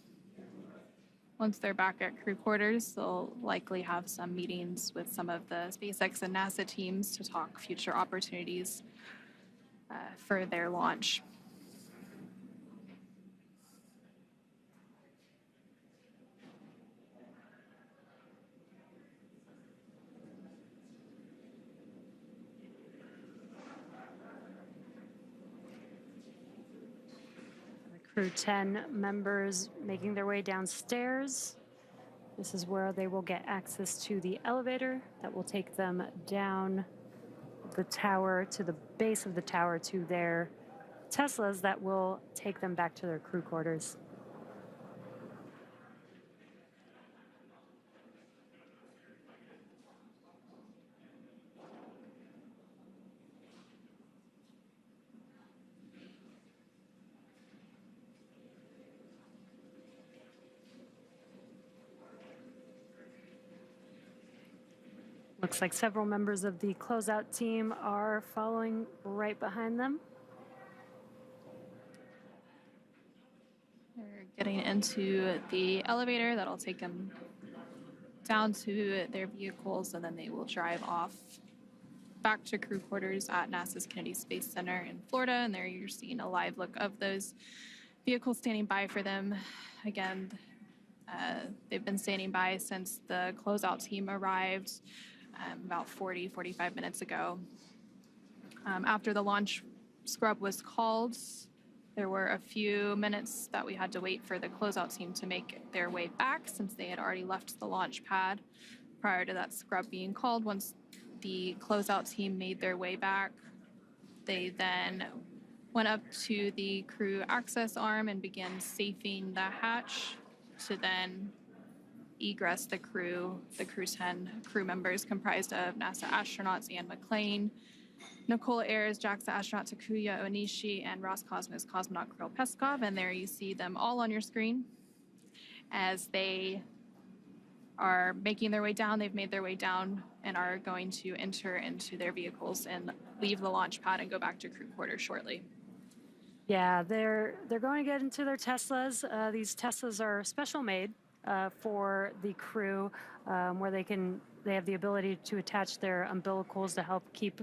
Once they're back at crew quarters, they'll likely have some meetings with some of the SpaceX and NASA teams to talk future opportunities for their launch. CREW-10 members making their way downstairs. This is where they will get access to the elevator that will take them down the tower, to the base of the tower, to their Teslas that will take them back to their crew quarters. Looks like several members of the closeout team are following right behind them. They're getting into the elevator that'll take them down to their vehicles, and then they will drive off back to crew quarters at NASA's Kennedy Space Center in Florida. And there you're seeing a live look of those vehicles standing by for them. Again, they've been standing by since the closeout team arrived about 45 minutes ago. After the launch scrub was called, there were a few minutes that we had to wait for the closeout team to make their way back, since they had already left the launch pad prior to that scrub being called. Once the closeout team made their way back, they then went up to the crew access arm and began safing the hatch to then egress the crew. The CREW-10 crew members comprised of NASA astronauts Anne McClain, Nicole Ayers, JAXA astronaut Takuya Onishi, and Roscosmos cosmonaut Kirill Peskov. And there you see them all on your screen as they are making their way down. They've made their way down and are going to enter into their vehicles and leave the launch pad and go back to crew quarters shortly. Yeah, they're going to get into their Teslas. These Teslas are special made for the crew, where they have the ability to attach their umbilicals to help keep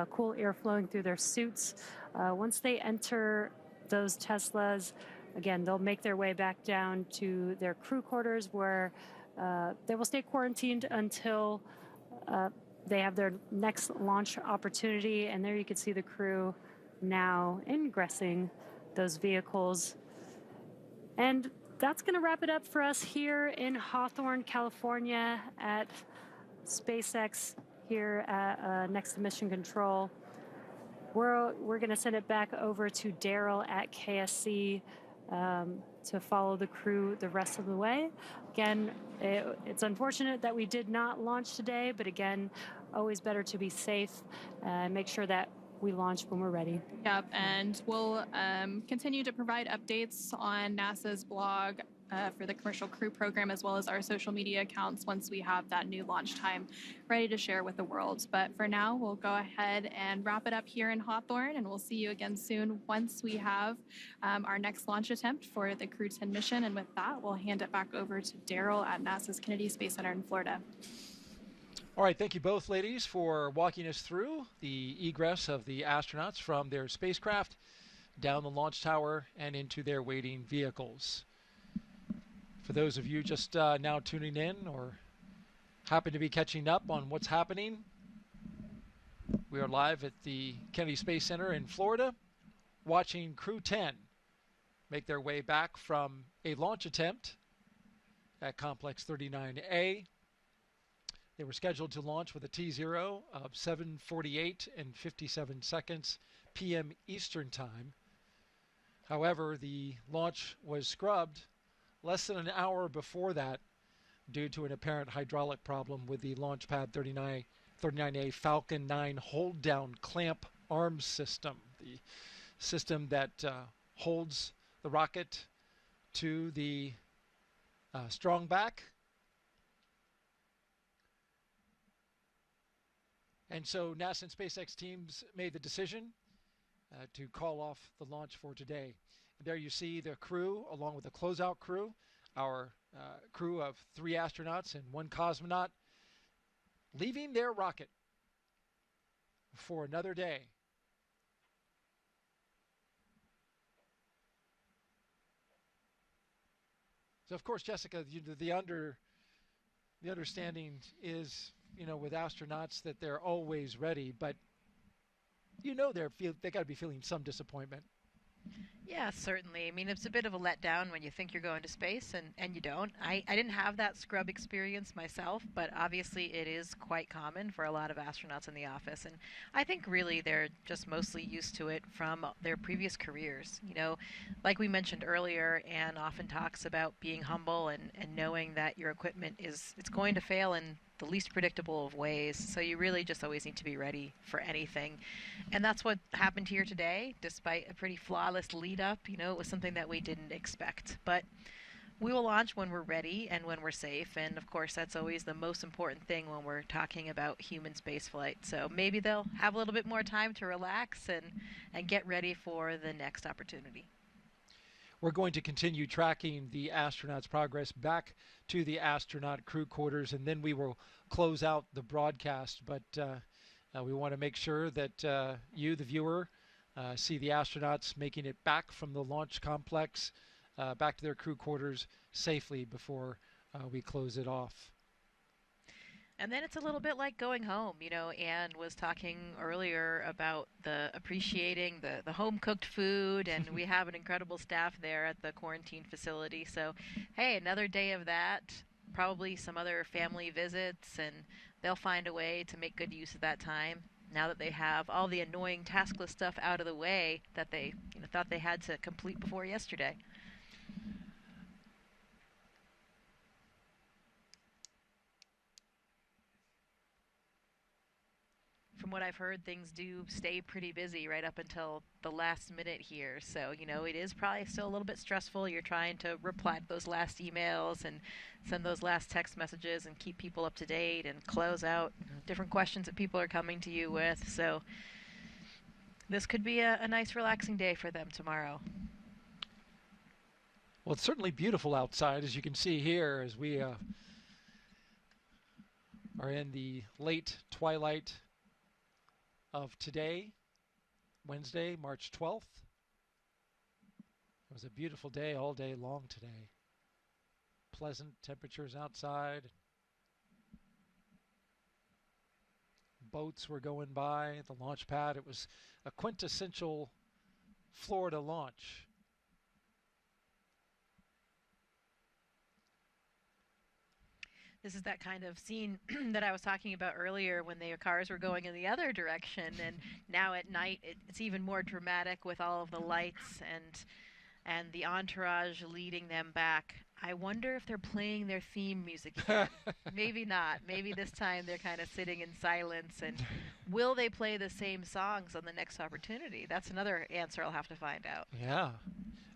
cool air flowing through their suits. Once they enter those Teslas, again, they'll make their way back down to their crew quarters, where they will stay quarantined until they have their next launch opportunity. And there you can see the crew now ingressing those vehicles. And that's going to wrap it up for us here in Hawthorne, California at SpaceX here at, next to Mission Control. We're going to send it back over to Daryl at KSC to follow the crew the rest of the way. Again, it's unfortunate that we did not launch today, but again, always better to be safe and make sure that we launch when we're ready. Yep, and we'll continue to provide updates on NASA's blog for the Commercial Crew Program, as well as our social media accounts once we have that new launch time ready to share with the world. But for now, we'll go ahead and wrap it up here in Hawthorne, and we'll see you again soon once we have our next launch attempt for the CREW-10 mission. And with that, we'll hand it back over to Daryl at NASA's Kennedy Space Center in Florida. All right, thank you both, ladies, for walking us through the egress of the astronauts from their spacecraft down the launch tower and into their waiting vehicles. For those of you just now tuning in or happen to be catching up on what's happening, we are live at the Kennedy Space Center in Florida, watching CREW-10 make their way back from a launch attempt at Complex 39A. They were scheduled to launch with a T0 of 7:48 and 57 seconds p.m. Eastern Time. However, the launch was scrubbed less than an hour before that due to an apparent hydraulic problem with the Launch Pad 39A Falcon 9 hold-down clamp arm system, the system that holds the rocket to the strong back. And so NASA and SpaceX teams made the decision to call off the launch for today. And there you see the crew, along with the closeout crew, our crew of 3 astronauts and 1 cosmonaut, leaving their rocket for another day. So, of course, Jessica, the understanding is, with astronauts that they're always ready, but they got to be feeling some disappointment. Yeah, certainly. I mean, it's a bit of a letdown when you think you're going to space and you don't. I didn't have that scrub experience myself, but obviously it is quite common for a lot of astronauts in the office. And I think really they're just mostly used to it from their previous careers. You know, like we mentioned earlier, Anne often talks about being humble and knowing that your equipment it's going to fail in the least predictable of ways. So you really just always need to be ready for anything. And that's what happened here today, despite a pretty flawless lead up. You know, it was something that we didn't expect. But we will launch when we're ready and when we're safe. And of course, that's always the most important thing when we're talking about human spaceflight. So maybe they'll have a little bit more time to relax and get ready for the next opportunity. We're going to continue tracking the astronauts' progress back to the astronaut crew quarters, and then we will close out the broadcast. But we want to make sure that you, the viewer, see the astronauts making it back from the launch complex back to their crew quarters safely before we close it off. And then it's a little bit like going home. You know, Anne was talking earlier about the appreciating the home-cooked food, and we have an incredible staff there at the quarantine facility. So, hey, another day of that, probably some other family visits, and they'll find a way to make good use of that time now that they have all the annoying taskless stuff out of the way that they thought they had to complete before yesterday. From what I've heard, things do stay pretty busy right up until the last minute here. So, you know, it is probably still a little bit stressful. You're trying to reply to those last emails and send those last text messages and keep people up to date and close out different questions that people are coming to you with. So this could be a nice relaxing day for them tomorrow. Well, it's certainly beautiful outside, as you can see here, as we are in the late twilight of today, Wednesday, March 12th. It was a beautiful day all day long today. Pleasant temperatures outside. Boats were going by the launch pad. It was a quintessential Florida launch. This is that kind of scene that I was talking about earlier when the cars were going in the other direction, and now at night it's even more dramatic with all of the lights and the entourage leading them back. I wonder if they're playing their theme music again. Maybe not. Maybe this time they're kind of sitting in silence, and will they play the same songs on the next opportunity? That's another answer I'll have to find out. Yeah.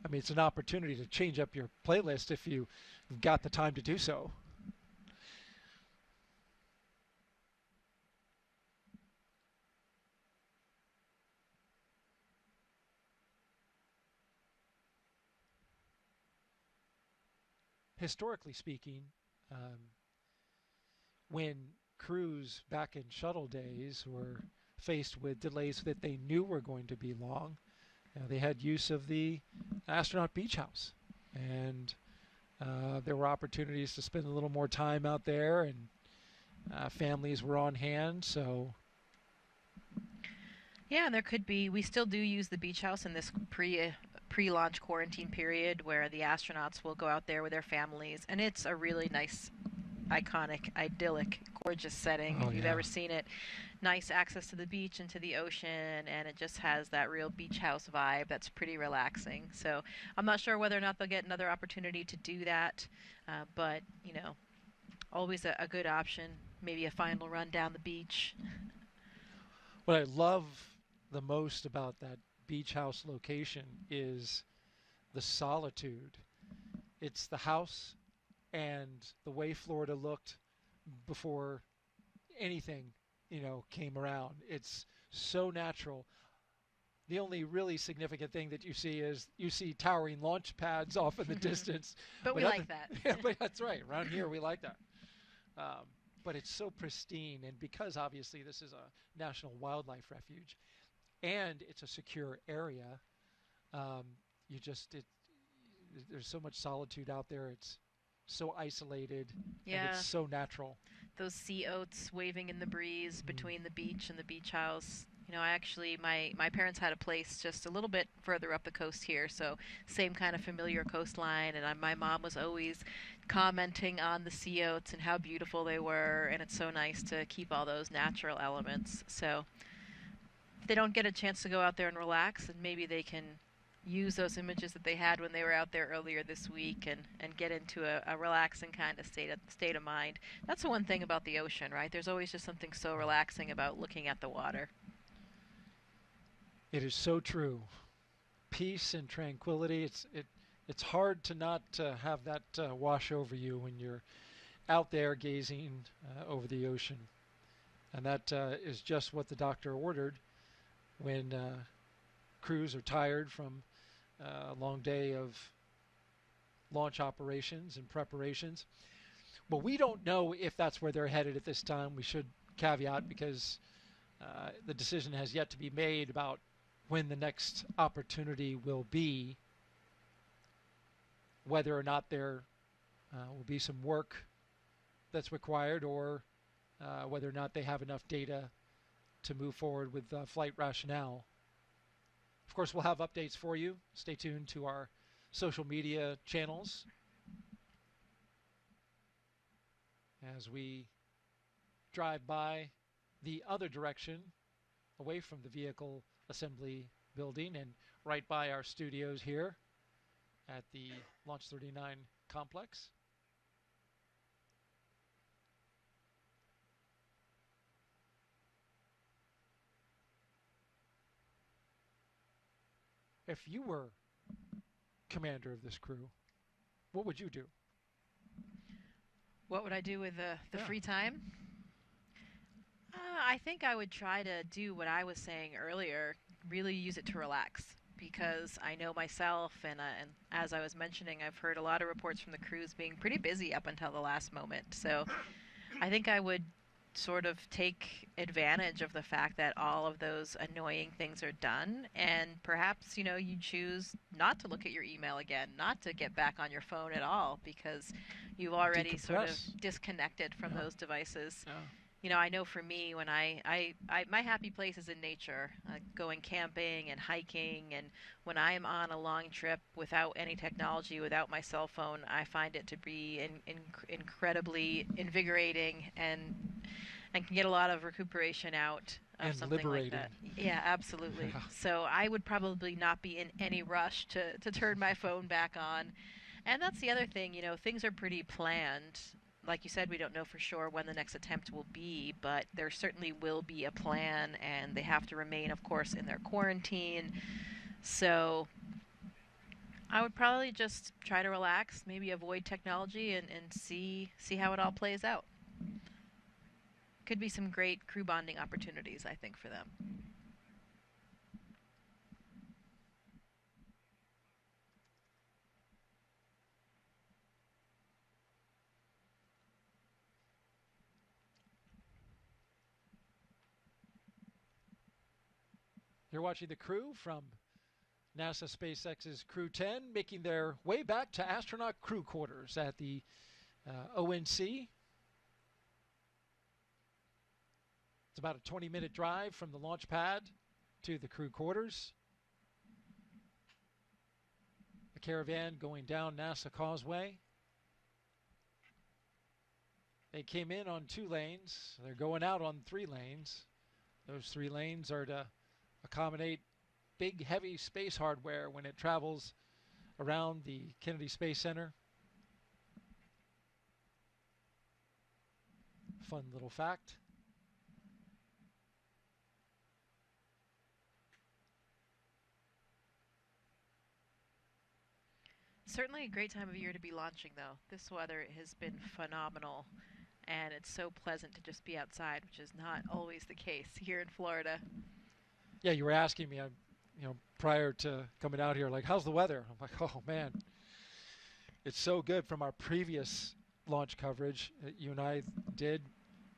I mean, it's an opportunity to change up your playlist if you've got the time to do so. Historically speaking, when crews back in shuttle days were faced with delays that they knew were going to be long, they had use of the astronaut beach house. And there were opportunities to spend a little more time out there, and families were on hand, so... Yeah, there could be. We still do use the beach house in this pre-launch quarantine period where the astronauts will go out there with their families, and it's a really nice, iconic, idyllic, gorgeous setting if you've ever seen it. Nice access to the beach and to the ocean, and it just has that real beach house vibe that's pretty relaxing. So I'm not sure whether or not they'll get another opportunity to do that, but, you know, always a good option. Maybe a final run down the beach. What I love the most about that beach house location is the solitude. It's the house and the way Florida looked before anything, came around. It's so natural. The only really significant thing that you see is towering launch pads off in the distance. But we like that. Yeah, but that's right. Around here, we like that. But it's so pristine, and because obviously this is a national wildlife refuge, and it's a secure area, there's so much solitude out there. It's so isolated, and it's so natural. Those sea oats waving in the breeze between the beach and the beach house. You know, my parents had a place just a little bit further up the coast here, so same kind of familiar coastline, and my mom was always commenting on the sea oats and how beautiful they were, and it's so nice to keep all those natural elements. So if they don't get a chance to go out there and relax, and maybe they can use those images that they had when they were out there earlier this week and get into a relaxing kind of state of mind. That's the one thing about the ocean, right? There's always just something so relaxing about looking at the water. It is so true. Peace and tranquility. It's hard to not have that wash over you when you're out there gazing over the ocean. And that is just what the doctor ordered when crews are tired from a long day of launch operations and preparations. Well, we don't know if that's where they're headed at this time. We should caveat, because the decision has yet to be made about when the next opportunity will be, whether or not there will be some work that's required, or whether or not they have enough data to move forward with flight rationale. Of course, we'll have updates for you. Stay tuned to our social media channels as we drive by the other direction, away from the vehicle assembly building and right by our studios here at the Launch 39 complex. If you were commander of this crew, what would you do? What would I do with the free time? I think I would try to do what I was saying earlier, really use it to relax, because I know myself, and as I was mentioning, I've heard a lot of reports from the crews being pretty busy up until the last moment. So I think I would sort of take advantage of the fact that all of those annoying things are done, and perhaps, you know, you choose not to look at your email again, not to get back on your phone at all, because you've already sort of disconnected from those devices. You know, I know for me, when my happy place is in nature, going camping and hiking, and when I am on a long trip without any technology, without my cell phone, I find it to be incredibly invigorating and can get a lot of recuperation out of and something liberating. like that. Yeah, absolutely. Yeah. So I would probably not be in any rush to turn my phone back on. And that's the other thing, you know, things are pretty planned. Like you said, we don't know for sure when the next attempt will be, but there certainly will be a plan, and they have to remain, of course, in their quarantine. So I would probably just try to relax, maybe avoid technology, and see how it all plays out. Could be some great crew bonding opportunities, I think, for them. You're watching the crew from NASA SpaceX's Crew-10 making their way back to astronaut crew quarters at the ONC. It's about a 20-minute drive from the launch pad to the crew quarters. The caravan going down NASA Causeway. They came in on 2 lanes. They're going out on 3 lanes. Those 3 lanes are to accommodate big, heavy space hardware when it travels around the Kennedy Space Center. Fun little fact. Certainly a great time of year to be launching, though. This weather has been phenomenal, and it's so pleasant to just be outside, which is not always the case here in Florida. Yeah, you were asking me, you know, prior to coming out here, like, how's the weather? I'm like, oh man, it's so good. From our previous launch coverage that you and I did,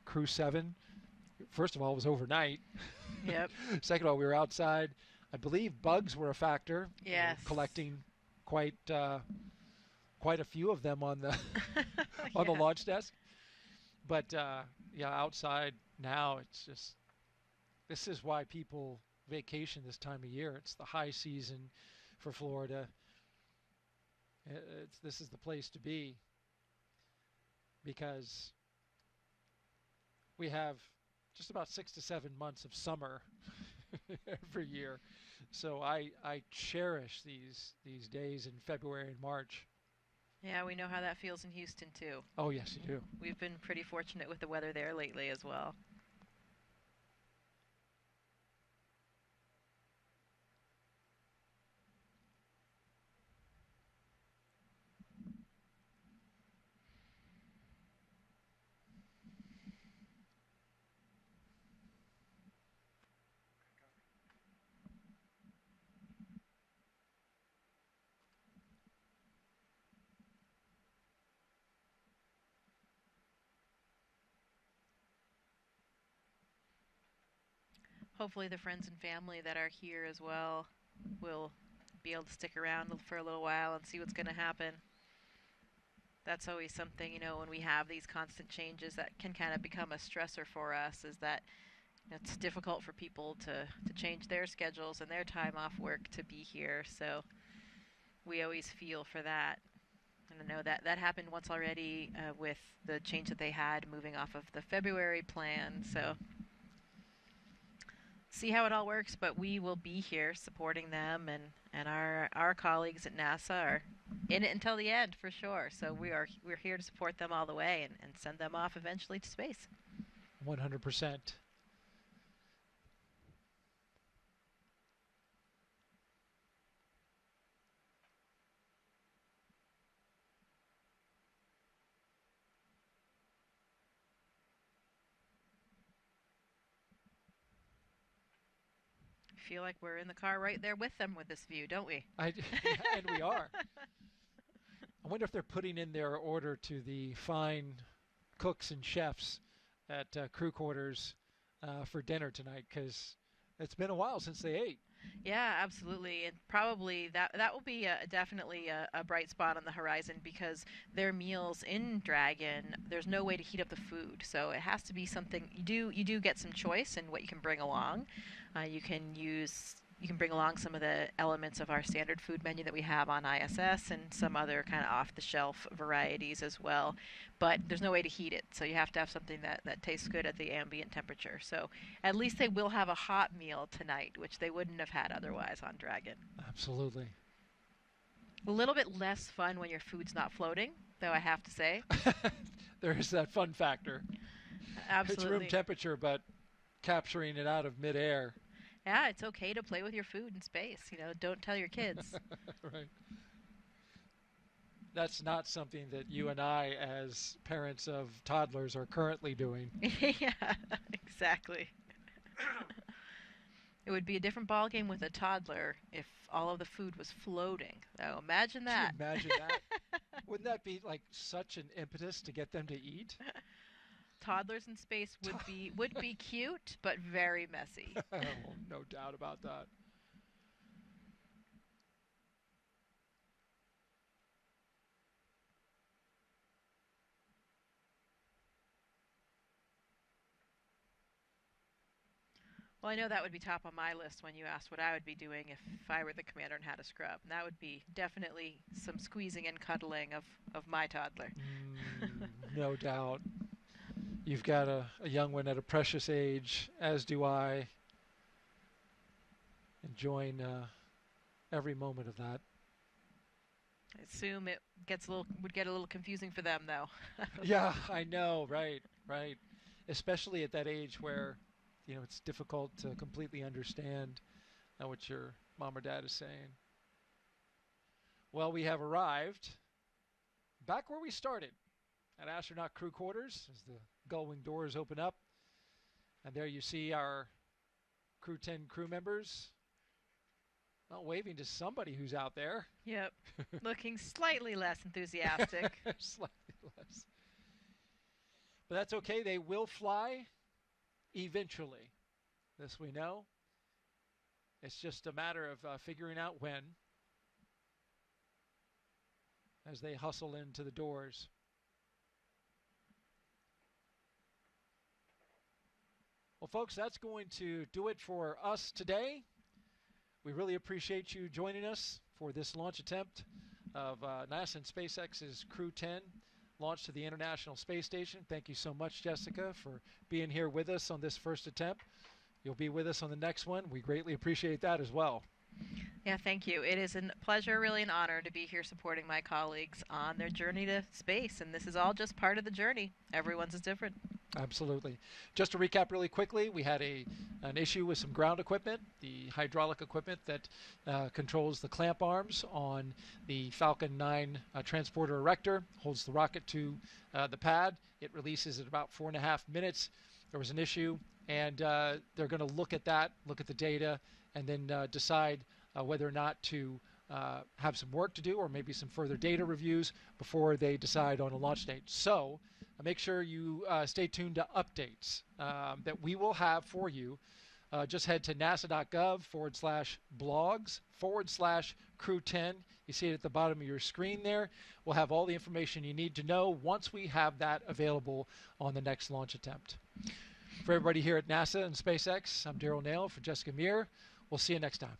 Crew-7. First of all, it was overnight. Yep. Second of all, we were outside. I believe bugs were a factor. Yes. Collecting quite a few of them on the on the launch desk. But yeah, outside now it's just This is why people vacation this time of year. It's the high season for Florida. This is the place to be because we have just about 6 to 7 months of summer every year. So I cherish these days in February and March. Yeah, we know how that feels in Houston too. Oh, yes, you do. We've been pretty fortunate with the weather there lately as well. Hopefully the friends and family that are here as well will be able to stick around for a little while and see what's going to happen. That's always something, you know, when we have these constant changes that can kind of become a stressor for us, is that it's difficult for people to change their schedules and their time off work to be here. So we always feel for that. And I know that happened once already with the change that they had moving off of the February plan. So see how it all works, but we will be here supporting them, and our colleagues at NASA are in it until the end for sure. So we're here to support them all the way and send them off eventually to space. 100%. Feel like we're in the car right there with them with this view, don't we? And we are. I wonder if they're putting in their order to the fine cooks and chefs at crew quarters for dinner tonight, because it's been a while since they ate. Yeah, absolutely, and probably that will be definitely a bright spot on the horizon, because their meals in Dragon, there's no way to heat up the food, so it has to be something you do get some choice in what you can bring along. You can bring along some of the elements of our standard food menu that we have on ISS and some other kind of off-the-shelf varieties as well. But there's no way to heat it, so you have to have something that tastes good at the ambient temperature. So at least they will have a hot meal tonight, which they wouldn't have had otherwise on Dragon. Absolutely. A little bit less fun when your food's not floating, though, I have to say. There is that fun factor. Absolutely. It's room temperature, but capturing it out of midair. Yeah, it's okay to play with your food in space. You know, don't tell your kids. Right. That's not something that you and I, as parents of toddlers, are currently doing. Yeah, exactly. It would be a different ballgame with a toddler if all of the food was floating. So imagine that. Can you imagine that? Wouldn't that be like such an impetus to get them to eat? Toddlers in space would be cute, but very messy. Oh, no doubt about that. Well, I know that would be top on my list when you asked what I would be doing if I were the commander and had a scrub. And that would be definitely some squeezing and cuddling of my toddler. No doubt. You've got a young one at a precious age, as do I. Enjoying every moment of that. I assume it would get a little confusing for them, though. Yeah, I know, right. Especially at that age where, it's difficult to completely understand what your mom or dad is saying. Well, we have arrived back where we started, at astronaut crew quarters, as the gull-wing doors open up. And there you see our Crew-10 crew members waving to somebody who's out there. Yep. Looking slightly less enthusiastic. Slightly less. But that's okay. They will fly eventually. This we know. It's just a matter of figuring out when, as they hustle into the doors. Well, folks, that's going to do it for us today. We really appreciate you joining us for this launch attempt of NASA and SpaceX's Crew-10 launch to the International Space Station. Thank you so much, Jessica, for being here with us on this first attempt. You'll be with us on the next one. We greatly appreciate that as well. Yeah, thank you. It is a pleasure, really an honor to be here supporting my colleagues on their journey to space, and this is all just part of the journey. Everyone's is different. Absolutely. Just to recap really quickly, we had an issue with some ground equipment, the hydraulic equipment that controls the clamp arms on the Falcon 9 transporter erector, holds the rocket to the pad. It releases at about 4.5 minutes. There was an issue, and they're going to look at that, look at the data, and then decide whether or not to have some work to do or maybe some further data reviews before they decide on a launch date. So make sure you stay tuned to updates that we will have for you. Just head to nasa.gov/blogs/Crew-10. You see it at the bottom of your screen there. We'll have all the information you need to know once we have that available on the next launch attempt. For everybody here at NASA and SpaceX, I'm Daryl Nail for Jessica Muir. We'll see you next time.